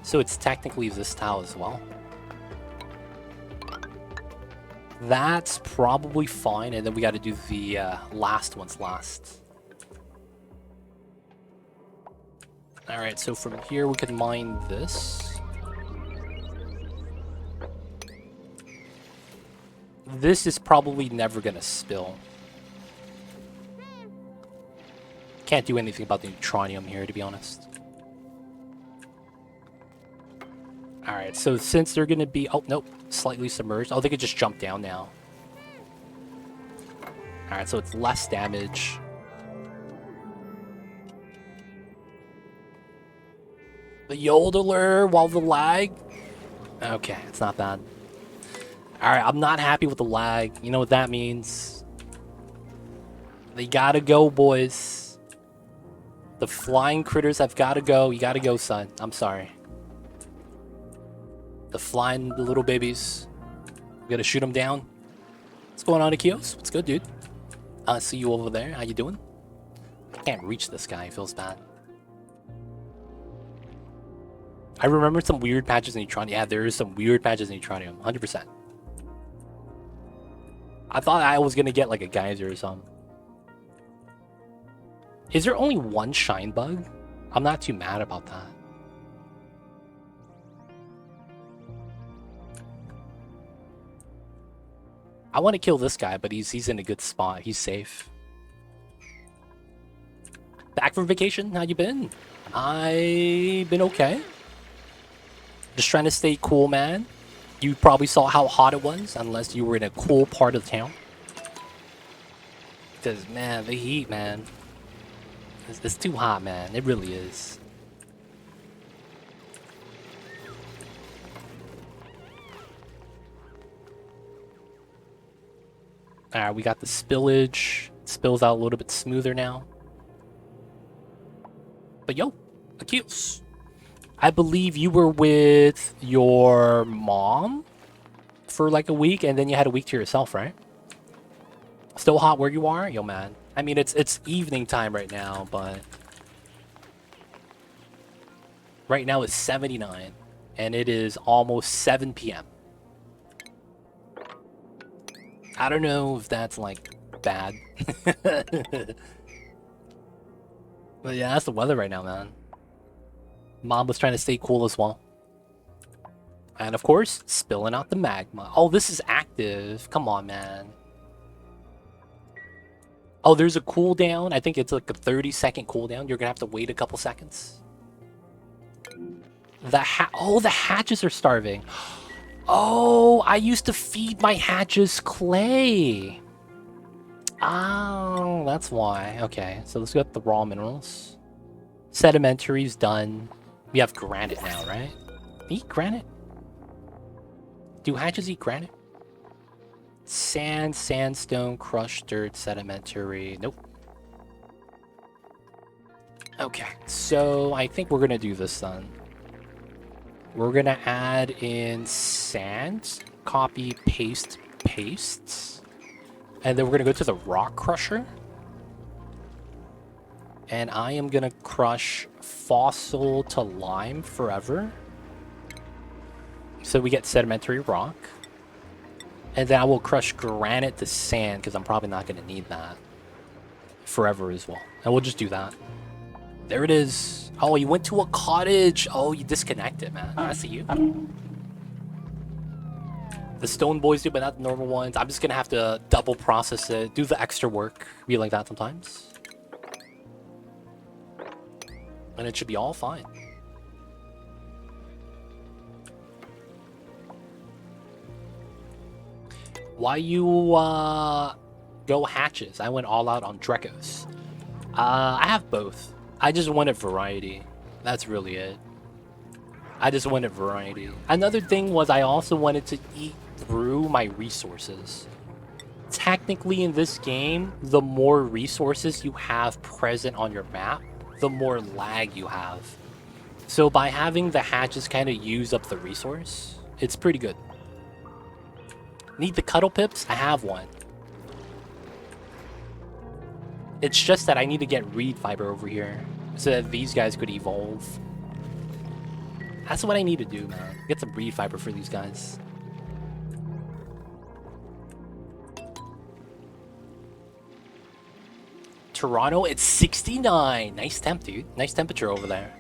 So it's technically this tile as well. That's probably fine, and then we got to do the last ones last. Alright, so from here we can mine this. This is probably never gonna spill. Can't do anything about the neutronium here, to be honest. Alright, so since they're gonna be... Oh, nope. Slightly submerged. Oh, they could just jump down now. Alright, so it's less damage. The yodeler while the lag? Okay, it's not bad. Alright, I'm not happy with the lag. You know what that means? They gotta go, boys. The flying critters have gotta go. You gotta go, son. I'm sorry. The flying little babies. We gotta shoot them down. What's going on, Akios? What's good, dude? I see you over there. How you doing? I can't reach this guy. It feels bad. I remember some weird patches in Neutronium. Yeah, there is some weird patches in Neutronium. 100%. I thought I was gonna get like a geyser or something. Is there only one shine bug? I'm not too mad about that. I want to kill this guy, but he's in a good spot. He's safe. Back from vacation? How you been? I've been okay. Just trying to stay cool, man. You probably saw how hot it was, unless you were in a cool part of town. Because, man, the heat, man. It's too hot, man. It really is. Alright, we got the spillage. It spills out a little bit smoother now. But yo, Akils, I believe you were with your mom for like a week, and then you had a week to yourself, right? Still hot where you are? Yo, man. I mean, it's evening time right now, but... Right now it's 79, and it is almost 7 p.m. I don't know if that's, like, bad. But yeah, that's the weather right now, man. Mom was trying to stay cool as well. And of course, spilling out the magma. Oh, this is active. Come on, man. Oh, there's a cooldown. I think it's like a 30-second cooldown. You're gonna have to wait a couple seconds. The hatches are starving. Oh, I used to feed my hatches clay. Oh, that's why. Okay, so let's get the raw minerals. Sedimentary's done. We have granite now, right? Eat granite? Do hatches eat granite? Sand, sandstone, crushed dirt, sedimentary. Nope. Okay, so I think we're gonna do this then. We're gonna add in sand, copy, paste, paste. And then we're gonna go to the rock crusher. And I am gonna crush fossil to lime forever. So we get sedimentary rock. And then I will crush granite to sand, because I'm probably not gonna need that forever as well. And we'll just do that. There it is. Oh, you went to a cottage. Oh, you disconnected, man. I see you. The stone boys do, but not the normal ones. I'm just gonna have to double process it, do the extra work. Be like that sometimes. And it should be all fine. Why you go hatches? I went all out on Drekos. I have both. I just wanted variety. That's really it. I just wanted variety. Another thing was I also wanted to eat through my resources. Technically in this game, the more resources you have present on your map, the more lag you have. So by having the hatches kind of use up the resource, it's pretty good. Need the cuddle pips? I have one. It's just that I need to get reed fiber over here so that these guys could evolve. That's what I need to do, man. Get some reed fiber for these guys. Toronto, it's 69. Nice temp, dude. Nice temperature over there.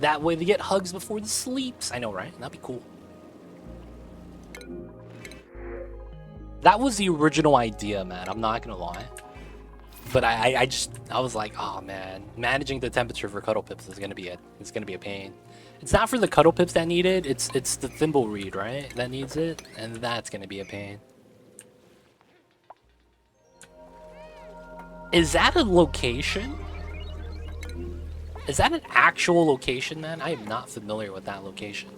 That way they get hugs before the sleeps. I know, right? That'd be cool. That was the original idea, man. I'm not gonna lie. But I was like, oh man, managing the temperature for cuddle pips is gonna be a pain. It's not for the cuddle pips that need it. It's the thimble reed, right? That needs it, and that's gonna be a pain. Is that a location? Is that an actual location, man? I am not familiar with that location.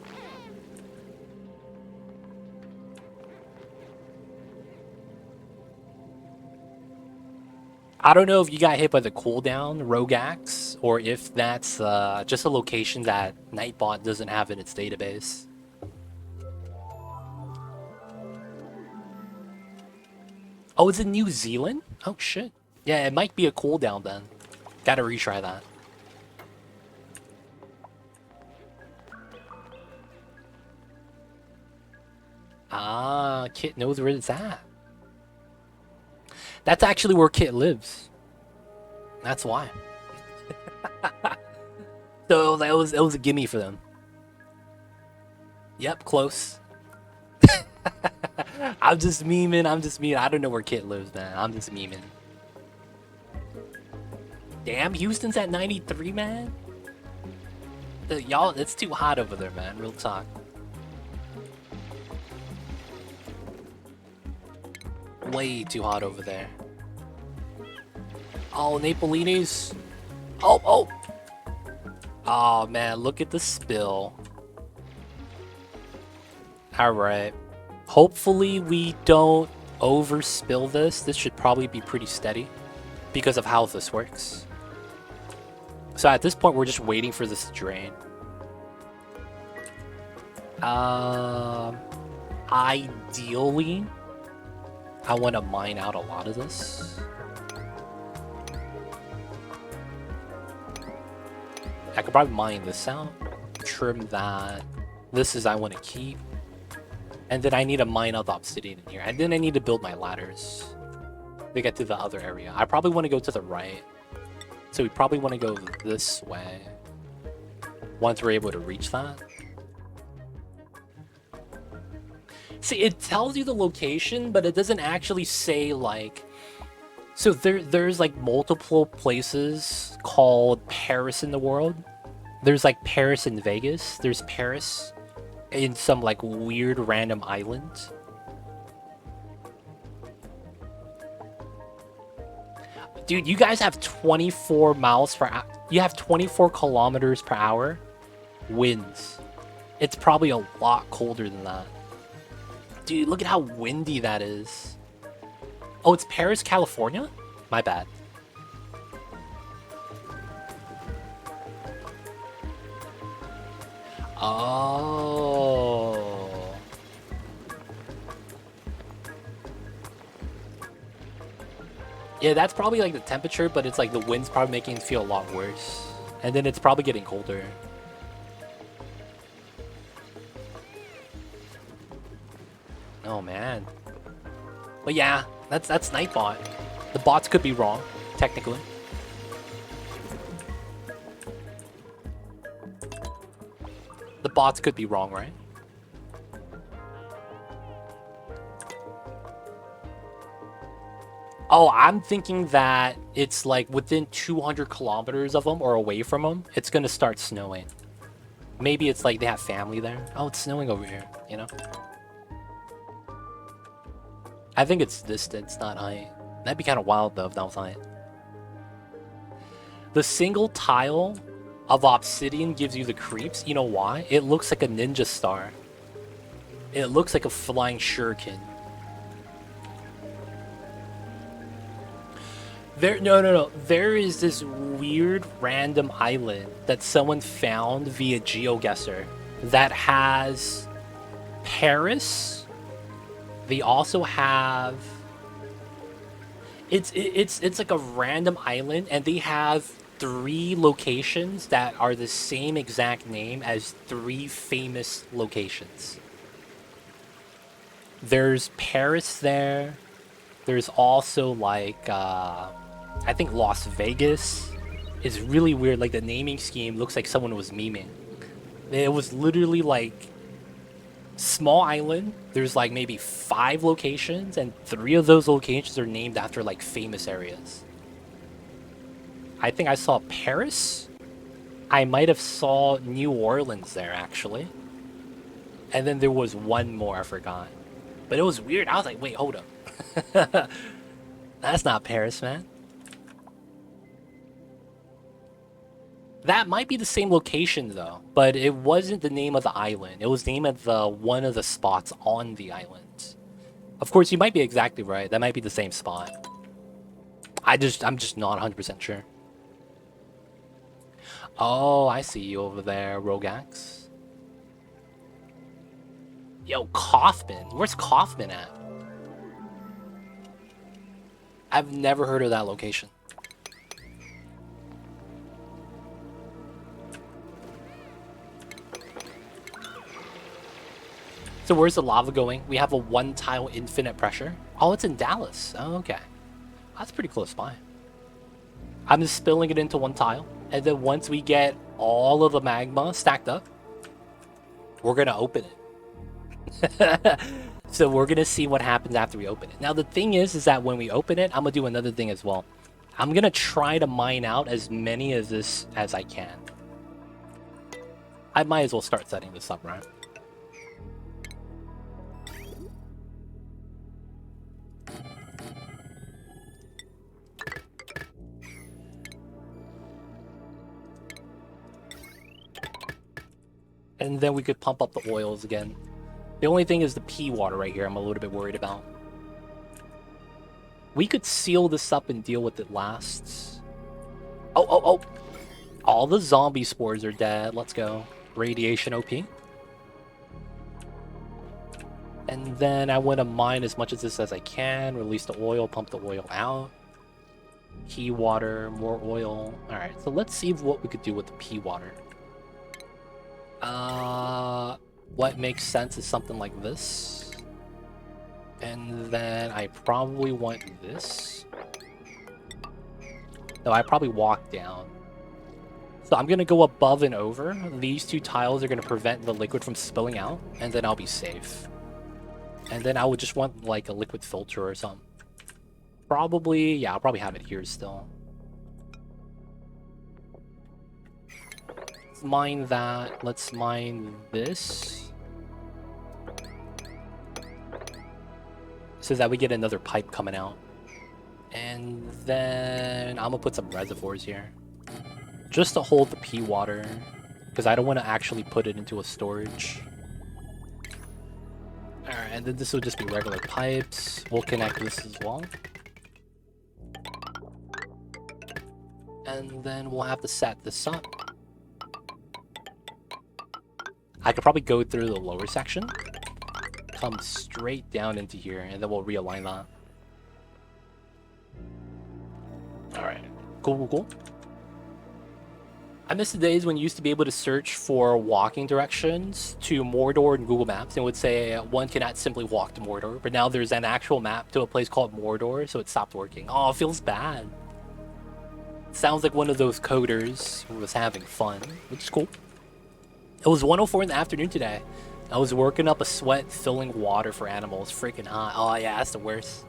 I don't know if you got hit by the cooldown rogue axe, or if that's just a location that Nightbot doesn't have in its database. Oh, it's in New Zealand? Oh shit. Yeah, it might be a cooldown then. Gotta retry that. Ah, Kit knows where it's at. That's actually where Kit lives. That's why. So it was a gimme for them. Yep, close. I'm just memeing. I don't know where Kit lives, man. I'm just memeing. Damn, Houston's at 93, man. Y'all, it's too hot over there, man. Real talk. Way too hot over there. Oh, Napolini's. Oh. Oh, man, look at the spill. Alright. Hopefully we don't overspill this. This should probably be pretty steady because of how this works. So at this point, we're just waiting for this to drain. Ideally, I want to mine out a lot of this. I could probably mine this out, trim that. This is I want to keep. And then I need to mine out the obsidian in here. And then I need to build my ladders to get to the other area. I probably want to go to the right. So we probably want to go this way once we're able to reach that. See, it tells you the location, but it doesn't actually say, like... So there's, like, multiple places called Paris in the world. There's, like, Paris in Vegas. There's Paris in some, like, weird random island. Dude, you guys have 24 miles per hour. You have 24 kilometers per hour winds. It's probably a lot colder than that. Dude, look at how windy that is. Oh, it's Paris, California? My bad. Oh. Yeah, that's probably like the temperature, but it's like the wind's probably making it feel a lot worse. And then it's probably getting colder. Oh man. But yeah, that's Nightbot. The bots could be wrong, technically. The bots could be wrong, right? Oh, I'm thinking that it's like within 200 kilometers of them or away from them, it's gonna start snowing. Maybe it's like they have family there. Oh, it's snowing over here, you know? I think it's distance, not height. That'd be kind of wild though if that was height. The single tile of obsidian gives you the creeps. You know why? It looks like a ninja star. It looks like a flying shuriken. No. There is this weird random island that someone found via GeoGuessr that has Paris. They also have... It's like a random island, and they have 3 locations that are the same exact name as 3 famous locations. There's Paris there. There's also like I think Las Vegas is really weird. Like the naming scheme looks like someone was memeing. It was literally like small island. There's like maybe 5 locations, and 3 of those locations are named after like famous areas. I think I saw Paris. I might have saw New Orleans there actually. And then there was one more I forgot. But it was weird. I was like, wait, hold up. That's not Paris, man. That might be the same location though, but it wasn't the name of the island. It was the name of one of the spots on the island. Of course, you might be exactly right. That might be the same spot. I'm just not 100% sure. Oh, I see you over there, Rogax. Yo, Kaufman. Where's Kaufman at? I've never heard of that location. So where's the lava going? We have a 1-tile infinite pressure. Oh, it's in Dallas. Oh, okay. That's pretty close by. I'm just spilling it into 1 tile. And then once we get all of the magma stacked up, we're going to open it. So we're going to see what happens after we open it. Now, the thing is that when we open it, I'm going to do another thing as well. I'm going to try to mine out as many of this as I can. I might as well start setting this up, right? And then we could pump up the oils again. The only thing is the pea water right here I'm a little bit worried about. We could seal this up and deal with it last. Oh. All the zombie spores are dead. Let's go. Radiation OP. And then I want to mine as much of this as I can. Release the oil, pump the oil out. Pea water, more oil. Alright, so let's see what we could do with the pea water. What makes sense is something like this. And then I probably want this. No, I probably walk down. So I'm going to go above and over. These 2 tiles are going to prevent the liquid from spilling out, and then I'll be safe. And then I would just want like a liquid filter or something. Probably, yeah, I'll probably have it here still. Let's mine that. Let's mine this. So that we get another pipe coming out. And then I'm gonna put some reservoirs here. Just to hold the pea water. Because I don't want to actually put it into a storage. Alright, and then this will just be regular pipes. We'll connect this as well. And then we'll have to set this up. I could probably go through the lower section. Come straight down into here, and then we'll realign that. Alright, cool. I miss the days when you used to be able to search for walking directions to Mordor in Google Maps and would say one cannot simply walk to Mordor, but now there's an actual map to a place called Mordor, so it stopped working. Oh, it feels bad. Sounds like one of those coders who was having fun, which is cool. It was 1:04 in the afternoon today. I was working up a sweat filling water for animals. Freaking hot. Oh yeah, that's the worst.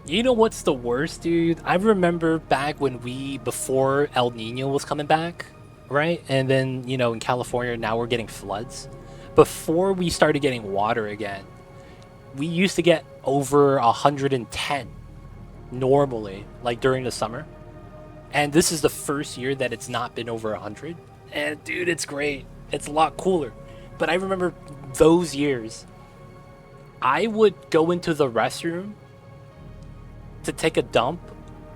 You know what's the worst, dude? I remember back when before El Nino was coming back, right? And then, you know, in California, now we're getting floods. Before we started getting water again, we used to get over 110 normally, like during the summer. And this is the first year that it's not been over 100. And dude, it's great. It's a lot cooler. But I remember those years, I would go into the restroom to take a dump,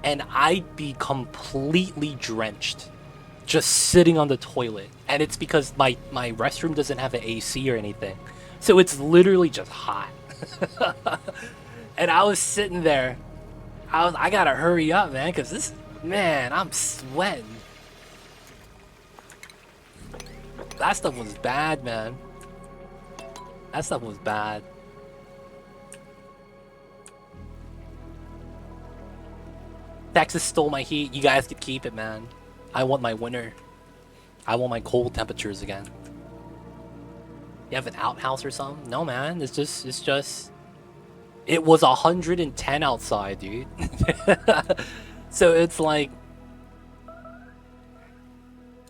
and I'd be completely drenched just sitting on the toilet. And it's because my restroom doesn't have an AC or anything. So it's literally just hot. And I was sitting there. I gotta hurry up, man, because this... Man, I'm sweating. That stuff was bad, man. That stuff was bad. Texas stole my heat. You guys could keep it, man. I want my winter. I want my cold temperatures again. You have an outhouse or something? No, man. It's just... It was 110 outside, dude. So it's like...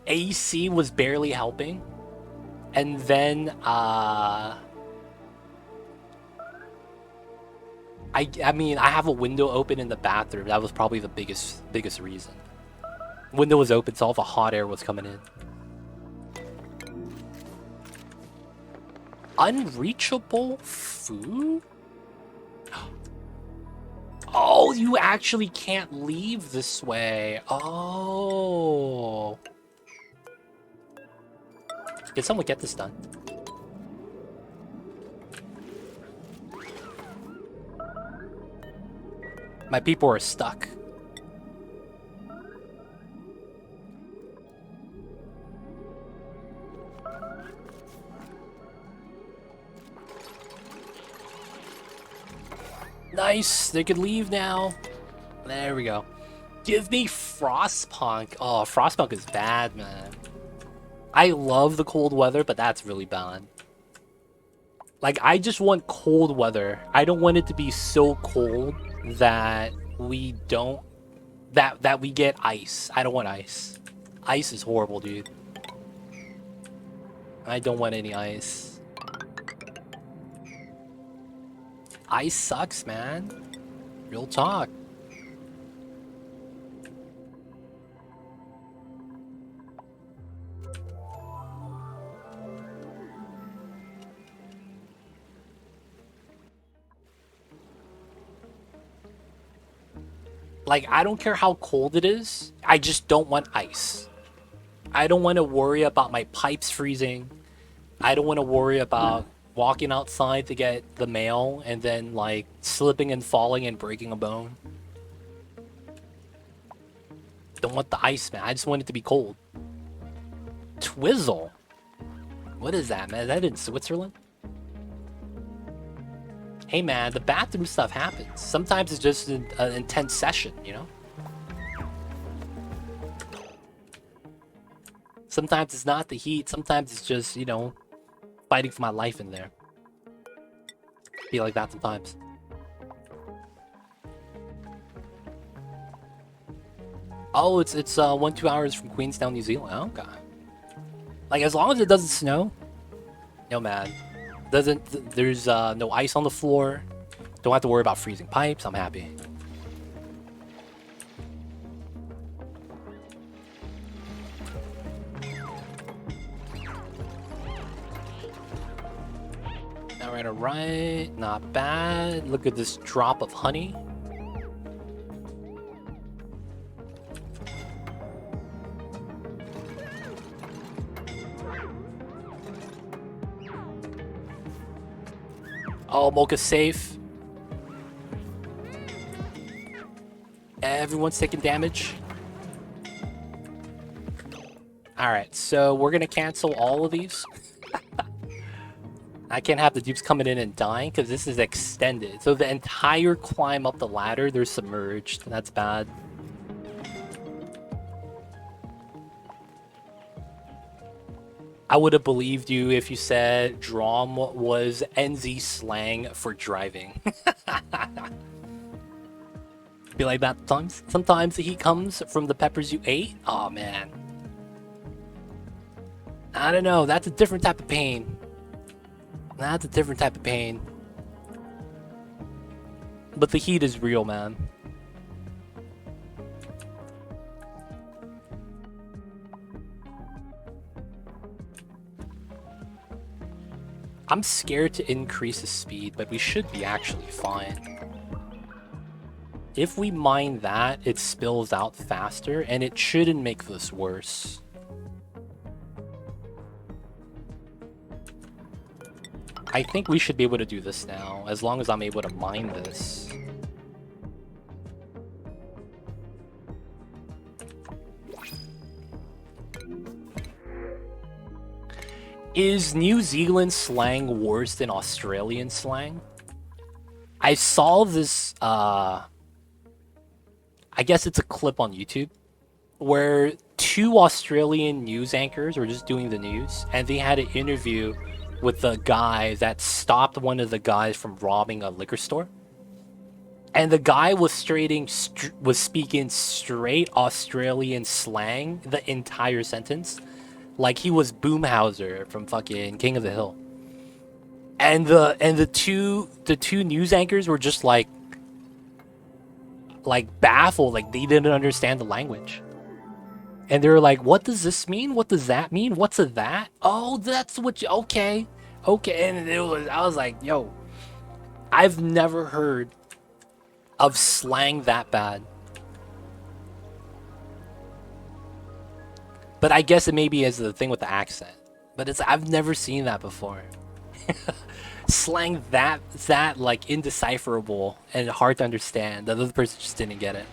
AC was barely helping. And then, I mean, I have a window open in the bathroom. That was probably the biggest reason. Window was open, so all the hot air was coming in. Unreachable food? Oh, you actually can't leave this way. Oh. Did someone get this done? My people are stuck. Nice, they can leave now. There we go. Give me Frostpunk. Oh, Frostpunk is bad, man. I love the cold weather, but that's really bad. Like, I just want cold weather. I don't want it to be so cold that we don't... That we get ice. I don't want ice. Ice is horrible, dude. I don't want any ice. Ice sucks, man. Real talk. Like, I don't care how cold it is. I just don't want ice. I don't want to worry about my pipes freezing. I don't want to worry about walking outside to get the mail and then, like, slipping and falling and breaking a bone. Don't want the ice, man. I just want it to be cold. Twizzle? What is that, man? Is that in Switzerland? Hey, man, the bathroom stuff happens. Sometimes it's just an intense session, you know? Sometimes it's not the heat. Sometimes it's just, you know, fighting for my life in there. Feel like that sometimes. Oh, it's 1-2 hours from Queenstown, New Zealand. Oh, okay. Like, as long as it doesn't snow, no, man. There's no ice on the floor. Don't have to worry about freezing pipes. I'm happy. Alright. Not bad. Look at this drop of honey. Oh, Mocha's safe. Everyone's taking damage. Alright, so we're gonna cancel all of these. I can't have the dupes coming in and dying because this is extended. So the entire climb up the ladder, they're submerged. That's bad. I would have believed you if you said Drom was NZ slang for driving. Be like that sometimes. Sometimes the heat comes from the peppers you ate. Oh man. I don't know. That's a different type of pain. That's a different type of pain. But the heat is real, man. I'm scared to increase the speed, but we should be actually fine. If we mine that, it spills out faster, and it shouldn't make this worse. I think we should be able to do this now, as long as I'm able to mine this. Is New Zealand slang worse than Australian slang? I saw this, I guess it's a clip on YouTube, where 2 Australian news anchors were just doing the news, and they had an interview with the guy that stopped one of the guys from robbing a liquor store. And the guy was speaking straight Australian slang the entire sentence. Like he was Boomhauser from fucking King of the Hill. And the two news anchors were just like baffled, like they didn't understand the language. And they were like, what does this mean? What does that mean? What's a that? Oh, that's what you... Okay. Okay. And I was like, yo, I've never heard of slang that bad. But I guess it maybe is the thing with the accent. But I've never seen that before. Slang that like indecipherable and hard to understand. The other person just didn't get it.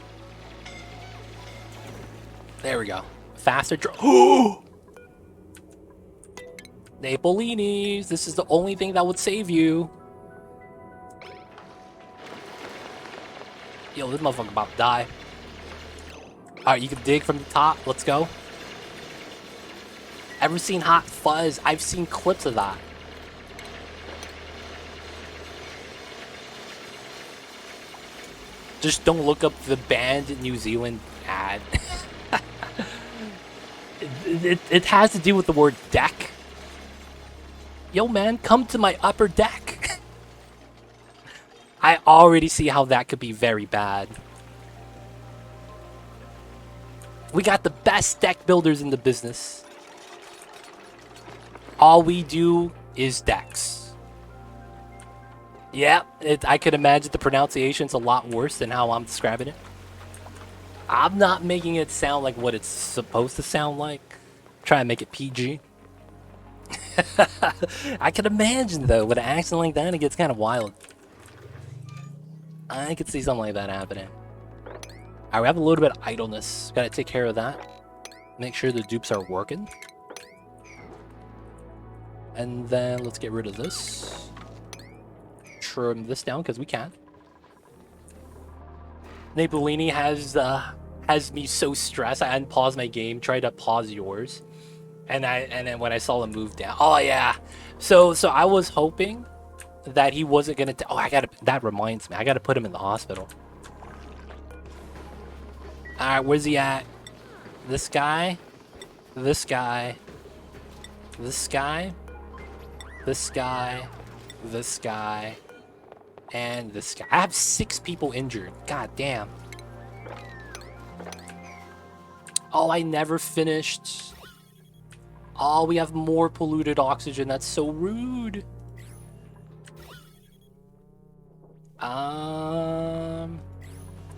There we go. Faster draw. Napolinis, this is the only thing that would save you. Yo, this motherfucker about to die. Alright, you can dig from the top. Let's go. Ever seen Hot Fuzz? I've seen clips of that. Just don't look up the banned New Zealand ad. It has to do with the word deck. Yo, man, come to my upper deck. I already see how that could be very bad. We got the best deck builders in the business. All we do is decks. Yeah, I could imagine the pronunciation's a lot worse than how I'm describing it. I'm not making it sound like what it's supposed to sound like. Try and make it PG. I can imagine, though, with an accent like that, it gets kind of wild. I could see something like that happening. Alright, we have a little bit of idleness. Gotta take care of that. Make sure the dupes are working. And then let's get rid of this. Trim this down, because we can. Napolini has me so stressed. I unpaused my game, tried to pause yours. And then when I saw the move down, oh yeah. So I was hoping that he wasn't gonna. That reminds me, I gotta put him in the hospital. All right, where's he at? This guy, this guy, this guy, this guy, this guy, and this guy. I have 6 people injured. God damn. Oh, I never finished. Oh, we have more polluted oxygen. That's so rude.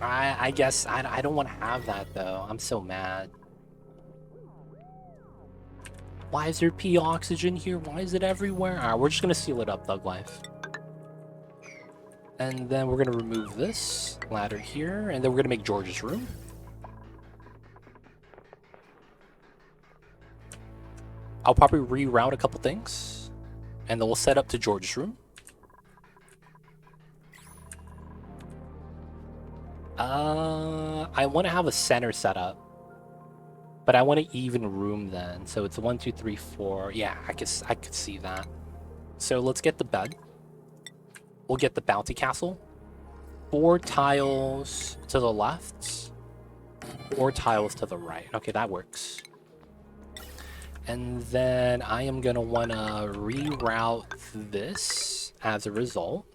I guess I don't want to have that though. I'm so mad. Why is there pea oxygen here? Why is it everywhere? Alright, we're just gonna seal it up, Thug Life. And then we're gonna remove this ladder here, and then we're gonna make George's room. I'll probably reroute a couple things, and then we'll set up to George's room. I want to have a center set up, but I want an even room then. So it's 1, 2, 3, 4. Yeah, I could see that. So let's get the bed. We'll get the bounty castle. 4 tiles to the left, 4 tiles to the right. Okay, that works. And then I am gonna wanna reroute this as a result.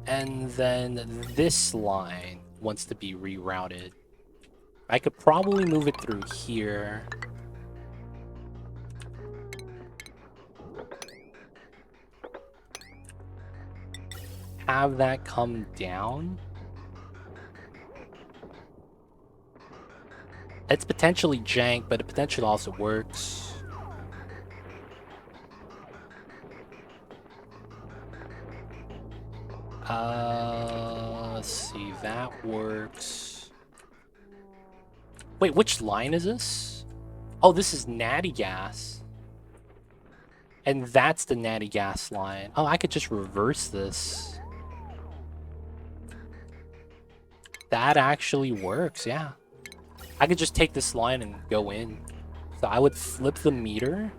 And then this line wants to be rerouted. I could probably move it through here. have that come down. It's potentially jank, but it potentially also works. Let's see, that works. Wait, which line is this? Oh, this is natty gas. And that's the natty gas line. Oh, I could just reverse this. That actually works, yeah. I could just take this line and go in. So I would flip the meter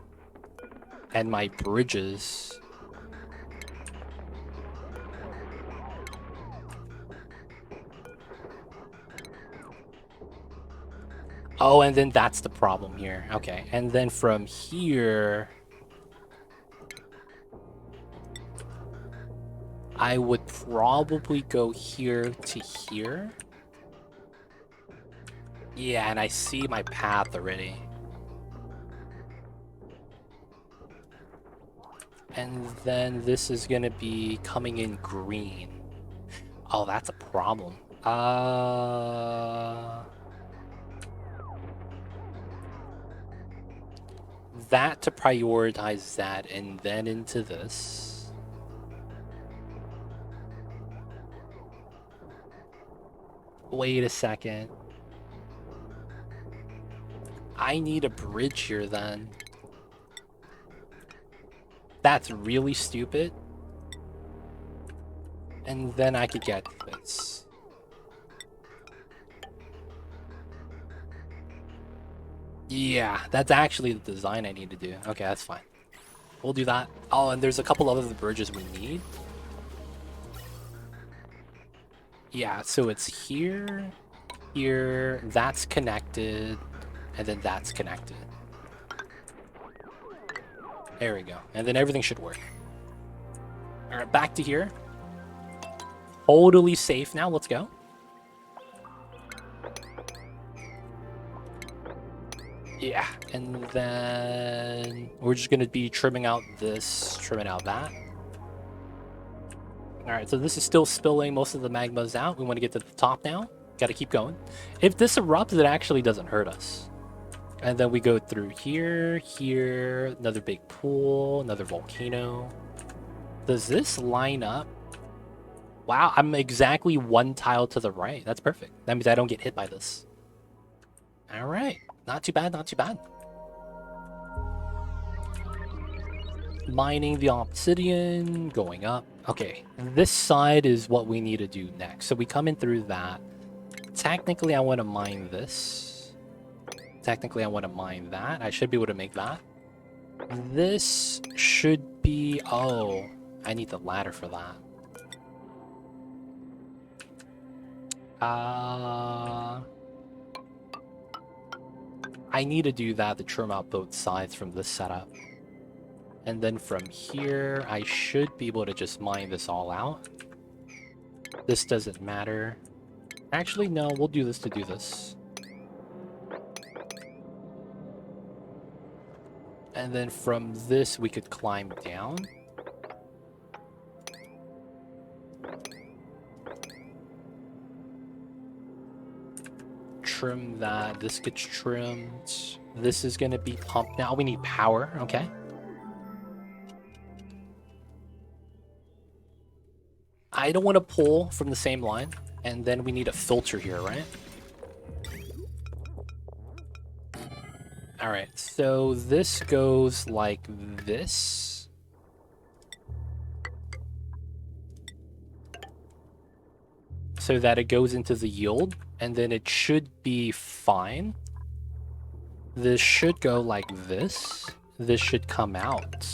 and my bridges. Oh, and then that's the problem here. Okay, and then from here, I would probably go here to here. Yeah, and I see my path already. And then this is gonna be coming in green. Oh, that's a problem. That to prioritize that, and then into this. Wait a second. I need a bridge here then. That's really stupid. And then I could get this. Yeah, that's actually the design I need to do. Okay, that's fine. We'll do that. Oh, and there's a couple other bridges we need. Yeah, so it's here, here, that's connected, and then that's connected. There we go. And then everything should work. Alright, back to here. Totally safe now. Let's go. Yeah, and then we're just going to be trimming out this, trimming out that. Alright, so this is still spilling most of the magmas out. We want to get to the top now. Got to keep going. If this erupts, it actually doesn't hurt us. And then we go through here, here, another big pool, another volcano. Does this line up? Wow, I'm exactly one tile to the right. That's perfect. That means I don't get hit by this. All right, not too bad, not too bad. Mining the obsidian, going up. Okay, this side is what we need to do next. So we come in through that. Technically, I want to mine this. Technically, I want to mine that. I should be able to make that. This should be... Oh, I need the ladder for that. I need to do that to trim out both sides from this setup. And then from here, I should be able to just mine this all out. This doesn't matter. Actually, no, we'll do this to do this. And then from this, we could climb down. Trim that. This gets trimmed. This is going to be pumped. Now we need power. Okay. I don't want to pull from the same line. And then we need a filter here, right? Alright, so this goes like this. So that it goes into the yield, and then it should be fine. This should go like this. This should come out.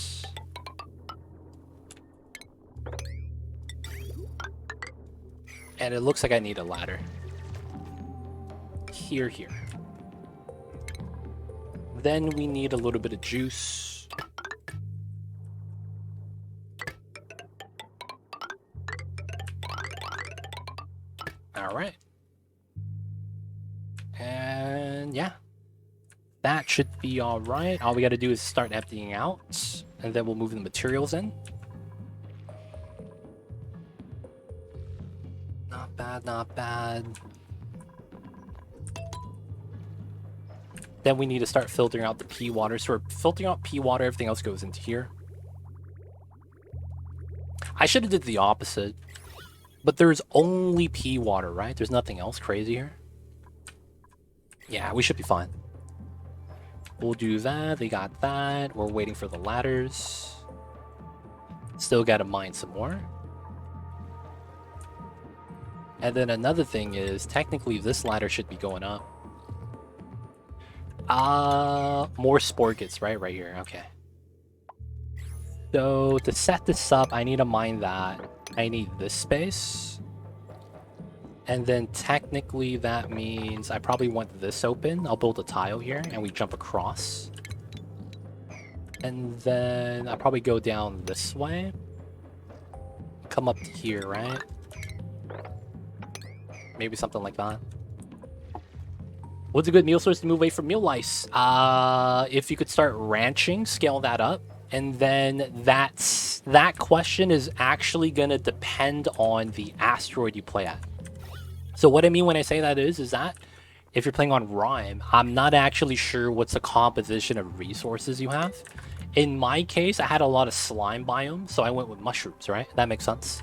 And it looks like I need a ladder. Here. Then we need a little bit of juice. Alright. And yeah. That should be alright. All we gotta do is start emptying out. And then we'll move the materials in. bad, not bad. Then we need to start filtering out the pea water. So we're filtering out pea water, everything else goes into here. I should have did the opposite. But there's only pea water, right? There's nothing else crazy here. Yeah, we should be fine. We'll do that. They got that. We're waiting for the ladders. Still gotta mine some more. And then another thing is, technically this ladder should be going up. More sporkets, right? Right here, okay. So to set this up, I need to mine that. I need this space. And then technically that means I probably want this open. I'll build a tile here and we jump across. And then I probably go down this way. Come up to here, right? Maybe something like that. What's a good meal source to move away from meal lice? If you could start ranching, scale that up. And then that question is actually going to depend on the asteroid you play at. So what I mean when I say that is that if you're playing on Rime, I'm not actually sure what's the composition of resources you have. In my case, I had a lot of slime biomes, so I went with mushrooms, right? That makes sense.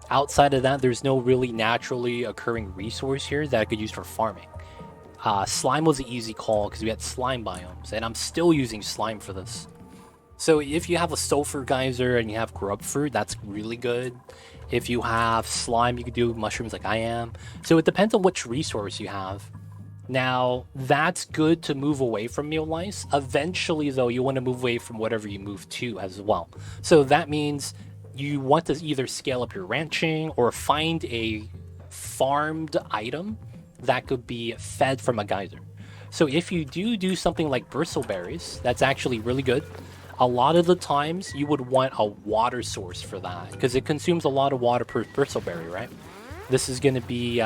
Outside of that, there's no really naturally occurring resource here that I could use for farming. Slime was an easy call because we had slime biomes, and I'm still using slime for this. So if you have a sulfur geyser and you have grub fruit, that's really good. If you have slime, you could do mushrooms like I am. So it depends on which resource you have. Now, that's good to move away from meal lice. Eventually, though, you want to move away from whatever you move to as well. So that means you want to either scale up your ranching or find a farmed item that could be fed from a geyser. So if you do something like bristleberries, that's actually really good. A lot of the times you would want a water source for that because it consumes a lot of water per bristleberry, right? This is going to be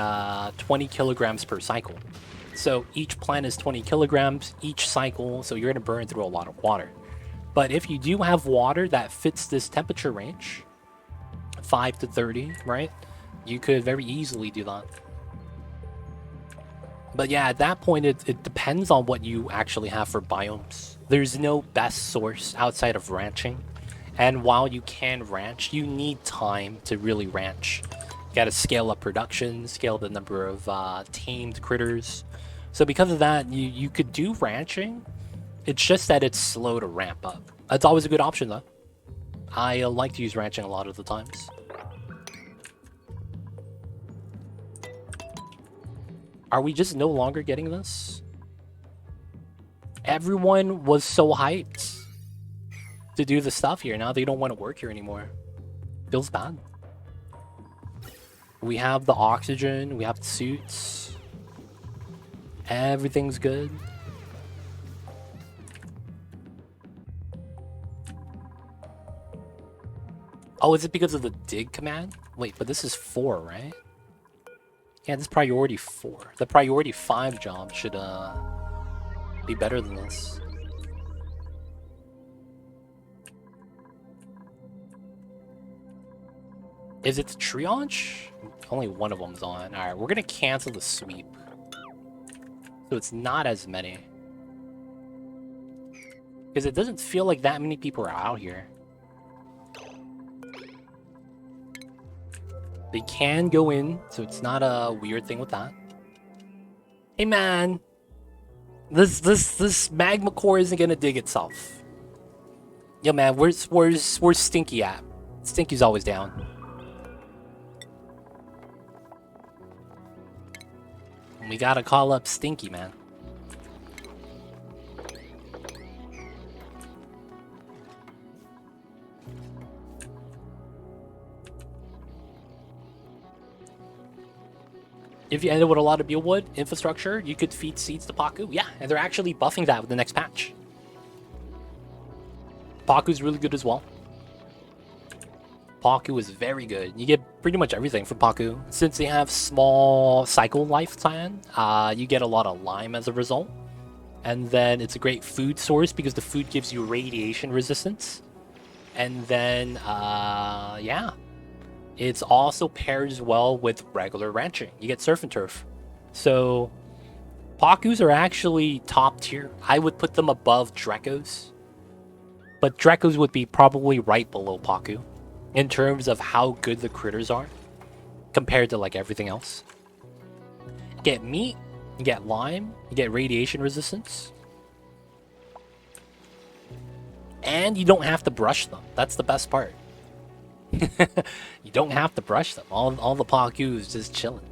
20 kilograms per cycle. So each plant is 20 kilograms each cycle, so you're going to burn through a lot of water. But if you do have water that fits this temperature range, 5 to 30, right? You could very easily do that. But yeah, at that point, it depends on what you actually have for biomes. There's no best source outside of ranching. And while you can ranch, you need time to really ranch. You gotta scale up production, scale the number of tamed critters. So because of that, you could do ranching. It's just that it's slow to ramp up. That's always a good option, though. I like to use ranching a lot of the times. Are we just no longer getting this? Everyone was so hyped to do the stuff here. Now they don't want to work here anymore. Feels bad. We have the oxygen. We have the suits. Everything's good. Oh, is it because of the dig command? Wait, but this is 4, right? Yeah, this is priority 4. The priority 5 job should be better than this. Is it the triage? Only one of them's on. Alright, we're gonna cancel the sweep. So it's not as many. Because it doesn't feel like that many people are out here. They can go in, so it's not a weird thing with that. Hey man, this magma core isn't gonna dig itself. Yo man, where's Stinky at? Stinky's always down. We gotta call up Stinky, man. If you end up with a lot of Beelwood infrastructure, you could feed seeds to Paku. Yeah, and they're actually buffing that with the next patch. Paku's really good as well. Paku is very good. You get pretty much everything from Paku. Since they have small cycle lifespan, you get a lot of lime as a result. And then it's a great food source because the food gives you radiation resistance. And then, yeah. It's also pairs well with regular ranching. You get surf and turf. So Pakus are actually top tier. I would put them above Drekos. But Drekos would be probably right below Paku in terms of how good the critters are compared to like everything else. You get meat, you get lime, you get radiation resistance. And you don't have to brush them. That's the best part. You don't have to brush them. All the Pakus just chilling.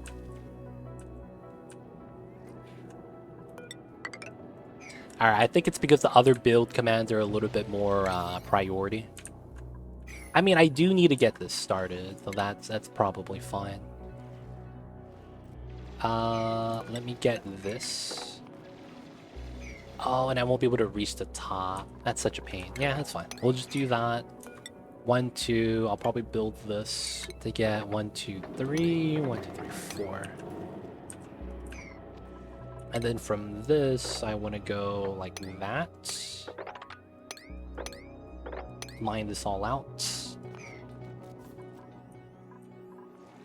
Alright, I think it's because the other build commands are a little bit more priority. I mean, I do need to get this started, so that's probably fine. Let me get this. Oh, and I won't be able to reach the top. That's such a pain. Yeah, that's fine. We'll just do that. 1, 2. I'll probably build this to get 1, 2, 3. 1, 2, 3, 4. And then from this, I want to go like that. Line this all out.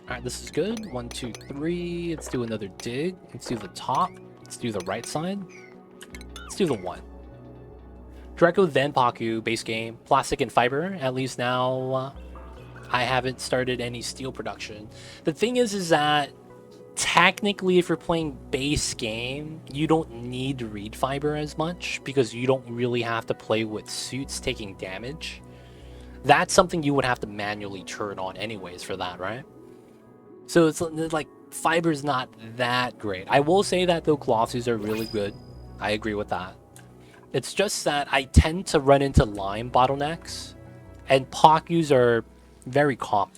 Alright, this is good. 1, 2, 3. Let's do another dig. Let's do the top. Let's do the right side. Let's do the 1. Draco, then Paku, base game. Plastic and fiber. At least now I haven't started any steel production. The thing is that technically if you're playing base game, you don't need reed fiber as much because you don't really have to play with suits taking damage. That's something you would have to manually turn on anyways for that, right? So it's like fiber's not that great. I will say that though cloth suits are really good. I agree with that. It's just that I tend to run into lime bottlenecks and Pakus are very common.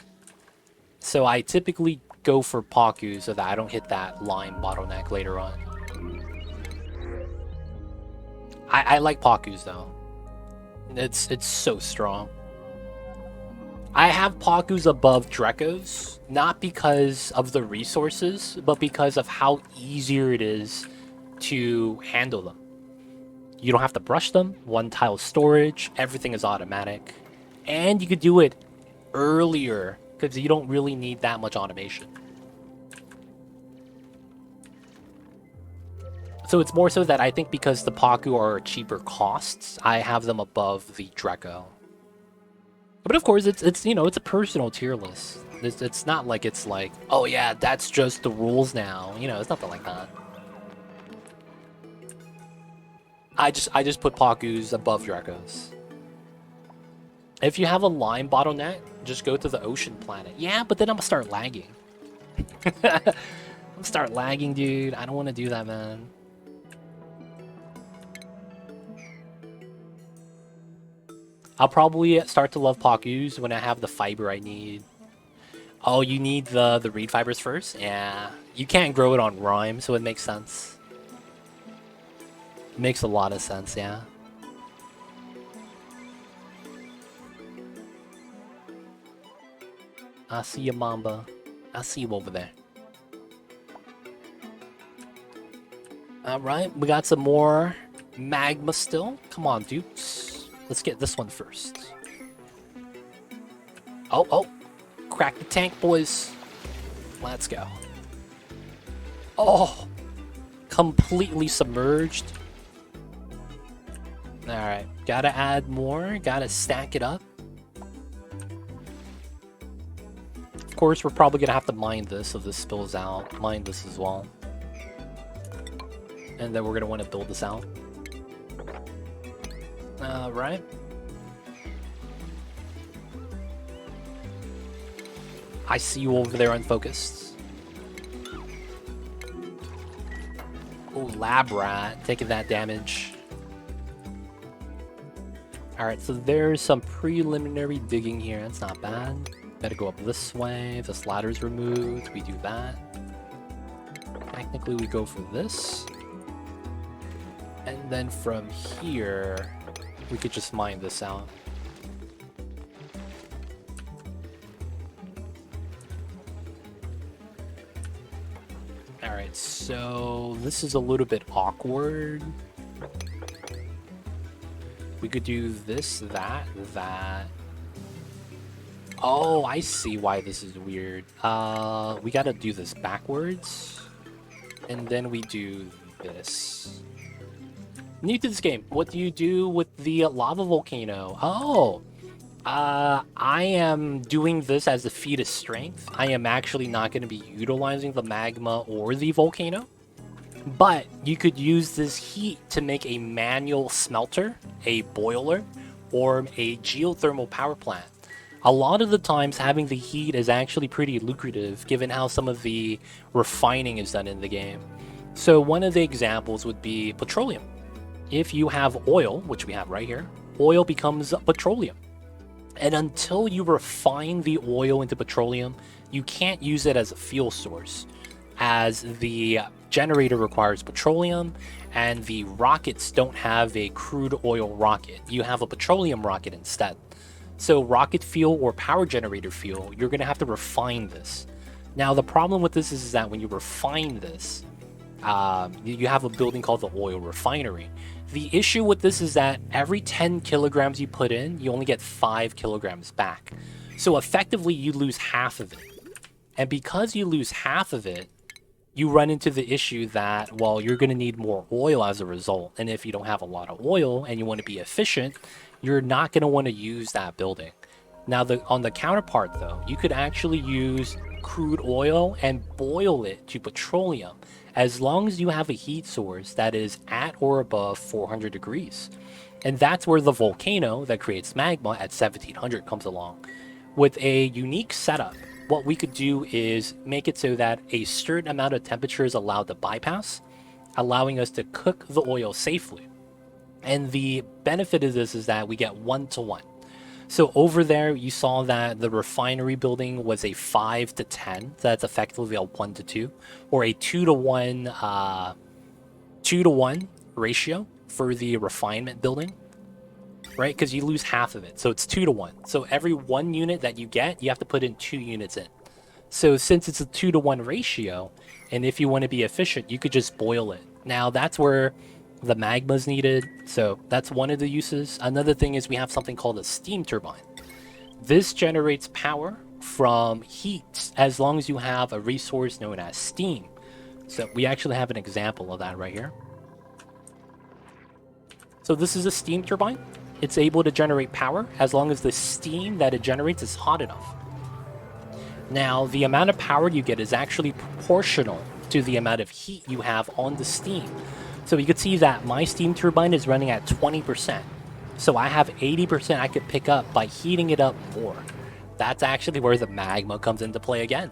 So I typically go for Paku so that I don't hit that lime bottleneck later on. I like Pakus though. It's so strong. I have Pakus above Drekos, not because of the resources, but because of how easier it is to handle them. You don't have to brush them, 1 tile storage, everything is automatic. And you could do it earlier because you don't really need that much automation. So it's more so that I think because the Paku are cheaper costs, I have them above the Draco. But of course, it's you know, it's a personal tier list. It's not like it's like, oh yeah, that's just the rules now. You know, it's nothing like that. I just put Pakus above Dracos. If you have a lime bottleneck, just go to the ocean planet. Yeah, but then I'm gonna start lagging. I'm gonna start lagging, dude. I don't want to do that, man. I'll probably start to love Pakus when I have the fiber I need. Oh, you need the reed fibers first? Yeah. You can't grow it on Rime, so it makes sense. It makes a lot of sense, yeah. I see you, Mamba. I see you over there. Alright, we got some more magma still. Come on, dudes. Let's get this one first. Oh. Crack the tank, boys. Let's go. Oh. Completely submerged. Alright. Gotta add more. Gotta stack it up. Of course, we're probably gonna have to mine this if this spills out. Mine this as well. And then we're gonna want to build this out. Right. I see you over there unfocused. Oh, lab rat taking that damage. Alright, so there's some preliminary digging here. That's not bad. Gotta go up this way. If this ladder's removed, we do that. Technically, we go for this. And then from here, we could just mine this out. Alright, so this is a little bit awkward. We could do this, that. Oh, I see why this is weird. We gotta do this backwards. And then we do this. New to this game, what do you do with the lava volcano? Oh, I am doing this as a feat of strength. I am actually not going to be utilizing the magma or the volcano. But you could use this heat to make a manual smelter, a boiler, or a geothermal power plant. A lot of the times having the heat is actually pretty lucrative given how some of the refining is done in the game. So one of the examples would be petroleum. If you have oil, which we have right here, oil becomes petroleum. And until you refine the oil into petroleum, you can't use it as a fuel source, as the generator requires petroleum and the rockets don't have a crude oil rocket. You have a petroleum rocket instead. So rocket fuel or power generator fuel, you're going to have to refine this. Now the problem with this is that when you refine this, you have a building called the oil refinery. The issue with this is that every 10 kilograms you put in, you only get 5 kilograms back. So effectively, you lose half of it. And because you lose half of it, you run into the issue that, well, you're going to need more oil as a result. And if you don't have a lot of oil and you want to be efficient, you're not going to want to use that building. Now, on the counterpart, though, you could actually use crude oil and boil it to petroleum, as long as you have a heat source that is at or above 400 degrees. And that's where the volcano that creates magma at 1700 comes along. With a unique setup, what we could do is make it so that a certain amount of temperature is allowed to bypass, allowing us to cook the oil safely. And the benefit of this is that we get 1-to-1. So over there, you saw that the refinery building was a 5-to-10. So that's effectively a 1-to-2, or a 2-to-1, 2-to-1 ratio for the refinement building, right? Because you lose half of it, so it's 2-to-1. So every 1 unit that you get, you have to put in 2 units in. So since it's a 2-to-1 ratio, and if you want to be efficient, you could just boil it. Now that's where the magma is needed, so that's one of the uses. Another thing is we have something called a steam turbine. This generates power from heat as long as you have a resource known as steam. So we actually have an example of that right here. So this is a steam turbine. It's able to generate power as long as the steam that it generates is hot enough. Now, the amount of power you get is actually proportional to the amount of heat you have on the steam. So you could see that my steam turbine is running at 20%. So I have 80% I could pick up by heating it up more. That's actually where the magma comes into play again.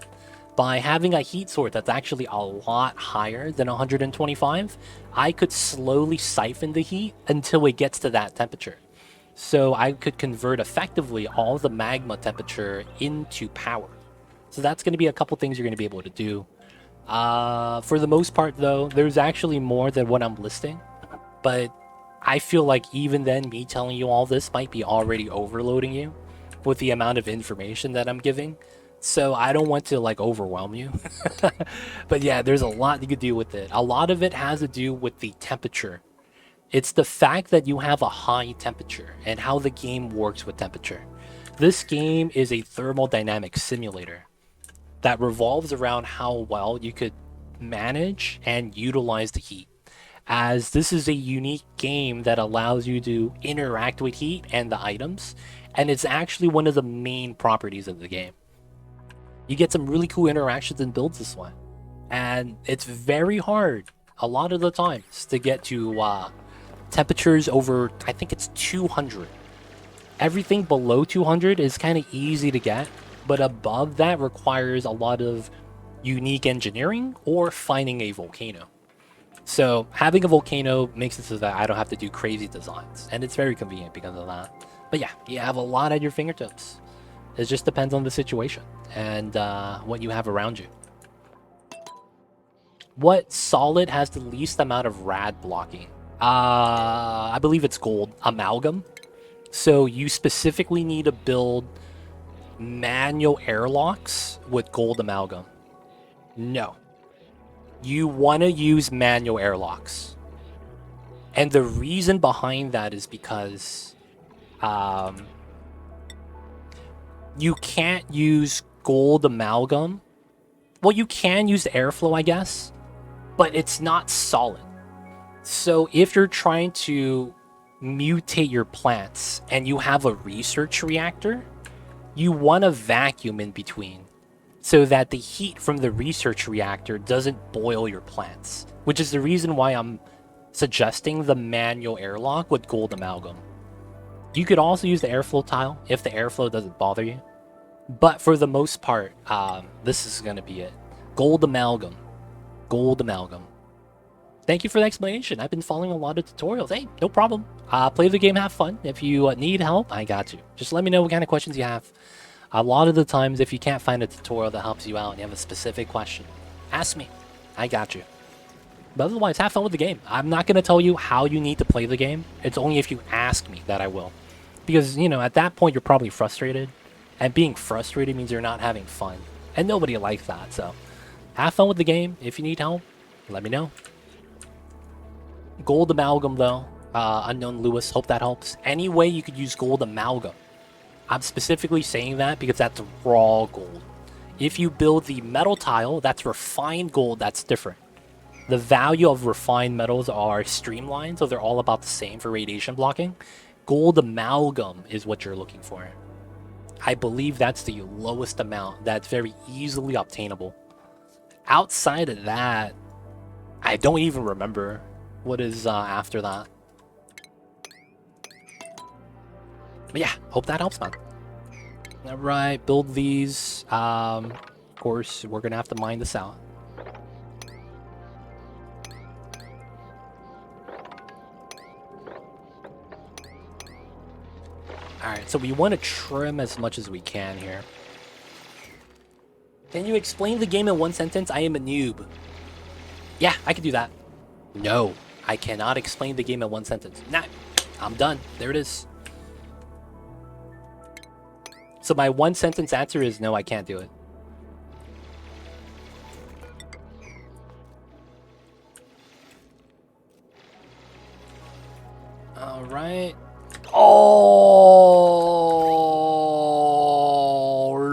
By having a heat source that's actually a lot higher than 125, I could slowly siphon the heat until it gets to that temperature. So I could convert effectively all the magma temperature into power. So that's going to be a couple things you're going to be able to do. For the most part, though, there's actually more than what I'm listing, but I feel like even then, me telling you all this might be already overloading you with the amount of information that I'm giving. So I don't want to like overwhelm you. But yeah, there's a lot you could do with it. A lot of it has to do with the temperature. It's the fact that you have a high temperature and how the game works with temperature. This game is a thermodynamic simulator that revolves around how well you could manage and utilize the heat, as this is a unique game that allows you to interact with heat and the items, and it's actually one of the main properties of the game. You get some really cool interactions and builds this way, and it's very hard a lot of the times to get to temperatures over, I think it's 200. Everything below 200 is kind of easy to get, but above that requires a lot of unique engineering or finding a volcano. So having a volcano makes it so that I don't have to do crazy designs, and it's very convenient because of that. But yeah, you have a lot at your fingertips. It just depends on the situation and what you have around you. What solid has the least amount of rad blocking? I believe it's gold. Amalgam. So you specifically need to build manual airlocks with gold amalgam. No. You want to use manual airlocks. And the reason behind that is because you can't use gold amalgam. Well, you can use airflow, I guess, but it's not solid. So if you're trying to mutate your plants and you have a research reactor, you want a vacuum in between so that the heat from the research reactor doesn't boil your plants, which is the reason why I'm suggesting the manual airlock with gold amalgam. You could also use the airflow tile if the airflow doesn't bother you. But for the most part, this is going to be it. Gold amalgam. Gold amalgam. Thank you for the explanation. I've been following a lot of tutorials. Hey, no problem. Play the game, have fun. If you need help, I got you. Just let me know what kind of questions you have. A lot of the times, if you can't find a tutorial that helps you out and you have a specific question, ask me. I got you. But otherwise, have fun with the game. I'm not going to tell you how you need to play the game. It's only if you ask me that I will. Because, you know, at that point, you're probably frustrated. And being frustrated means you're not having fun. And nobody likes that, so have fun with the game. If you need help, let me know. Gold amalgam, though. Unknown Lewis, hope that helps. Any way you could use gold amalgam. I'm specifically saying that because that's raw gold. If you build the metal tile, that's refined gold, that's different. The value of refined metals are streamlined, so they're all about the same for radiation blocking. Gold amalgam is what you're looking for. I believe that's the lowest amount that's very easily obtainable. Outside of that, I don't even remember what is after that. But yeah, hope that helps, man. Alright, build these. Of course, we're gonna have to mine this out. Alright, so we want to trim as much as we can here. Can you explain the game in one sentence? I am a noob. Yeah, I can do that. No, I cannot explain the game in one sentence. Nah, I'm done. There it is. So my one sentence answer is no, I can't do it. All right. Oh,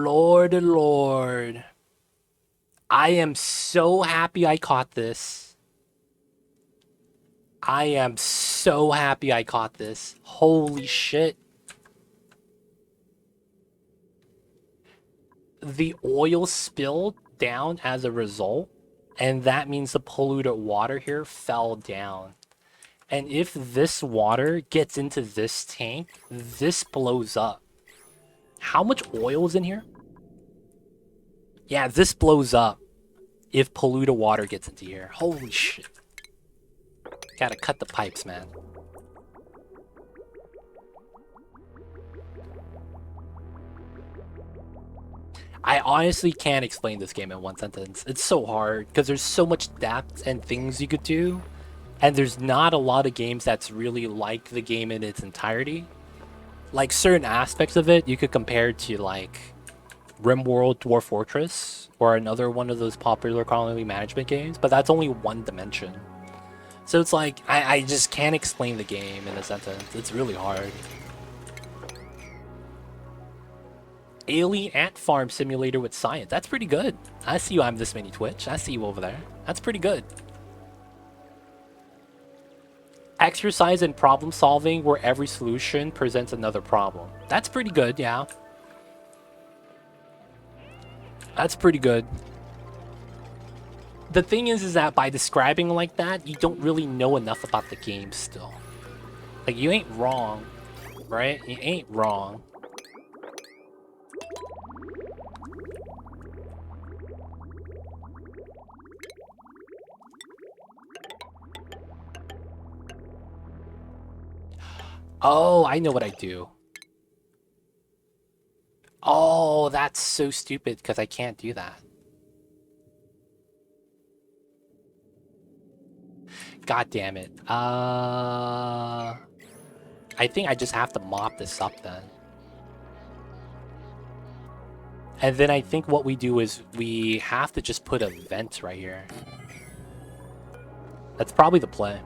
Lord, Lord. I am so happy I caught this. I am so happy I caught this. Holy shit. The oil spilled down as a result, and that means the polluted water here fell down. And if this water gets into this tank, this blows up. How much oil is in here? Yeah, this blows up if polluted water gets into here. Holy shit. Gotta cut the pipes, man. I honestly can't explain this game in one sentence. It's so hard because there's so much depth and things you could do. And there's not a lot of games that's really like the game in its entirety. Like certain aspects of it, you could compare to like RimWorld, Dwarf Fortress, or another one of those popular colony management games, but that's only one dimension. So it's like, I just can't explain the game in a sentence. It's really hard. Alien Ant Farm Simulator with science. That's pretty good. I see you on This Mini Twitch. I see you over there. That's pretty good. Exercise in problem solving where every solution presents another problem. That's pretty good, yeah. That's pretty good. The thing is that by describing like that, you don't really know enough about the game still. Like, you ain't wrong, right? You ain't wrong. Oh, I know what I do. Oh, that's so stupid because I can't do that. God damn it. I think I just have to mop this up then. And then I think what we do is we have to just put a vent right here. That's probably the play.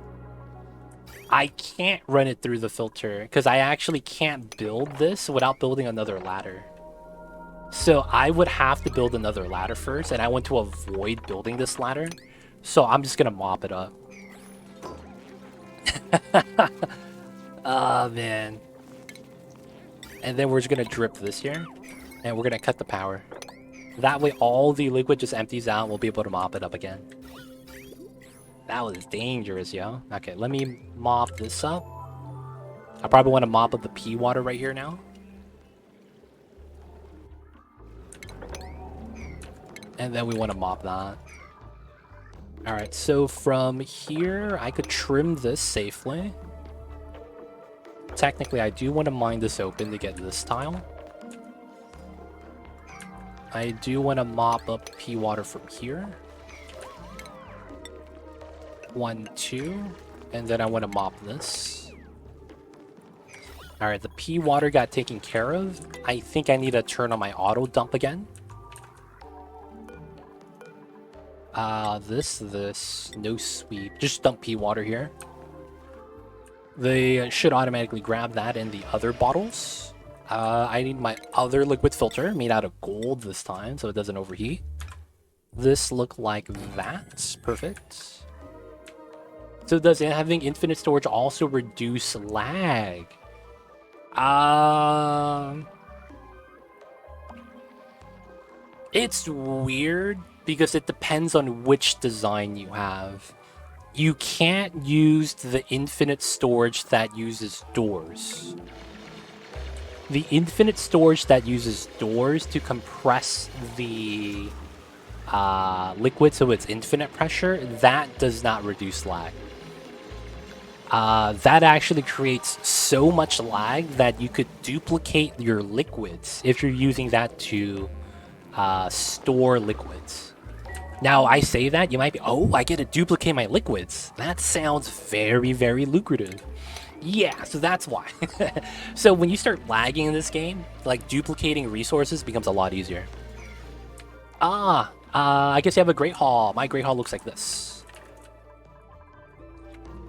I can't run it through the filter because I actually can't build this without building another ladder. So I would have to build another ladder first, and I want to avoid building this ladder. So I'm just gonna mop it up. Oh, man. And then we're just gonna drip this here, and we're gonna cut the power. That way all the liquid just empties out, we'll be able to mop it up again. That was dangerous, yo. Okay, let me mop this up. I probably want to mop up the pea water right here now. And then we want to mop that. Alright, so from here, I could trim this safely. Technically, I do want to mine this open to get this tile. I do want to mop up pea water from here. 1, 2. And then I want to mop this. Alright, the pea water got taken care of. I think I need to turn on my auto dump again. This, no sweep. Just dump pea water here. They should automatically grab that in the other bottles. I need my other liquid filter, made out of gold this time, so it doesn't overheat. This look like that. Perfect. So does having infinite storage also reduce lag? It's weird because it depends on which design you have. You can't use the infinite storage that uses doors. The infinite storage that uses doors to compress the liquid so it's infinite pressure, that does not reduce lag. That actually creates so much lag that you could duplicate your liquids if you're using that to store liquids. Now, I say that, you might be, oh, I get to duplicate my liquids. That sounds very, very lucrative. Yeah, so that's why. So when you start lagging in this game, like duplicating resources becomes a lot easier. I guess you have a Great Hall. My Great Hall looks like this.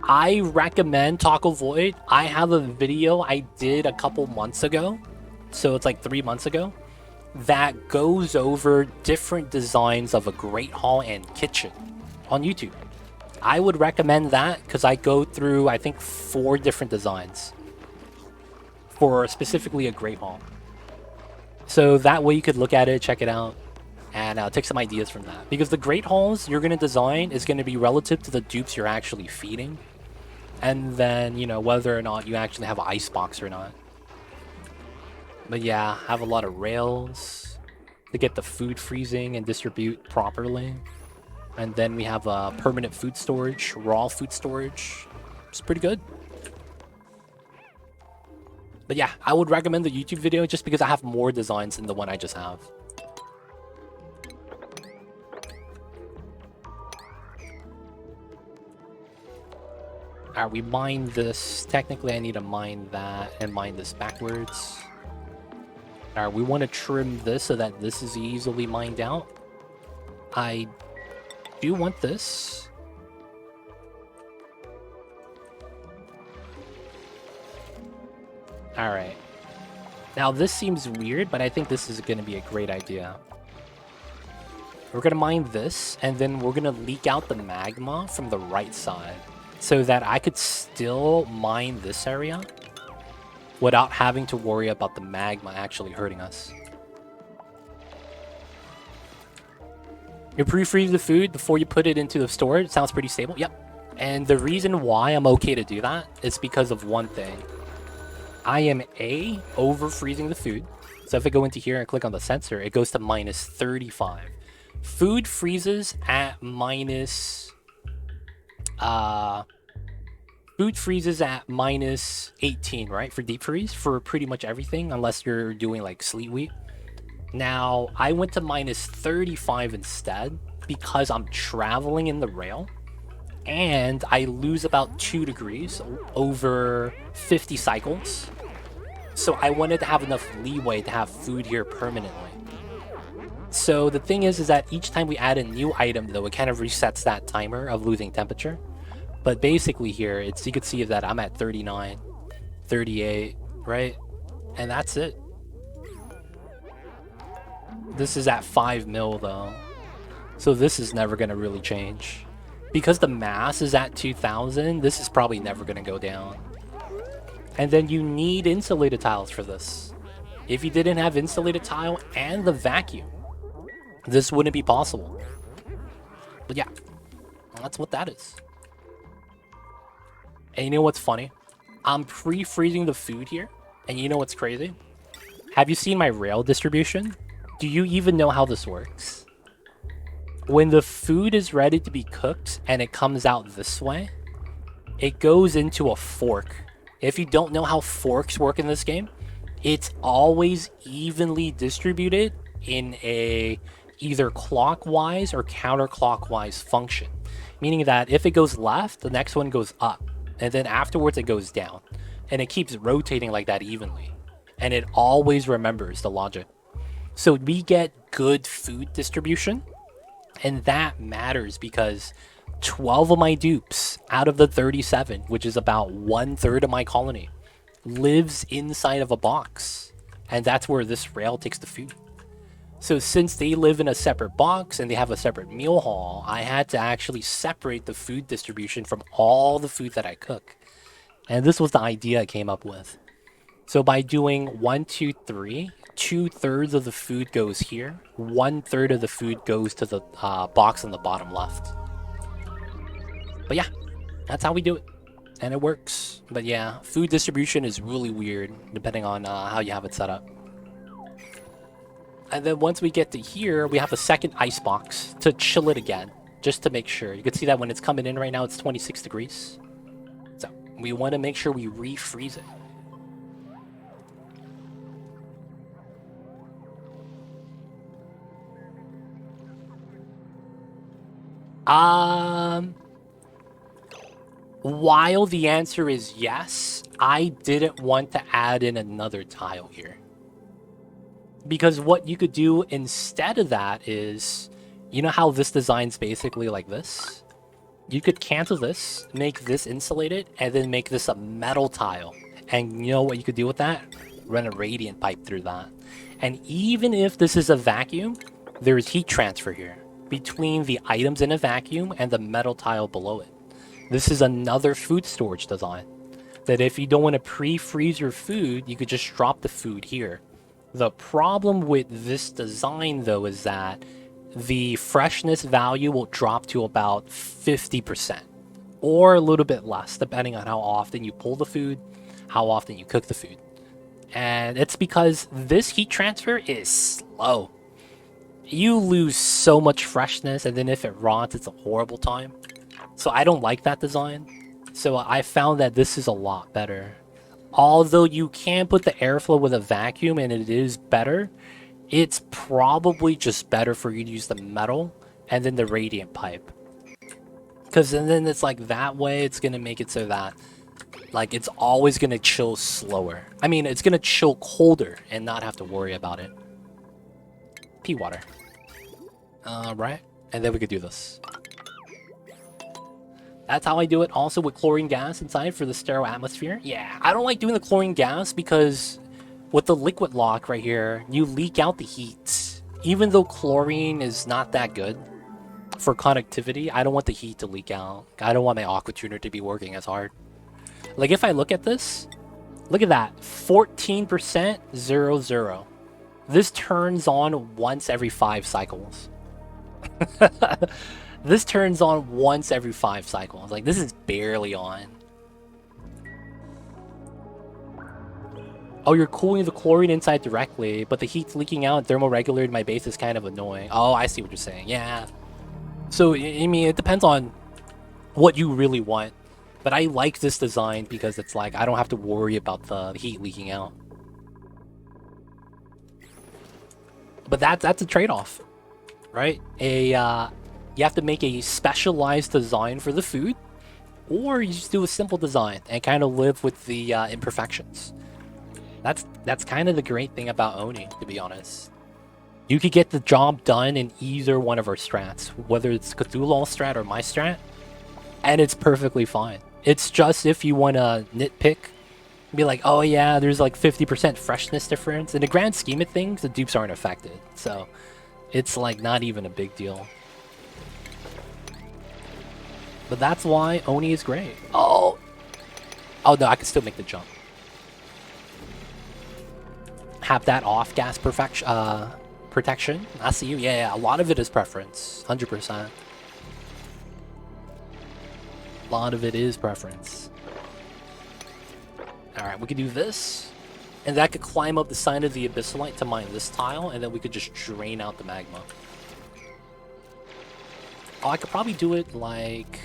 I recommend Taco Void. I have a video I did a couple months ago, so it's like 3 months ago, that goes over different designs of a Great Hall and kitchen on YouTube. I would recommend that because I go through, I think, 4 different designs for specifically a Great Hall. So that way you could look at it, check it out, and take some ideas from that. Because the Great Halls you're going to design is going to be relative to the dupes you're actually feeding. And then, you know, whether or not you actually have an icebox or not. But yeah, have a lot of rails to get the food freezing and distribute properly. And then we have a permanent food storage, raw food storage. It's pretty good. But yeah, I would recommend the YouTube video just because I have more designs than the one I just have. Alright, we mine this. Technically, I need to mine that and mine this backwards. Alright, we want to trim this so that this is easily mined out. I do want this. Alright. Now, this seems weird, but I think this is going to be a great idea. We're going to mine this, and then we're going to leak out the magma from the right side, so that I could still mine this area without having to worry about the magma actually hurting us. You pre-freeze the food before you put it into the storage. It sounds pretty stable. Yep. And the reason why I'm okay to do that is because of one thing. I am over freezing the food. So if I go into here and click on the sensor, it goes to minus 35. Food freezes at minus... food freezes at minus 18, right? For deep freeze, for pretty much everything, unless you're doing like sleet wheat. Now, I went to minus 35 instead because I'm traveling in the rail, and I lose about 2 degrees over 50 cycles. So I wanted to have enough leeway to have food here permanently. So the thing is that each time we add a new item, though, it kind of resets that timer of losing temperature. But basically here, you can see that I'm at 39, 38, right? And that's it. This is at 5 mil though. So this is never going to really change. Because the mass is at 2000, this is probably never going to go down. And then you need insulated tiles for this. If you didn't have insulated tile and the vacuum, this wouldn't be possible. But yeah, that's what that is. And you know what's funny? I'm pre-freezing the food here. And you know what's crazy? Have you seen my rail distribution? Do you even know how this works? When the food is ready to be cooked and it comes out this way, it goes into a fork. If you don't know how forks work in this game, it's always evenly distributed in a either clockwise or counterclockwise function. Meaning that if it goes left, the next one goes up. And then afterwards it goes down. And it keeps rotating like that evenly. And it always remembers the logic. So we get good food distribution. And that matters because 12 of my dupes out of the 37, which is about 1/3 of my colony, lives inside of a box. And that's where this rail takes the food. So since they live in a separate box and they have a separate meal hall, I had to actually separate the food distribution from all the food that I cook. And this was the idea I came up with. So by doing 1, 2, 3, 2/3 of the food goes here. 1/3 of the food goes to the box on the bottom left. But yeah, that's how we do it. And it works. But yeah, food distribution is really weird depending on how you have it set up. And then once we get to here, we have a second ice box to chill it again, just to make sure. You can see that when it's coming in right now, it's 26 degrees. So we want to make sure we refreeze it. While the answer is yes, I didn't want to add in another tile here. Because what you could do instead of that is, you know how this design's basically like this? You could cancel this, make this insulated, and then make this a metal tile. And you know what you could do with that? Run a radiant pipe through that. And even if this is a vacuum, there's heat transfer here between the items in a vacuum and the metal tile below it. This is another food storage design. That if you don't want to pre-freeze your food, you could just drop the food here. The problem with this design, though, is that the freshness value will drop to about 50%. Or a little bit less, depending on how often you pull the food, how often you cook the food. And it's because this heat transfer is slow. You lose so much freshness, and then if it rots, it's a horrible time. So I don't like that design. So I found that this is a lot better. Although you can put the airflow with a vacuum and it is better, it's probably just better for you to use the metal and then the radiant pipe. Because then it's like that way it's going to make it so that like it's always going to chill slower. I mean, it's going to chill colder and not have to worry about it. Pea water. Right? And then we could do this. That's how I do it also with chlorine gas inside for the sterile atmosphere. Yeah, I don't like doing the chlorine gas because with the liquid lock right here, you leak out the heat. Even though chlorine is not that good for conductivity, I don't want the heat to leak out. I don't want my aqua tuner to be working as hard. Like if I look at this, look at that, 14%, 0, 0. This turns on once every 5 cycles. This turns on once every 5 cycles. Like, this is barely on. Oh, you're cooling the chlorine inside directly, but the heat's leaking out and thermoregulated my base is kind of annoying. Oh, I see what you're saying. Yeah. So, I mean, it depends on what you really want. But I like this design because it's like, I don't have to worry about the heat leaking out. But that's a trade-off, right? You have to make a specialized design for the food, or you just do a simple design and kind of live with the imperfections. That's kind of the great thing about owning, to be honest. You could get the job done in either one of our strats, whether it's Cthulhu strat or my strat, and it's perfectly fine. It's just if you want to nitpick Be like, oh yeah, there's like 50% freshness difference. In the grand scheme of things, the dupes aren't affected. So it's like not even a big deal. But that's why Oni is great. Oh! Oh no, I can still make the jump. Have that off gas protection. I see you. Yeah, a lot of it is preference. 100%. A lot of it is preference. Alright, we could do this. And that could climb up the side of the Abyssalite to mine this tile, and then we could just drain out the magma. Oh, I could probably do it like...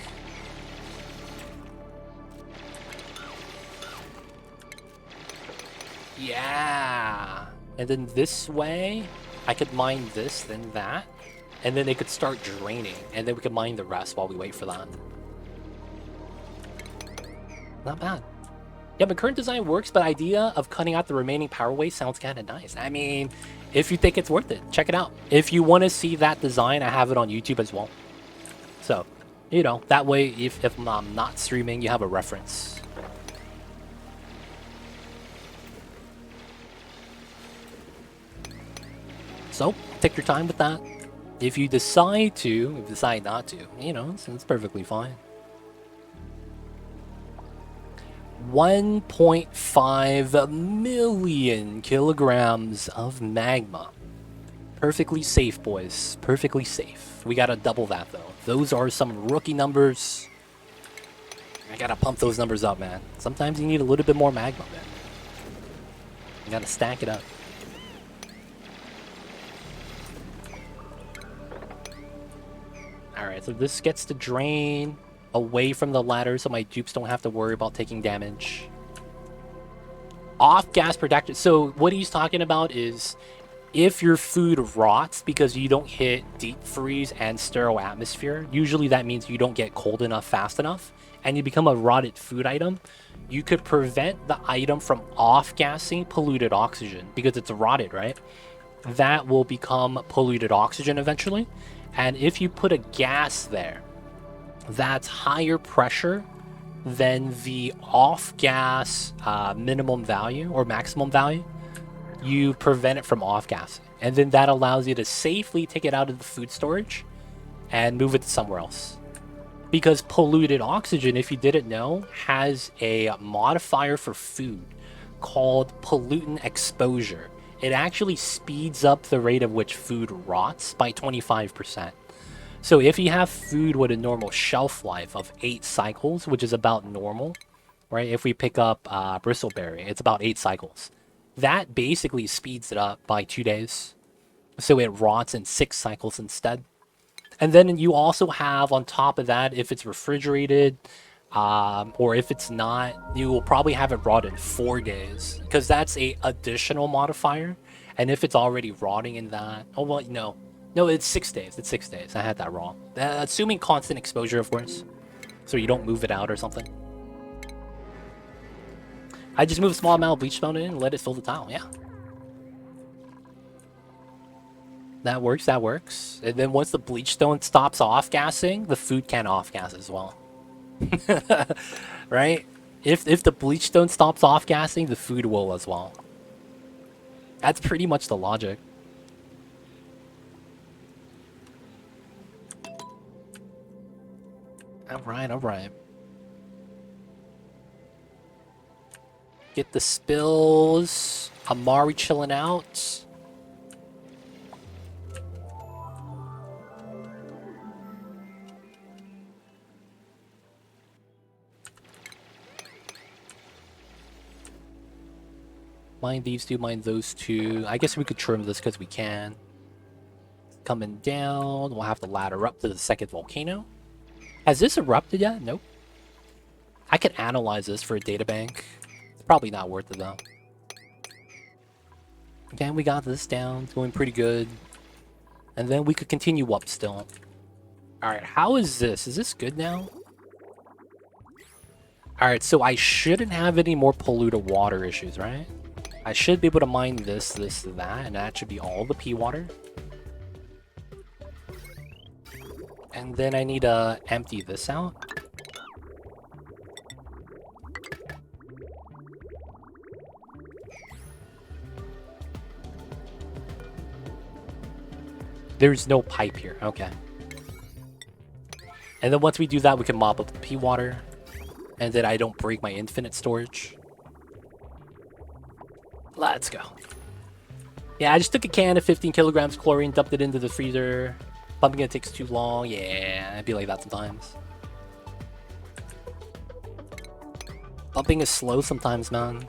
Yeah! And then this way, I could mine this, then that. And then they could start draining, and then we could mine the rest while we wait for that. Not bad. Yeah, but current design works, but idea of cutting out the remaining power waste sounds kind of nice. I mean, if you think it's worth it, check it out. If you want to see that design, I have it on YouTube as well. So, you know, that way, if I'm not streaming, you have a reference. So, take your time with that. If you decide to, if you decide not to, you know, it's perfectly fine. 1.5 million kilograms of magma. Perfectly safe, boys. Perfectly safe. We gotta double that, though. Those are some rookie numbers. I gotta pump those numbers up, man. Sometimes you need a little bit more magma, man. You gotta stack it up. Alright, so this gets to drain away from the ladder so my dupes don't have to worry about taking damage. Off gas protection. So what he's talking about is if your food rots because you don't hit deep freeze and sterile atmosphere, usually that means you don't get cold enough fast enough and you become a rotted food item, you could prevent the item from off-gassing polluted oxygen because it's rotted, right? That will become polluted oxygen eventually. And if you put a gas there that's higher pressure than the off-gas minimum value or maximum value, you prevent it from off-gassing. And then that allows you to safely take it out of the food storage and move it to somewhere else. Because polluted oxygen, if you didn't know, has a modifier for food called pollutant exposure. It actually speeds up the rate at which food rots by 25%. So if you have food with a normal shelf life of 8 cycles, which is about normal, right? If we pick up bristleberry, it's about 8 cycles. That basically speeds it up by 2 days. So it rots in 6 cycles instead. And then you also have on top of that, if it's refrigerated, or if it's not, you will probably have it rot in 4 days. Because that's a additional modifier. And if it's already rotting in that, oh well, no. No, it's 6 days. It's 6 days. I had that wrong. Assuming constant exposure, of course. So you don't move it out or something. I just move a small amount of bleach stone in and let it fill the tile. Yeah. That works. That works. And then once the bleach stone stops off-gassing, the food can off-gas as well. Right? If the bleach stone stops off-gassing, the food will as well. That's pretty much the logic. Alright, alright. Get the spills. Amari chilling out. Mine these two, mine those two. I guess we could trim this because we can. Coming down. We'll have to ladder up to the second volcano. Has this erupted yet? Nope. I could analyze this for a databank. It's probably not worth it though. Okay, we got this down. It's going pretty good. And then we could continue up still. Alright, how is this? Is this good now? Alright, so I shouldn't have any more polluted water issues, right? I should be able to mine this, that, and that should be all the pea water. And then I need to empty this out. There's no pipe here. Okay. And then once we do that, we can mop up the pea water. And then I don't break my infinite storage. Let's go. Yeah, I just took a can of 15 kilograms chlorine, dumped it into the freezer. Pumping it takes too long. Yeah, I'd be like that sometimes. Pumping is slow sometimes, man.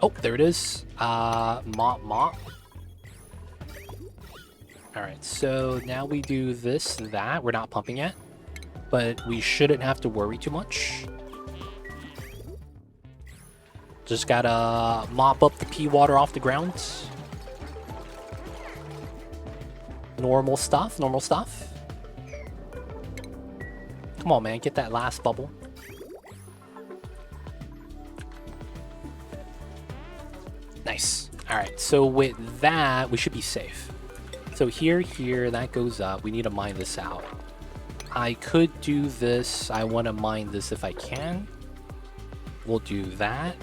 Oh, there it is. Mop. Alright, so now we do this, that. We're not pumping yet. But we shouldn't have to worry too much. Just gotta mop up the pea water off the ground. Normal stuff, normal stuff. Come on, man, get that last bubble. Nice. Alright, so with that, we should be safe. So here, that goes up. We need to mine this out. I could do this. I want to mine this if I can. We'll do that.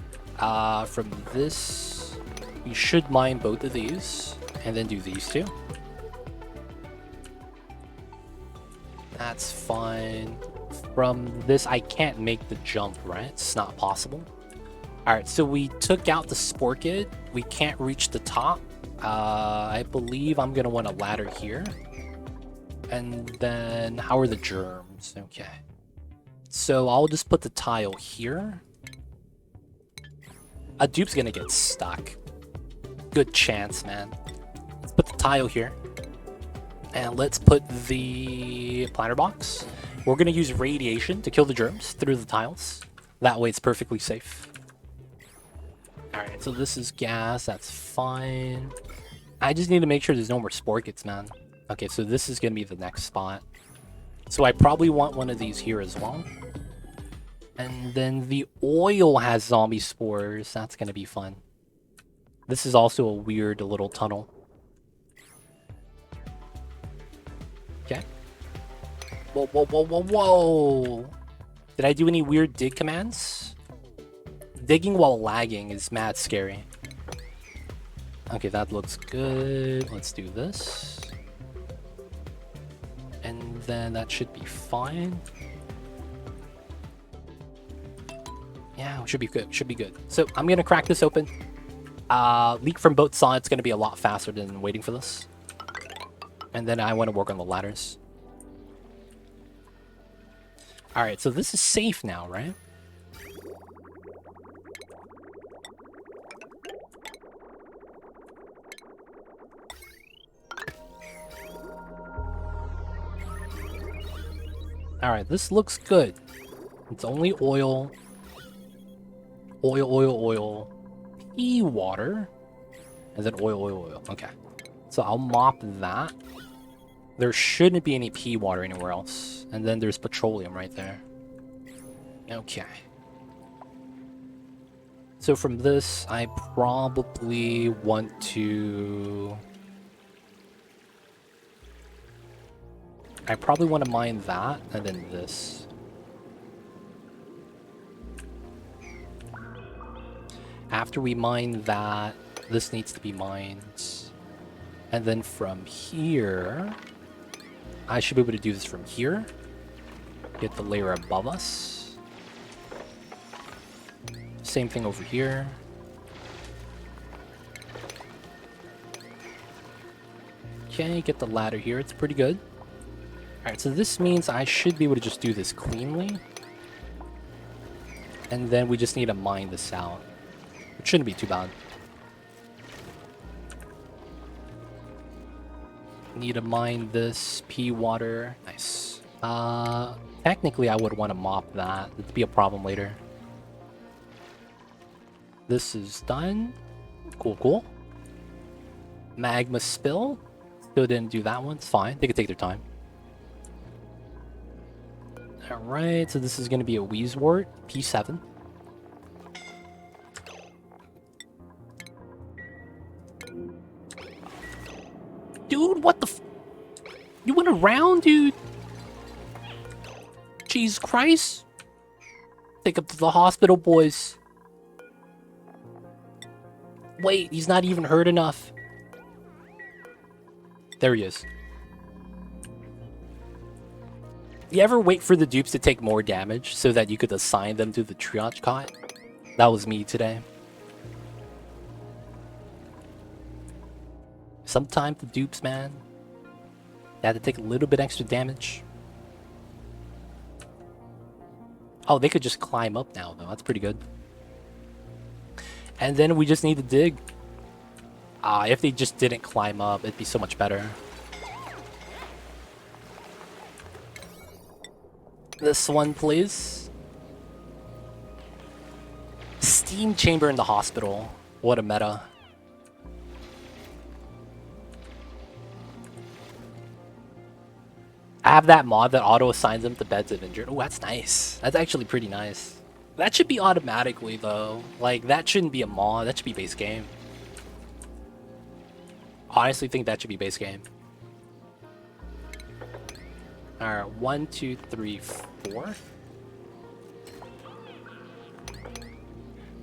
From this, we should mine both of these. And then do these two. That's fine. From this, I can't make the jump, right? It's not possible. Alright, so we took out the sporkid. We can't reach the top. I believe I'm going to want a ladder here. And then, how are the germs? Okay. So I'll just put the tile here. A dupe's going to get stuck. Good chance, man. Let's put the tile here. And let's put the planter box. We're going to use radiation to kill the germs through the tiles. That way it's perfectly safe. Alright, so this is gas. That's fine. I just need to make sure there's no more sporkits, man. Okay, so this is going to be the next spot. So I probably want one of these here as well. And then the oil has zombie spores. That's going to be fun. This is also a weird little tunnel. Okay. Whoa, whoa, whoa, whoa, whoa. Did I do any weird dig commands? Digging while lagging is mad scary. Okay, that looks good. Let's do this. And then that should be fine. Yeah, should be good. Should be good. So I'm going to crack this open. Leak from both sides is going to be a lot faster than waiting for this. And then I want to work on the ladders. Alright, so this is safe now, right? Alright, this looks good. It's only oil. Oil. Pea water. And then oil. Okay. So I'll mop that. There shouldn't be any pea water anywhere else. And then there's petroleum right there. Okay. So from this, I probably want to... mine that, and then this. After we mine that, this needs to be mined. And then from here, I should be able to do this from here. Get the layer above us. Same thing over here. Okay, get the ladder here. It's pretty good. Alright, so this means I should be able to just do this cleanly. And then we just need to mine this out. It shouldn't be too bad. Need to mine this pea water. Nice. Technically I would want to mop that. It'd be a problem later. This is done. Cool. Magma spill. Still didn't do that one. It's fine. They can take their time. Alright, so this is going to be a Wheezewort, P7. Dude, what the f... You went around, dude? Jesus Christ. Take him to the hospital, boys. Wait, he's not even hurt enough. There he is. You ever wait for the dupes to take more damage so that you could assign them to the triage cot? That was me today. Sometimes the dupes, man, they had to take a little bit extra damage. Oh, they could just climb up now, though. That's pretty good. And then we just need to dig. If they just didn't climb up, it'd be so much better. This one, please. Steam chamber in the hospital. What a meta. I have that mod that auto-assigns them to beds of injured. Oh, that's nice. That's actually pretty nice. That should be automatically, though. Like, that shouldn't be a mod. That should be base game. Honestly think that should be base game. Alright, 1, 2, 3, 4.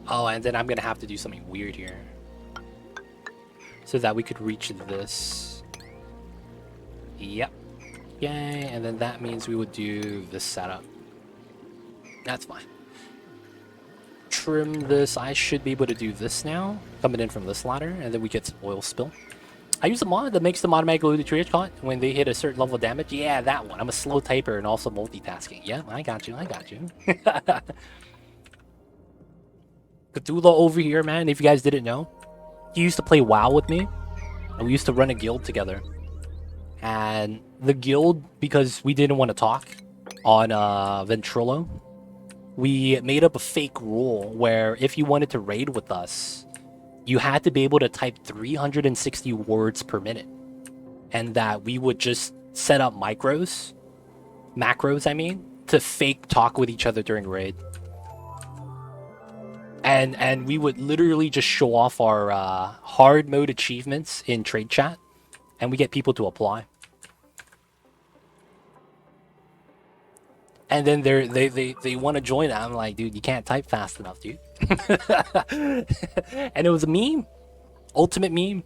Oh, and then I'm gonna have to do something weird here. So that we could reach this. Yep. Yay, and then that means we would do this setup. That's fine. Trim this. I should be able to do this now. Coming in from this ladder, and then we get some oil spill. I use a mod that makes them automatically do the triage cot when they hit a certain level of damage. Yeah, that one. I'm a slow typer and also multitasking. Yeah, I got you. I got you. Cthulhu over here, man. If you guys didn't know, he used to play WoW with me, and we used to run a guild together. And the guild, because we didn't want to talk on Ventrilo, we made up a fake rule where if you wanted to raid with us, you had to be able to type 360 words per minute. And that we would just set up macros, I mean, to fake talk with each other during raid. And we would literally just show off our hard mode achievements in trade chat, and we get people to apply. And then they want to join. I'm like, dude, you can't type fast enough, dude. And it was a meme. Ultimate meme.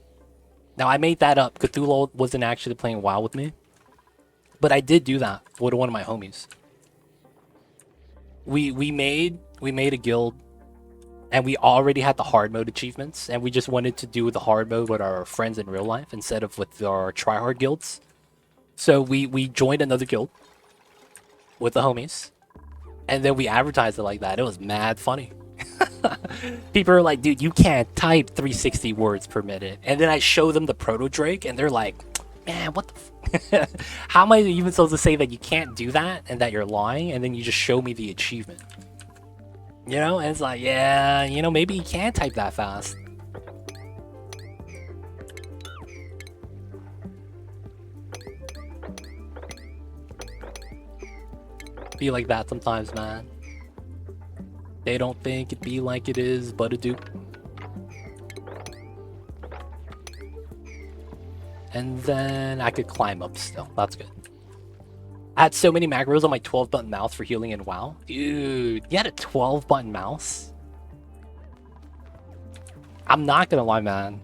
Now, I made that up. Cthulhu wasn't actually playing WoW with me. But I did do that with one of my homies. We made a guild, and we already had the hard mode achievements, and we just wanted to do the hard mode with our friends in real life instead of with our tryhard guilds. So we joined another guild with the homies, and then we advertised it like that. It was mad funny. People are like, dude, you can't type 360 words per minute. And then I show them the proto Drake, and they're like, man, what the how am I even supposed to say that you can't do that and that you're lying, and then you just show me the achievement? You know, and it's like, yeah, you know, maybe you can type that fast. Be like that sometimes, man. They don't think it be like it is, but it do. And then I could climb up still. That's good. I had so many macros on my 12-button mouse for healing in WoW. Dude, you had a 12-button mouse? I'm not gonna lie, man.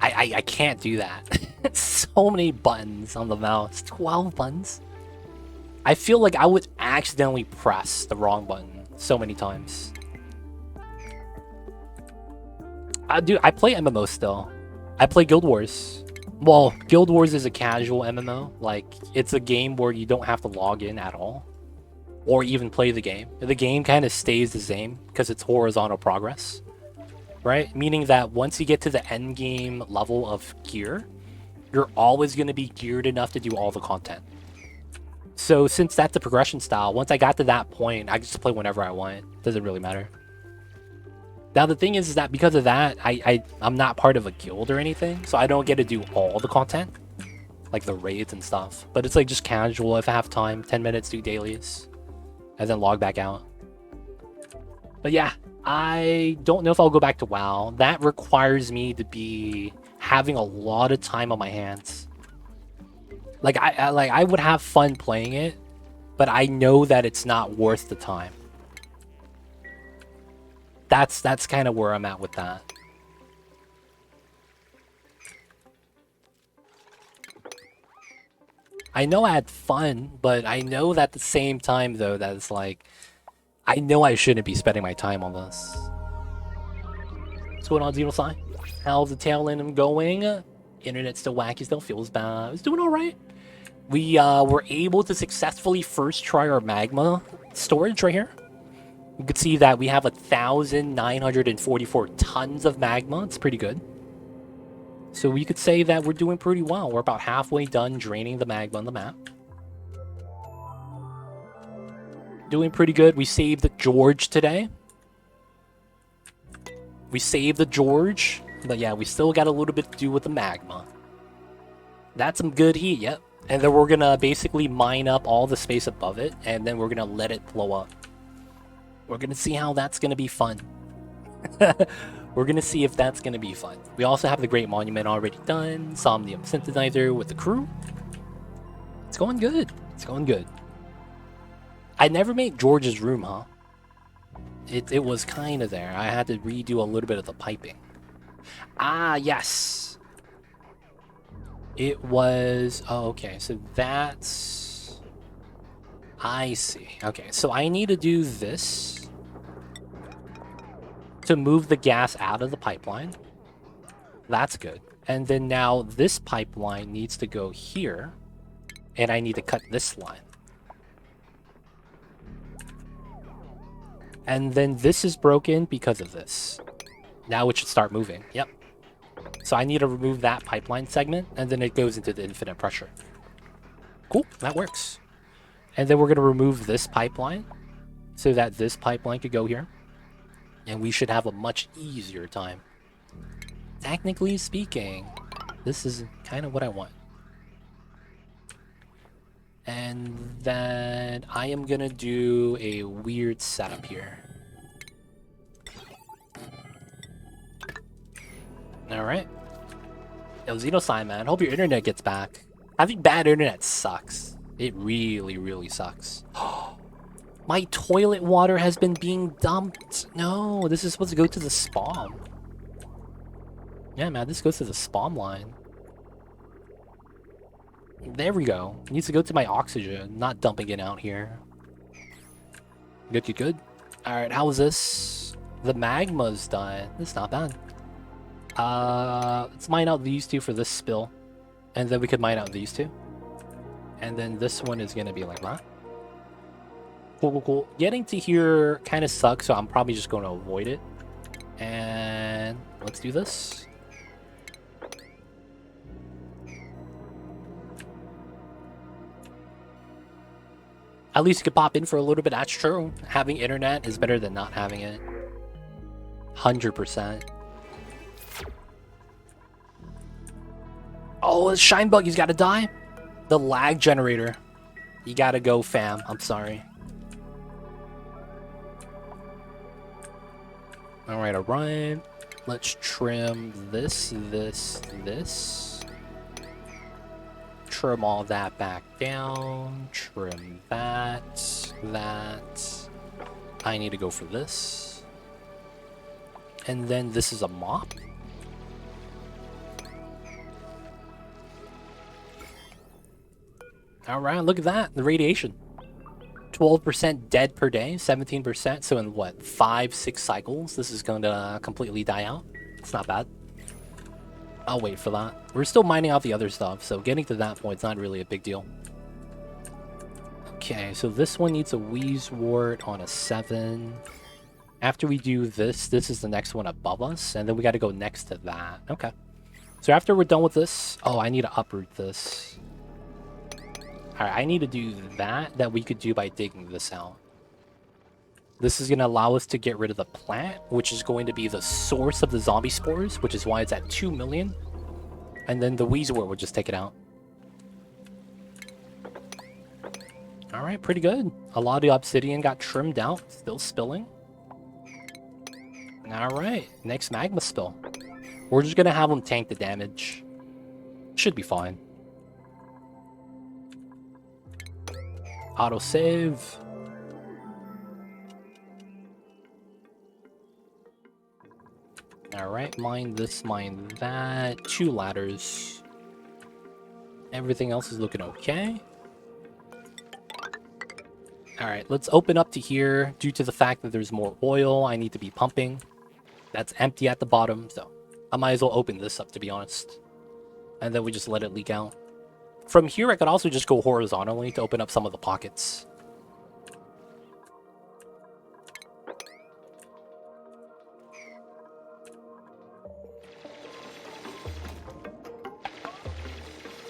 I can't do that. So many buttons on the mouse. 12 buttons? I feel like I would accidentally press the wrong button so many times. Dude, I play MMO still. I play Guild Wars. Well, Guild Wars is a casual MMO. Like, it's a game where you don't have to log in at all. Or even play the game. The game kind of stays the same because it's horizontal progress. Right? Meaning that once you get to the end game level of gear, you're always going to be geared enough to do all the content. So since that's the progression style, once I got to that point, I just play whenever I want. Doesn't really matter. Now the thing is that because of that, I'm not part of a guild or anything, so I don't get to do all the content, like the raids and stuff. But it's like just casual. If I have time, 10 minutes, do dailies, and then log back out. But yeah, I don't know if I'll go back to WoW. That requires me to be having a lot of time on my hands. Like I would have fun playing it, but I know that it's not worth the time. That's kind of where I'm at with that. I know I had fun, but I know that at the same time, though, that it's like, I know I shouldn't be spending my time on this. What's going on, Xenosci? How's the tail end going? Internet's still wacky, still feels bad. It's doing alright. We were able to successfully first try our magma storage right here. You can see that we have 1,944 tons of magma. It's pretty good. So we could say that we're doing pretty well. We're about halfway done draining the magma on the map. Doing pretty good. We saved George today. We saved the George. But yeah, we still got a little bit to do with the magma. That's some good heat, yep. And then we're gonna basically mine up all the space above it, and then we're gonna let it blow up. We're gonna see how that's gonna be fun. We're gonna see if that's gonna be fun. We also have the Great Monument already done. Somnium Synthesizer with the crew. It's going good. It's going good. I never made George's room, huh? It was kind of there. I had to redo a little bit of the piping. Ah, yes. It was... Oh, okay. So that's... I see. Okay, so I need to do this to move the gas out of the pipeline. That's good. And then now this pipeline needs to go here, and I need to cut this line. And then this is broken because of this. Now it should start moving. Yep. So I need to remove that pipeline segment, and then it goes into the infinite pressure. Cool, that works. And then we're going to remove this pipeline so that this pipeline could go here. And we should have a much easier time. Technically speaking, this is kind of what I want. And then I am going to do a weird setup here. Alright. Yo, Xenosci, man. Hope your internet gets back. Having bad internet sucks. It really, really sucks. My toilet water has been being dumped. No, this is supposed to go to the spawn. Yeah, man, this goes to the spawn line. There we go. It needs to go to my oxygen, not dumping it out here. Good, good, good. Alright, how is this? The magma's done. It's not bad. Let's mine out these two for this spill. And then we could mine out these two. And then this one is gonna be like that. Cool, cool, cool. Getting to here kind of sucks, so I'm probably just going to avoid it. And let's do this. At least you could pop in for a little bit. That's true. Having internet is better than not having it. 100%. Oh, the shine bug, he's got to die. The lag generator. You got to go, fam. I'm sorry. Alright, alright. Let's trim this, this. Trim all that back down. Trim that, that. I need to go for this. And then this is a mop. Alright, look at that. The radiation. 12% dead per day, 17%. So in what, 5-6 cycles, this is going to completely die out. It's not bad. I'll wait for that. We're still mining out the other stuff, so getting to that point is not really a big deal. Okay, so this one needs a Wheezewort on a 7. After we do this, this is the next one above us, and then we got to go next to that. Okay. So after we're done with this... Oh, I need to uproot this. Alright, I need to do that we could do by digging this out. This is going to allow us to get rid of the plant, which is going to be the source of the zombie spores, which is why it's at 2 million. And then the Wheezewort would just take it out. Alright, pretty good. A lot of the obsidian got trimmed out, still spilling. Alright, next magma spill. We're just going to have them tank the damage. Should be fine. Autosave. Alright, mine this, mine that. 2 ladders. Everything else is looking okay. Alright, let's open up to here. Due to the fact that there's more oil I need to be pumping. That's empty at the bottom, so I might as well open this up, to be honest. And then we just let it leak out. From here, I could also just go horizontally to open up some of the pockets.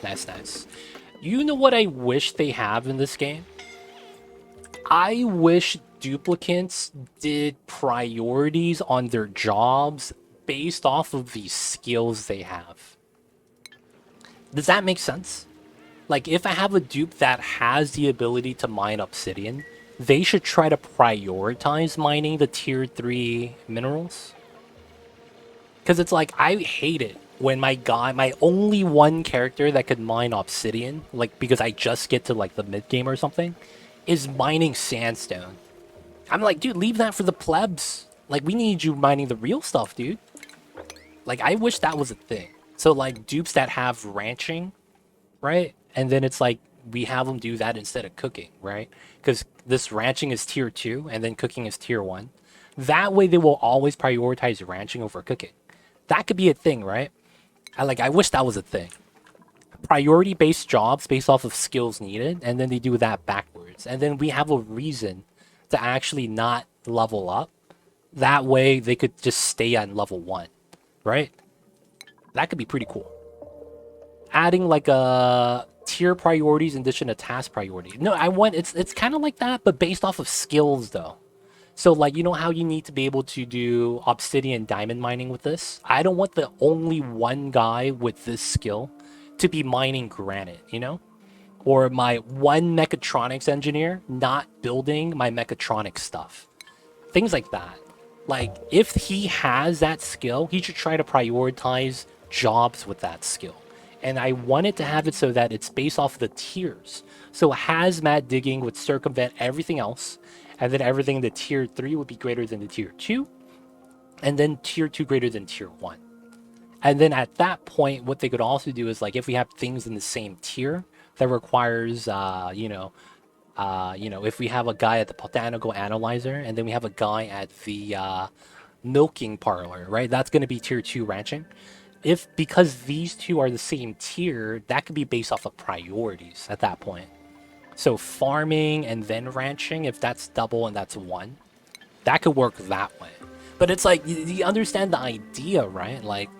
Nice, nice. You know what I wish they have in this game? I wish duplicates did priorities on their jobs based off of the skills they have. Does that make sense? Like, if I have a dupe that has the ability to mine obsidian, they should try to prioritize mining the tier 3 minerals. Because it's like, I hate it when my only one character that could mine obsidian, like, because I just get to, like, the mid-game or something, is mining sandstone. I'm like, dude, leave that for the plebs. Like, we need you mining the real stuff, dude. Like, I wish that was a thing. So, like, dupes that have ranching, right? And then it's like, we have them do that instead of cooking, right? Because this ranching is tier 2, and then cooking is tier 1. That way, they will always prioritize ranching over cooking. That could be a thing, right? I wish that was a thing. Priority-based jobs based off of skills needed, and then they do that backwards. And then we have a reason to actually not level up. That way, they could just stay on level 1, right? That could be pretty cool. Adding like a tier priorities in addition to task priority. No, it's kind of like that, but based off of skills though. So like, you know how you need to be able to do obsidian diamond mining with this? I don't want the only one guy with this skill to be mining granite, you know? Or my one mechatronics engineer not building my mechatronics stuff. Things like that. Like, if he has that skill, he should try to prioritize jobs with that skill. And I wanted to have it so that it's based off the tiers. So hazmat digging would circumvent everything else, and then everything in the tier 3 would be greater than the tier 2, and then tier 2 greater than tier 1. And then at that point, what they could also do is, like, if we have things in the same tier that requires, if we have a guy at the botanical analyzer, and then we have a guy at the milking parlor, right? That's going to be tier 2 ranching. Because these two are the same tier, that could be based off of priorities at that point. So farming and then ranching, if that's double and that's 1, that could work that way. But it's like, you understand the idea, right? Like,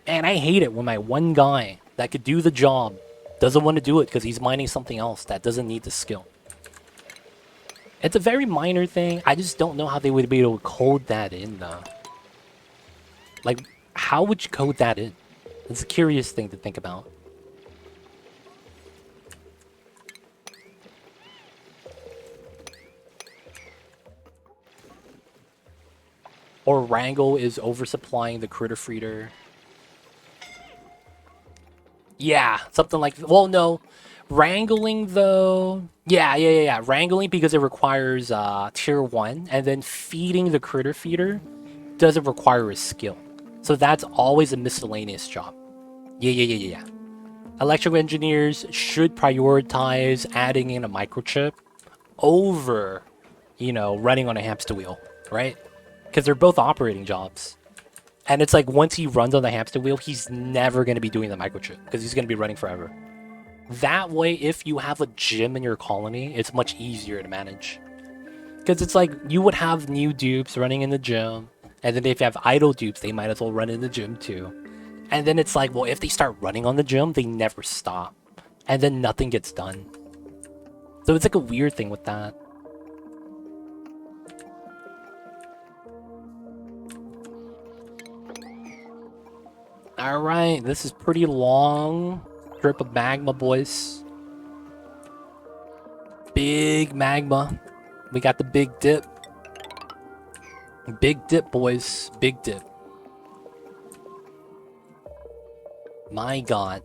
and I hate it when my one guy that could do the job doesn't want to do it because he's mining something else that doesn't need the skill. It's a very minor thing. I just don't know how they would be able to code that in, though. Like, how would you code that in? It's a curious thing to think about. Or Wrangle is oversupplying the critter feeder. Yeah, something like... Well, no. Wrangling, though... Yeah. Wrangling because it requires tier 1. And then feeding the critter feeder doesn't require a skill. So that's always a miscellaneous job. Yeah. Electrical engineers should prioritize adding in a microchip over, running on a hamster wheel, right? Because they're both operating jobs. And it's like, once he runs on the hamster wheel, he's never going to be doing the microchip because he's going to be running forever. That way, if you have a gym in your colony, it's much easier to manage. Because it's like, you would have new dupes running in the gym. And then if you have idle dupes, they might as well run in the gym too. And then it's like, well, if they start running on the gym, they never stop. And then nothing gets done. So it's like a weird thing with that. Alright, this is pretty long. Strip of magma, boys. Big magma. We got the big dip. Big dip, boys. Big dip. My god.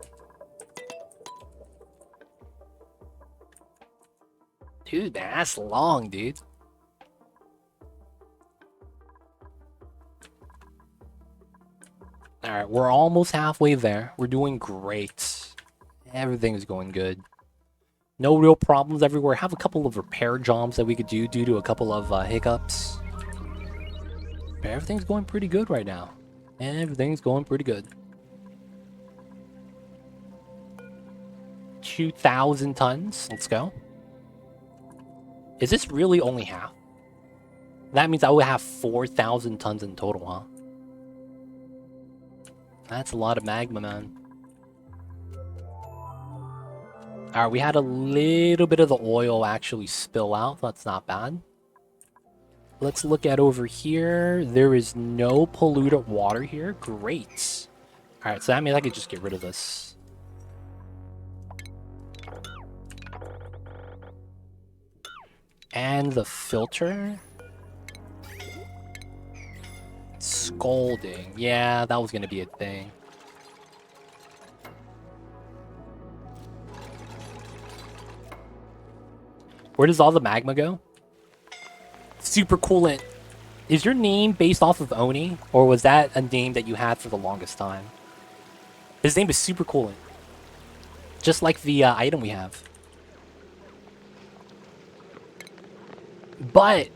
Dude, man, that's long, dude. Alright, we're almost halfway there. We're doing great. Everything's going good. No real problems everywhere. Have a couple of repair jobs that we could do due to a couple of hiccups. But everything's going pretty good right now. Everything's going pretty good. 2,000 tons. Let's go. Is this really only half? That means I would have 4,000 tons in total, huh? That's a lot of magma, man. Alright, we had a little bit of the oil actually spill out. That's not bad. Let's look at over here. There is no polluted water here. Great. Alright, so that means I could just get rid of this. And the filter. Scalding. Yeah, that was going to be a thing. Where does all the magma go? Super coolant. Is your name based off of Oni? Or was that a name that you had for the longest time? His name is Super Coolant. Just like the item we have. But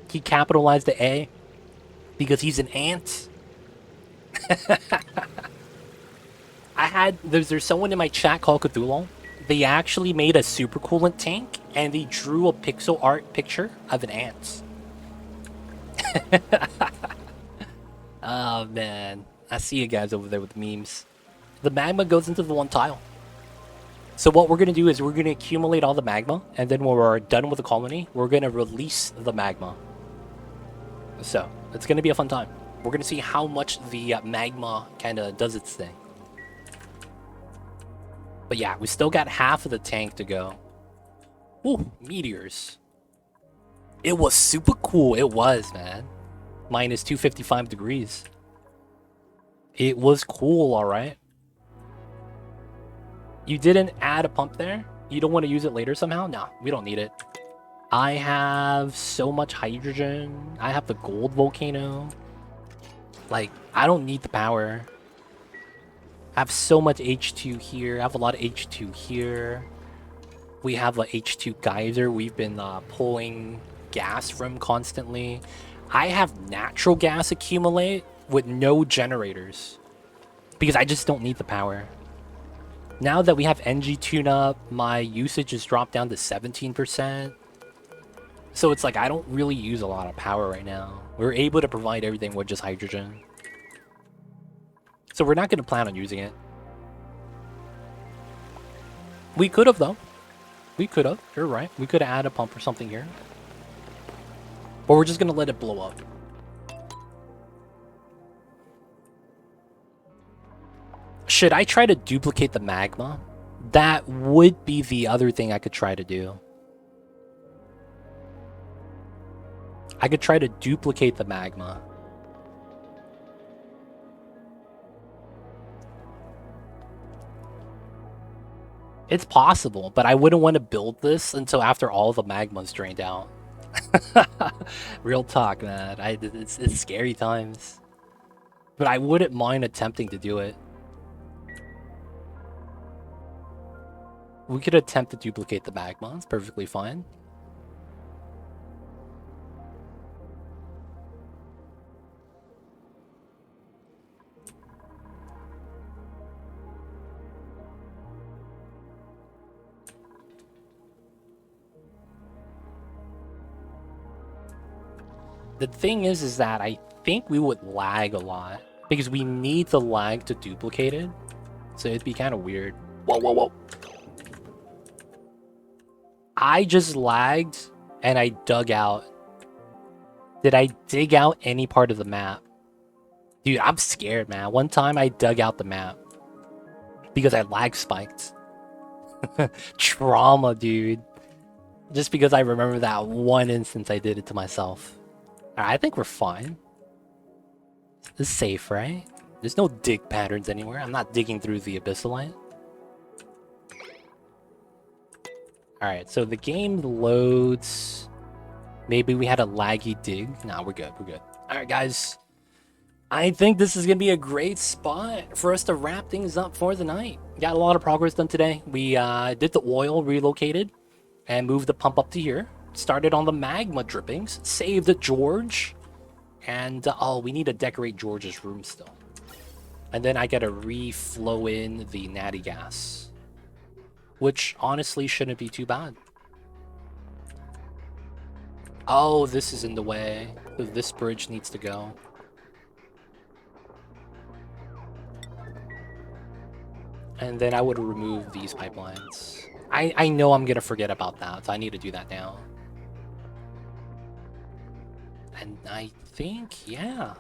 he capitalized the A because he's an ant. There's someone in my chat called Cthulhu. They actually made a super coolant tank and they drew a pixel art picture of an ant. Oh man, I see you guys over there with memes. The magma goes into the one tile. So what we're going to do is we're going to accumulate all the magma, and then when we're done with the colony, we're going to release the magma. So it's going to be a fun time. We're going to see how much the magma kind of does its thing. But yeah, we still got half of the tank to go. Ooh, meteors. It was super cool. It was, man. Minus 255 degrees. It was cool, alright. You didn't add a pump there? You don't want to use it later somehow? No, we don't need it. I have so much hydrogen. I have the gold volcano. Like, I don't need the power. I have so much H2 here. I have a lot of H2 here. We have a H2 geyser we've been pulling gas from constantly. I have natural gas accumulate with no generators. Because I just don't need the power. Now that we have NG tune-up, my usage has dropped down to 17%. So it's like I don't really use a lot of power right now. We're able to provide everything with just hydrogen. So we're not going to plan on using it. We could have, though. We could have. You're right. We could add a pump or something here. But we're just going to let it blow up. Should I try to duplicate the magma? That would be the other thing I could try to do. I could try to duplicate the magma. It's possible, but I wouldn't want to build this until after all the magma's drained out. Real talk, man. It's scary times. But I wouldn't mind attempting to do it. We could attempt to duplicate the magma. It's perfectly fine. The thing is that I think we would lag a lot because we need the lag to duplicate it. So it'd be kind of weird. Whoa, whoa, whoa. I just lagged and I dug out. Did I dig out any part of the map? Dude, I'm scared, man. One time I dug out the map because I lag spiked. Trauma, dude. Just because I remember that one instance I did it to myself. I think we're fine. It's safe, right? There's no dig patterns anywhere. I'm not digging through the abyssalite. Alright, so the game loads. Maybe we had a laggy dig. Nah, we're good. We're good. Alright, guys. I think this is going to be a great spot for us to wrap things up for the night. Got a lot of progress done today. We did the oil, relocated, and moved the pump up to here. Started on the magma drippings, saved George, and oh, we need to decorate George's room still. And then I gotta reflow in the natty gas, which honestly shouldn't be too bad. Oh, this is in the way. So this bridge needs to go. And then I would remove these pipelines. I know I'm gonna forget about that, so I need to do that now. And I think, yeah,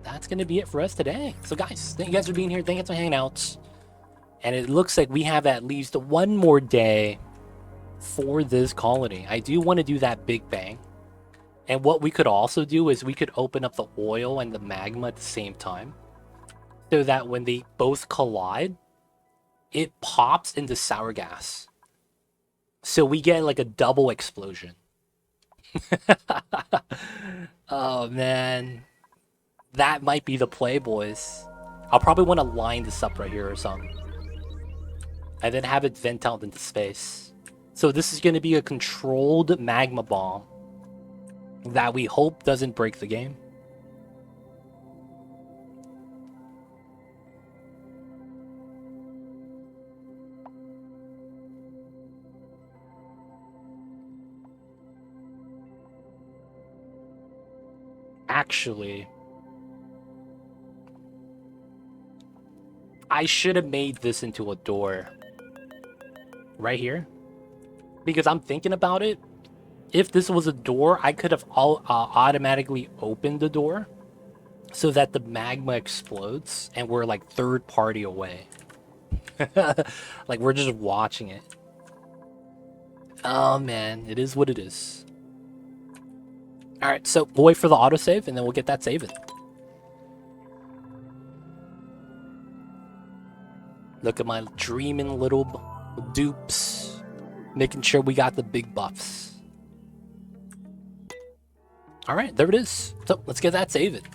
that's gonna be it for us today. So guys, thank you guys for being here. Thank you guys for hanging out. And it looks like we have at least one more day for this colony. I do want to do that Big Bang. And what we could also do is we could open up the oil and the magma at the same time, so that when they both collide, it pops into sour gas. So we get like a double explosion. Oh man. That might be the play, boys. I'll probably want to line this up right here or something. And then have it vent out into space. So this is going to be a controlled magma bomb that we hope doesn't break the game. Actually, I should have made this into a door right here, because I'm thinking about it. If this was a door, I could have automatically opened the door so that the magma explodes and we're like third party away. Like we're just watching it. Oh man, it is what it is. Alright, so we'll wait for the autosave and then we'll get that saving. Look at my dreaming little dupes. Making sure we got the big buffs. Alright, there it is. So let's get that saving.